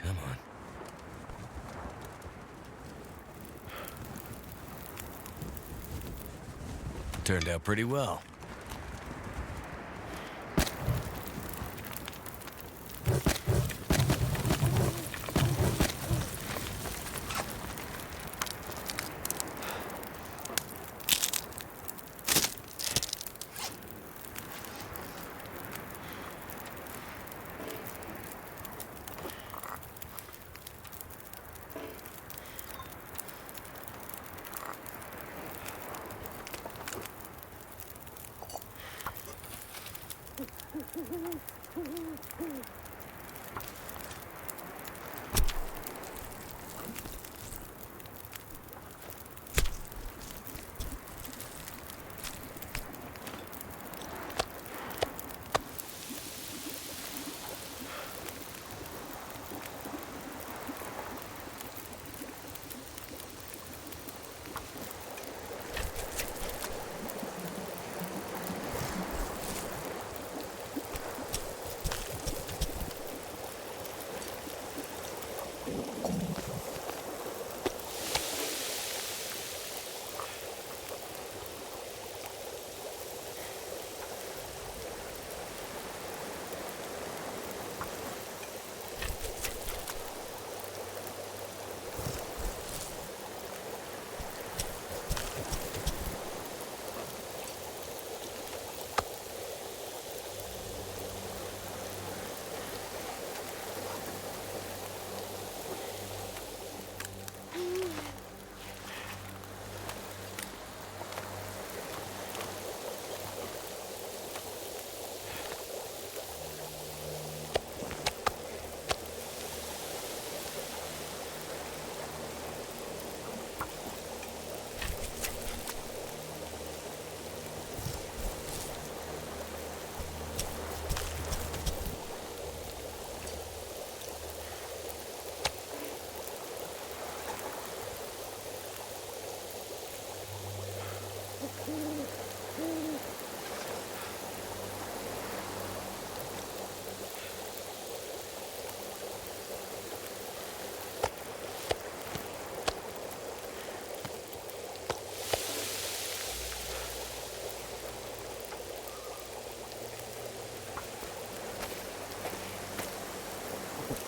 Come on. Turned out pretty well.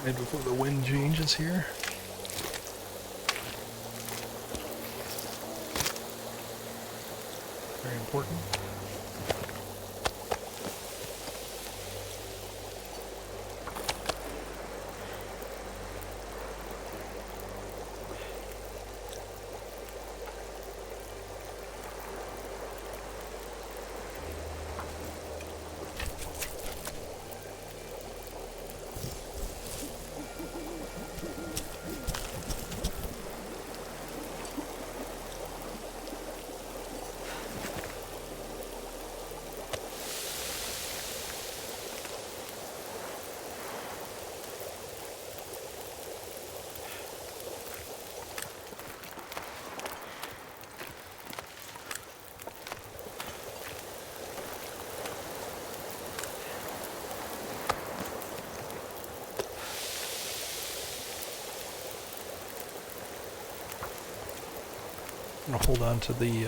Maybe before the wind changes here. Very important. I'm gonna hold on to the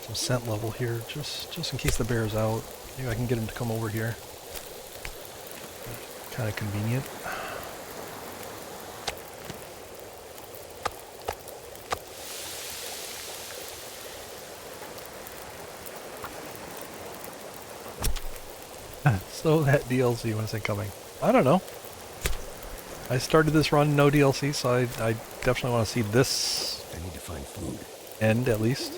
some scent level here, just in case the bear's out. Maybe I can get him to come over here. Kind of convenient. So that DLC, when is it coming? I don't know. I started this run no DLC, so I definitely want to see this I need to find food. end at least.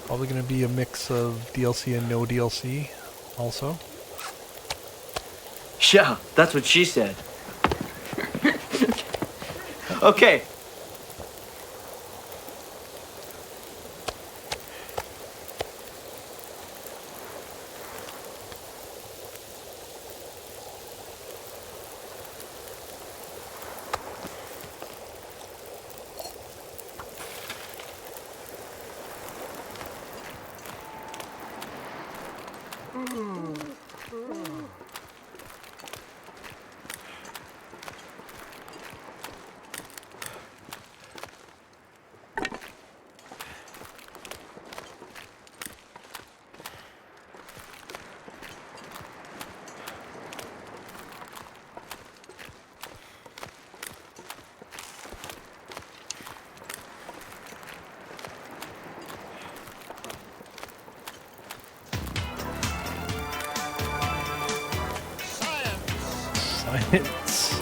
Probably going to be a mix of DLC and no DLC also. Yeah, that's what she said. Okay. Science.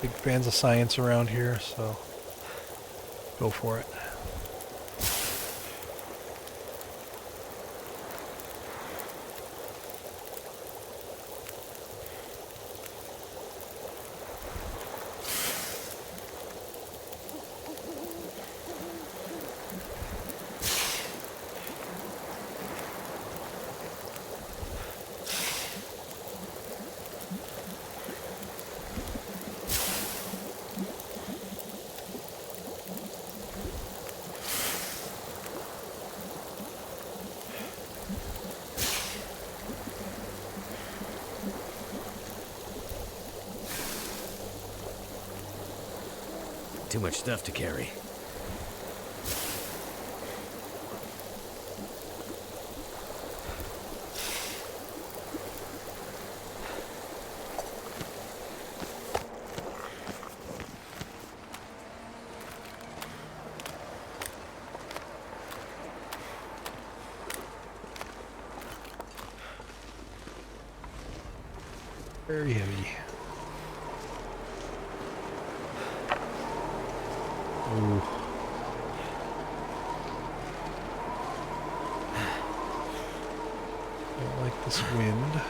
Big fans of science around here, so go for it. Too much stuff to carry. Very heavy. Ooh. Don't like this wind.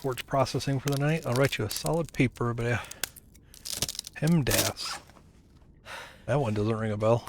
Scorch processing for the night. I'll write you a solid paper, but HEMDAS. That one doesn't ring a bell.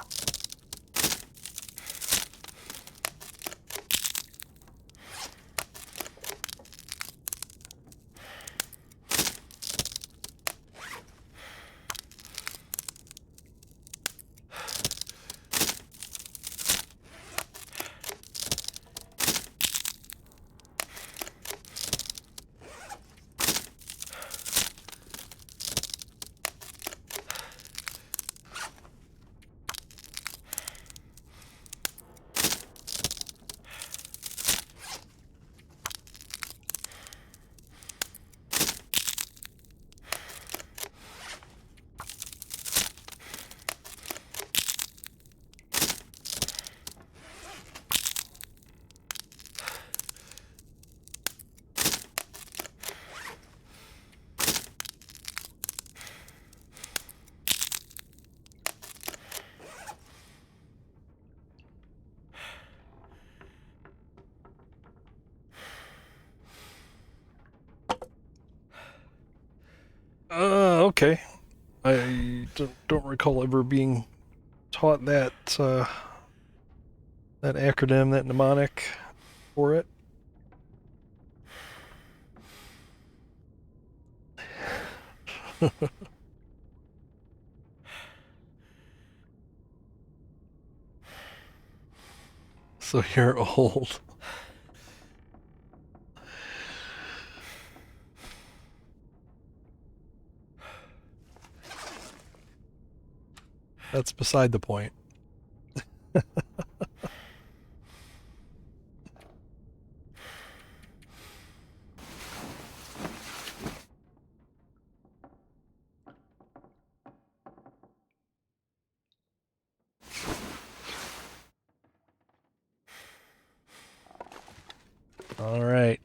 Okay. I don't recall ever being taught that that acronym, that mnemonic for it. So you're old. That's beside the point. All right.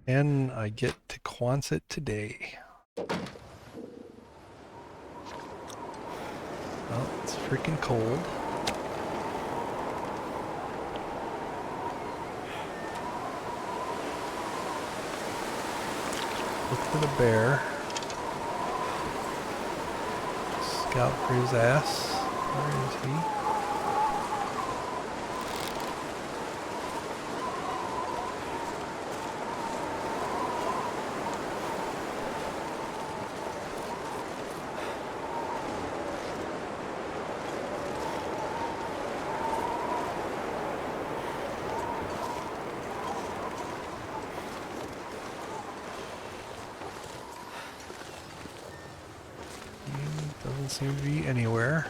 And I get to Quonset today. Well, it's freaking cold. Look for the bear. Scout for his ass. Where is he? Doesn't seem to be anywhere.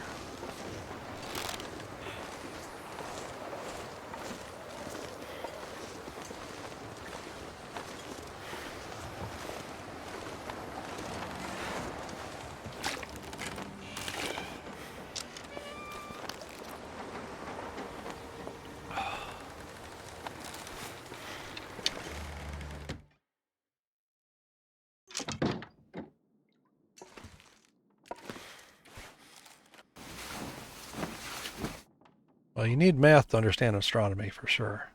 Well, you need math to understand astronomy for sure.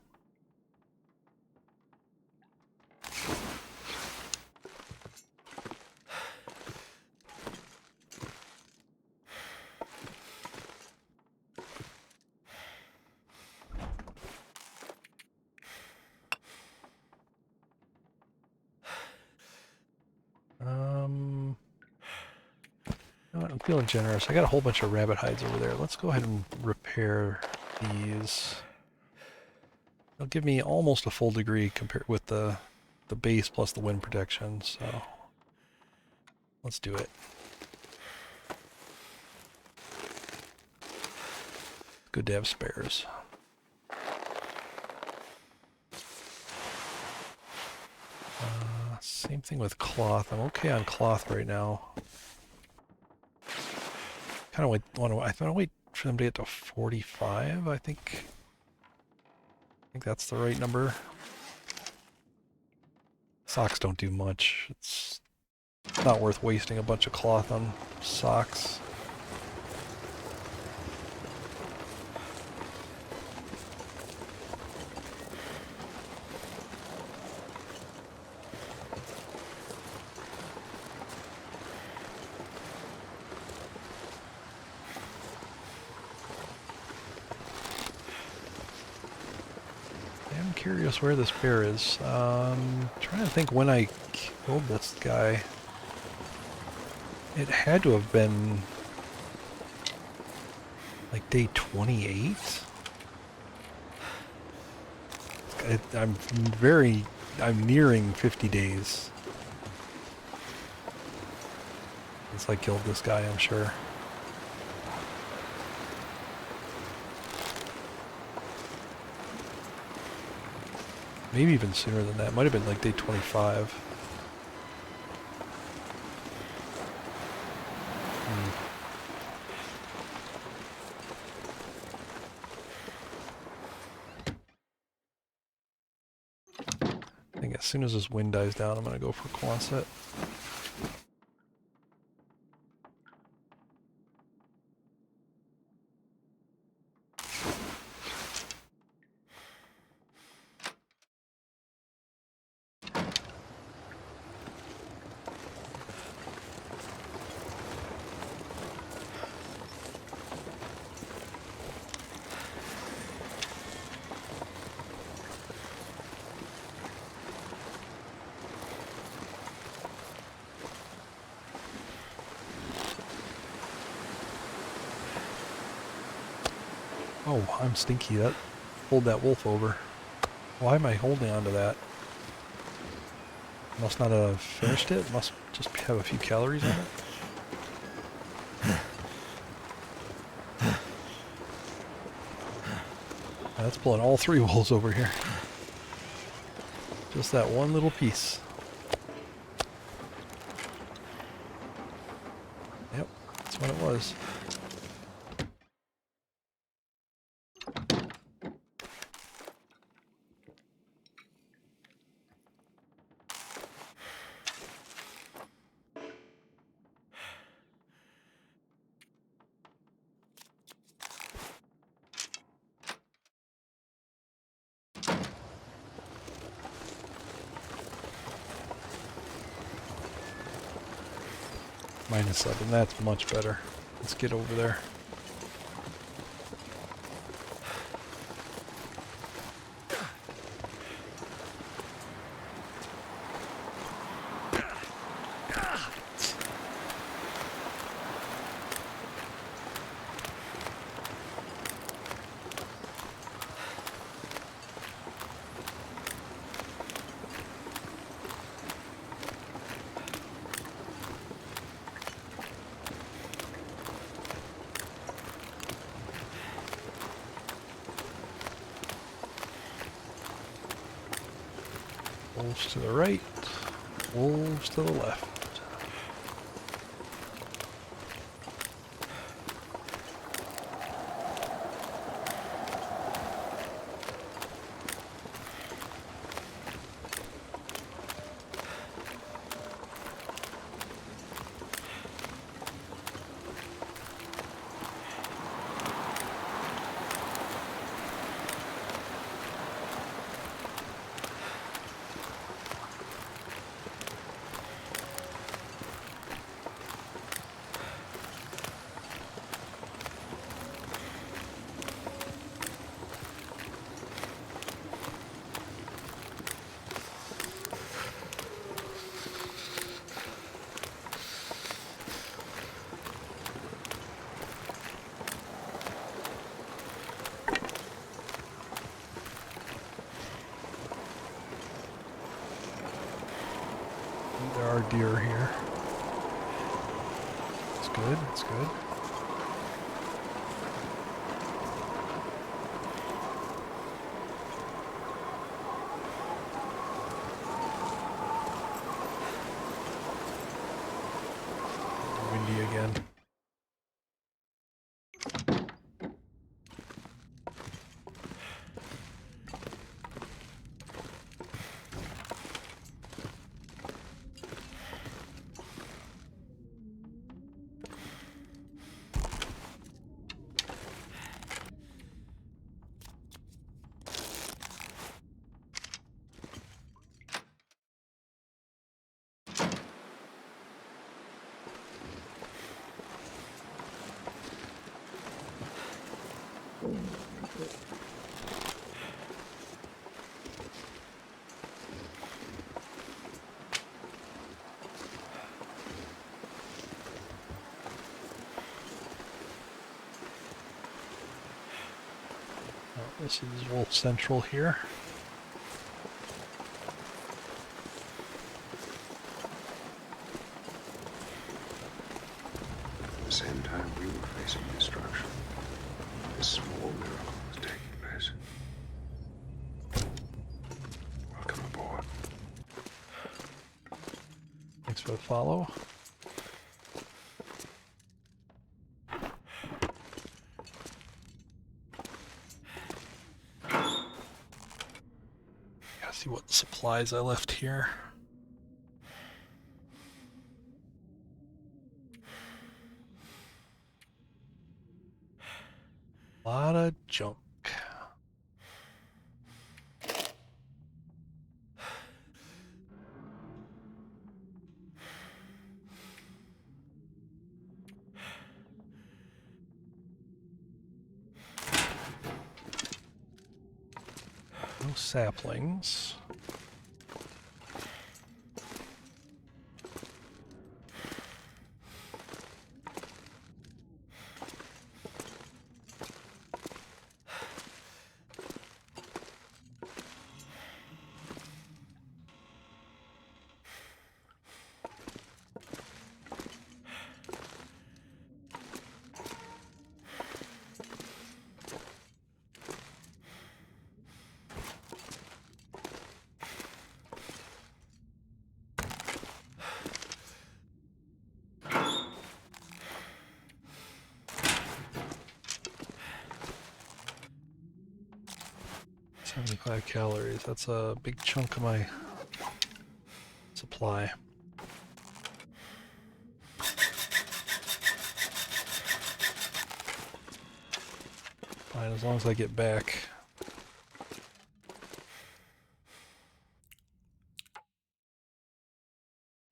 You know what, I'm feeling generous. I got a whole bunch of rabbit hides over there. Let's go ahead and repair these. It'll give me almost a full degree compared with the base plus the wind protection, so let's do it. Good to have spares. Same thing with cloth. I'm okay on cloth right now. Kind of I want to wait for them to get to 45. I think that's the right number. Socks don't do much. It's not worth wasting a bunch of cloth on socks. am curious where this bear is. Trying to think when I killed this guy. It had to have been like day 28. I'm nearing 50 days since I killed this guy, I'm sure. Maybe even sooner than that. Might have been like day 25. I think as soon as this wind dies down, I'm going to go for Quonset. Oh, I'm stinky. That pulled that wolf over. Why am I holding on to that? Must not have finished it. Must just have a few calories in it. That's pulling all 3 wolves over here. Just that one little piece. Yep, that's what it was. -7, that's much better. Let's get over there. Wolves to the right, wolves to the left. There are deer here. It's good, it's good. Windy again. This is Wolf Central here. At the same time we were facing destruction, this small miracle was taking place. Welcome aboard. Thanks for the follow. Gotta see what supplies I left here. A lot of junk. No saplings. $75 calories. That's a big chunk of my supply. Fine, as long as I get back.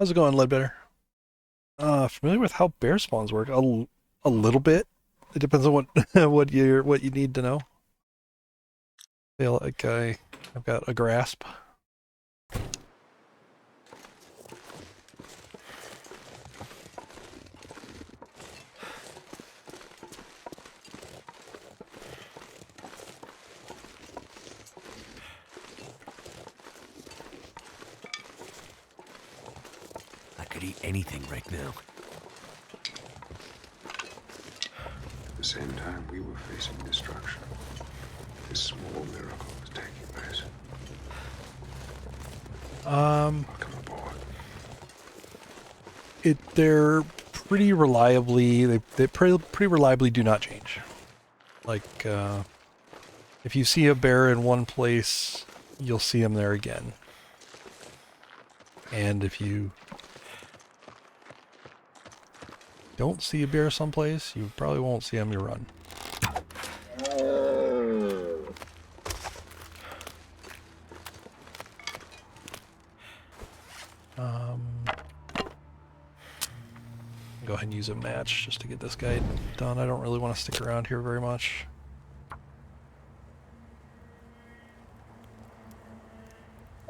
How's it going, Ledbetter? Familiar with how bear spawns work? A little bit. It depends on what what you need to know. Feel like I've got a grasp. I could eat anything right now. At the same time we were facing destruction, this small miracle was taking place. Welcome aboard. They're pretty reliably they pretty reliably do not change. Like if you see a bear in one place, you'll see him there again. And if you don't see a bear someplace, you probably won't see him. You run. Go ahead and use a match just to get this guy done. I don't really want to stick around here very much.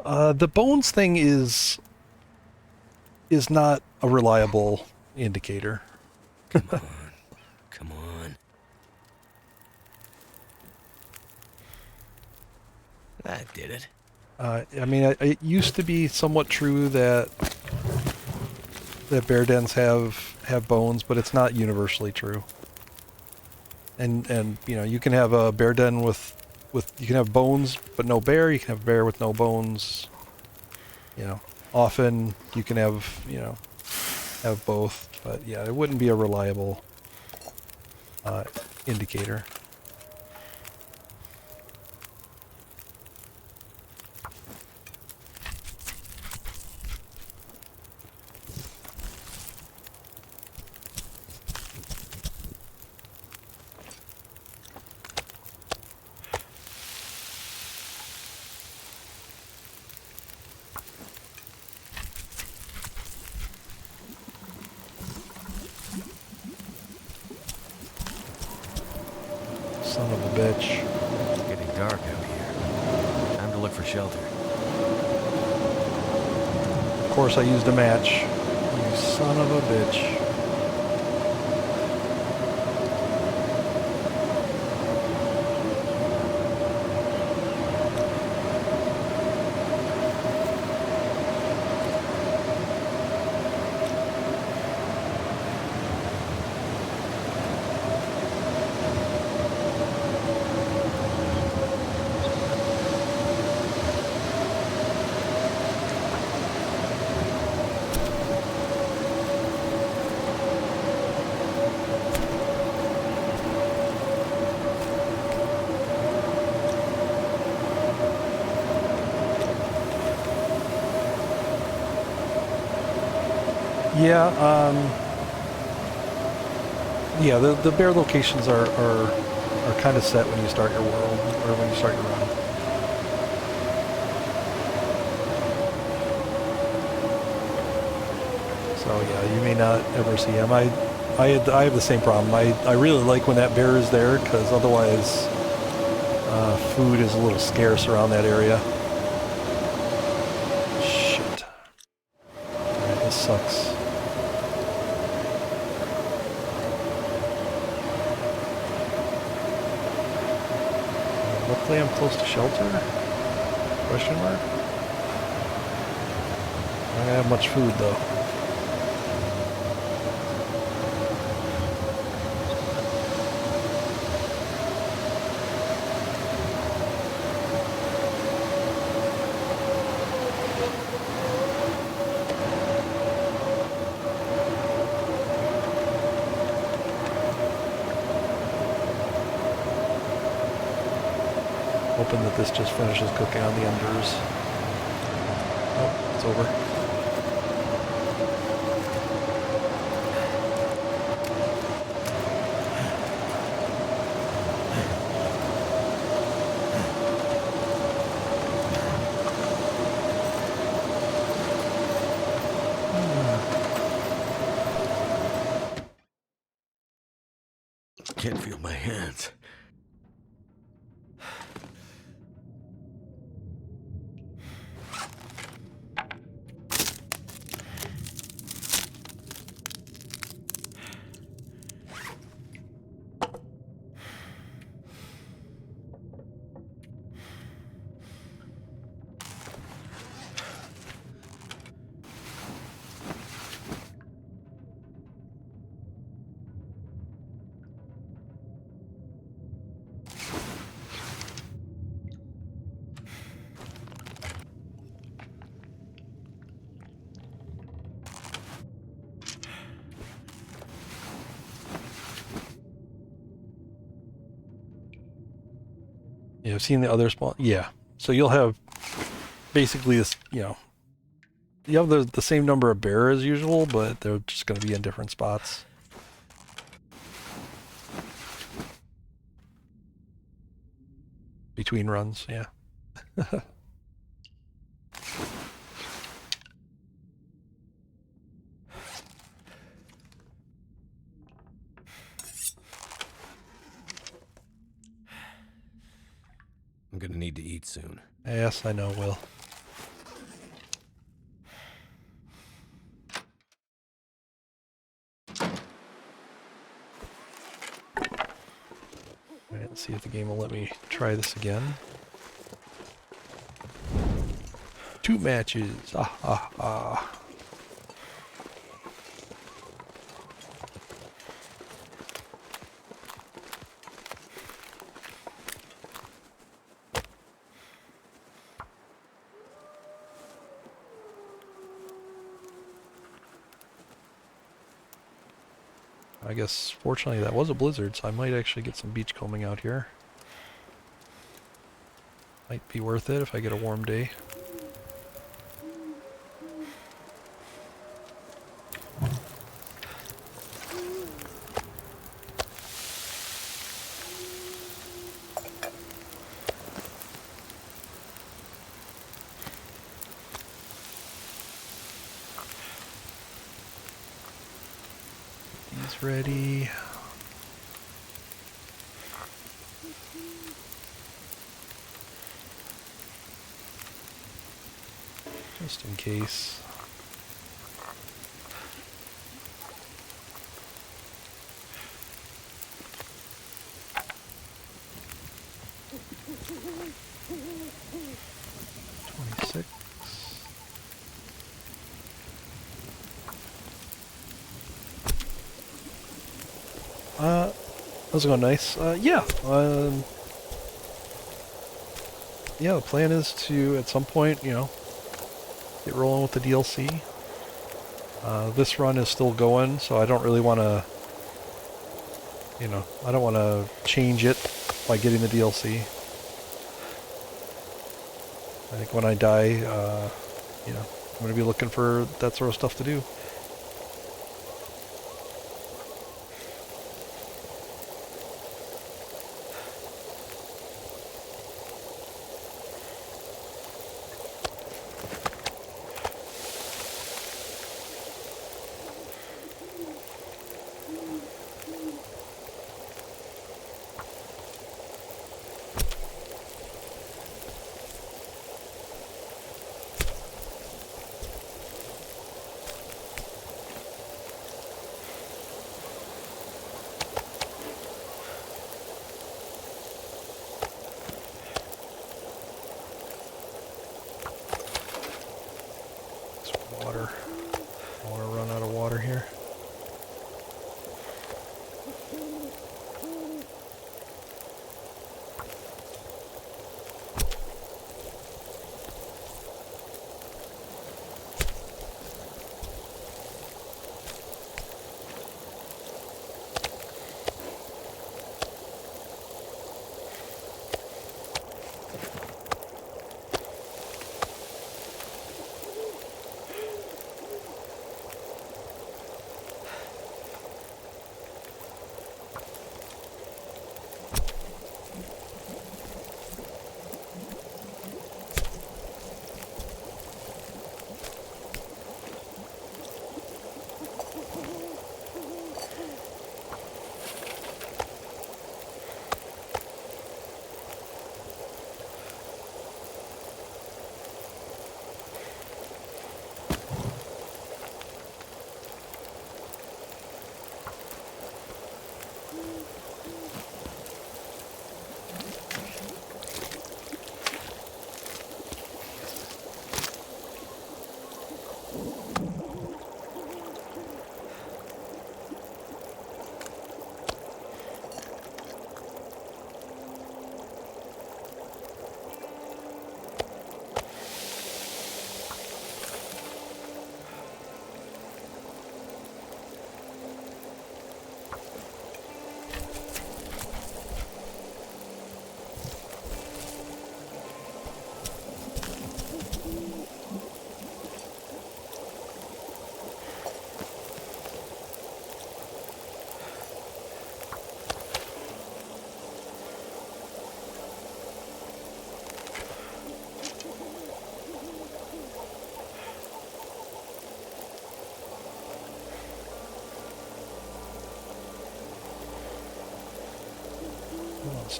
The bones thing is not a reliable indicator. Come on. Come on. That did it. I mean, it used to be somewhat true that bear dens have bones, but it's not universally true. And you know, you can have a bear den with you can have bones but no bear. You can have bear with no bones. You know, often you can have have both, but yeah, it wouldn't be a reliable indicator. Son of a bitch. It's getting dark out here. Time to look for shelter. Of course I used a match. You son of a bitch. Yeah, yeah, the bear locations are kind of set when you start your world, or when you start your run. So yeah, you may not ever see them. I have the same problem. I really like when that bear is there, because otherwise food is a little scarce around that area. Shit. Alright, this sucks. Luckily I'm close to shelter? Question mark? I don't have much food though. Hoping that this just finishes cooking on the embers. Oh, it's over. Can't feel my hands. Yeah, I've seen the other spawn. Yeah. So you'll have basically this, you know, you have the same number of bear as usual, but they're just going to be in different spots. Between runs, yeah. I'm gonna need to eat soon. Yes, I know, Will. Alright, let's see if the game will let me try this again. 2 matches. Ah, ah, ah. I guess, fortunately, that was a blizzard, so I might actually get some beachcombing out here. Might be worth it if I get a warm day. He's ready. Just in case. How's it going? Nice. Yeah. Yeah, the plan is to, at some point, you know, get rolling with the DLC. This run is still going, so I don't really want to, you know, I don't want to change it by getting the DLC. I think when I die, you know, I'm going to be looking for that sort of stuff to do.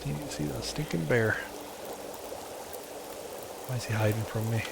need to see the stinking bear. Why is he hiding from me?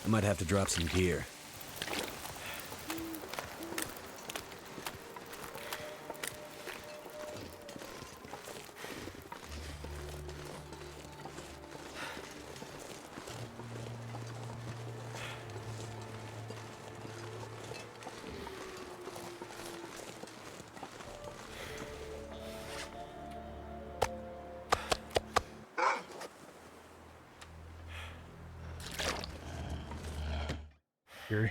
I might have to drop some gear. Gary.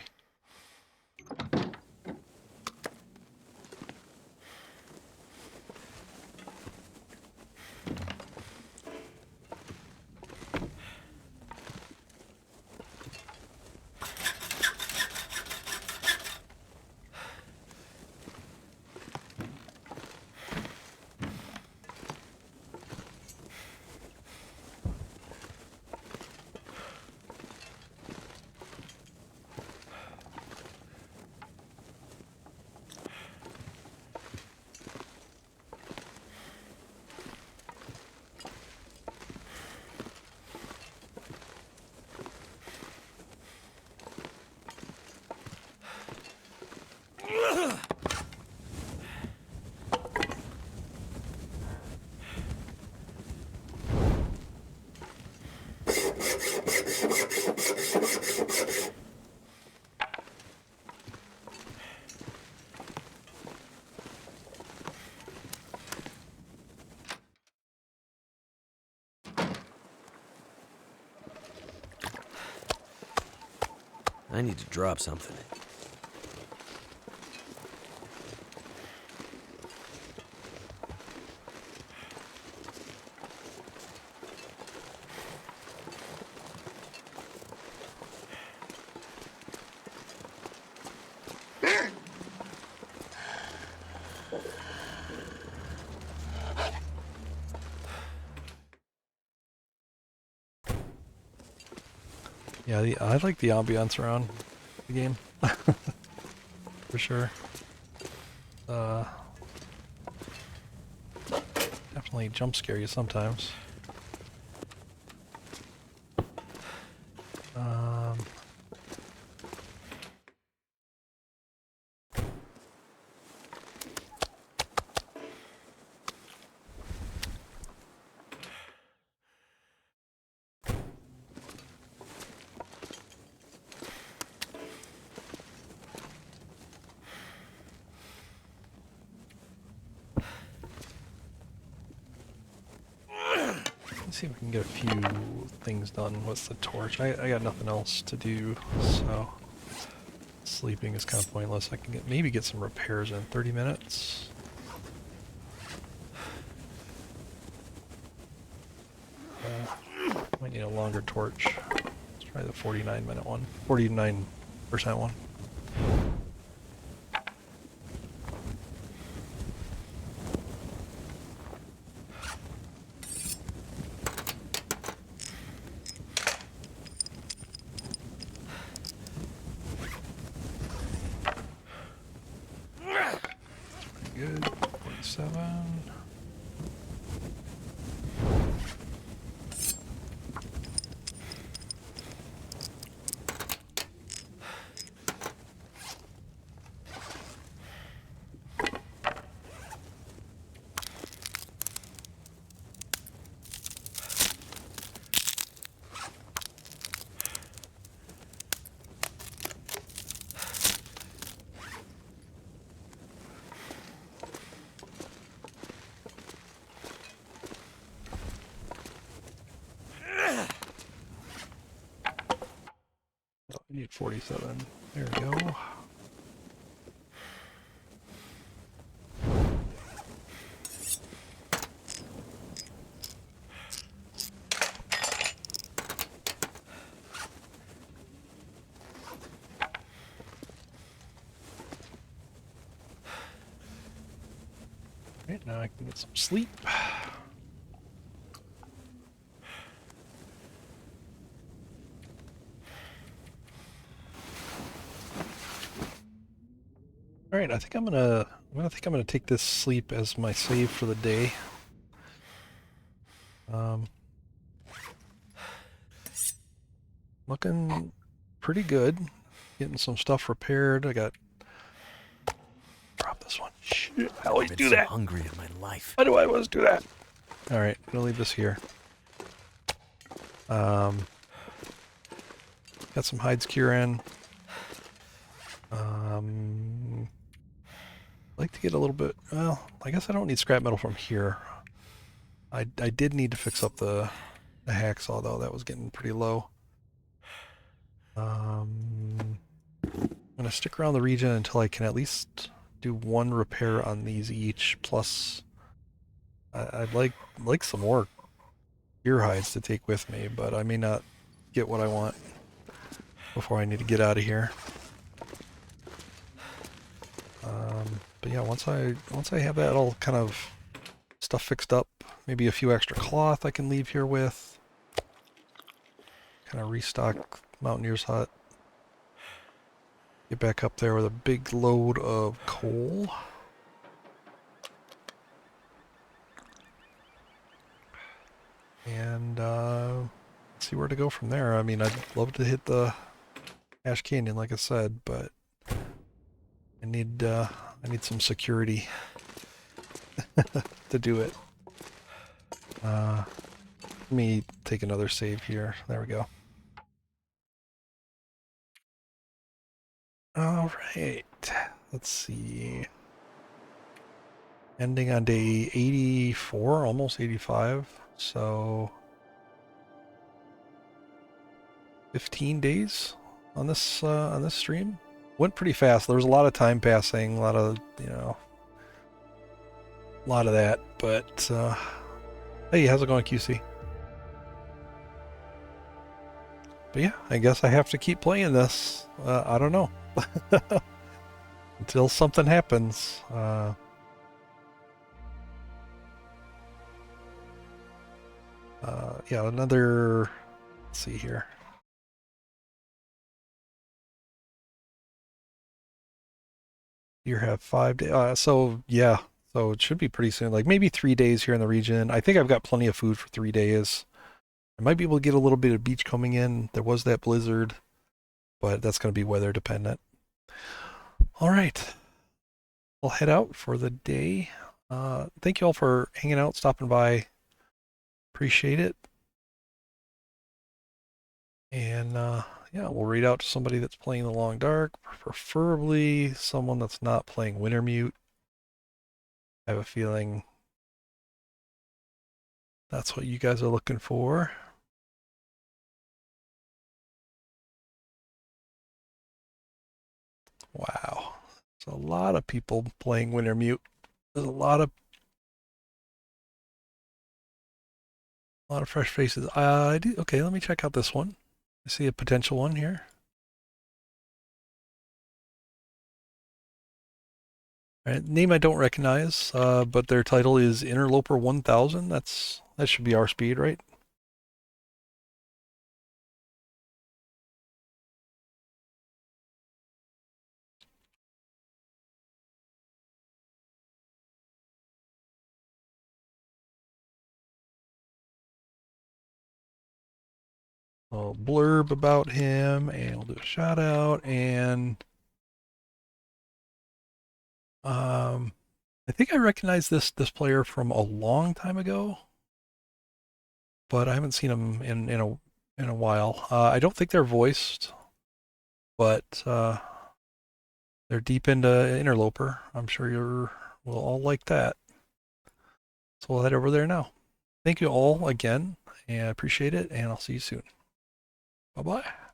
I need to drop something. Yeah, I like the ambiance around the game. For sure. Definitely jump scare you sometimes. Let's see if we can get a few things done with the torch. I got nothing else to do, so sleeping is kind of pointless. I can maybe get some repairs in 30 minutes. Might need a longer torch. Let's try the 49-minute one. 49% one. Good. 47. We need 47. There we go. Right, now I can get some sleep. All right, I think I'm gonna take this sleep as my save for the day. Looking pretty good. Getting some stuff repaired. I got. Drop this one. Shit, I always I've do been so that. hungry in my life. Why do I always do that? All right, I'm gonna leave this here. Got some hides cure in. Like to get a little bit. Well, I guess I don't need scrap metal from here. I did need to fix up the hacksaw though. That was getting pretty low. I'm gonna stick around the region until I can at least do one repair on these each. Plus, I'd like some more deer hides to take with me, but I may not get what I want before I need to get out of here. But yeah, once I have that all kind of stuff fixed up, maybe a few extra cloth I can leave here with. Kind of restock Mountaineer's hut. Get back up there with a big load of coal. And see where to go from there. I mean, I'd love to hit the Ash Canyon, like I said, but I need some security to do it. Let me take another save here. There we go. All right. Let's see. Ending on day 84, almost 85. So 15 days on this stream. Went pretty fast. There was a lot of time passing, a lot of that. But hey, how's it going, QC? But yeah, I guess I have to keep playing this. I don't know. Until something happens. Yeah, another. Let's see here. You have 5 days. So yeah, so it should be pretty soon. Like maybe 3 days here in the region. I think I've got plenty of food for 3 days. I might be able to get a little bit of beach coming in. There was that blizzard, but that's going to be weather dependent. All right, I'll head out for the day. Thank you all for hanging out, stopping by. Appreciate it. And yeah, we'll read out to somebody that's playing the Long Dark, preferably someone that's not playing Wintermute. I have a feeling That's what you guys are looking for. Wow. There's a lot of people playing Wintermute. There's a lot of fresh faces. Okay, let me check out this one. I see a potential one here. All right, name I don't recognize, but their title is Interloper 1000. That should be our speed, right? A blurb about him, and we'll do a shout out. And I think I recognize this player from a long time ago, but I haven't seen him in a while. I don't think they're voiced, but they're deep into Interloper. I'm sure we'll all like that. So we'll head over there now. Thank you all again, and I appreciate it, and I'll see you soon. Bye-bye.